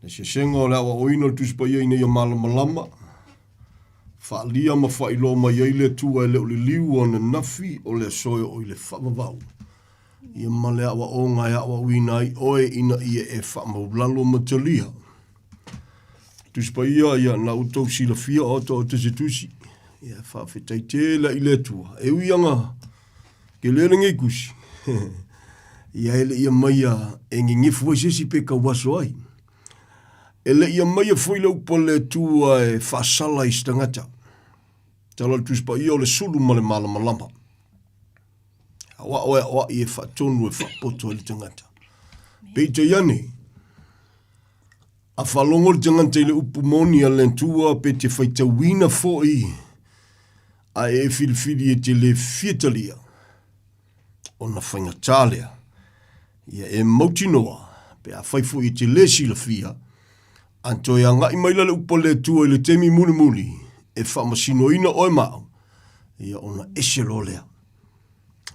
Le se senga o le awa oina le tuspa ia ina ia malama. Whaalia ma whailo mai ei le tua e leo le liu o na nafi o le soe o i le whamavau. Ia male awa o ngai awa winai oe ina ia e wha maulalo matalia. Tuspa ia na utou sila fia o to te se tusi. Ia wha whetai tēla i le tua. E uianga ke lere ngai kusi. Ia ele ia maia e ngingifu e sesi pe ka waso ai. Ele ia maia foi le upa le tua e whaasala i stangata. Tala tuspa ia o le sulu ma le malama. Awa i e whaatonu e whaapoto e le tangata. Peita iane, a whalongo le tangata i le upu moni a le tua pe te whaitawina fo i a e whirifiri e te le fietalia o na whainga tālea. Ia e mautinoa pe a whaifo i te le sila fia anto e anga i maila le upa le tua i le temi muli e whaamasino ina oe mao ia ona eselo lea.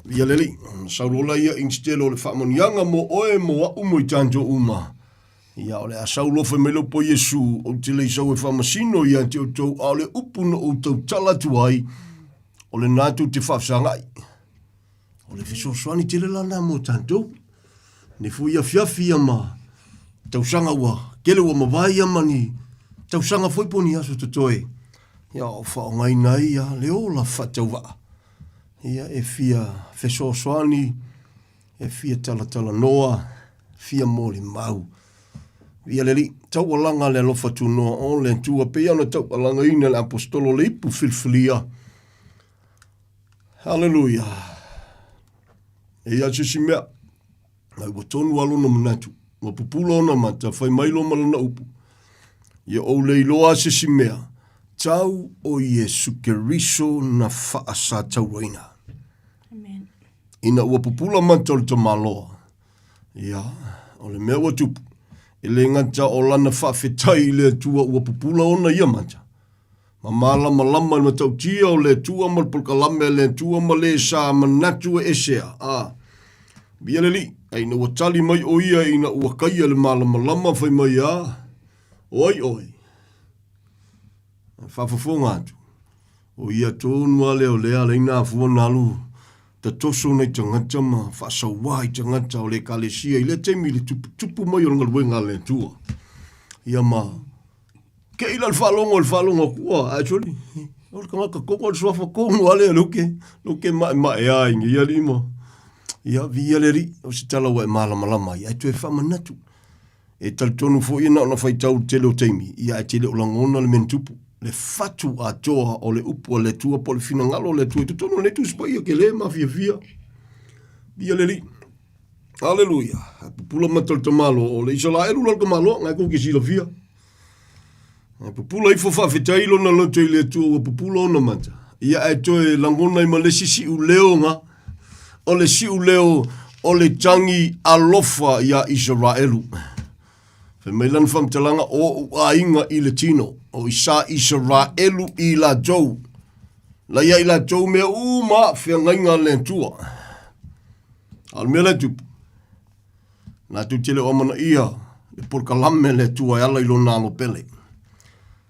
Ia leli, saurola ia instelo le whaamonianga mo oe mo a umo i tanto uma. Ia ole a saulofa me lopo Yesu o te leisau e whaamasino ia te o tau a le upuna o tau talatu ai o le nātu te whaafsangai. O le whisoswani te le lana mo tanto. Ne fu ia fiafia ma tau sanga ua, kele ua mawai amani, tau sanga foiponi aso tatoe. Ia o whaongai nai ia leola whatau waa. Ia e fia whesoswani, e fia talatala noa, fia mōli mau. Ia leli, tau alanga le alofa tu noa o le tua pe ana tau alanga ina le apostolo le ipu filfilia. Halleluja. Ia sisi mea, nai watonu alona manatu, wapupula ona mata, whai mailo malana upu. Ia o leiloa sisi mea, tau o Yesu Keriso na whaasa tau reina. Amen. Ina ua pupula mantol ta maloa. Ia, o le mea watupu. E le ngata o lana whawhetai le tua ua pupula ona ia manta. Ma malama lama ma tau tia o le tua ma polkalame le tua ma le sa manatu e esea. Bia leli, aina ua tali mai o ia ina ua kaia le malama lama whai mai a. Oi. Whafafonga atu. O ia tōnua leo lea le ina afua nalu. Ta toso nei tangata ma whaasawai tangata o le kalesia. I le teimi le tupu mai o ngalwenga le tua. Ia ma. Ke ila le whalongo kua. Actually. O le kangaka koko le swafa kongu ale luke. Luke mai ai ngi ia lima. Ia via le ri. O si tala wa e malama. Ia tu e whamanatu. E tal tonu fo ina ona whaitau tele o teimi. Ia e tele o langona le mentupu. Le fatu a toa o le upu o le tua po le fina ngalo o le tua. Tu tono le tu spai ke le mafia fia. Bia le li. Halleluja. Pupula matal tamalo o le isala elu lalka malo. Ngai ko ke sila fia. Pupula ifo whawhetai lo na loto i le tua o pupula ona mata. Ia e toe langona i malesi si u leo nga. O le si u leo o le tangi alofa ia Israelu. Meilan whamtalanga o ainga i le tino. O isa Israelu i la jau. La ia i la jau mea uma whiangainga le tua. Al mea le tupu. Nā tu tele o mana ia. Le porkalame le tua e ala i lo nalo pele.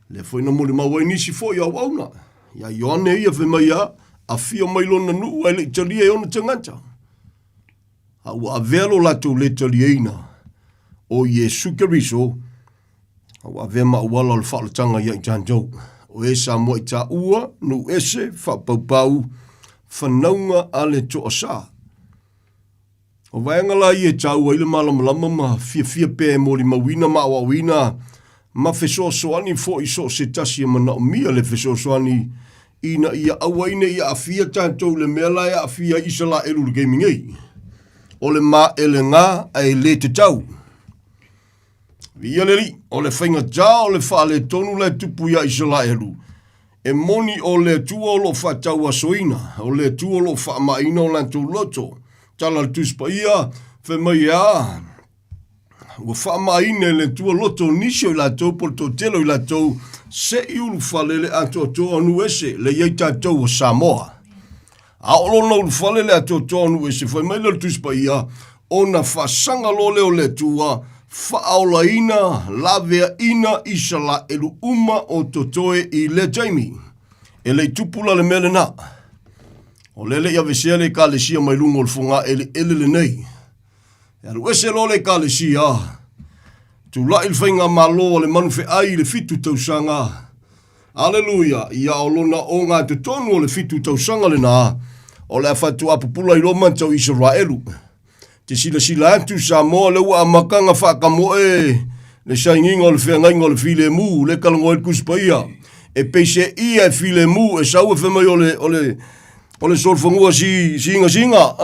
Le whaina mori mawai nisi fo i awauna. Ia ioane ia whemaya. A fia mai lo na nuu ai le italia e ona tangata. A ua avelo la tu le italiaina. O Yesu Keriso, au avema uala le whaalatanga ia i tanjou. O e Samoa i tā ua, nu ese, whapaupau, whanaunga ale toa sā. O vaengala i e tā ua ile malamalama ma fia pē mori mawina ma awawina, ma whesoasoani fo i so se tasi e mana o mia le whesoasoani ina ia awaine ia afia tantou le mela ia afia isala elu le gaming ei. O le ma ele ngā ai le te tau. Via leri, o le whainga tā o le whaale tonu le tupu ia Israelu. E moni o le tua o lo whatau asoina, o le tua o lo whaamaina o lantou loto. Tala le tuspa ia, whemai a. Ua whaamaina le tua loto nisio i latou, por to telo i latou, se i ulu whalele ato toa anu ese, le iei tātou o Samoa. A olona ulu whalele ato toa anu ese, whemai le tuspa ia, o na whasanga lo leo le tua, whaaola ina, lavea ina, isala elu uma o totoe i le taimi. E le tupula le mele na. O lele ia vesea le kalesia mai lungo le funga ele le nei. E alu ese lo le kalesia. Tu la il whainga malo le manu fe ai le fitu tausanga. Aleluia. Ia o lona o ngā te tonu o le fitu tausanga le nā. O le afatu apupula I Roma tau Israelu. Te sila atu Samoa le ua amakanga whakamoe. Le sainginga o le whiangainga o le file mu. Le kalango e kuspaia. E peise ia e file mu. E sau e whamai o le solfangua singa.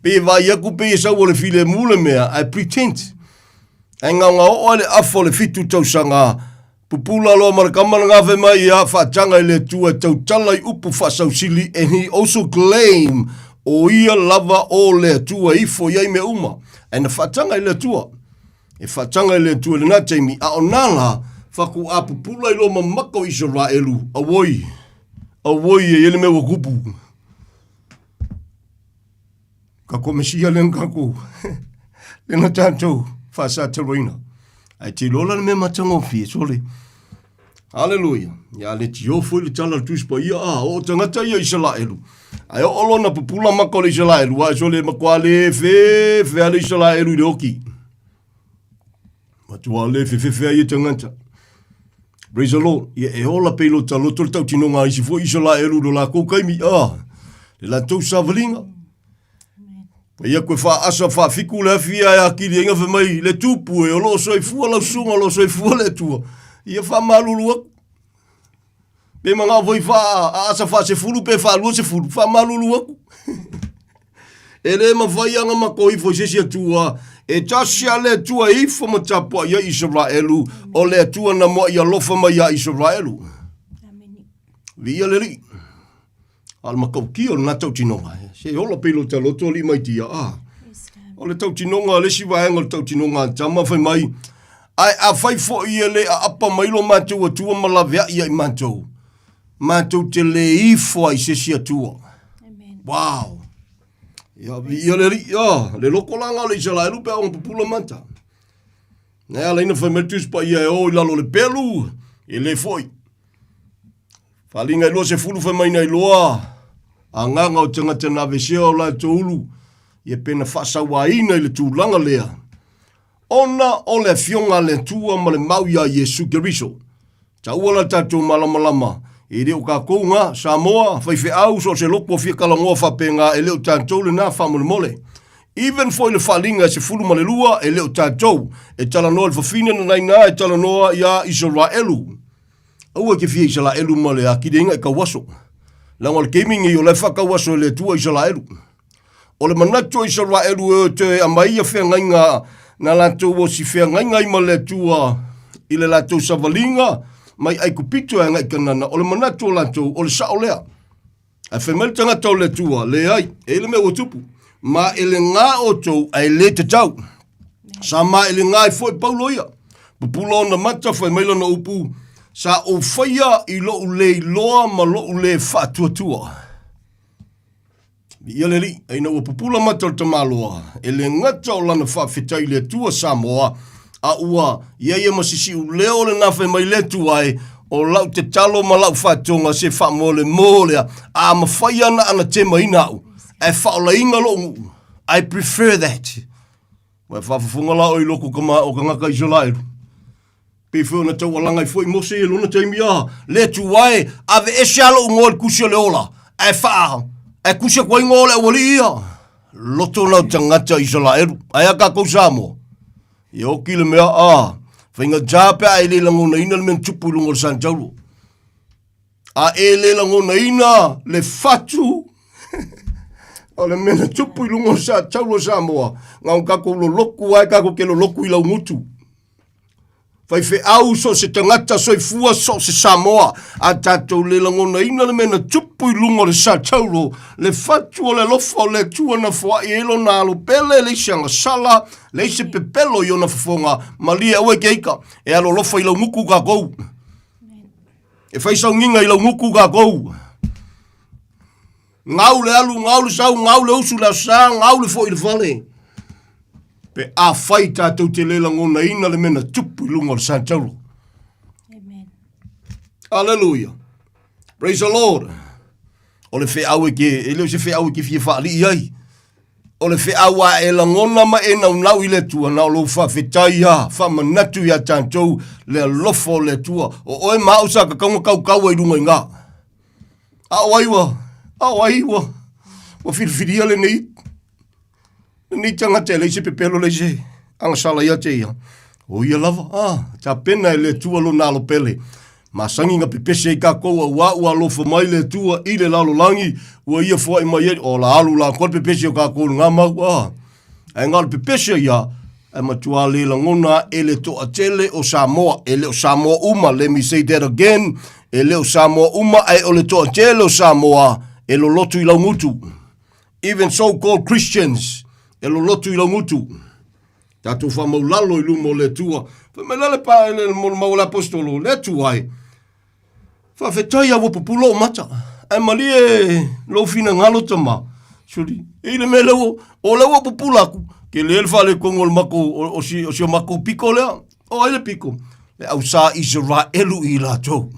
Pe vai aku pe e sau o le file mu le mea. I pretend. E ngā o le afo le fitu tausanga. Pupula loa marakamana ngā whamai ia whaatanga I le tua tau tala I upu whasausili. And he also claim o ia lava o le tua ifo iai me uma. And the whaatanga I le tua. E whaatanga I le tua le nā teimi. A o nala whaku a pupula I lo mamako Israelu. Awoi. Awoi e ele me wakupu. Kako mesia len kako. Lena tātou whaasa taroina. Ai te lola le me matango fie, sole. Hallelujah. Ia le tio foi le tala tuspa ia o tangata ia Israelu. Ai o olona pupula mako le Israelu. Ai sole makwale fe ale Israelu le oki. Matua le fe ia tangata. Praise the Lord. Ia e hola pelo talo tol tau tinonga isi foi Israelu do la kokaimi le la tau savalinga. Ia koe wha asa wha fiku le fia e akili inga whamai le tupu e o lo soifua lau sunga lo soifua le tua. Ia wha malulu aku. Pe mga voi wha asa wha se fulu pe wha lua se fulu. Wha malulu aku. E le ma vai anga mako ifo sesi atua. E tasia le tua ifo matapua ia Israelu. O le tua na moa ia lofa ma ia Israelu. Via le li. Al makau ki o na tau tinonga. Se hola pelo te loto li mai tia. O le tau tinonga, le siwaenga le tau tinonga. Tama whai mai. Ai a whai fo I le a apa mailo mātou atua malavea ia I mātou. Mātou te le ifo ai sesi atua. Wow. Ia le ri. Le loko langa le Israelu pe ang pupula manta. Nea leina whai metus pa ia e o I lalo le pelu. E le foi. Whalinga I loa se fulu whai mai nei loa. Anganga o tangata na vesea o la toulu. Ia pena whasawa ina I le tūlanga lea. Ona o le fionga le tua ma le mau ia Yesu Keriso. Ta ua la tatou malamalama. E reo ka kounga, Samoa, whaife au so se loko fia kalangoa whapenga e leo tatou le nā whamole mole. Even foi le whalinga se fulu malelua e leo tatou. E tala noa le whawhina na nai nā e tala noa ia Israelu. Aua ke fia Israelu male a kideinga e kawaso. Lango le gaming I o le whakawaso le tua Israelu. O le manato Israelu e te amaia whiangainga na lato o si whiangainga I ma le tua I le lato savalinga mai ai kupito e ngai kanana. O le manato lato o le sao lea. A whamel tangata o le tua le ai e le me o tupu. Ma e le ngā o tau ai le te tau. Sa ma e le ngā I foi pauloia. Pupula o na mata whaimela na upu. Sa o whaia I lo le loa ma lo le whatuatua. Ia le li, eina ua pupula matal tamaloa. E le ngata o lana whawhetai le tua Samoa. A ua, ia masisi u leo le nawhi mai le tuai. O lau te talo ma lau whatonga se whamole mōlea. A ma whaia na ana te mainau. E whaola inga lo. I prefer that. Wai whawhafunga lau I loko kama o ka ngaka Israelu. Pe na tau alanga I foi mose e lona taimi le tuai ave ese alo ngol kusio le ola e wha e kusio kwa ngole e wali ia loto lau tangata Israelu ai aka kou Samoa I oki le mea whainga jape a le lango na ina le men tupu lungo le San Paulo a le lango na ina le fatu o le mena tupu lungo le San Paulo Samoa ngau kako lo loku ai kako ke lo loku I lau mutu Fai fe au so se tangata soifua so se Samoa. A tatou le langona ina le mena tupu I lungo le San Paulo. Le fatu o le lofa o le tua na fua I elo na alo pele le sianga sala. Le se pepelo I ona fafonga. Malia ue keika. E alo lofa I lau nguku ka kou. E fai sau nginga I lau nguku ka kou. Ngau le alu, ngau le sau, ngau le usu la sa, ngau le fo I le vale. Pe a whai tātou te lela ngona ina le mena tupu I lunga le San Paulo. Amen. Hallelujah. Praise the Lord. O le wheau e leo se wheau ki fia whaali ai. O le wheau a e langona ma e nau i le tua, nau lo whawhetai a, whamanatu i a tātou le lofo le tua. O oe maa usa ka kaunga kau e runga i ngā. A waiwa. Wa whiriwhiria le nei. Nei tangata e leise pepelo leise. Anga sala ia te ia. O ia lava. Ta pena e le tua lo nalo pele. Ma sangi nga pepese i ka koua ua lofa mai le tua i le lalo langi. Ua ia fua i mai e. O la alu la kol pepese o ka koulu ngā mau. E ngā le pepese ia. E matua le langona e le toa tele o Samoa. E le o Samoa uma. Let me say that again. E le o Samoa uma e o le toa tele o Samoa. E lo lotu i lau ngutu. Even so-called Christians. E lo lotu i lau ngutu. Tātou wha maulalo i lumo le tua. Me lale pa e le maula apostolo. Le tua ai. Wha whetai a wapupulo mata. E mali e lo fina ngalo tama. Suri. E le me leo. O le wapupulaku. Ke le elfa le kongo le mako. O si o mako piko lea. O ai le piko. Le au sa Israelu i la tau.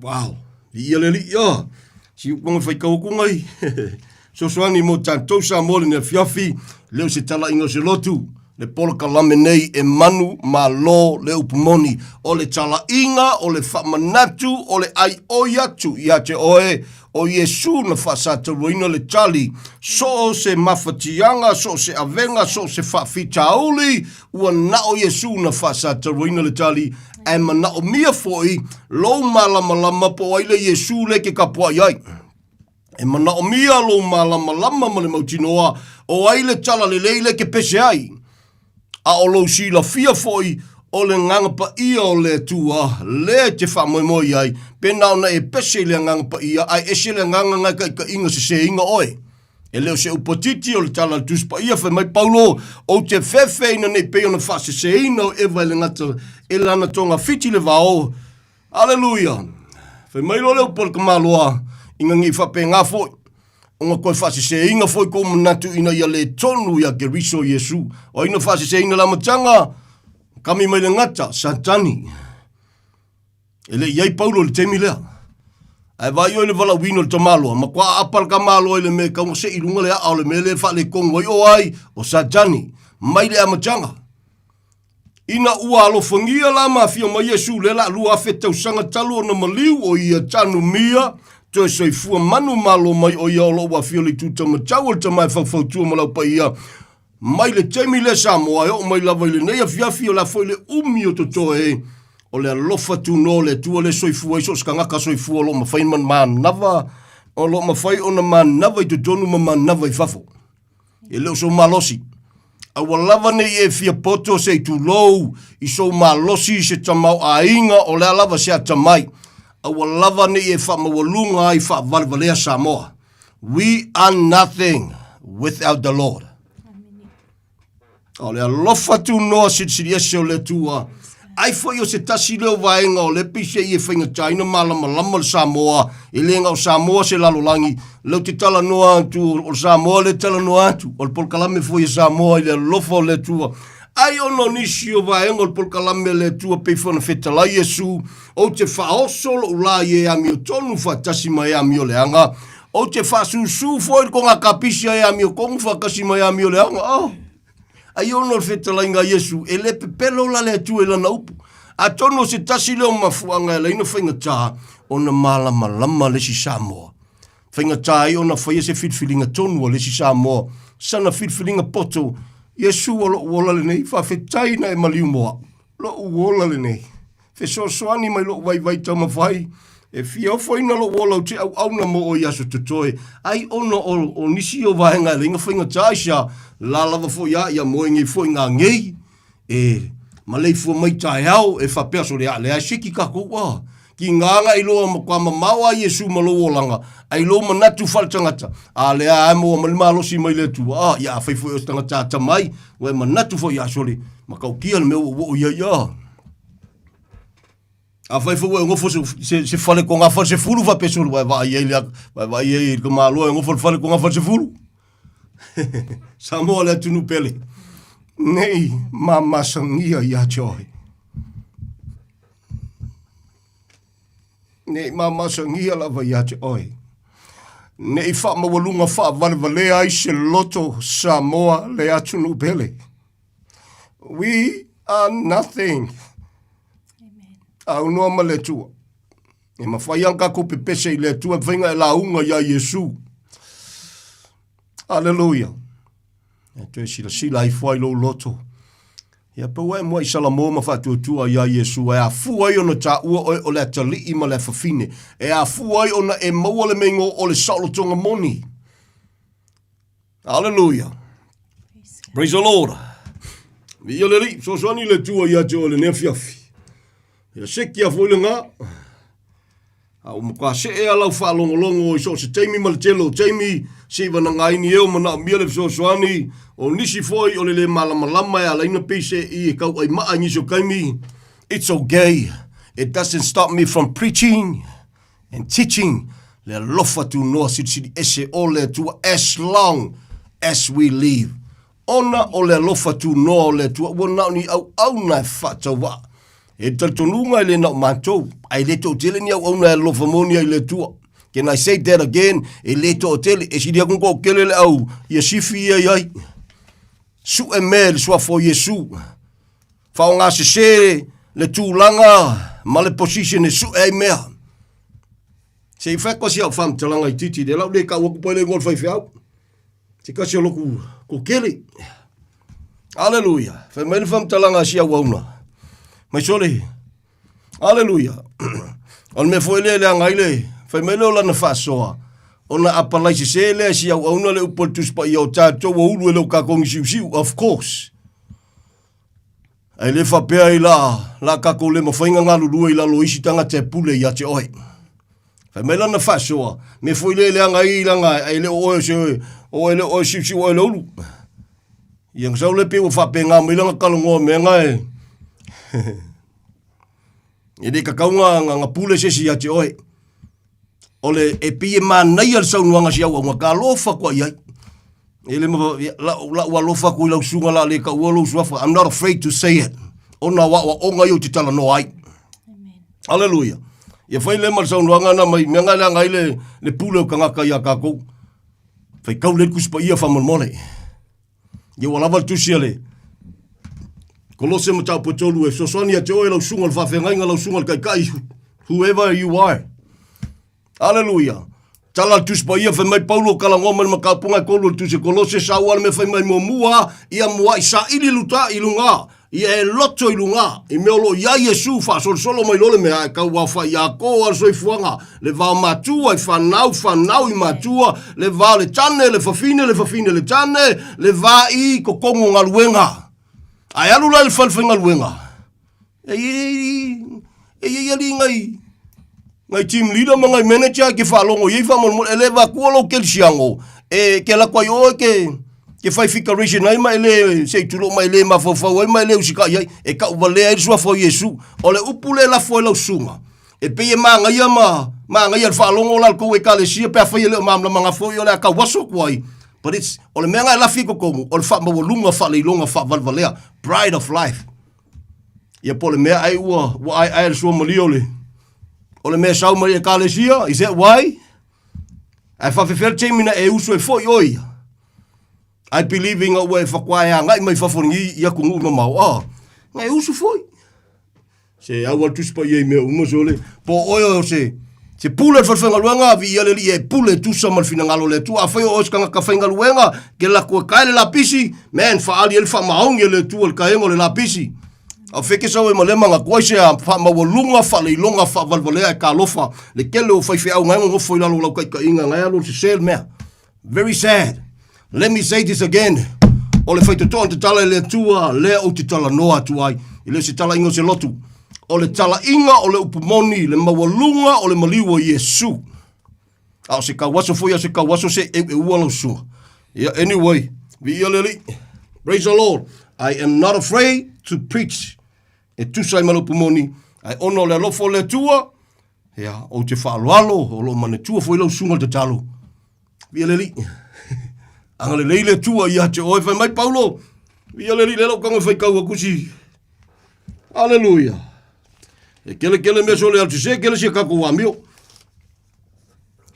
Wow. I ia le li. Ya. Si kongo whaikau kungai. Sosoani mo tātou sa mole ne fiafi. Leo se tala ingo se lotu. Le polo kalame nei e manu ma lo le upumoni. O le tala inga, o le whamanatu, o le ai oiatu. Ia te oe, o Yesu na whasata roina le tali. So se mawhatianga, so se avenga, so se whawhitauli. Ua na o Yesu na whasata roina le tali. E mana o mia foi, lo malama po aile Yesu le ke kapua iai. E mana o mia lo malama ma le mautinoa. O aile tala le leile ke pese ai. A o lo si la fia foi o le nganga pa ia o le tua. Le te whamoimoi ai. Pena ona e pese le nganga pa ia. Ai ese le nganga ngai ka inga se inga oe. E leo se upatiti o le tala tus pa ia. Whai mai Paulo o te whewhe ina nei pe ona whase se ina o ewa le ngata. E lana tonga fiti le vao. Aleluia. Whai mai lo leo polka maloa. Inga ngi whape ngā foi. Onga koe whase se inga foi ko manatu ina ia le tonu ia ke riso Yesu. O ina whase se inga la matanga. Kami mai le ngata, satani. Ele iai Paulo le temi lea. Ai vai o le vala wino le tamaloa. Ma kwa apal ka malo ele me kaunga se ilunga lea au le me le wha le kongoi o ai o satani. Mai le amatanga. Ina ua alo whangia la mafia ma Yesu le la lua fetau sanga talu na maliu o ia tanu mia. Toi soi fua manu malo mai o ia olo wa fioli tuta ma tau ta mai fau tua malau pa ia. Mai le temi le Samoa e o mai lava le nei a fiafi o la foi le umi o toto e. O le alofa tu no le tua le soi fua iso skangaka soi fua lo ma fai man nava. O lo ma fai ona man nava i te tonu ma nava i fafo. E leo so malosi. A lava nei e fia poto se tu lou. I so malosi se tamau a inga o le lava se a tamai. A lava nei e whamawalunga i whavalvalea Samoa. We are nothing without the Lord. O le alofa tu noa siri ese o le tua. Ai foi o se tasi leo vaenga o le pise i e whainga taina malama le Samoa. E lenga o Samoa se lalolangi. Leo te tala noa atu o Samoa le tala noa atu. O le polkalame foi e Samoa i le alofa o le tua. Ai ono nisi o vaenga o le polkalame le tua peifona fetala Yesu. O te whaosolo ula i e ami o tonu whatasi mai ami o leanga. O te whasusu foi ko ngā kapisia e ami o kongu whakasi mai ami o leanga. Oh. Ai ono le whetalainga Yesu, e le pepelo la le atu e lana upu. A tono se tasi leo mafuanga e leina whainga tā, o na malama le si Samoa. Whainga tā i o na whaia se whitwhilinga tonua le si Samoa. Sana whitwhilinga poto, Yesu o lo uola le nei, whawhetai na e maliu moa. Lo uola le nei. Whesoasoani mai lo vai tama whai. E fia o whaina lo uola o te au na mo o yaso tutoe. Ai ono o nisi o vahenga e leina whainga tā isa. La lava fo ia moengi fo ngā ngei. E malei fo mai tai au e whapea so rea lea siki ka koua. Ki nganga i loa ma kwa mamawa Yesu malo olanga. Ai loa manatu faltangata. A lea amo o malima losi mai le tu. Ia a whaifo e tangata tamai. Ue manatu fo ia soli. Ma kau kia le meo o ia. A whaifo e ngofo se whale ko ngā whale se furu whapesolu. Vai iei ka māloa e ngofo le whale ko ngā whale se furu. Samoa le tunu pele. Nei mamasangia ia joy. Nei mamasangia lava ia joy. Ne I wha mawalunga wha valvale ai se loto Samoa le atunu pele. We are nothing. Au noa ma le tua. E mawhaianga ko pepese I le tua whainga e la unga ya Yesu. Hallelujah. E tue sila I whai lo loto. Ia paua e mua I salamo ma whatuatua ya Yesu. E a fua I ona ta ua o le tali I ma le whawhine. E a fua I ona e maua le mengo o le saulotonga moni. Hallelujah. Praise the Lord. Via le ri, so soani le tua ia te o le nefiafi. Ia seki a fwile ngā. Au mka se e alau whaalongolongo I so se teimi maletelo, teimi siva na ngaini eo mana mia le so soani. O nisi foi o le malamalama e alaina pise I e kau ai maa niso kaimi. It's okay. It doesn't stop me from preaching and teaching. Le lofa tu noa sidi ese o le tua as long as we live. Ona o le lofa tu noa o le tua wana ni au na whatawa. E taltonunga I le na mantou. Ai le to tele ni au na lofa moni I le tua. Can I say that again? E le to tele e sidia kunko kelele au. Ia sifi ia iai. Su e me le sua fo Yesu. Fao ngā se le tūlanga ma le position e su e mea. Se I wheko si au wham talanga I titi. De lau le ka waku poile ngol whai whiau. Se kasi o loku ko kele. Hallelujah. Whai mai le wham talanga si au auna. Mai sole. Hallelujah. On me foi le angaile. Fai me lo na fasoa. Ona apalai se le si au auna le upol tuspa I o tato wa ulu le ka kong siu of course. Ai le fa pe ai la ka ko le mo fainga ngalu I la lo isi tanga te pule ya te oi. Fai me na fasoa. Me foi le angai langa ai le o se o le o siu o le ulu. Yang sau le pe o fa pe nga me langa kalongo me ngai. E de kakaunga nga pule se si ate oi. Ole e pie manai al sau nuanga si au ka lofa kwa iai. Ele la lofa ko lau sunga la le ka uolo suafa. I'm not afraid to say it. Ona wa onga yo te tala no ai. Hallelujah. Ia fai le mal sau nuanga na mai menga la ngai le pule o kangaka ia kako. Fai kau le kuspa ia famolmone. Ia wala val tusiale. Kolose mo tau potolu e sosoni a te oe lau sungal whawhengainga lau sungal kai whoever you are. Hallelujah. Tala tuspa ia whai mai paulo kalangoma ni makapunga kolu tuse kolose sa uan me whai mai mua ia mua I sa ili luta ilunga. Ia e loto ilunga. I meolo ia Yesu wha solo mai lole me ai kau wafa ia ko al soi fuanga. Le vau matua I whanau I matua. Le vau le tane, le fafine le tane. Le va I kokongo ngaluenga. Ai alu la le falfenga luenga. Ali ngai team leader ngai manager ke falongo ye fa mo eleva kuolo kel siango. E ke la kwa yo ke fai figuration ai mai le sei tulo mai le ma fo ai mai le usika ye e ka vale ai sua fo Yesu. Ole upule la fo la sunga. E pe ma ngai ma ngai al falongo la ko e ka le sia pe fa le mamla manga fo yo la ka waso kwai. But it's ole menga la fiko komu ole fa mo lunga fa le longa fa valvalea pride of life. Ia pole me ai wa ai so moliole. Ole me sau mai e kalesia, is that why? Ai fa fel temina e uso e foi oi. I believing away fa kwaya ngai mai fa fongi ia ku ngu mau. Ah. Ngai uso foi. Se awa tuspa ye me umo sole. Po oyo se pule fa luenga vi ia le e pule tu sa mal fina ngalo le tu a fa o ska ka fa luenga ke la ko kaile la pisi men fa ali el fa maong le tu el kaengo le la pisi. A feke sa we malema nga kwase a fa mawalunga fa le longa fa valvolea ka lofa le kele o fa fe au ngai ngo foi la lo ka inga ngai lo se sel me. Very sad. Let me say this again. Ole fa te tala le tua le o te tala noa tu ai. Ile se tala ingo se lotu. Ole tala inga ole upumoni le mawalunga ole maliwa Yesu. Au se ka waso foi se ka waso se e ualo su. Yeah, anyway, vi yeleli. Praise the Lord. I am not afraid to preach. E tu sai malupumoni. Ai ono le lofo le tua. Ya, o te whaaloalo, o lo mane tua foi lau sunga te talo. Vi yeleli. Angale leile tua ia te oe fai mai Paulo. Vi yeleli le lau kanga fai kau akusi. Hallelujah. E kele me sole al tise kele se kako wa mio.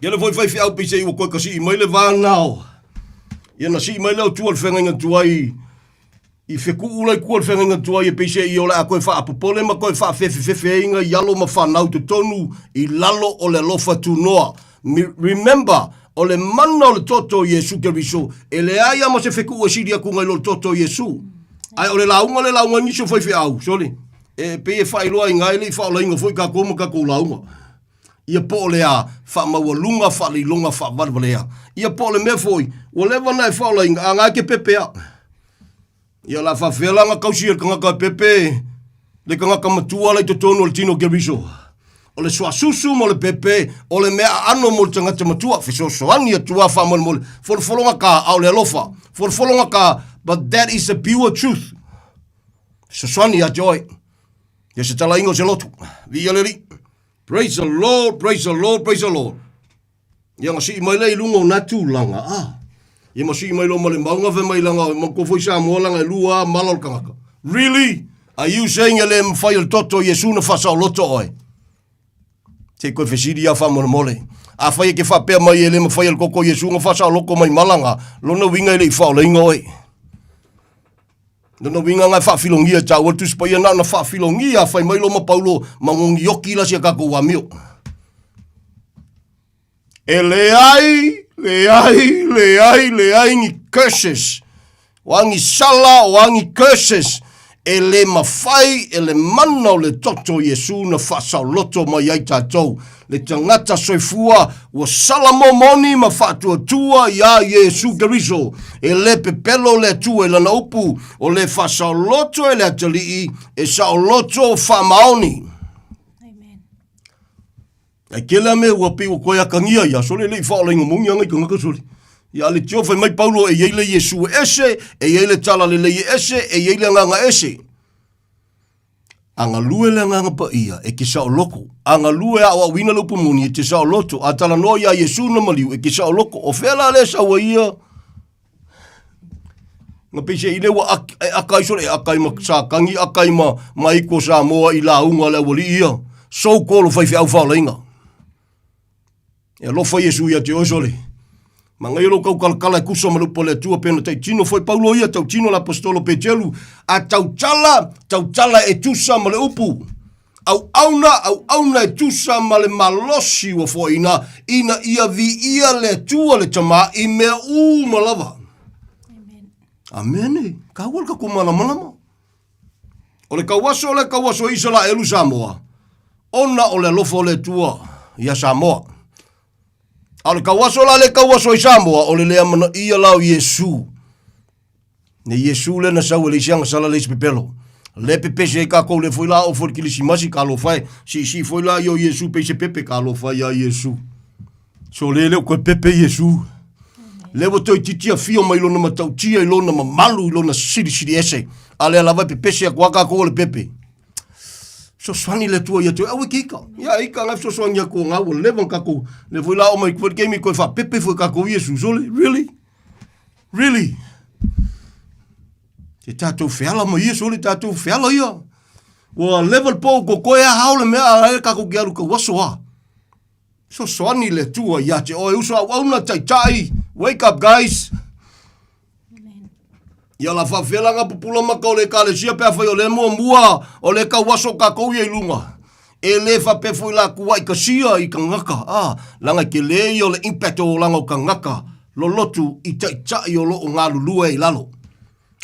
Ia le foi fi au pise i ko kasi mai le vanao. Ia na si mai le tu al fenga tuai. I feku ulai ku al fenga tuai e pise i ola ko fa apopole ma ko fa fe inga yalo ma fa nau te tonu I lalo o le lofa tu noa. Remember o le mana o le toto Yesu Keriso e le aia ma se feku o siria ku ngai lo toto Yesu. Ai o le launga ni so foi fi au, sorry. E pe e fai loa inga ele fa ola inga foi ka ko launga. Ia po le a fa mawalunga fa li longa fa valvalea. Ia po le me foi o le vana e fa ola inga anga ke pepea. Ia la fa fela nga kausi e kanga pepe le kanga kamatua le tonu le tino Keriso. O le soa susu mo le pepe o le mea ano mo le tangata matua fiso soani atua fa mo le folfolonga ka au le alofa folfolonga ka, but that is the pure truth. So soani a joy. Ia se tala ingo se lotu. Via leri. Praise the Lord, praise the Lord, praise the Lord. Ia ngasi mai le lungo natu langa. Ia masi mai lo male maunga ve mai langa mo ko foi sa mo langa lua malol kanga. Really? Are you saying ele mfai toto Yesu na fa sa loto oi? Te koe fesiri a wha mole. A whai ke whapea mai ele ma whai al koko Yesu nga whasa loko mai malanga. Lona winga ele I whao le inga oi. Lona winga ngai whawhilongia tau atu spaya na whawhilongia whai mai lo ma paulo ma ngongi yoki la sia kako wamio. E leai ni curses. Wangi sala, wangi curses. E le mawhai, e le mana o le toto Yesu na whasau loto mai ai tātou. Le tangata soifua, ua salamo moni ma whatua tua ia Yesu Keriso. E le pepelo le tua e lana upu, o le whasau loto e le atalii, e sao loto whamaoni. Ai kela me ua pi o koe akangia ia, sole le I whaola inga mungi angai kangaka sole. Ia le tio fai mai Paulo e yeile Yesu ese, e yeile tala le lei ese, e yeile nganga ese. Anga lue le nganga pa ia, e ki sao loko. Anga lue a wa wina lupu muni, e te sao loto. A tala no ia Yesu na maliu, e ki sao loko. O fela le sawa ia. Nga pise I le wa akai sore, akai ma sa kangi, akai ma iko Samoa I la unga le wali ia. So kolo fai fi au whaola inga. E lofa Yesu ia te osole. Ma ngai lo kau kalkala kusa malupo le tua pena tai tino foi Paulo ia tau tino l'apostolo Petelu a tau tala e tusa ma le upu. Au auna e tusa ma le malosi wa foi ina ia vi ia le tua le tama I mea malava. Amen. Kawal ka kumalama. O le kawaso Isala elu Samoa. Ona o le lofo le tua ia Samoa. Au le kawaso la le kawaso I Samoa o le lea mana ia lau Yesu. Ne Yesu le na sau le sianga sala le pepelo. Le pepe se kako le foi la o for kilisi masi ka lo fai. Si foi la yo Yesu pe se pepe ka lo fai ya Yesu. So le ko pepe Yesu. Le wo toi titia fio mai lona matau tia I lona mamalu I lona siri ese. Ale la vai pepe se kwa kako le pepe. So swani le tua ia tu awe kika. Ia ika ngaf so swani ya ko ngau levan kako. Le foi la o mai ko game ko fa pepe foi kako Yesu. So really? Te tatou feala mo Yesu le tatou feala ia. Wa level po ko ko ia haule me a kako ki aru ko wasoa. So swani le tua ia te o uso au na tai. Wake up guys. Ia la whawhela ngā pupula maka o le kālesia pēr whai o le mua o le ka waso ka kou I lunga. E le whape fwoi la kuwai ka sia I ka ngaka. Langa ke le I o le impact o langa o ka ngaka. Lo lotu I tai o lo o ngā lulua I lalo.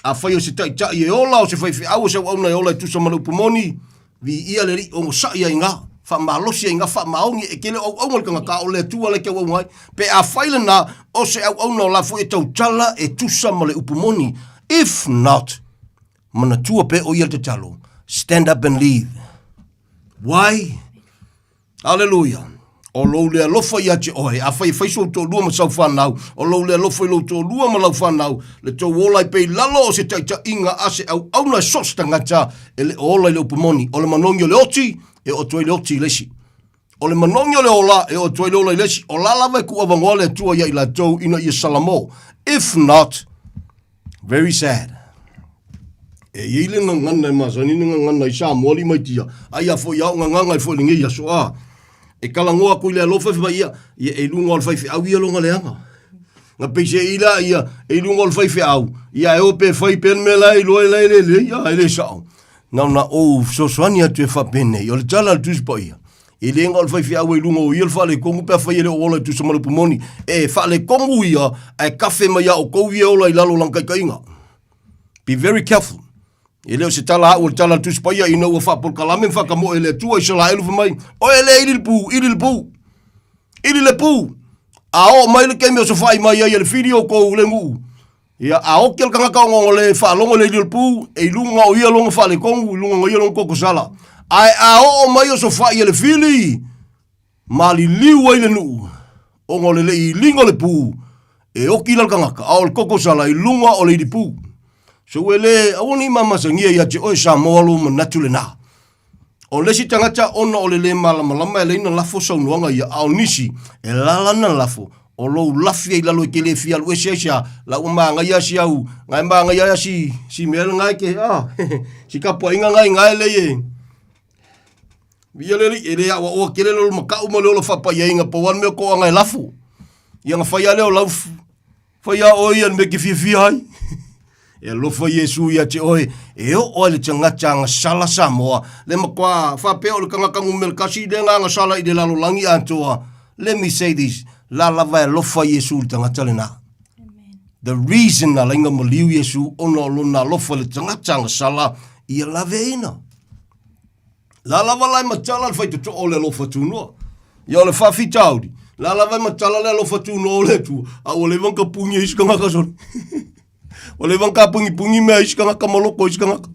A whai o se tai e ola o se whai whiau o se wauna e ola I tusa malupu moni. Vi ia le ri o ngosai I ngā. Whamalosi I ngā whamaongi e kele au le ka ngaka o le tua le ke waungai. Pe a whaile na o se au o la fwoi e tau tala e tusa male upumoni. If not, mana tua pe o ia te talo. Stand up and leave. Why? Hallelujah. O lo le alofa ia te oe. A whai whaiso tō lua ma sau whanau. O lo le alofa I lo tō lua ma lau whanau. Le tō wolai pei lalo o se taita inga ase au na sos tangata. E le olai le upamoni. O le manongi o le oti, e o toi le oti lesi. O le manongi o le ola, e o toi le ola lesi. O la lava ku avangoa le tua ia I la tau ina ia salamo. If not, very sad. E ile ngana masani ngana I Samoa li mai tia. Ai a fo ia nganga I fo lingi ia so a. E kalangoa ko le alofa fa ia e lunga o fai au ia longa leanga. Nga pese ila ia e lunga o fai au. Ia e ope fai pen me lai loe lai le ia ele sao. Na o so soani atu e fa pene. O le tala tu spa ia. E le ngol fai au e lunga o ia fa le kongu pe fai le ola tu sama le pumoni. E fa le kongu ia e kafe mai o ko ia ola i lalo lankai kainga. Be very careful. E leo se tala o tala tu spaia ina o fa por kalame fa kamo ele tu e sala elu mai o ele il pu a o mai le kemi o so fai mai ele video ko le mu ia a o kel kanga ka ngole fa longo le il pu e lunga o ia longo fa le kongu lunga o ia longo ko sala ai a o mai o so fai ele fili mali liu ele nu o ngole le i lingo le pu e o kila kanga ka o ko sala i lunga o le di pu. So ele awoni mama sangia ya te o Samoa lo manatu le na. O lesi tangata ona o le malama ele ina lafo sa unuanga ia au nisi e lalana lafo o lo lafia i lalo ke le fia lo esesha la uma nga ya si au ngai ma nga ya si mel ngai ke si ka po inga ngai le ye. Biele ele ya o ke le lo maka mo lo fa pa ye nga po wan me ko ngai lafo. Ia nga fa ya le o laf fa ya o ia me ke fia ai. E lofa Yesu ia te oe, e o le tangata nga sala Samoa, le makwa, whapeo le kangakangu melkasi, le nga sala i de lalo langi antoa. Let me say this, la lava e lofa Yesu le tangata le na. The reason na lainga maliu Yesu, ona lona lofa le tangata nga sala, ia lave ina. La lava lai matala le fai to o le lofa tunua. Ia le whafi taudi. La lava matala le lofa tunua o le tu, a o le vanka pungi iska nga kasori. O le vanka pungi mea iska ngaka maloko iska ngaka.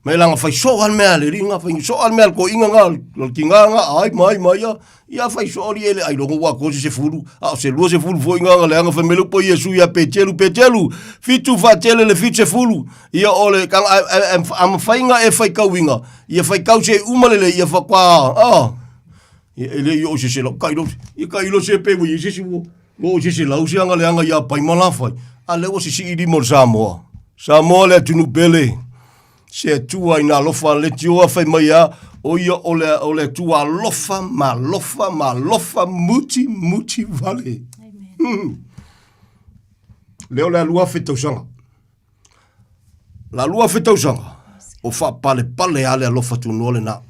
Mai langa fai soan mea le ringa, fai soan mea ko inga ngā, ki ngā ngā, ai mai ia fai soari ele, ai longo wako se furu, a se lua se furu fo inga ngā le anga fai melu po Yesu ia petelu, fitu fatele le fitu se furu, ia ole, am fai ngā e fai kau inga, ia fai kau se umalele, ia fai kwa, ele ia o se lau, kailo se pewu, ia se wo, o se lau se anga le anga ia pai malafai. A leo si iri mo Samoa. Samoa le tunu pele. Se tua ina lofa le tioa fai mai a o ia o le tua lofa ma lofa muti vale. Leo le lua fetau sanga. La lua fetau sanga. O fa pale ale lofa tunu ole na.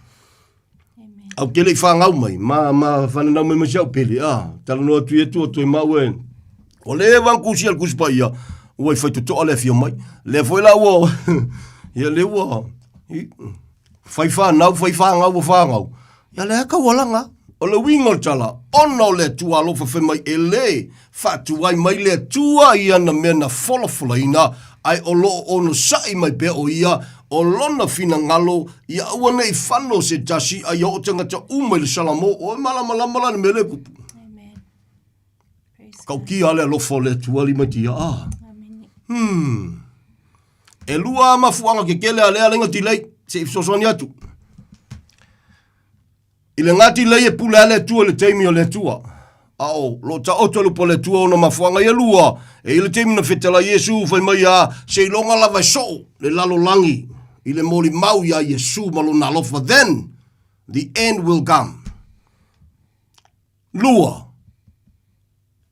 Au kele fa ngau mai ma fa na mai ma pele tala no tu e tu mau o le vanku si al kuspa ia o fai to ale fio mai le foi la o ia le o fai fa ngau ia le ka walanga o le wingo tala ono le tu alo fa mai ele fa tu ai mai le tua ia na mena fola ina ai o lo ono sai mai pe o ia o lona fina ngalo ia ua i whano se tasi ai o tangata umai le salamo o malama mele kupu. Kau ki ale alofo le tuali mai tia E lua mafuanga ke kele ale alenga tilei se ifsosoni atu. Ile ngati lei e pula ale tua le teimi o le tua. Lo ta otolu po le tua ona mafuanga ia lua. E ile teimi na fetela Yesu fai mai se ilonga lava so le lalo langi. Ile moli mau ya Yesu malo na lofa, then the end will come. Lua.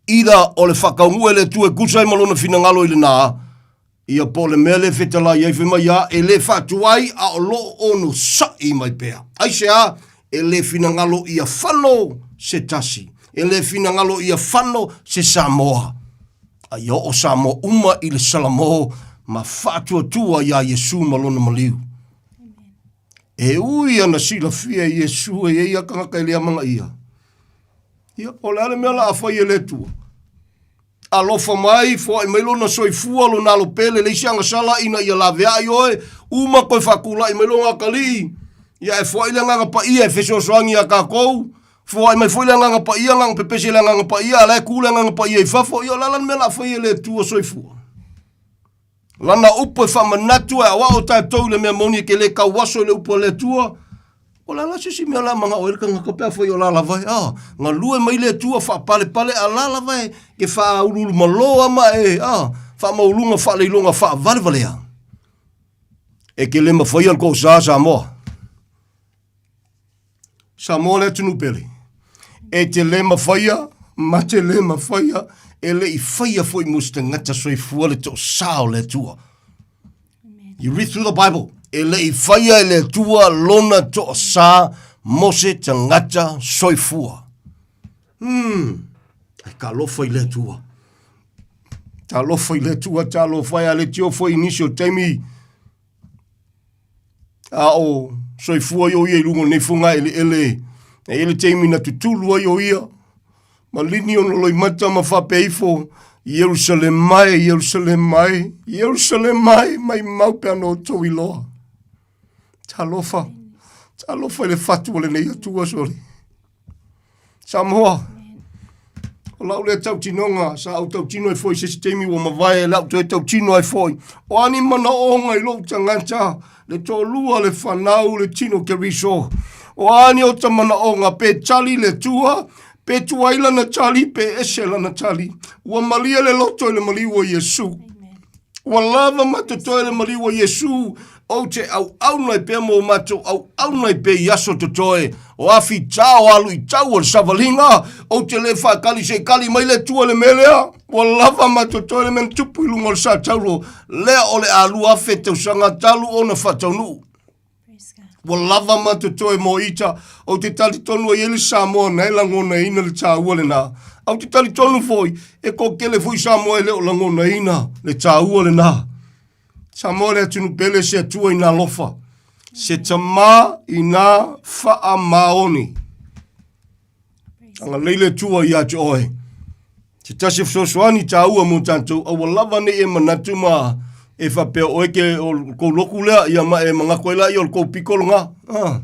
Ida o le whakaungu ele tu e kusai malo na finangalo ile na. Ia po le mele fetela ia fai mai e le fatuai a o lo ono sai mai pea. Aisea e le finangalo ia whano se tasi. E le finangalo ia whano se Samoa. Ia o Samoa uma i le salamo ma fatua tua ia Yesu malona maliu. E ui ana sila fia Yesu e ia kangaka ele amanga ia. Ia o le ale mea la awhai ele tua. Alofa mai fo ai melona soifua lo nalo pele le sianga sala ina ia la vea ioe uma koe whakula i melonga kali. Ia e fo ai le nganga pa ia e feso soangi a kakou. Fo ai mai fo ile nganga pa ia ngang pepesi le nganga pa ia le kule nganga pa ia i fafo ia lalan mea la awhai ele tua soifua. Lana upo e whamanatu e awa o tātou le mea moni ke le kawaso le upo le tua. O la la sisi mea la manga o elka ngaka pea whai o la la vai. Nga lue mai le tua wha pale a la la vai ke wha urulu maloa ma wha maulunga wha leilonga wha valea. E ke le mawhai an ko Samoa. Samoa le tunu pele. E te le mawhaia, ma te le mawhaia, e le I whaia fo I musta ngata soifua le to sao le tua. You read through the Bible, e le I whaia e le tua lona to sa mose te ngata soifua. E ka lofa I le tua. Ta lofa I le tua, ta lofa I le tio fo inisio teimi. A o soifua yo ia lungo ne funga ele teimi na tutulua yo ia. Ma lini ono loi mata ma whapeifo. Jerusalem mai, Jerusalem mai, Jerusalem mai, mai maupe ano tau I loa. Ta lofa I le fatu o le nei atua sori. Samoa. O lau le tau tinonga, sa au tau tino e foi se teimi o mawai e lau tu e tau tino e foi. O ani mana onga I lau tanganta, le tō lua le whanau le tino ke riso. O ani o ta mana onga, pe tali le tua, pe tuaila na tali, pe esela na tali. Ua malia le loto le maliwa Yesu. Ua lava matoto le maliwa Yesu. O te au nai pe mo mato, au nai pe yaso totoe. O afi tau alu I tau o savalinga. O te le whakali se kali mai le tua le melea. Ua lava matoto le men tupu ilungo le sa taulo. Lea o le alu afe te usanga talu o na whataunu. Ua lava matoto e mo ita. O te tali tonu e ele Samoa na e langona ina le tāua le nā. Au te tali tonu foi. E ko kele foi Samoa e leo langona ina le tāua le nā. Samoa le atunu pele se atua ina lofa. Se tama ina faa maoni. Anga leile tua I atu oe. Se tase fsoswani tāua mo tantou. Awa lava ne e manatu ma e whapea oe ke o kou loku lea. Ia ma e mga koela I o kou pikolo ngā.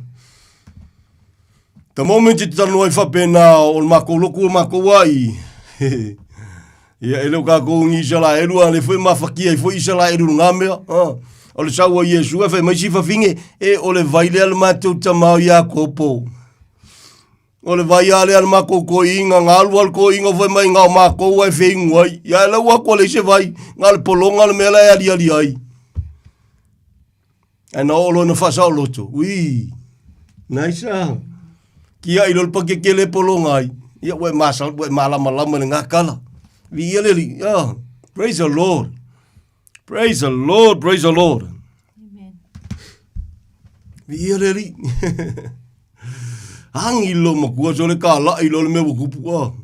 Ta moment te tanu ai whapea nā o mako loku o mako wai. Ia e leo kako ngi sala eru ale foi mafakia e foi sala eru ngamea. O le saua Yesu e fai mai si fafinge e o le vaile al matou tamau ia kopo. O le vai ale al mako ko inga ngalu al ko inga foi mai ngau mako e fei ngoi. Ia le wa ko le se vai ngal polonga le mela ali ali ai. E na olo na fasa loto. Ui. Naisa. Kia ilol pa ke le polonga ai. Ia we masal we malama lama le ngakala. Really, yeah. Praise the Lord. Praise the Lord. Praise the Lord. Amen. Really. Hangi lo makua so le kala I lo le me kupua.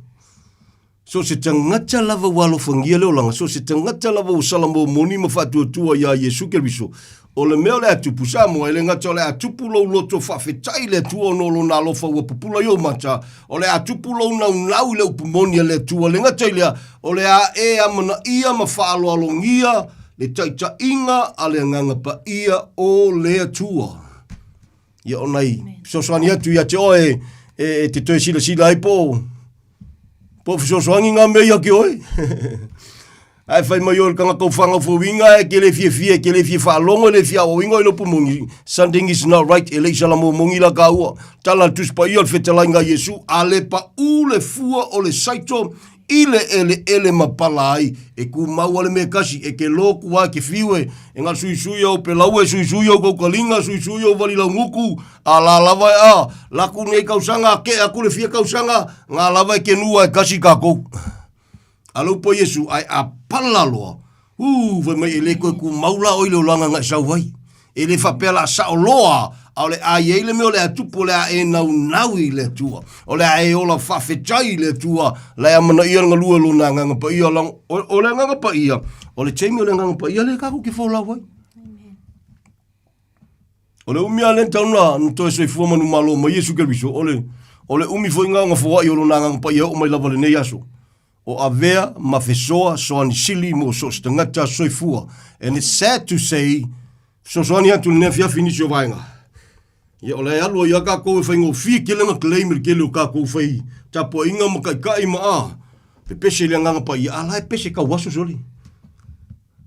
So se tangata lava walo fangia le olanga. So se tangata lava usalamo moni mafatu tua ya Yesu Kristo. O le mea le atupu Samoa, ele ngata le atupu lo loto whawhetai le tua no lo nalo whaua pupula yo mata. O le atupu lo nau le upumonia le tua le ngata ilea. O le a e amana ia ma whaalo alongia, le taita inga a le nganga pa ia o le tua. Ia o nei, soswani atu ia te oe, te toe sila sila ai po. Po soswangi ngā mea ki oe. Ai fai mai o kanga kou whanga fuinga e ke le fie whaalongo le fia o ingo I lopu mungi. Something is not right, e le salamo mungi la ka ua. Tala tus pa ia whetalai ngā Yesu, a le pa u le fua o le saito, ele mapala ai, e ku maua le me kasi, e ke loku wa ke fiwe, e ngā sui au pelau e sui au kaukalinga, sui au wali nguku, a la lava e a, laku nei kausanga, ke aku le fia kausanga, ngā lava e ke nua e kasi kako. Alo po Yesu ai a palaloa. Vai mai ele koe ku maula o ile o langa ngai sau vai. Ele whapela sa o loa. Au le a ele me o le atupo le a e nau I le tua. O le a e ola whawhetai le tua. Le a mana ia ngalua lo na nganga pa ia lang. O le nganga pa ia. O le teimi o le nganga pa ia le kako ki whola vai. O le umia le tauna ntoe soi fua manu malo ma Yesu Kristo. O le umi foi nganga fua I o lo na nganga pa ia o mai lava le nei aso. O avea mafesoa soani sili mo so stangata soifua. And it's sad to say, so soani atu nefia finisio vainga. Ia o le alu ia kako whai ngō fia kelenga kleimer kele o kako whai. Tapo inga makaikai ma a. Pe pese le nganga pa ia alai pese ka waso soli.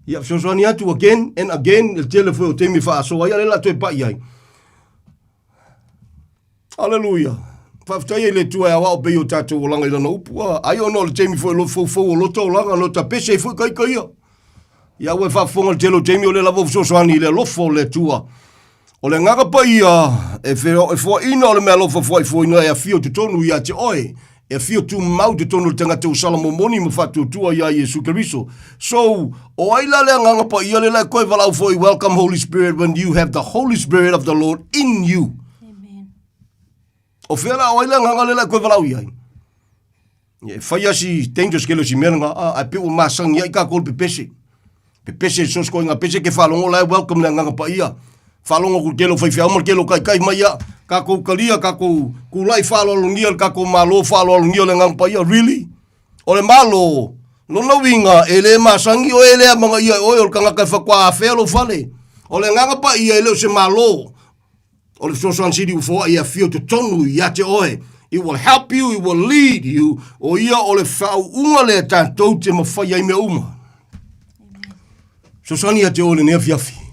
Ia so soani atu again and again el telefo o temi wha aso ia le la toe pa iai. Hallelujah. Whaftai le tua e awa o peo tātou o langa I lana upua. Ai o no le teimi fo e lo fau o loto o langa no ta pese fo kai kai ia. Ia ue whafonga le telo teimi o le lavo fsosoani le lofo le tua. O le nganga pa ia, e fo ina o le mea lofa fo ina e a fio te tonu ia te oe, e fio tu mau te tonu le tanga te usala momoni ma fatu tua ia Yesu Keriso. So, o aila le nganga pa ia le la koe walau fo i welcome Holy Spirit when you have the Holy Spirit of the Lord in you. Amen. O whiara o aila nganga le la koe walau ia. E whaia si dangerous kelo si mera nga, a pe o masang ia i ka kol pepese. Pepese sos koe nga pese ke whalongo lai welcome le nganga pa ia. Whalongo ku kelo whaiwhia umar kelo kai mai ia. Ka kou kalia, ka kou kulai whalolongia, ka kou malo whalolongia le nganga pa ia. Really? O le malo, no winga, e le masangi o e le mga ia oi o le kangaka whakwa a whelo whale. O le nganga pa ia e leo se malo. O le sosan siri ufo ia fio te tonu ia te oe. It will help you, it will lead you. O ia o le whau unga le tātou te mawhai ai me uma. Sosan ia te o le nea fiafi.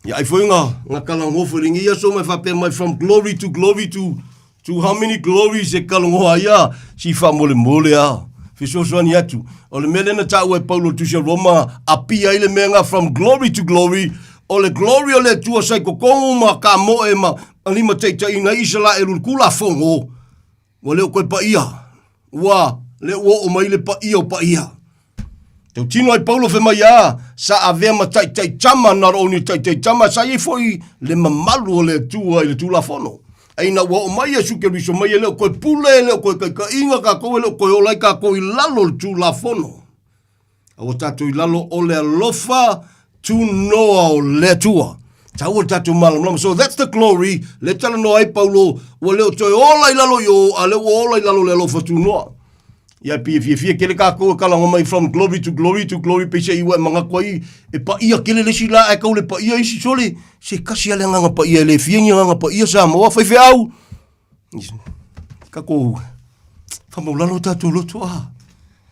Ya ai foi nga kalango ringi ia so mai fape mai from glory to how many glories e kalango ia si fa mole a fi so ni atu o le mele na tau e Paulo tu se Roma apia ile menga from glory to glory o le glory o le tua sai ko ma ka mo e ma ali ma te ina isla e kula fongo o le ko pa ia wa le o mai le pa ia Tau tino ai Paulo fe mai a, sa avea ma tai tama, not only tai tama, sa ye foi le mamalu o le tua i le tula fono. Aina wa o mai Yesu Keriso mai leo koe pule, leo koe ka inga ka koe, leo koe olai ka koe lalo le tula fono. A o tatu i lalo o le alofa tu noa o le tua. Tau o tatu malam. So that's the glory. Le tala no ai Paulo, wa leo toi olai lalo yo, a leo olai lalo le alofa tu noa. Ia fia kele ka ko kalango mai from glory to glory pe se iwa manga koi e pa ia kele le sila e ka le pa ia isi sole se kasi ale nga pa ia le fia nga pa ia Samoa fai au ka ko fa mo la lota tu loto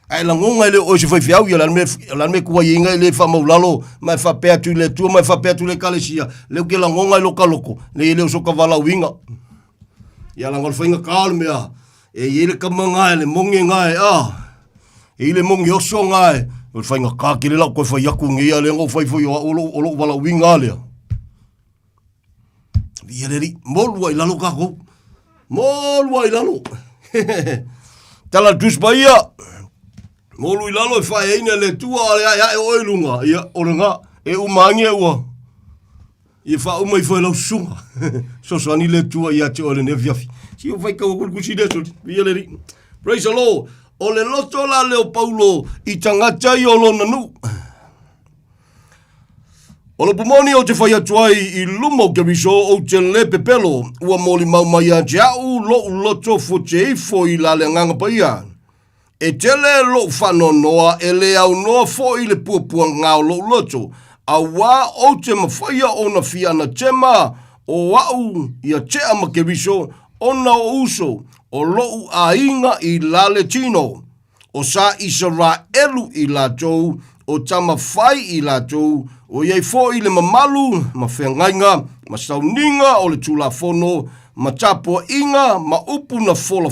ai la ngonga le o se fai au ia la me ko ia le fa mo lalo mai fa pe tu le tu mai fa pe tu le kalesia le ke la ngonga lo kaloko le so ka vala winga ia la ngol fa nga kalmea e ile ka mga le mongi ngai e ile mongi oso ngai o fai nga ka kile la ko fai aku ngia le ngo fai foi o wala winga le vieri molwa ila lo ka ko molwa ila lo tala dus baia molu ila lo fai ina le tua ya o ilunga ia orenga e umangi ua e fa o mai foi lo sunga so ani le tua ia te ole ne viafi si o vai ka o kusi deso vieri praise the Lord o le loto la leo Paulo i tangata i o lona nu o le pumoni o te whai atuai i lumo Keriso o te le pepelo ua moli mau mai a te au lo loto fo te ifo i la le nganga paia e tele lo whano noa e le au noa fo i le puapua ngao lo loto a wā o te mawhaia o na fiana tema o wau i a te ama Keriso ona o uso o lou a inga i lale tino o sa Israelu i la tou o tama fai i la tou o iei fo i le mamalu ma whengainga ma sauninga o le tulafono ma tapo inga ma upu na fola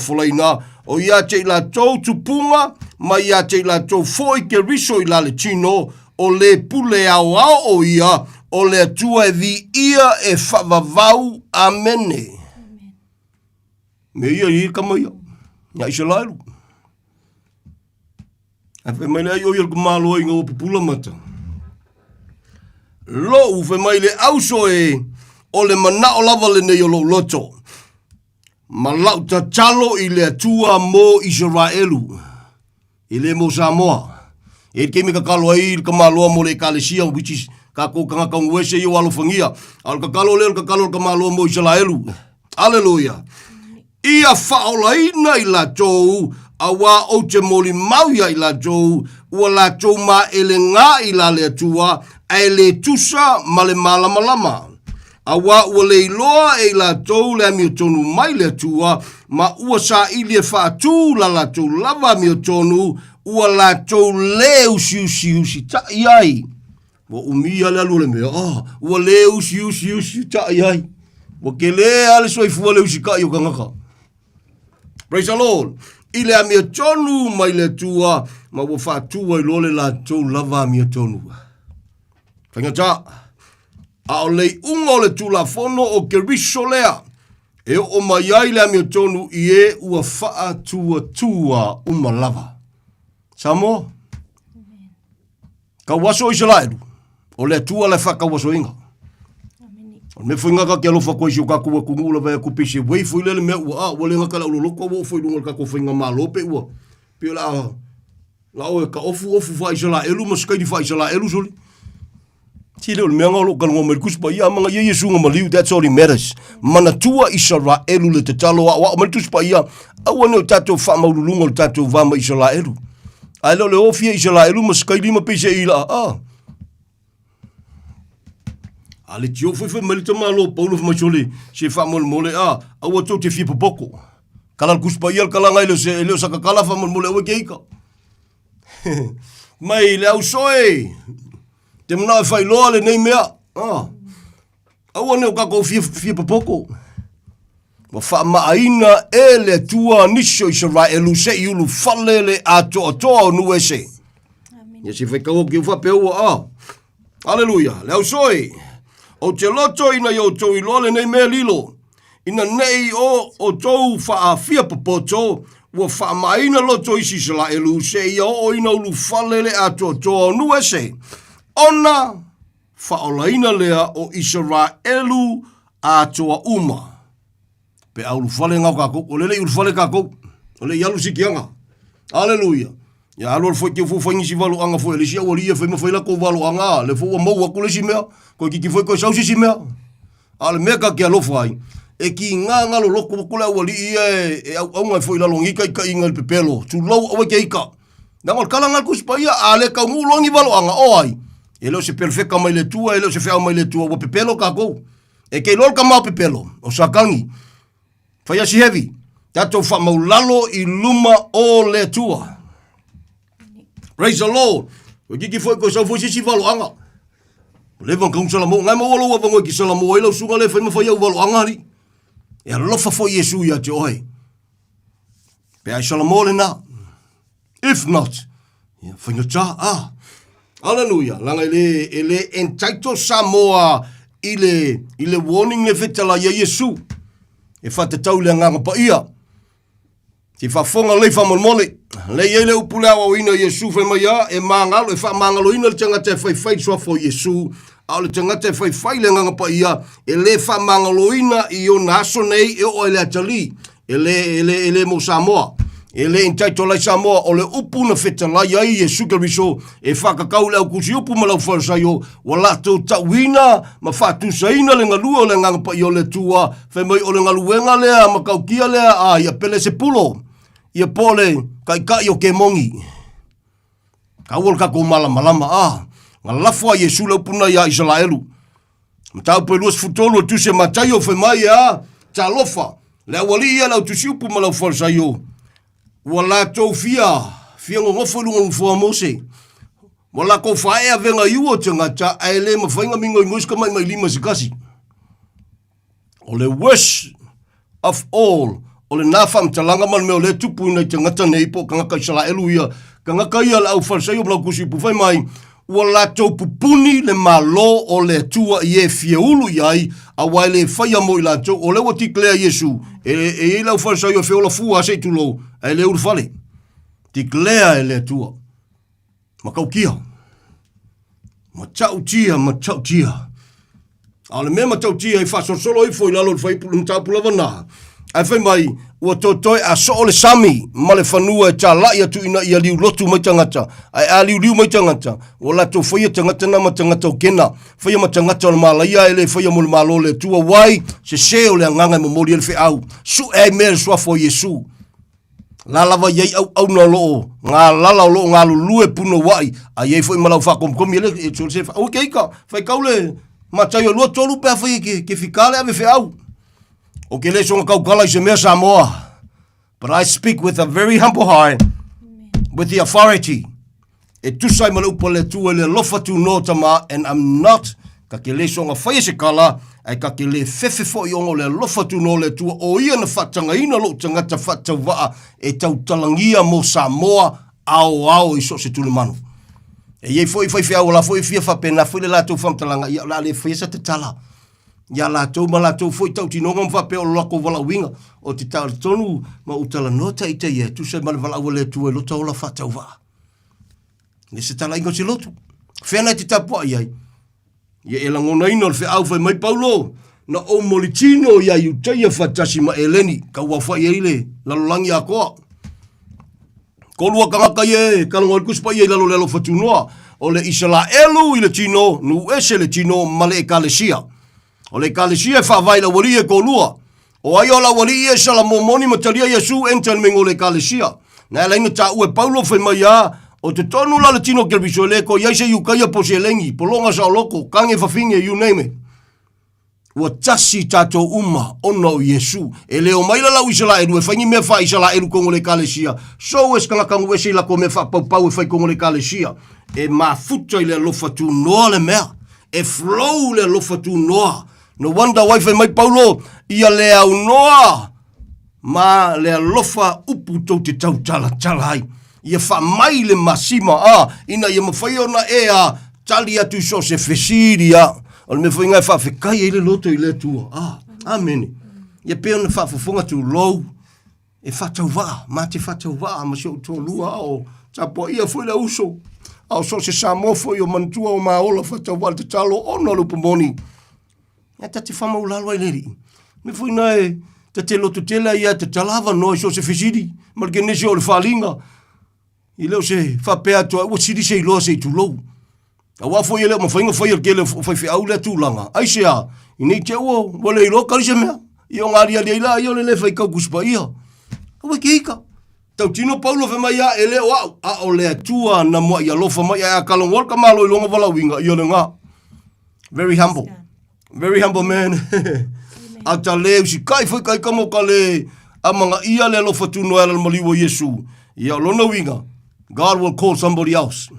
o ia te i la tou tupunga ma ia te i la tou fo i Keriso i lale tino o le pule au o ia o le atua e vi ia e whavavau amene. Me ia i ka mai ia i se lailu. A whe mai nei o ia kumalo inga o pupula mata. Lo u whe mai le auso e o le mana o lava le nei o lo loto. Ma lau ta talo i le atua mo Israelu. I le mo Samoa. E kemi ka kalo ai ka malo mo le kalesia which is ka ko ka ngwese i walo fangia. Al ka kalo le ka kalo ka malo mo Israelu. Hallelujah. Ia whaolaina i la tou, a wā o te moli mauia i la tou, ua la tou ma ele ngā i la le tua, e le tusa ma le malama. A wā ua le iloa e la tou le mi tonu mai le tua, ma ua sa ili e whaatu la tou lava mi tonu, ua la tou le usi ta iai. Wa umia le alule mea, ua le usi ta iai. Wa ke le ale soifua le usi ka i o kangaka. Praise the Lord. Ile a mea tonu mai le tua, ma wa whatua i lole la tau lava a mea tonu. Whaingata, A o lei unga o le tulafono o ke riso lea. E o mai ai le amio tonu i e ua faa tua umalava. Samoa? Ka waso i se laeru. O le tua le whaka waso inga. O me whainga ka kia lofa koe si o kaku wa kungula vai a kupisi. Wei fui lele mea ua wale ngaka la ulo loko wa fui lunga kako whainga maa lope ua. Pio la oe ka ofu wha i se laeru ma skaidi wha i se laeru soli. Si leo le mea ngā loka ngā meri kuspa ia mga ia Yesu ngā maliu, that's all he matters. Mana tua Israelu le te talo a meri kuspa ia, awa neo tatou wha maurulunga le tatou vama Israelu. Ai leo le ofia Israelu ma skaili ma pese ila Ale tio foi malita malo Paulo Machole, se wha mole awa tau te fia popoko. Kala kuspa ia kala ngai leo saka kala wha mole awa keika. Mai le au soe. Te mana e whai loa le nei mea. Aua neo kako fia papoko. Ma wha maaina e le tua nisho Israelu se i ulu whale le atoa nu e se. Ia se whai kawo ki uwha pe ua Aleluia. Le au soe. O te loto ina i o tau i loa le nei mea lilo. Ina nei o tau wha fia papoto. Ua wha maaina loto isi Israelu se i o ina ulu whale le atoa nu e se. Ona whaolaina lea o Israelu atoa uma. Pe aulu whale ngau kako, o lele ulu whale kako, o le ialu sikianga. Aleluia. Ia alu alfoi ki ufu whaingisi walu anga fo elisia, o lia whaima whaila ko walu anga, le fo mau aku le si mea, ko ki foi ko sausi si mea. Ale mea ka ki alofa ai, e ki ngā ngalo loko wakule au ali e au ngai foi lalongi ka inga le pepelo, tu lau awa ke ika. Nangal kala ngal kuspaia, ale ka ngulongi walu anga, oi. E leo se perfeka mai le tua, e leo se whea mai le tua, wa pepelo kako. E kei lor ka mau pepelo, o sakangi. Whaia si heavy. Tatou wha maulalo i luma o le tua. Praise the Lord. Wa kiki foi ko sa foi si valo anga. Levan kong salamo, ngai mawalo wa vango ki salamo, e lau sunga le whaima whaia valo anga ri. E alofa foi Yesu ia te ohe. Pe ai salamo le na. If not, whainga ta, Hallelujah. Langa ele entitled Samoa ile warning le fetala ya Yesu. E fa te tau le nganga pa ia. Ti fa fonga le fa mole. Le ele upula wa ina Yesu fe maya e mangalo e fa mangalo ina le tangata fai so fo Yesu. Au le tangata fai le nganga pa ia e le fa mangalo ina i o naso nei e o ele atali. Ele mo Samoa. Ele entitled lai Samoa o le upu na fetala ya Yesu Kristo e whakakau leo kusi upu ma lau wharasaio wa lato tawina ma whatu saina le ngalua o le ngangapa i o le tua whemai o le ngaluenga lea ma kaukia lea ia pele se pulo ia pole kai kai o ke mongi kawol kako malama nga lafua Yesu le upu na ia Israelu matau pe luas futolo tu se matayo whemai talofa le awali ia lau tusi upu ma lau wharasaio wala tau fia ngofo lunga mfua mose wala ko fae avenga yuo tangata aile mafainga mingo ingoska mai lima sikasi ole worst of all ole nafam talanga man me ole tupu na tangata nei po kanga kaisala eluia kanga kaia la ufarsayo bla kusi pufai mai wala tau pupuni le malo ole tua ye fieulu yai awaile faya mo ila tau ole wati klea Yesu e la ufarsayo feola fua se tulo ele urfale tiklea ele tua makaukia matautia ale me matautia I fa solo I foi lalo fai pulunta pulavana ai fai mai ua totoi a so le sami male fanua ta la ia tu ina ia liu lotu mai tangata ai a liu mai tangata wala to foi tangata na matangata kena foi matangata mala ia ele foi mo malo le tua wai se o le nganga mo mori ele fe au su e mer so fo Yesu la lava ye au no lo nga lala lo nga lue puno wai a ye foi malau fa kom ele e so se o ke ka fai kaule matayo lo tolu pe foi ke fikale ave fe au o ke le songa kaukala I se mea Samoa. But I speak with a very humble heart, with the authority. E tusai malu pole tu ele lofa tu no tama, and I'm not, ka ke le songa whaia se kala, ai ka ke le fefe fo I ongo le lofa tu no le tua, o ia na whatanga ina lo tangata whata waa, e tau talangia mo Samoa, ao I so se tuli manu. E ye foi fia wala foi fia fa pena foi le la tu fam talanga ia la le fesa te tala. Ya la tu ma la tu foi tau tino ngam fa pe o loko wala winga o te tau tonu ma utala nota ite ye tu se mal wala wala tu e lo tau la fa tau va. Ne se tala ingo se lotu. Fena te tapo ai. Ye e langona ino fe au fai mai Paulo. Na o molitino ya yu te ia fatasi ma eleni ka wa fa ye ile la langi a ko. Ko lua kangaka ye, ka ngol kuspa ye lalo lelo fatunoa. O le Israelu i le tino, nu ese le tino ma le ekalesia. O le ekalesia fa vai la wali e ko lua. O ai o la wali e sa la momoni matalia Yesu enten mengo le ekalesia. Na la inga ta ue Paulo fe mai ya, o te tonu la le tino kerbiso le ko yaise yu kaya po se lengi, polonga sa loko, kange fafinge, you name it. Ua tasi tato uma ono Yesu. E leo maila lau Israelu e whaingi mea wha Israelu kongo le kalesia. So es kalakamu ese la ko mea wha pau e whai kongo le kalesia. E ma futa i le lofa tu noa le mea. E flow le lofa tu noa. No wonder wai whai mai Paulo ia le au noa. Ma le lofa upu tau te tau tala hai. Ia wha mai le masima ina ia mawhai ona e tali atu so se fesiria. O me foi ngai fa kai ele loto i le tua. Amen. Ia pe ona fa fonga tu low. E fa tau va, ma te fa tau va, ma so to lua o tapo ia foi la uso. Au so se Samoa foi o mantua o maola fa tau va te talo ona lo pomoni. Ia ta te fa mau lalo ai leri. Me foi nai te loto tela ia te talava no so se fisidi. Mar ke nesi o le falinga. I leo se fa pe ato o sidi se lo se tu low. Awa foi ele ma fainga foi ele foi fi au le tulanga. Ai se a, ini te o wale ilo kali se mea. Io ngari ali ila io le fai kau kuspa ia. Awa keika. Tau tino Paulo fe mai a ele o o le tua na mo ia lofa mai a kalongol ka malo ilonga wala winga io le nga. Very humble. Very humble man. Ata le si kai foi kai kamo kale amanga ia le lofa tu no ala maliwo Yesu. Ia lona winga. God will call somebody else.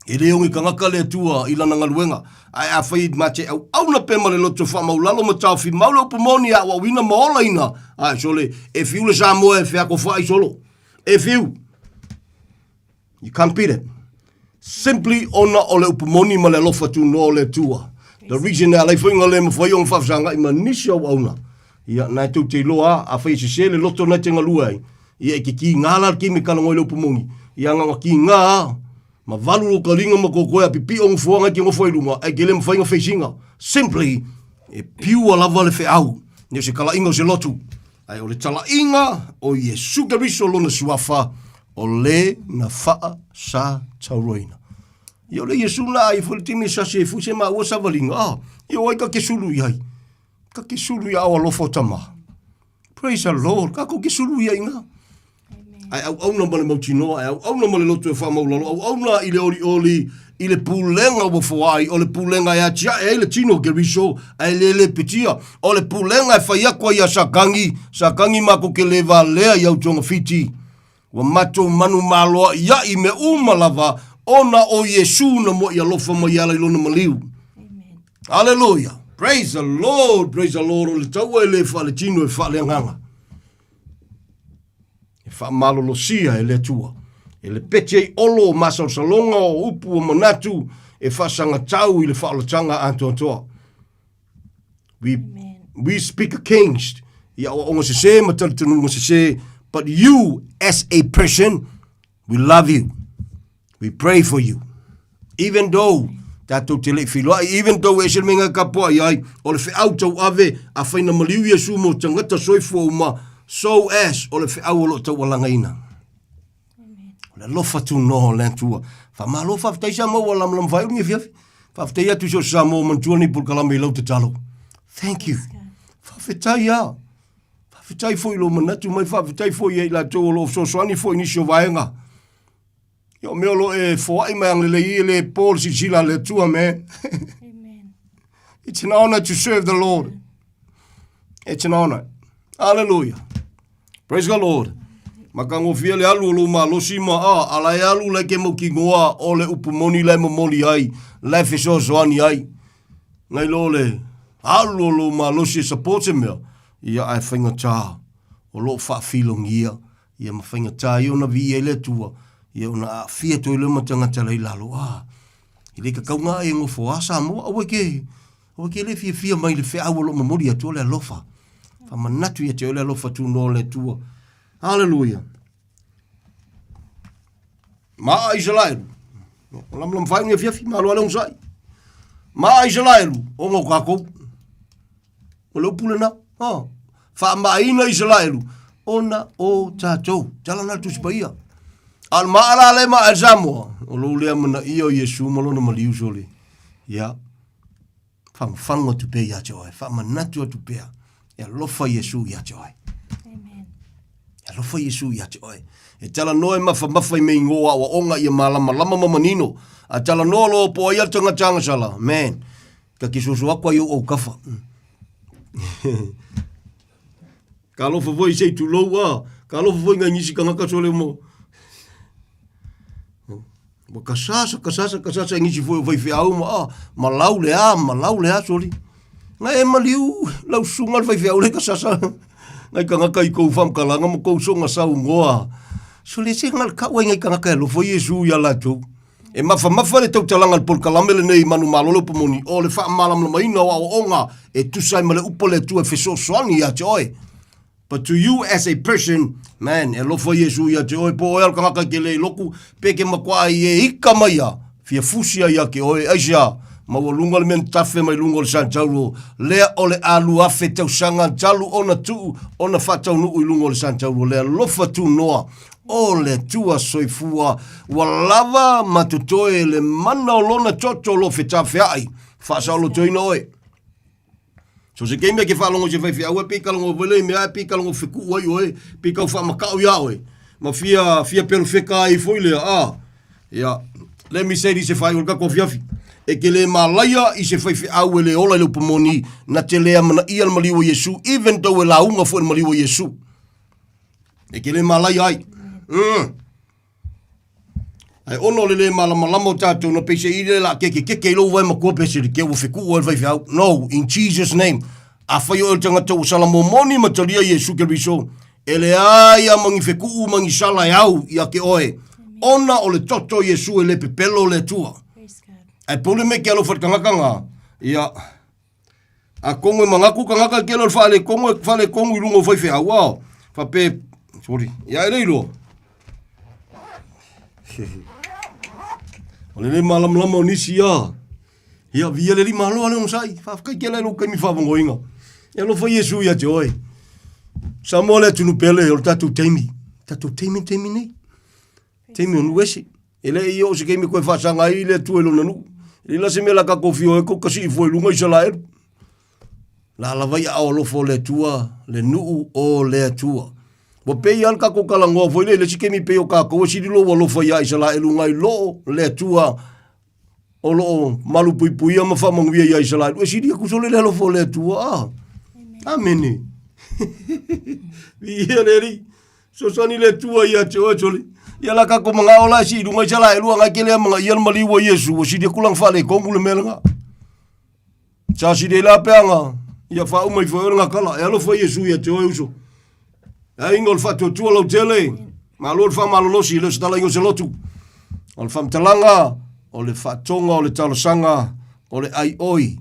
E le ongi kangaka le tua i lana ngaluenga. Ai a whai mache au na pema le loto wha maulalo ma tau fi maulo pomoni a wa wina maola ina. Ai sole, e fiu le Samoa e whiako whai solo. E fiu. You can't beat it. Simply ona o le upomoni ma le lofa tu no le tua. The reason na le whainga le mwhai o mwhafsanga i manisi au auna. Ia nai tau te loa a whai se le loto na te ngalua ai. Ia e ki ngala ki me kalangoi le upomoni. Ia nganga ki ngā ma valu o karinga ma kokoe a pipi o ngfuanga ki ngofo ilunga e gele mwhainga whaisinga. Simply, e piua lava le whi au. Neo se kala inga o se lotu. Ai o le tala inga o Yesu Keriso lona suafa o le na faa sa tauroina. I o le Yesu na ai fultimi sa se fu se ma ua sa valinga. I o ai ka kesulu i ai. Ka kesulu i au alofo tama. Praise the Lord. Ka ko kesulu i ai nga. Ai au na male mautino, ai au na male lotu e wha maulalo, au na i le oli, i le pulenga wa whawai, o le pulenga e atia e le tino Keriso, ai le petia, o le pulenga e whaiakwa i a sakangi mako ke le lea i au tonga fiti, wa mato manu maloa ia i me umalava, ona o Yesu na mo i alofa mai ala i lona maliu. Hallelujah. Praise the Lord, o le taua e le wha le tino e wha le anganga. Fa malolo sia e le tua. E le pete i olo masao salonga o upu o manatu e fa sanga tau i le whaalatanga antoa. We speak against. Ia o onga se se, matalutanu onga se se. But you, as a person, we love you. We pray for you. Even though, tatou te le filoa, even though e se menga kapoa iai, o le whiautau ave, a whaina maliu Yesu mo tangata soifua uma, so as o le whiau lo tau walanga ina. Le lofa tu no le tua. Fa malo fa ftai sa mo wala mlam vai ni fiafi. Fa ftai atu so sa mo mantua ni por kalame lo te talo. Thank you. Fa ftai ya. Fa ftai foi lo manatu mai fa ftai foi e la to lo so swani foi ni so vaenga. Yo me lo e foi mai le Paul si sila le tua me. Amen. It's an honor to serve the Lord. It's an honor. Hallelujah. Praise the Lord. Makango fia le alu lo ma lo sima ala alu le ke mo ki ngoa o le upumoni le momoli ai le fiso soani ai ngai lo le alu lo ma lo si support me ia ai finga cha o lo fa filongia ia ma finga cha yo na vi ele tua Ia ona fia toi le matangata lei lalo. I le kakaunga e ngofo a Samoa. Awe ke le fia mai le fea awalo mamori atua le alofa. Whamanatu ia te ole alofa tu no le tua. Hallelujah. Maa Israelu. Lam whai unga fiafi, maa loa leong sai. Maa Israelu. O ngau kako. O leo pule na. Wha maa ina Israelu. Ona o tātou. Tala nal tu sipaia. Al maa la le maa Samoa. O leo lea mana ia o Yesu malona maliu sole. Ya. Whanga tu pe ia joe. Whamanatu tu pea. Ya lofa Yesu ia joe. Amen. Ya lofa Yesu ia joe. E tala noe mafa i mei ngoa wa onga ia malama mamanino. A tala noa lo po ia tanga sala. Man. Ka kisoso akwa yo o kafa. Ka lofa voi sei tu loa. Ka lofa voi nga nisi kangaka sole mo. Wa kasasa ngisi voi fiau ma. Malau lea soli. Nga e maliu. Lau sunga vai fiau le kasasa. Ngai kangaka i kou fam kalanga mo kou songa sau ngoa. So le se ngal ka wenga ka ka lo foi Yesu ya la tu. E mafa le tau talanga por kalamele nei manu malolo pomoni. O le fa malam le mai no o onga e tu sai male upole tu e feso soani ya joy. But to you as a person, man, e lo foi Yesu ya joy po el ka ka kele loku peke makwa e ika maya. Fia fusia ya ke oi asia. Ma o lunga le men tafe mai lunga le San Paulo. Lea ole alu afe tau sanga jalu ona tu ona fatau nu i lunga le San Paulo. Lea lofa tu noa. O le tua soifua walava matutoe le mana o lona toto lo fetafe ai fasa lo toina oe so se keimea ke whalongo se whaiwhi aue pika longo vele me ai pika longo whiku oi oe pika u whamakau ia oe ma fia pelu wheka ai foile ia let me say di se whai orka ko fiafi e ke le malaya i se whaiwhi aue le ola le upamoni na te lea mana ia le maliwa Yesu even though e launga fo le maliwa Yesu e ke le malaya ai ai ono le malama tatou na pese ile la ke lo vai makua pese ke o fiku o vai fiau no in Jesus name a fai o tanga to salamo moni matalia Yesu ke biso ele ai mangi fiku mangi sala yau ya ke oe ona o le toto Yesu ele pepelo le tua ai pole me ke lo fat kanga ya a kongo mangaku kanga ke lo fale kongo lungo vai fiau wa fa pe sorry ya ele lo Ole le malam lama nisi ya. Ya via le malo ale sai. Fa ka ke le lo ke mi fa bongoinga. Ya lo fa Yesu ya joy. Samoa le tunu pele o tatu teimi. Tatu teimi nei. Teimi on wesi. Ele io se ke mi ko fa sanga ile tu elo nanu. Ile se me la ka kofio e ko kasi foi lunga Israel. La vai a lo fo le tua, le nu o le tua. Bo pe al ka ko kala ngo foi le sike mi pe o ka ko si lo lo foi ya Israel ngai lo le tua o lo malu pui ma fa mangu ya Israel o si di ku so le lo fo le tua amen vi eri so soni le tua ya choli ya la ka ko manga ola si ngai Israel ngai ke le manga ya mali wo Yesu o si di ku lang fa le ko ngule melanga sa si de la peanga ya fa o mai fo nga kala ya lo fo Yesu ya cho uso ai ngol fatu tu lo tele malor fa malolosi le stala ingo selotu ol fam talanga o le fatonga o le talosanga o le ai oi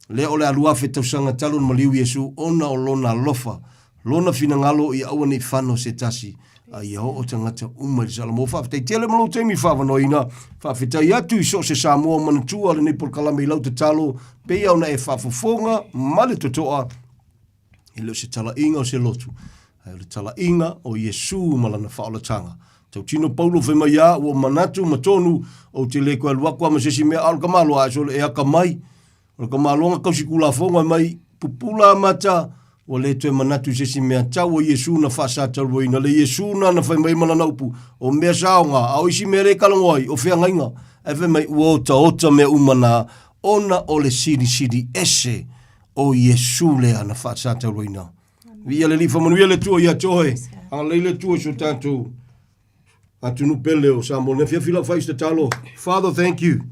le o le alua fe tausanga talon maliu Yesu ona o lona lofa lona finangalo i awane fano setasi ai o tangata umar salamo fa te tele malo te mi fa vanoina fa fita ya tu so se Samoa man tu ale ni por kalame lau te talo pe ya ona e fa fofonga male totoa ilo se tala inga o se lotu ai le tala inga o Yesu malana whaalatanga. Tau tino Paulo whemaya o manatu matonu o te leko aluakua ma sesi mea alu kamalo a sole e aka mai. O kamalo nga kausi kula fonga mai pupula mata o le tue manatu sesi mea tau o Yesu na whaasata roina. Le Yesu na whaimai malana upu o mea saonga a o isi mea re kalangoi o whea ngainga. Ewe mai uota mea umana ona o le siri ese o Yesu lea na whaasata roina. Via le lifa manuia le tua ia toe. Ang leile tua so tātou. Atunu pele o Samoa. Ne fia whais te talo. Father, thank you.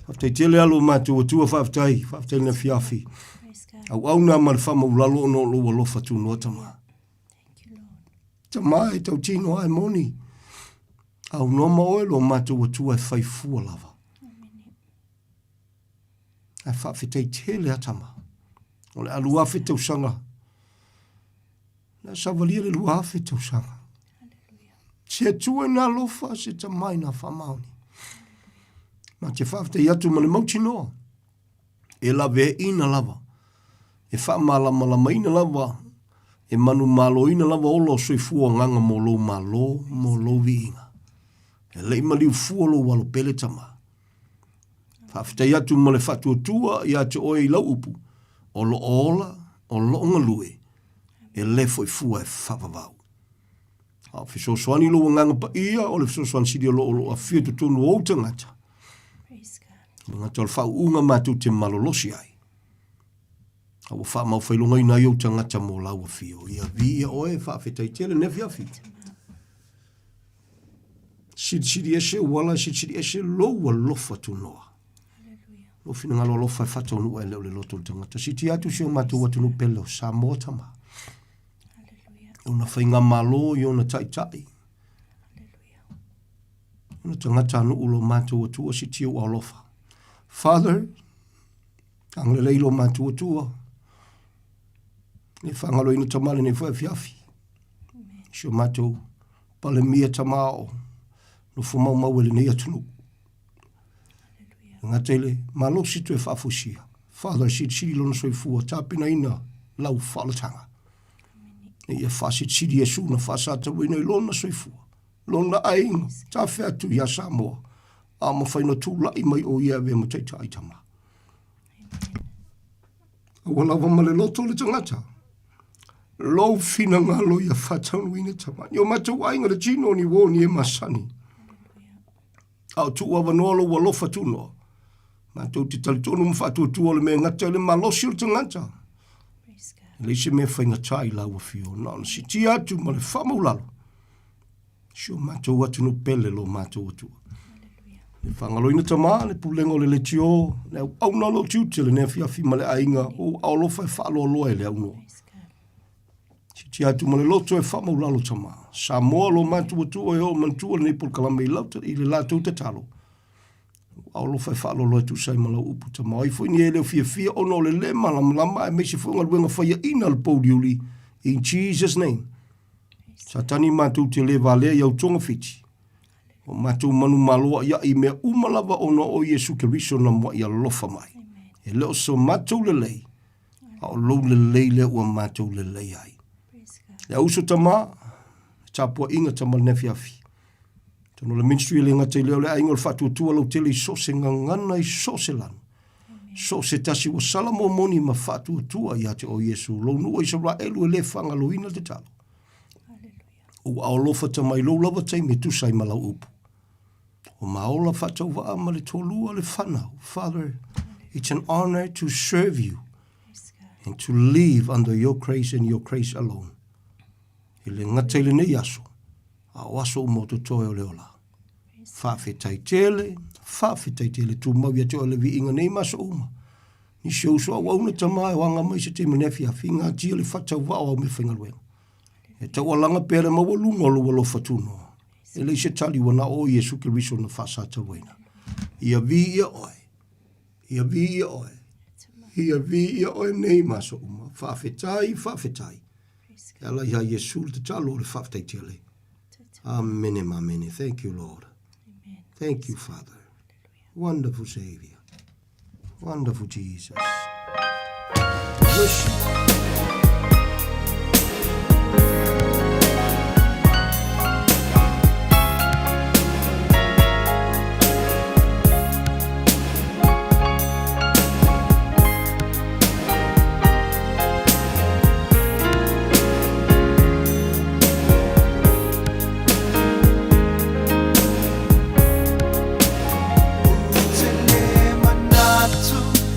Haftai tele alo mātou o tua whaftai. Whaftai na fiafi. Au na ma le whama ulalo no lo alofa tunu o tama. Tama e tau tino ai moni. Au no mo lo mato wa tu e fai fu lava. Ai fa fitei tele atama. O le alua fite usanga. Na savalia le lua fite usanga. Se tu na lofa se ta mai na fa mauni. Ma te fa fite yatu ma le mauti noa. E la ve ina lava. E fa mala mai na lava. E manu malo ina lava olo soi fua nganga mo lo viinga. E lei mali ufua lo walo pele tama. Whawhita iatu male whatu tua i ate oe I lau upu. O lo ola, o lo onga lue. E le foi fua e whawawau. A whiso swani lo nganga pa ia, o le whiso swani sidi lo lo a whia tutunu o tangata. Ngata o le whau unga matu te malolosi ai. A wa wha mau whailonga ina iau tangata mo lau a whio. Ia vi ia oe whawhita I tele ne whiawhi. Sidi eshe wala, sidi eshe lo wa lofa tu noa. Lo fina ngalo lo fa fata onu ele le loto tangata. Siti atu sio matu watu no pelo Samoa tama. Una fainga malo i ona tai tai. Una tangata anu ulo matu watu siti o alofa. Father, ang le lo matu watu. Ne fangalo ina tamale ne fa fiafi. Sio matu pale mia tamao. No fumau mawele ne atunu. Ngatele malo situ e fafusia. Father sidi lona soifua tapina ina lau falatanga. E ia fasit sidi Yesu na fasata wina lona soifua. Lona ainga tafe atu ya Samoa. Ama faina tula I mai o ia ve mataita aitama. Wala wamale loto le tangata. Lo fina ngalo ia fatanu wina tama. Yo mata wainga le jino ni wo ni e masani. Au tu wavanolo walofa tuno. Ma tau te talitonu mwhatu tua le mea ngata le malosi o tangata. Le se mea whainga tai lau a fio. Nana si ti atu ma le whamaulalo. Sio mātou atu no pele lo mātou atua. Le whangaloina tamā, le pulengo le tio, le au nalo tiute le nea fiafi ma le ainga o aolofa e whaalo loa e le au noa. Si ti atu ma le loto e whamaulalo tamā. Samoa lo mātou atua e o mantua le nepol kalame I lauta I le lātou te talo. Aolo fai whaalo loa tu sai malau upu ta mai. Fo ni ele o fia ono le malama e meisi fo ngal whaia ina le podiuli. In Jesus' name. Satani mātou te le vale iau tonga fiti. O mātou manu maloa ia I mea umalawa ono o Yesu Keriso na mua ia lofa mai. E leo so mātou le lei. A o lou le lei le ua mātou le lei ai. Le auso tama, tapua inga tama le nefiafi. Tano le ministry le ngata leo le aingo le fatu tua lau tele so se ngangana I so se lanu. So se tasi wa salamo moni ma fatu tua ia te o Yesu. Lau nua I sabra elu le fanga lo ina te talo. O aolofa ta mai lau lava tai me tusai malau upu. O maola fatau wa ma le tolua le whanau. Father, it's an honor to serve you and to live under your grace and your grace alone. Ile ngata ile ne yaso. A waso umoto toe o leola. Whawhetai tele, tu mau ia te o le vi inga nei maso uma. Ni shau soa wauna tamai wanga mai se te menefia finga tia le whatau wao au me whingaluenga. E tau alanga pere mawalunga lo walo fatuno. E le se tali wana o Yesu Keriso na whasata waina. Ia vi ia oe. Ia vi ia oe. Ia vi ia oe nei maso uma. Whawhetai. Ala ia Yesu te talo le whawhetai tele. Amen, amen. Thank you, Lord. Thank you, Father. Wonderful Savior. Wonderful Jesus. Worship.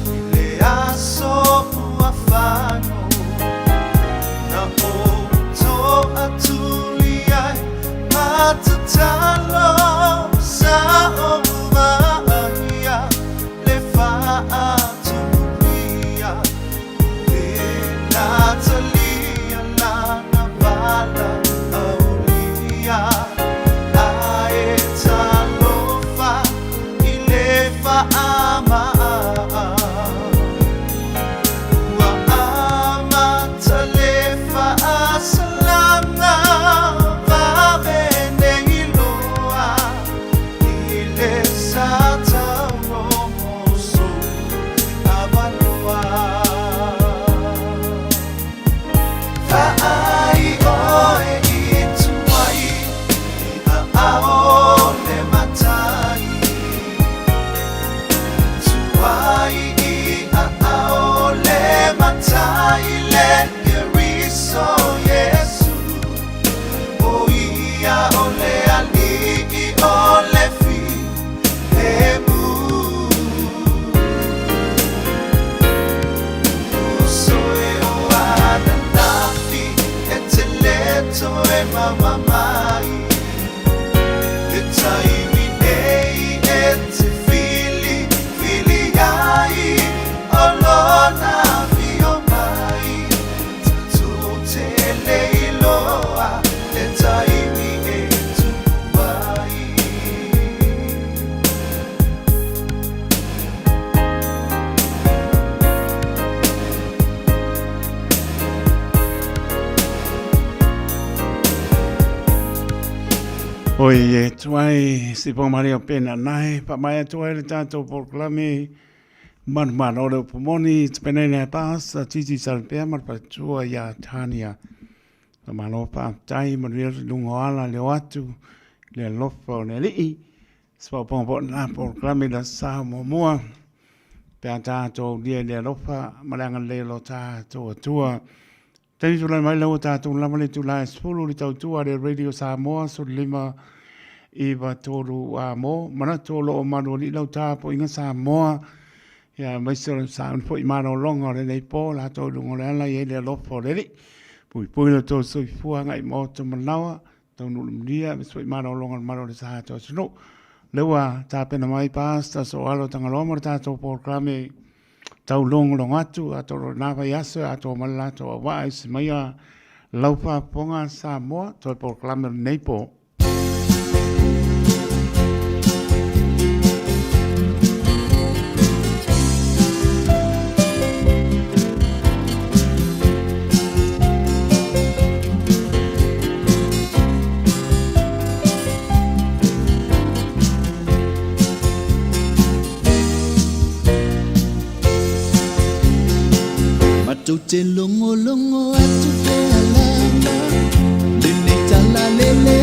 Ile aso ua whanga e mamamai le taimi nei e te fili ai o lona fio mai tu te leiloa le taimi e tu ai Oi, tuai, si po maria pena nai, pa mai tuai le tato proklame, man ore pomoni, tpenene pas, titi salpea, mar pa tua ya tania. Pa malo pa tai, mar ria lungo ala le watu, le lofa o ne lii, spa po na proklame da sa mua, pe tato dia le lofa, malanga le lo tato tua. Tani tu lai mai lau tato lama le tu lai spulu li tau tua le Radio Samoa so lima i wa toru a mo. Mana tolo o manu li lau tapo inga Samoa. Ya mai sara sa un po i mano longa le nei po la tau lungo le ala i le lofo le li. Pui la tau soi fua ngai mo to manawa. Tau nulu mdia me soi mano longa mano le sa tau sino. Lewa tapena mai pasta so alo tangaloma tato programe tau long atu ato nava yaso ato malato wais maya laupa ponga Samoa to proclamer nepo tu te longo atu te alama le tala lele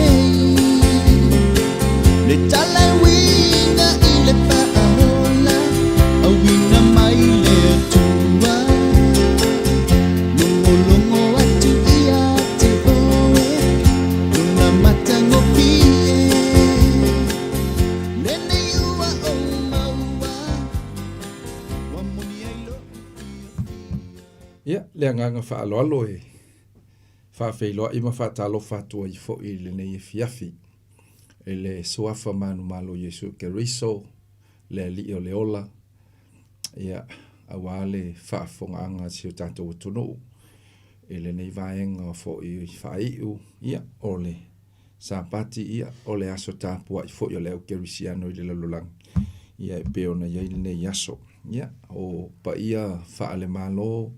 le tala winga i le paola a winga mai le tua longo atu ia te oe luna mata ngopie nene ua o maua wa muni ai lo Ia, le anganga whaaloalo e whawheiloa ima whaatalo whātua i fo i le nei e fiafi. E le soafa manu malo Jesu Keriso, le li o le ola. Ia, awa le whaafonga anga si o tātou tunu. E le nei vaenga fo i whaiu, ia, o le sāpati, ia, o le aso tāpua i fo i o leo Kerisiano i le lalulang. Ia, e peona ia i le nei aso. Ia, o pa ia whaale malo,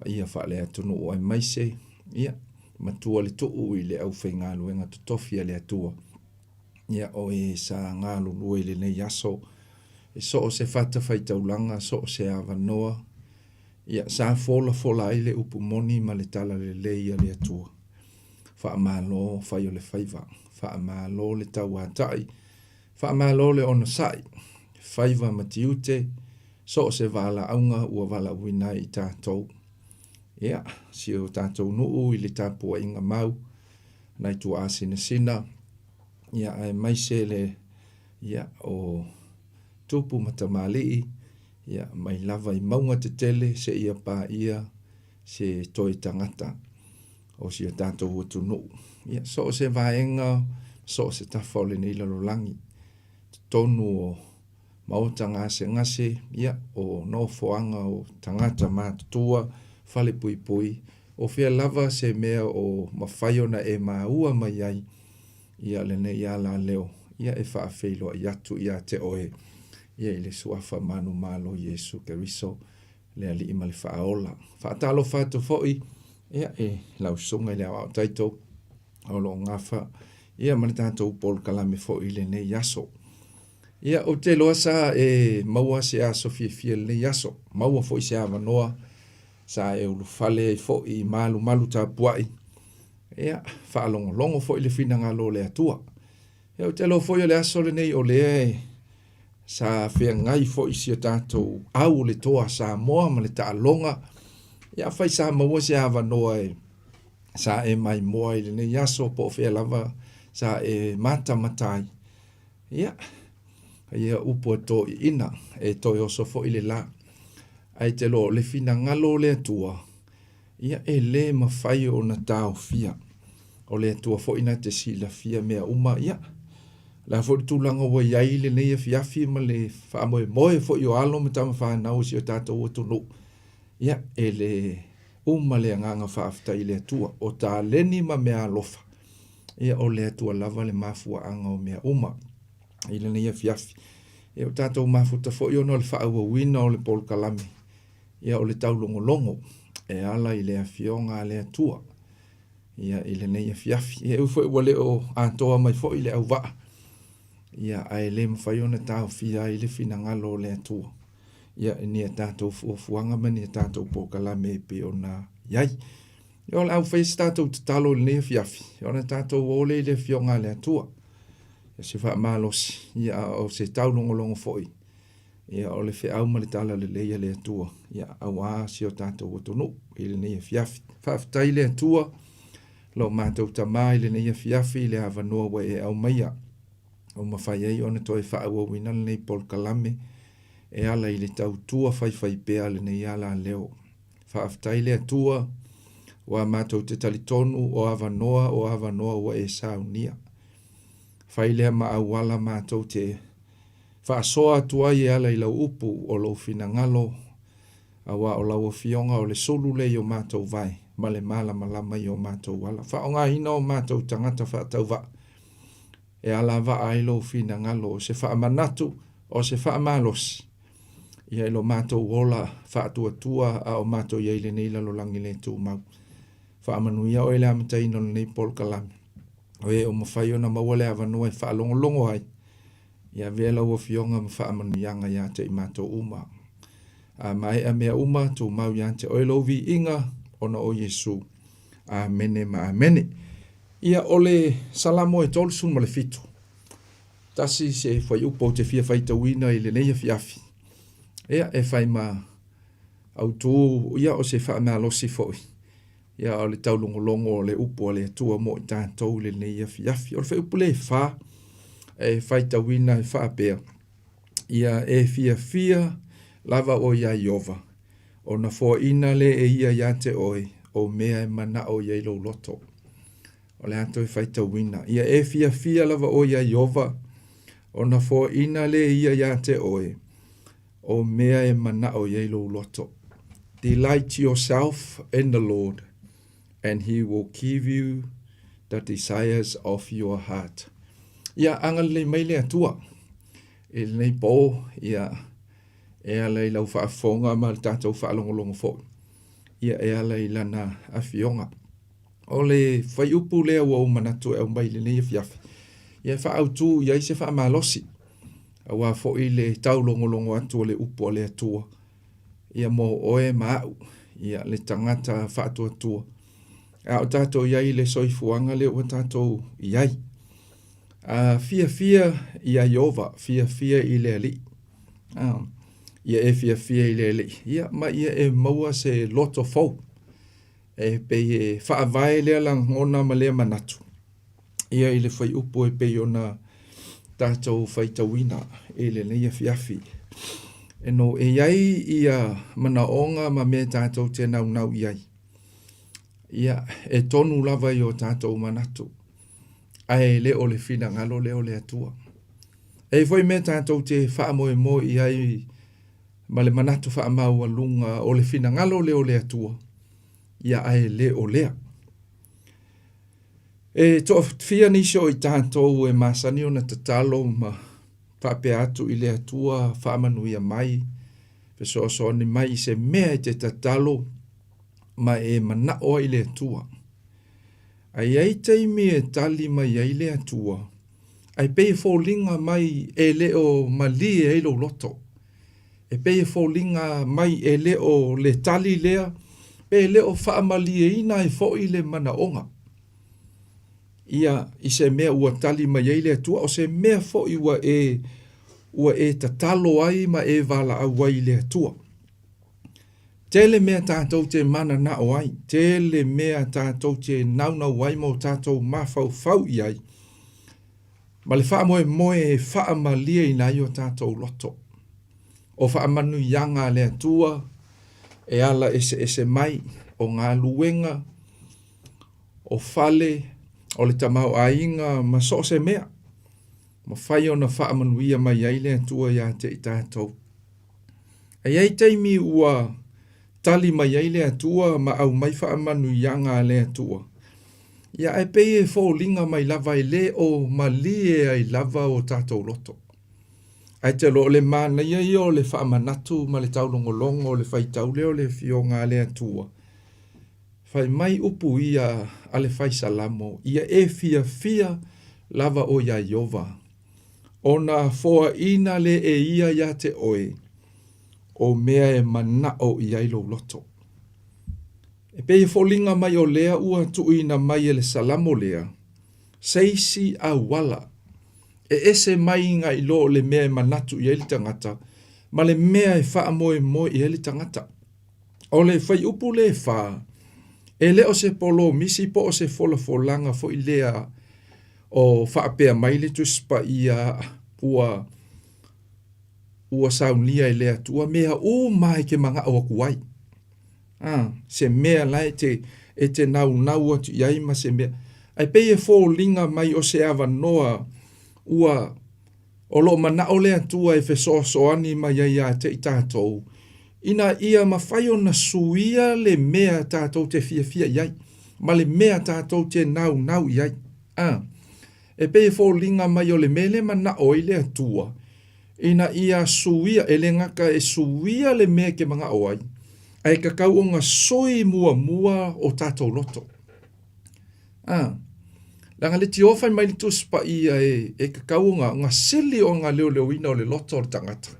ia whaale atunu o ai maise, ia, matua le tuu i le au whai ngā luenga tutofia le atua. Ia, o e sa ngā lulu le nei aso, e so o se whata whai taulanga, so o se awanoa, ia, sa fola ai le upu moni ma le tala le leia le atua. Wha malo whai o le whaiva, wha malo le tau atai, wha malo le ono sai, whaiva matiute, so o se wala aunga ua wala uina i tātou. Ia, si o tātou nuu i le tāpua inga mau, nai tu asina sina, ia ai maise le, ia o tupu matamali, ia mai lava i maunga te tele, se ia pā ia, se toi tangata, o si o tātou utu nuu. Ia, so o se vaenga, so o se tafole ni lalolangi, tonu o mautanga se ngase, ia, o no foanga o tangata mātutua, fale pui, o fia lava se mea o mawhaiona e maua mai ai, ia le ne ia la leo, ia e whaafeilo i atu ia te oe, ia i le suafa manu malo Jesu Keriso, le ali ima le whaaola. Whaatalo whātu foi, ia e lau sunga i le au taito, au lo ngafa, ia mani tātou pol kalame foi le ne yaso. Ia o te loa sa e maua se aso fia le yaso, maua foi se avanoa, sa e ulu fale i fo i malu ta puai. Ea, longo fo i le fina ngā lo le atua. Ea, o te lo fo i le aso le nei o le e, sa fea ngai fo i si o tātou au le toa Samoa ma le ta longa. Ea, fai sa maua se ava noa e, sa e mai moa i le nei aso po fea lava, sa e mata matai. Ea, ia upo to i ina, e toi oso fo i le la. Ai te lo le fina ngalo le atua, ia e le mawhai o na tau fia. o le atua fo ina te sila fia mea uma ia. La fo tūlanga wa iai le nei fiafi ma le whaamoe moe fo i o alo me tama whanau si o tātou o tono. Ia, e le uma le anganga whaafta i le atua o tā leni ma mea alofa. Ia o le atua lava le mafua anga o mea uma. I le nei fiafi. Ia o tātou mafuta fo i ono le whaau wina o le pol kalame. Ia o le tau longo longo. E ala i le afionga le atua. Ia i le nei fiafi. Ia ufo i wale o antoa mai fo i le au waa. Ia ai le mawhaiona tau fia i le fina ngalo le atua. Ia ni a tātou fuafuanga mani a tātou pōkalame pe o nā iai. Ia o le au whais tātou tatalo le nei fiafi. Ia o na tātou ole le fionga le atua. Ia se wha malosi. Ia o se tau longo foi. Ia o le whi au ma le tala le leia le atua. Ia au a si o tātou o tonu. I le nei fiafi. Whaafitai le atua. Lo mātou tamai le nei fiafi le awanoa wa e au maia. O mawhai ei o na toi whaau wina le nei pol kalame. E ala i le tau tua whai pēa le nei ala leo. Whaafitai le atua. Wa mātou te talitonu o awanoa wa e saunia. Whai lea ma awala mātou te whaasoa atua i ala i lau upu o lau fina ngalo. Awa o lau fionga o le solu le i o mātou vai. Ma le malama i o mātou wala. Whaonga ina o mātou tangata whaatau wa. E ala wa ailo fina ngalo. Se wha manatu o se wha malosi. Ia ilo mātou wola whaatua tua a o mātou iaile nei lalo langi le tū mau. Wha manuia o ele amatai no nei pol kalami. O e o mawhai o na mawale awanua i wha longo ai. Ia vela ua fionga ma wha manuianga ia te i mātou uma. A mai a mea uma tū mau ia te oilo vi inga o na o Yesu. Amene ma amene. Ia ole salamo e tolsun ma le fitu. Tasi se whai upo te fia whai tawina i le neia fiafi. Ia e whai ma au tū ia o se wha mea losi foi. Ia o le tau longo o le upo le atua mo i tātou le neia fiafi. O le whai upo le wha e whai tawina e wha pēr. Ia e fia lava o ia iova. O na fo ina le e ia ia te oi o mea e mana o ia ilo loto. O le ato e whaita wina. Ia e fia lava o ia iova. O na fo ina le ia ia te oe. O mea e mana o ia ilo loto. Delight yourself in the Lord, and he will give you the desires of your heart. Ia angal le mai le atua. E nei po ia e ala i lau whaafonga ma le tātou whaalongolongo fo. Ia e ala i lana a fionga. O le whai upu lea ua o manatu e au mai le nei fiafi. Ia wha au tū, ia se wha malosi. A wā fo i le tau longolongo atu o le upu o le atua. Ia mo oe maau. Ia le tangata wha atua atua. A o tātou iai le soifuanga le o tātou iai. A fia ia Iova, fia i le ali. Ia e fia i le ali. Ia ma ia e maua se loto fau. E pe e whaavai lea lang ngona ma lea manatu. Ia i le whai upo e pe ona tātou whaitawina e le neia fiafi. E no e iai ia manaonga ma me tātou te nau iai. Ia e tonu lava i o tātou manatu. Ai le o le fina ngalo le o le atua. E foi me tātou te whaamoe mo iai ma le manatu whaamau alunga o le fina ngalo le o le atua. Ia ai le o lea. E to fia nisho i tātou e masani o na tatalo ma whape atu i le atua whaamanu ia mai. Peso ni mai se mea i te tatalo ma e manao i le atua. Ai ai teimi e tali mai ai le atua. Ai pei fōlinga mai e leo mali e lo loto. E pei fōlinga mai e leo le tali lea. Pe leo whaamali e ina e fo i le manaonga. Ia i se mea ua tali mai ai le atua. O se mea fo i ua e tatalo ai ma e vala au ai le atua. Tele mea tātou te mana na o ai. Tele mea tātou te nauna wai mo tātou mawhau i ai. Ma le whaamoe e whaamalia i nai o tātou loto. O whaamanu ianga le atua. E ala ese mai o ngā luenga. O fale. o le tamau ainga ma so se mea. Ma whai o na wha amanuia mai ai le atua ia te i tātou. Ai ai teimi ua tali mai ai le atua ma au mai wha amanuia ngā le atua. Ia e pei e fōlinga mai lava i le o ma lie ai lava o tātou loto. Ai te lo le mana ia i o le wha amanatu ma le taulongolongo o le whai taule o le fio ngā le atua. Whai mai upu ia a le whai salamo, ia e fia lava o ia Iova. Ona foa ina le e ia te oe, o mea e manao i ailo loto. E pei fōlinga mai o lea ua tuina mai e le salamo lea, seisi a wala, e ese mai ngā ilo le mea e manatu i aili tangata, ma le mea e wha moe i aili tangata. O le whai upu le wha, e leo se polo misi po o se folanga fo i lea o whaapea mai le tuspa ia ua saunia i lea tua mea mai ke manga o kuai. Se mea lai e te nau atu iai ma se mea. Ai pei e fōlinga mai o se awa noa ua o lo mana o lea tua e fesoani mai ia te i tātou. Ina ia mawhai o na suia le mea tātou te fia iai. Ma le mea tātou te nau iai. E pei fōlinga mai o le mele mana o i lea tua. Ina ia suia, e le ngaka e suia le mea ke mga oai. Ai kakau o ngā soi mua o tātou loto. Langa le tiofai mai le tuspa ia e kakau o ngā sili o ngā leo ina o le loto o le tangata.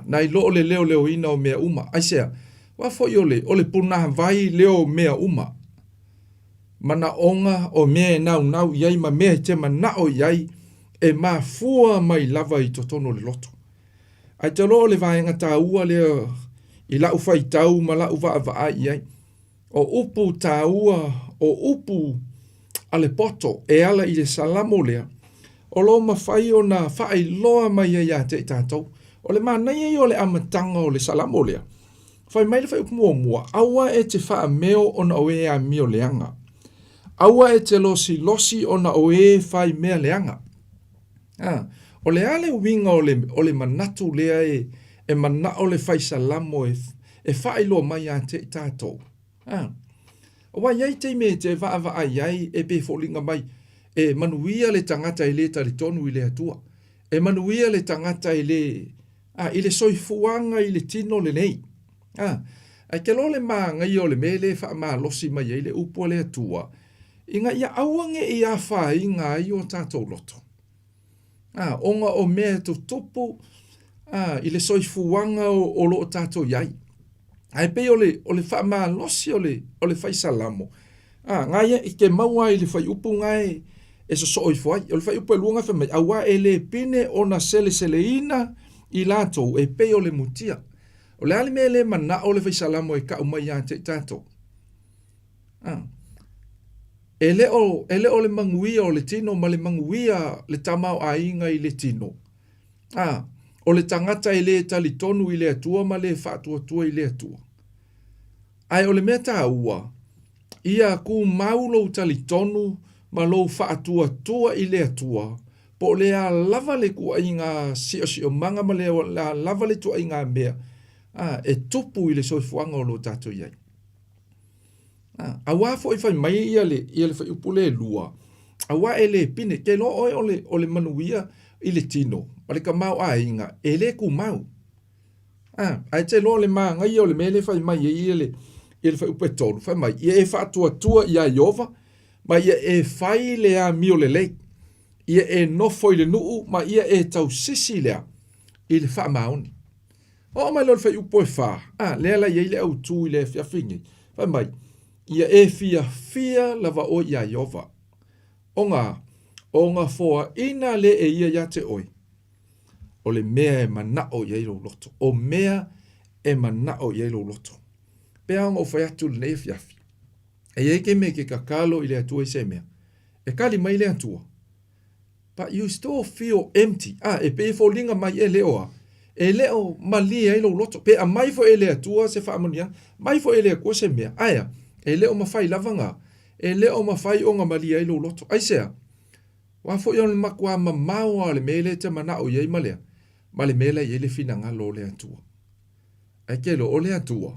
Nai lo o le leo ina o mea uma. Ai sea, wafoi o le puna vai leo mea uma. Mana onga o mea nau iai ma mea te manao iai e ma fua mai lava i totono le loto. Ai te lo le vaenga tā ua lea i lau whai tau ma lau vaa iai. O upu tā ua, o upu ale poto e ala i le salamo lea. O lo ma whai o na whai loa mai ia te i tātou. O le mana i o le amatanga o le salamo lea. Whai mai le whai upu mua, aua e te wha meo o na oe a mio leanga. Aua e te losi o na oe whai mea leanga. O le ale winga o le manatu lea e mana o le whai salamo e whai loa mai a te i tātou. O wai iai te me te vaa iai e pe fōlinga mai e manuia le tangata i le tari tonu i le atua. E manuia le tangata i le soifuanga i le tino le nei. Ai ke lo le maanga i o le mele wha maa losi mai i le upo le atua. Inga ia awange i a wha inga i o tātou loto. Onga o mea tu tupu i le soifuanga o lo tātou iai. Ai pe o le wha maa losi o le whai salamo. Ngai i ke maua i le whai upu ngai e so soifuai. O le whai upu e luanga wha mai. Awa e le pine o na sele ina i lātou e pe o le mutia. O le ale mea le mana o le whai salamo e ka umai a te tātou. E le o le manguia o le tino ma le manguia le tamau a inga i le tino. O le tangata i le tali tonu i le atua ma le whaatua i le atua. Ai o le mea tā ua, ia ku maulo tali tonu ma lo whaatua i le atua, po le a lava le kua i ngā sio manga ma le lava le tua i ngā mea, e tupu i le soifuanga o lo tātou iai. Awa fo i whai mai ia le whai upule lua. Awa e le pine, ke lo o le manuia i le tino. Ma le ka mau a inga, e le ku mau. Ai te lo le maa ngai o le mele whai mai i le whai upe tonu. Whai mai, ia e whaatua i a Iova, ma ia e whai le a mio le lei. Ia e nofo i le nuu, ma ia e tau sisi lea i le wha maoni. O mai lo le whai upo e wha. Lea la ia i le au tū i le fia whingi. Whai mai, ia e fia lava o ia Iova. O ngā foa ina le e ia te oi. O le mea e manao i eiro loto. O mea e manao i eiro loto. Pea o whai atu le nei fiafi. E eke me ke kakalo i le atua i se mea. E kali mai le atua. But you still feel empty. E pe fo linga mai e leoa. E leo mali e eiro loto. Pe a mai fo e le atua se wha amonia. Mai fo e le kua se mea. Aia. E leo mawhai lavanga. e le o mawhai o ngā mali ai lo loto. Ai sea, wa fo yon makwa mamau le mele te mana o yei malea. Ma le mele ye le fina ngā lo le atua. Ai ke lo o le atua.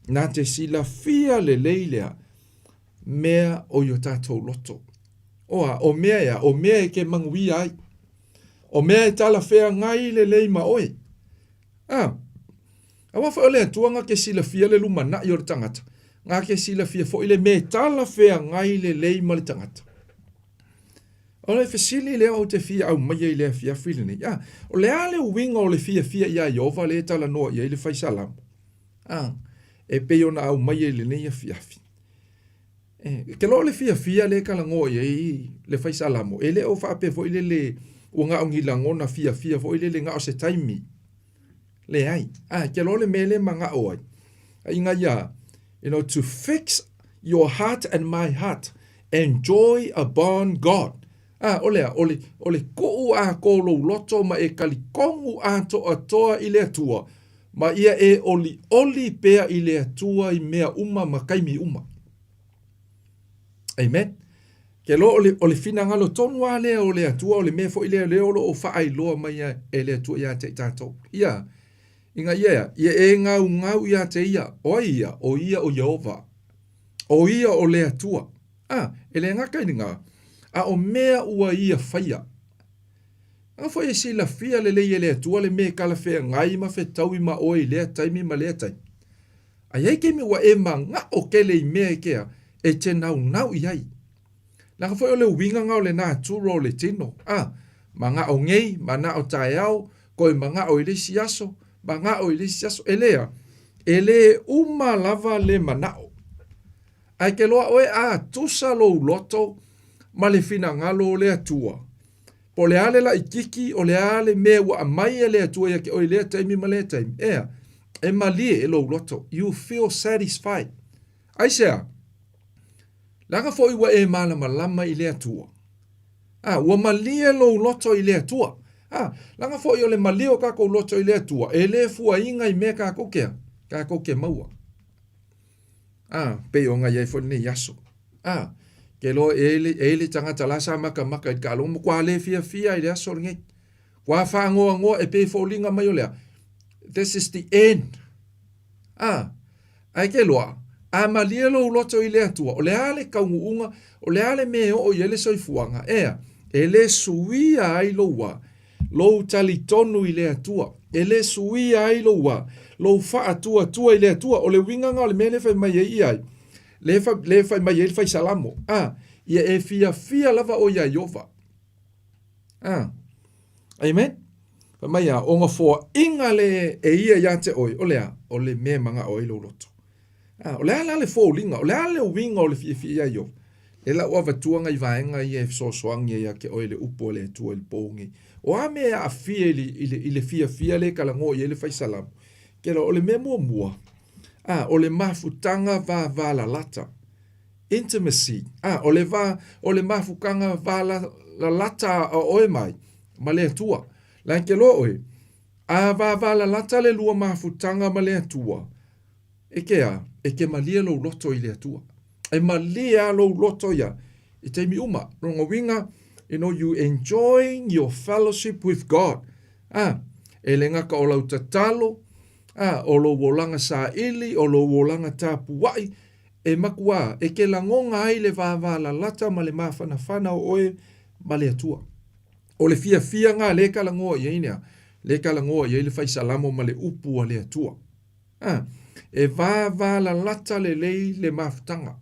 Nā te sila fia le leilea mea o yo tātou loto. Oa, o mea e ke mangui ai. O mea e tala whea ngai le leima oi. Awa wha ole atua ngā ke sila fia le lumana i o le tangata. Ngā ke sila fia fo ile me tala whea ngai le leima le tangata. O le fesili lea o te fia au mai i lea fia fili ni. O le ale winga o le fia ia iova le tala noa i le whaisalamu. E peo na au mai i le nei a fiafi. Ke lo le fia le kalangoa i le whaisalamu. E le o whape fo ile le ua ngā ongi langona fia fo ile le ngā o se taimi. Le ai. Ke lo le mele ma ngā o ai. Inga ia, to fix your heart and my heart. Enjoy upon God. Ole ko'u a kolo loto ma e kalikongu a to atoa i le atua. Ma ia e oli pea i le atua i mea uma ma kaimi uma. Amen. Ke lo ole fina ngalo tonu a lea o le atua o le mea fo i lea leo lo o whaai loa mai e le atua ia te tātou. Ia. Inga ia e ngau ia te ia. O ia o Jehova. O ia o le atua. E le ngaka i ngā. A o mea ua ia whaia. A fo e si la fia le le atua le mea kala whea ngai ma whe tau i ma oi lea taimi ma lea taimi. A iei ke me ua e ma ngā o kele i mea kea e te nau i ai. Naka fo e o le winga ngau le nā tūro le tino. Ma ngā o ngei, ma ngā o tae au, koe ma ngā o ile siaso, ma ngā o ile siaso. E le uma lava le manao. Ai ke loa oe tusa lo loto, ma le fina ngalo le atua. Po le ale la ikiki o le ale mea wa amai le atua ya ke oi le taimi ma le taimi. E malie e lo loto. You feel satisfied. Ai sea, langa fo iwa e mala malama i le atua. Ua malie lo loto i le atua. Langa fo i o le malie o kako loto i le atua. E le fua inga i mea kako kea. Kako ke maua. Pe o ngai e fo ne yaso. Ke lo ele tangata lasa maka i ka alomu kwa le fia i le aso ngei. Kwa whangoa e pe fōlinga mai o lea. This is the end. Ai ke loa. Malie lo loto i le atua. O le ale kaunguunga. O le ale me o i ele soifuanga. E le suia ai lo wa. Lo tali tonu i le atua. E le suia ai lo wa. Lo wha atua i le atua. O le winganga o le mele fai mai e ai. Le fai mai e fai salamo. Ia e fia lava o ia Jehova. Amen. Fai mai o ngā fōa inga le e ia te oi. O le me manga oi lo loto. O le ale fōlinga. O le ale winga o le fia Jehova. E la ua vatuanga i vaenga i e sosoangi ia ke oi le upo le tua le pōngi. O a mea a fia i le fia le kalango i le fai salamo. Ke o le me mua. O le mafutanga va la lata. Intimacy. O le mafukanga va la lata o oe mai. Ma le atua. Lain ke lo oe. Va la lata le lua mafutanga ma le atua. E ke malia lo loto i le atua. E malia lo loto ia. I te mi uma. Rongo winga. You enjoying your fellowship with God. E le ngaka o lau tatalo. O lo wolanga sa ili, o lo wolanga tapu wai, e makua, e ke langonga ai le vāvā la lata ma le mawhanawhana o oe ma le atua. O le fia ngā le kalangoa i einea, le kalangoa i le whaisalamo ma le upu a le atua. E vāvā la lata le lei le mawhtanga.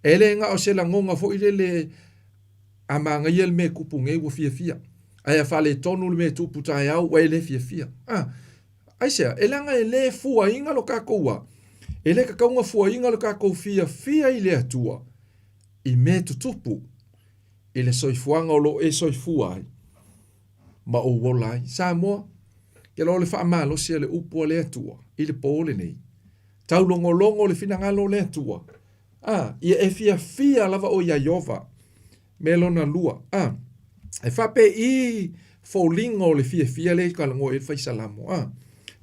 E le ngā o se langonga fo i le amanga i le me kupunge ua fia. Ai a whale tonu le me tupu tai au, wa le fia. Aisea, e langa e le fua inga lo kakoua. E le kakaunga fua inga lo kakou fia i le atua. I me tutupu. I le soifuanga o lo e soifua ai. Ma o wolai. Samoa, ke lo le wha amalo sia le upua le atua. I le pōle nei. Tau longo le finangalo le atua. Ia e fia lava o Jehova. Me lona lua. E whape i fōlingo le fia le kalango e whaisalamo.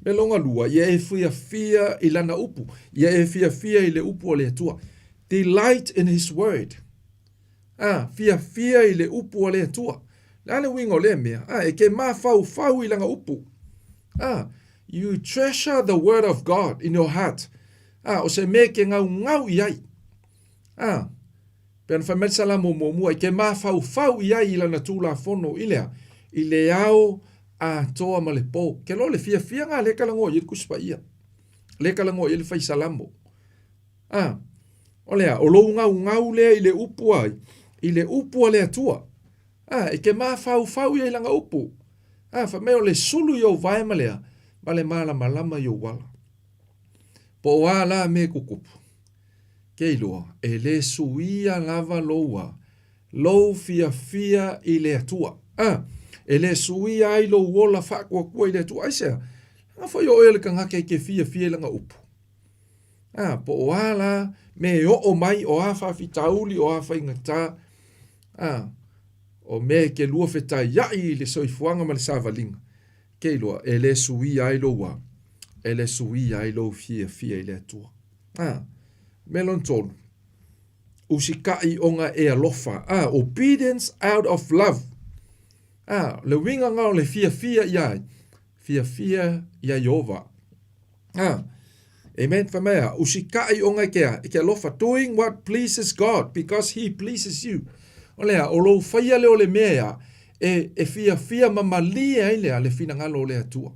Me longa lua, ia e fia i lana upu. Ia e fia i le upu o le atua. Delight in his word. Fia i le upu o le atua. Lale wingo le mea. E ke ma fau i langa upu. You treasure the word of God in your heart. O se me ke ngau i ai. Pena whamel sala mo mua. E ke ma fau i ai i lana tūla fono ilea. I le au a toa ma le po. Ke lo le fia ngā le kalango i le kuspa ia. Le kalango i le fai salamo. O lea, o lou ngau lea i le upu ai. I le upu a le atua. E ke ma fau i langa upu. Whameo le sulu i o vai ma lea. Ma le malama i o wala. Po o la me kukupu. Ke iloa, e le suia lava loua. Lou fia i le atua. E le suia ai lo wola whakua i le atua. Aisea, nga whai o ele ka ngake ke fia langa upu. Po o la me o mai o a whawhitauli o a whaingata. O me ke lua wheta iai le soifuanga ma le sāwalinga. Ke iloa, e le suia ai loua. E le suia ai lo fia i le atua. Melon tonu. Usikai onga e alofa. Obedience out of love. Le winga ngau le fia iai. Fia iai ova. Amen. Whamea. Usikai onga ke alofa. Doing what pleases God because he pleases you. O lea, o lo whaia leo le mea e fia mamalia i lea le fina ngalo le atua.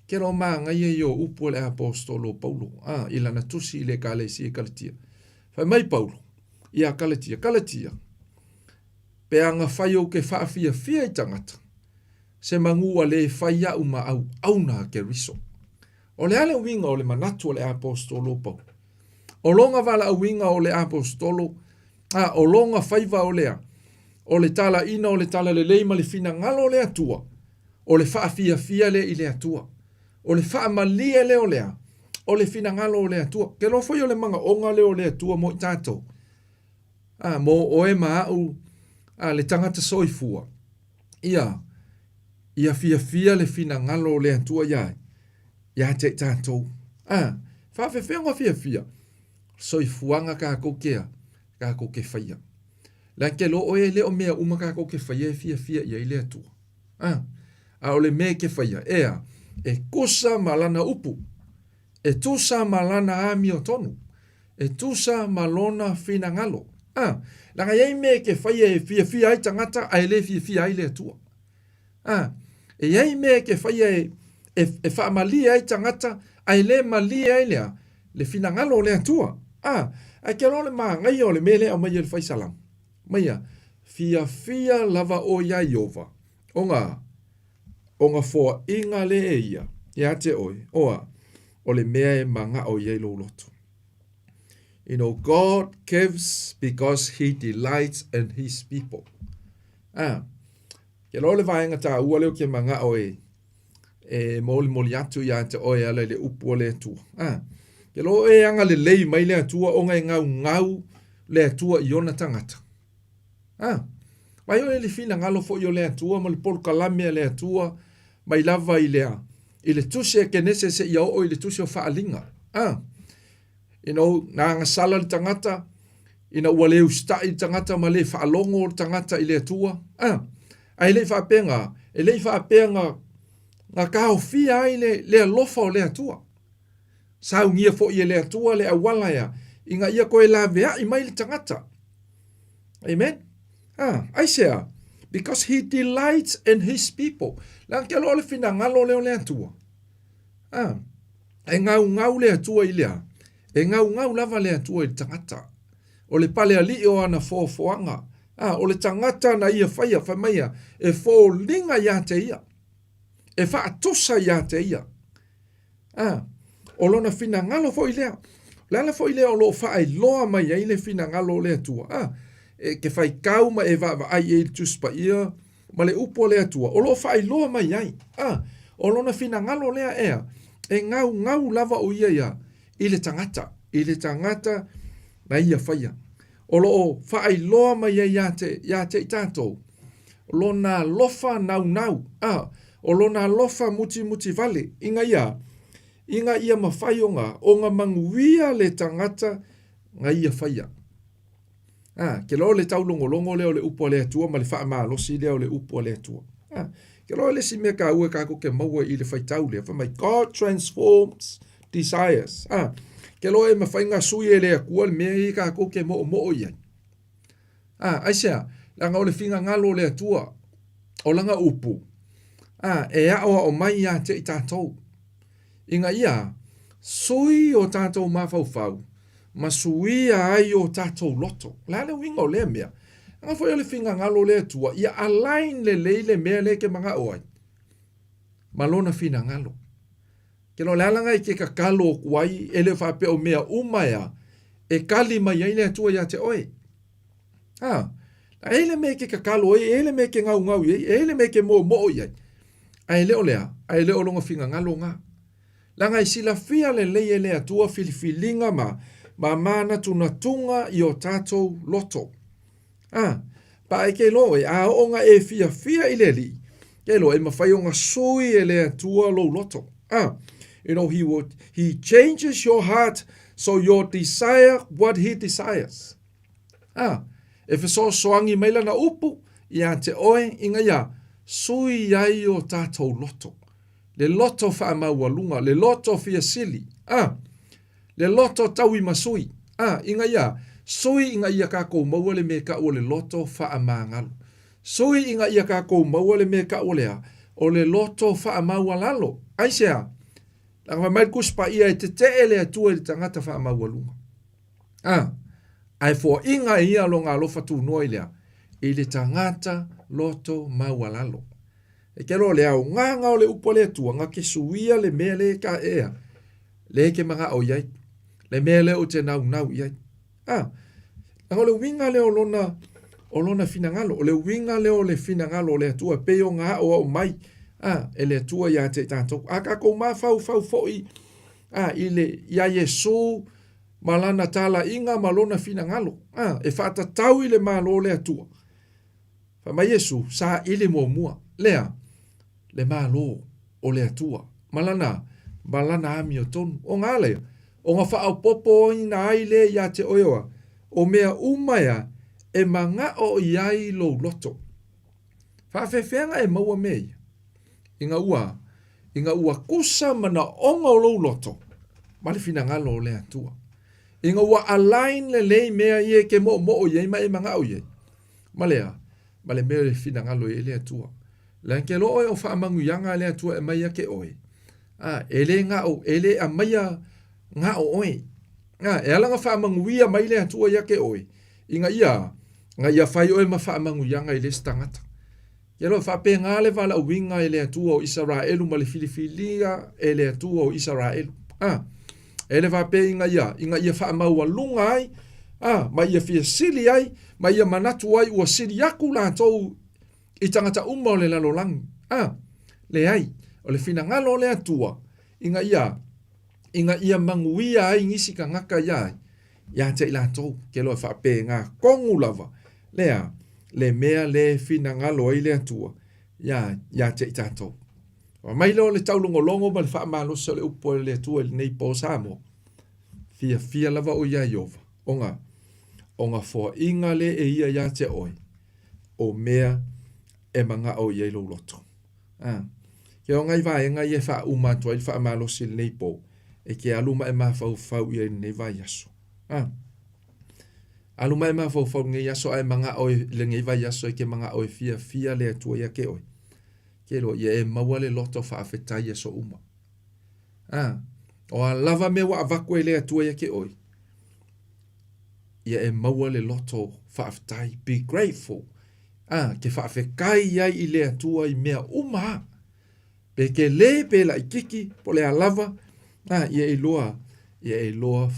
Ke ro maa ngai e o upo le apostolo Paulo. Ila na tusi le kalesi e kalatia. Whai mai Paulo. Ia kalatia. Pe anga whai o ke wha fia i tangata. Se mangua le whai au ma au na ke riso. O le ale winga o le manatu o le apostolo Paulo. O longa wala winga o le apostolo. O longa whaiva o lea. O le tala ina o le tala le leima le fina ngalo le atua. O le wha fia le i le atua. O le wha malia le o lea. O le fina ngalo o le atua. Ke lo foi o le manga onga le o le atua mo i tātou. Mo o e maau le tangata soifua. Ia fia le fina ngalo o le atua iai. Ia te tātou. Whawhewhenga fia. Soifuanga ka kokea. Ka koke whaia. La ke lo o e le o mea uma ka koke whaia e fia ia i le atua. O le mea ke whaia. E kusa malana upu. E tusa malana ami o tonu. E tusa malona fina ngalo. Langa iei mea ke whaia e fia ai tangata a le fia ai le atua. E iei mea ke whaia e wha malia ai tangata a le malia ai lea le fina ngalo le atua. A ke lo le maa ngai o le mele o mai le whai salam. Maia, fia lava o ia iova. Onga fua inga le e ia. Ia te oi. O le mea e manga o ia lo loto. You know, God gives because he delights in his people. Ke lo le vaenga ta ua leo ke manga o e moli atu ia te oi ala le upu o le atua. Ke lo e anga le lei mai le atua o ngai ngau le atua i ona tangata. Mai o le fina ngalo fo i o le atua, ma le polu kalamea le atua, mai lava i lea. I le tuse ke nese se i o i le tuse o whaalinga. You know, nga ngasala le tangata, ina ua leu sta i tangata ma le whaalongo le tangata i le atua. Ai le whaapenga, e le whaapenga nga kao fia ai le alofa o le atua. Sau ngia fo i le atua le awala ya. Inga ia koe la vea i mai le tangata. Amen? Aisea. Because he delights in his people. Lang ke lo le fina ngalo leo le atua. E ngau le atua i lea. E ngau lava le atua i le tangata. O le pale ali o ana foanga. O le tangata na ia whaia whamaia. E fo linga ia te ia. E wha atosa ia te ia. O lona fina ngalo fo i lea. Lala fo i lea o lo whaai loa mai ai le fina ngalo le atua. Ke whai kau ma e wa ai e tuspa ia. Ma le upo le atua. O lo whaai loa mai ai. O lona fina ngalo lea ea. E ngau lava o ia. I le tangata. I le tangata na ia whaia. O lo whaai loa mai ai ia te tātou. O lona lofa nau. O lona lofa muti vale. Inga ia. Inga ia mawhai o ngā manguia le tangata ngā ia whaia. Ke lo le tau longo leo le upo le atua, ma le wha maa losi leo le upo le atua. Ke lo le si mea ka ue ka ko ke maua i le whai tau lea. My God transforms desires. Ke lo e mawhai ngā sui e le akua le mea i ka ko ke mo iai. Aisea, langa o le whinga ngalo le atua, o langa upu. E aoa o mai ia te i tātou. Inga ia, sui o tātou mawhau, ma sui ai o tātou loto. Lale winga o lea mea. Anga fwoi o le whinga ngalo le atua, ia alain le leile mea le ke mga oai. Malona whina ngalo. Ke no lealanga i ke kakalo o kuai, ele whape o mea umaya, e kali mai ai le atua ia te oe. Ele me ke kakalo e, ele me ke ngau e, ele me ke mo iai. Ai leo lea, ai leo longa whinga ngalo ngā. Langa i sila fia le leie le atua filifilinga ma mana tunga i o tātou loto. Pa e ke lo e a onga e fia i le li. Ke lo e mawhai o ngā sui e le atua lo loto. You know, he changes your heart so you desire what he desires. E so soangi meila na upu, ia te oe inga ia, sui ai o tātou loto. Le loto wha maualunga, le loto fia sili. Le loto taui masui. Inga ia, sui inga ia ka kou maua le me ka o le loto wha maangalu. Sui inga ia ka kou maua le me ka o lea, o le loto wha maualalo. Aisea, langa mai kuspa ia e te ele atua i tangata wha maualunga. Ai fo inga ia lo ngā lofa tu noi lea, i le tangata loto maualalo. E kero le au nganga o le upo le atua, ngā ke suia le mea le ka ea, le ke mga o iai, le mea le o te nau iai. Nga le winga leo lona finangalo, o le winga leo le finangalo le atua, peo ngā o mai, e le atua ia te tātou. Ka kou mā fau foi, i le ia Yesu, malana tala inga malona finangalo. E whata tau i le malo le atua. Ma Yesu, sa ili mua, lea, le malo o le atua. Malana ami o tonu. O ngā lea, o ngā wha popo ina ai le ia te oewa, o mea umaya e manga o iai lo loto. Whawhewhenga e maua mei. Inga ua kusa mana onga o lo loto. Mali finangalo o le atua. Inga ua alain le lei mea ie ke mo o iei ma e manga o iei. Male mea le finangalo e le atua. Lanke lo oe o whaamangu yanga le atua e maia ke oe. Ele ngā o, ele a maia ngā o oe. E alanga whaamangu ia mai le atua ia ke oe. Inga ia whai oe ma whaamangu yanga i le stangata. Ia lo whape ngā le wala winga e le atua o Israelu ma le Filifilia e le atua o Israelu. Ele whape inga ia whaamaua lunga ai, ma ia fia sili ai, ma ia manatu ai ua sili aku la tau i tangata uma o le lalolangi. Le ai, o le fina ngalo le atua, inga ia manguia ai ngisi ka ngaka iai, ia te ila tau, ke loa whape ngā kongu lava, lea, le mea le fina ngalo ai le atua, ia te ita tau. Mai leo le taulongo longo ma le whaamalo sa le upo le atua le nei po Samoa. Fia lava o ia Iova. Onga fo inga le e ia te oi. O mea e manga o ia lo loto. Ke o ngai vai ngai e wha umatua i whaamalo sa le nei po. E ke aluma e mawhau ia nei vai aso. Aluma e mawhau ngai aso ai manga o le ngai vai aso e ke manga o fia le atua ia ke oi. Ke lo ia e maua le loto whaafetai e so uma. O a lava me wa avaku e le atua ia ke oi. Ia e maua le loto whaafetai. Be grateful. Ke whaafekai iai i le atua i mea uma. Pe ke le pe la i kiki po le a lava. Ia e loa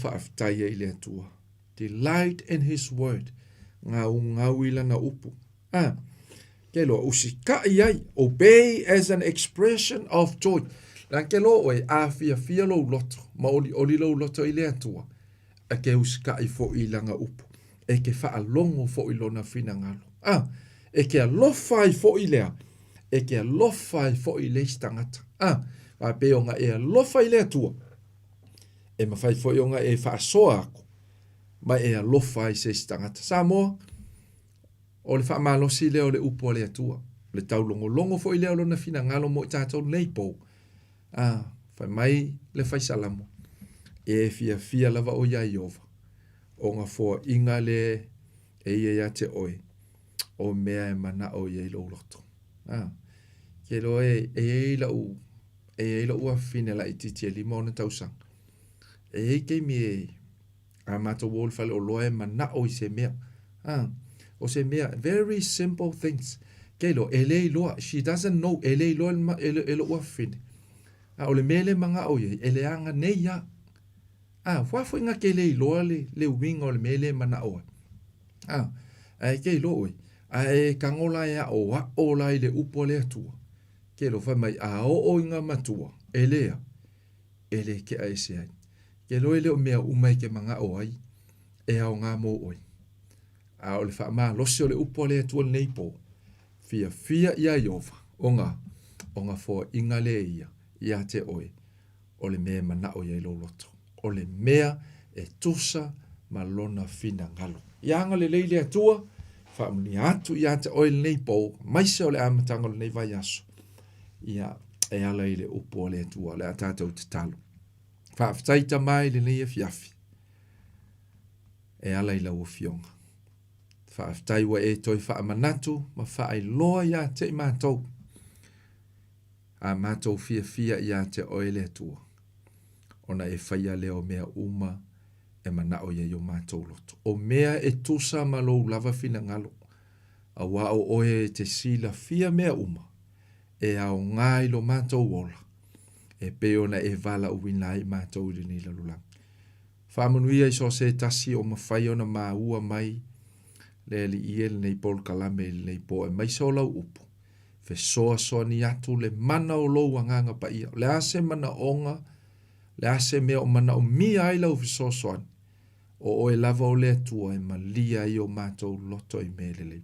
whaafetai i le atua. Delight in his word. Ngau ila na upu. Ke lo usika iai, obey as an expression of joy. Lan ke lo oe a fia lo loto, ma oli lo loto i le atua. A ke usika i fo i langa upu. E ke wha longo fo i lona fina ngalo. E ke alofa i fo i lea. E ke alofa i fo i le stangata. Pa pe o nga e alofa i le atua. E mawhai foi o nga e whaasoa ako. Mai e alofa i se stangata. Samoa, o le whaamalosi leo le upo le atua. Le taulongo foi leo lona fina ngalo mo i tātou neipo. Whai mai le whai salamo. E fia lava o ia iova. O nga fua inga le e ia te oe. O mea e mana o ia i lo loto. Ke lo e ila ua fine la i titi e lima ona tausang. E ke mi e a mata wol fale o loe mana o i se mea. O se mea, very simple things. Ke lo, ele loa, she doesn't know, ele loa ele ua fine. O le mele manga o ia, ele anga nei ya. Wafo inga ke le loa le winga o le mele mana o. Ke lo oi. E kangola ea o o lai le upo le atua. Ke lo whai mai a o inga matua. Ele ke a ese ai. Ke lo ele o mea umai ke manga o ai. E au ngā mō oi. A o le wha maa losi o le upo le atua le neipo. Fia ia iova. O ngā fōa inga le ia te oi. O le mea mana o ia i lo loto. O le mea e tusa ma lona fina ngalo. Ianga le leile atua. Whaamuni atu ia te oi le neipo. Maise o le amatanga le nei vai aso. Ia e ala i le upo le atua. Le atatau te talo. Whaaftaita mai le nei e fiafi. E ala i la ua fionga. Whaaftai wa e toi whaamanatu. Ma whaai loa ia te i mātou. A mātou fia ia te oi le atua. Ona e whaia leo mea uma. E mana o ia i o mātou loto. O mea e tusa ma lou lava fina ngalo. A wa o oe e te sila fia mea uma. E au ngai lo mātou ola. E peona e vala uwina i mātou i ni lalulang. Whamanuia i so se tasi o mawhai ona mā ua mai. Le li ie le nei pol kalame le nei po e mai so lau upo. Fe soa ni atu le mana o lou anganga pa ia. Le ase mana onga. Le ase mea o mana o mia ai lau fiso soan. O e lava o le atua e malia i o mātou loto i melele.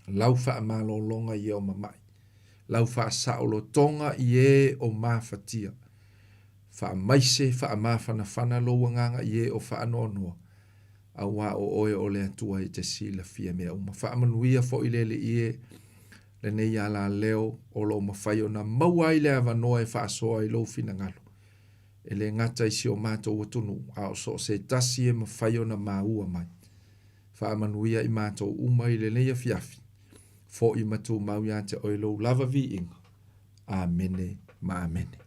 Lau wha malo longa i o mamai. Lau wha saolo tonga i e o mawhatia. Wha maise, wha mawhana lo wanganga i e o wha anoa. A wā o oe o le atua i te sila fia mea uma. Wha amanuia fo i lele i e le nei ala leo o lo mawhai o na mauai le avanoa e wha soa i lo fina ngalo. E le ngata i si o mātou atunu, a o so se tasi e mawhai o na māua mai. Wha amanuia i mātou umai le leia fiafi. Fo i matu mau ia te oilo lava vi inga. Amene, ma amene.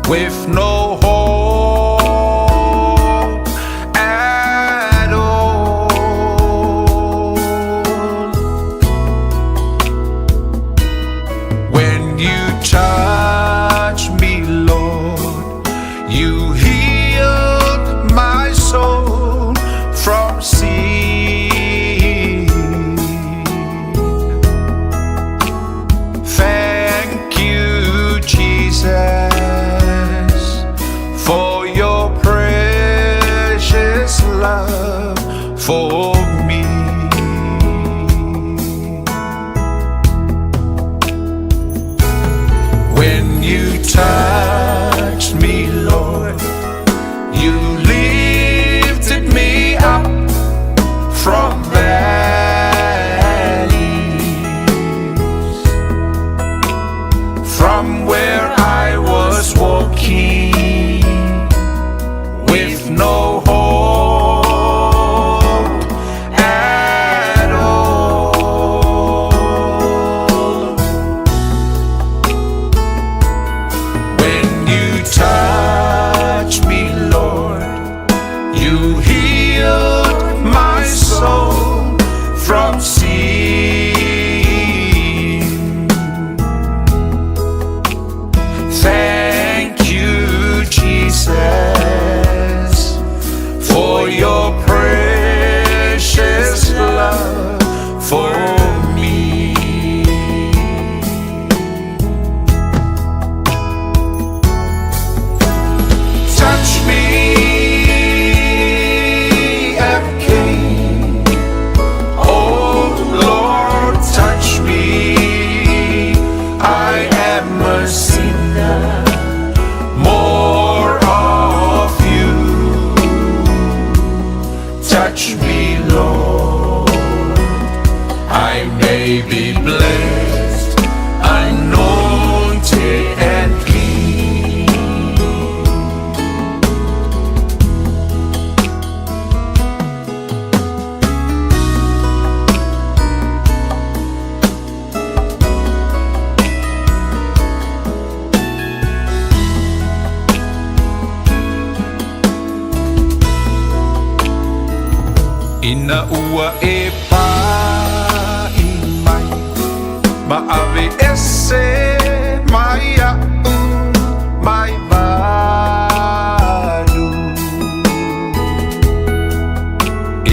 With no hope at all. When you touch me, Lord, you healed my soul from sin. Thank you, Jesus. ina ua e pa I mai ma ave ese mai a mai balu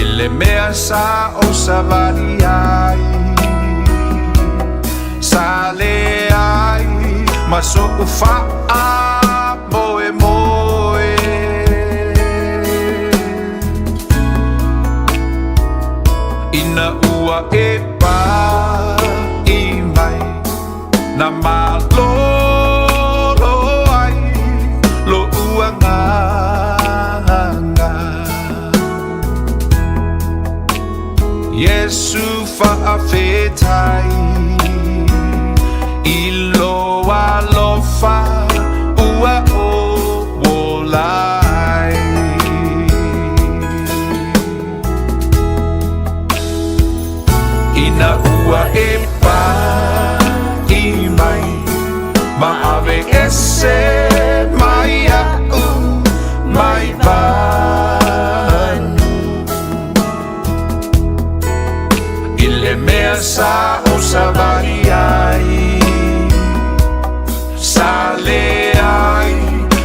ile mea sa o savali ai sale ai ma so ufa a moe moe ina ua e pa I mai na malolo ai lo ua nganga Yesu faafetai ilo alofa ua o wolai ina ua e pa I mai ma ave ese mai a mai vanu ile mea sa o savali ai sale ai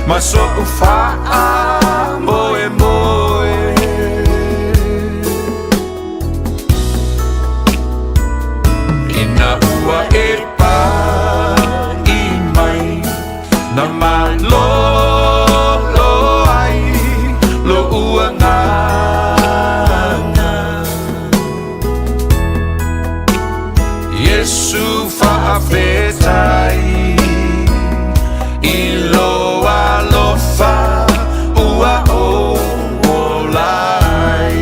ma so ufa a moe moe ina ua e pa I mai na malolo ai lo ua nganga Yesu faafetai ilo alofa ua o wolai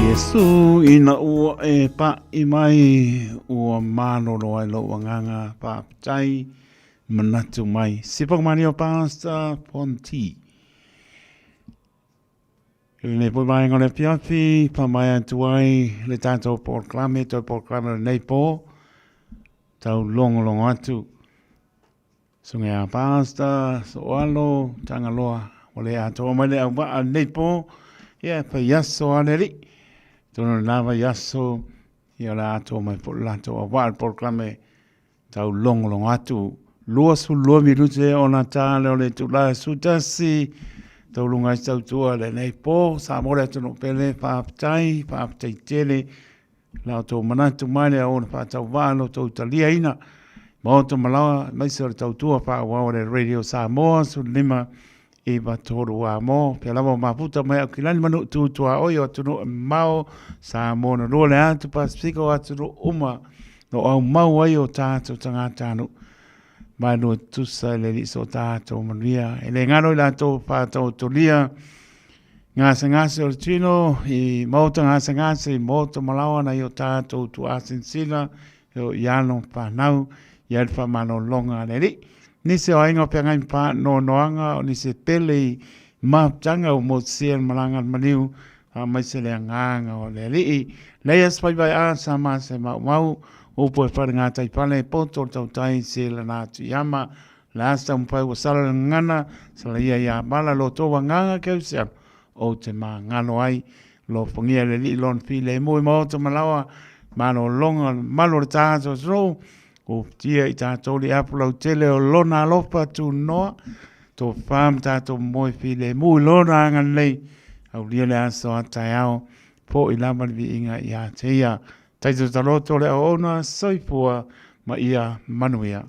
Yesu ina ua e pa I mai ua manolo ai lo wanganga pa tai manatu mai. Sipak mani o Pastor Ponti. Le poi mai ngone piafi pa mai atuai le tato proclame to proclame nei po tau long atu. Sunga a Pastor so alo tanga loa ole ato mai le au nei po ia pa yaso aneri. Tono lava yaso ia la ato mai po lato a wal proclame tau long atu. Lua su lua minute ona tale ole tu la sutasi tau lunga tau tua le nei po sa mora tono pele pa aptai tele la to manatu mai le ona pa tau valo to talia ina ma to malawa mai ser tau tua pa wa le radio Samoa su lima e ba toro wa mo pe la ma puta mai kilani manu tu tua oyo tu no mau Samoa no le atu Pacifico atu no uma no au mau ayo tato tangata no Manu tusa le liso tato manuia. Ele ngano la to pa to tolia. Ngase o tino I mauta ngase moto malawa na yo tato tu asinsila yo yano pa nau yal fa mano longa le li. Nise o ingo pe ngai pa no noanga o nise pele ma tanga o mo sien malanga maniu a mai se le nganga o le li. Le yas pai bai a sama se mau o po fa nga tai pale poto tau tai se la na tu yama lasta un pai o sala ngana sala ia bala lo to nganga ke se o te ma ngano ai lo fongia le li lon file mo mo to malawa mano longa malo ta so o tia I tato li apula tele o lona lopa tu no to fam tato moi file mo lona ngan lei au lia le aso ataiao po I lama vi inga ia teia Taito taroto le ona soipua ma ia manuia.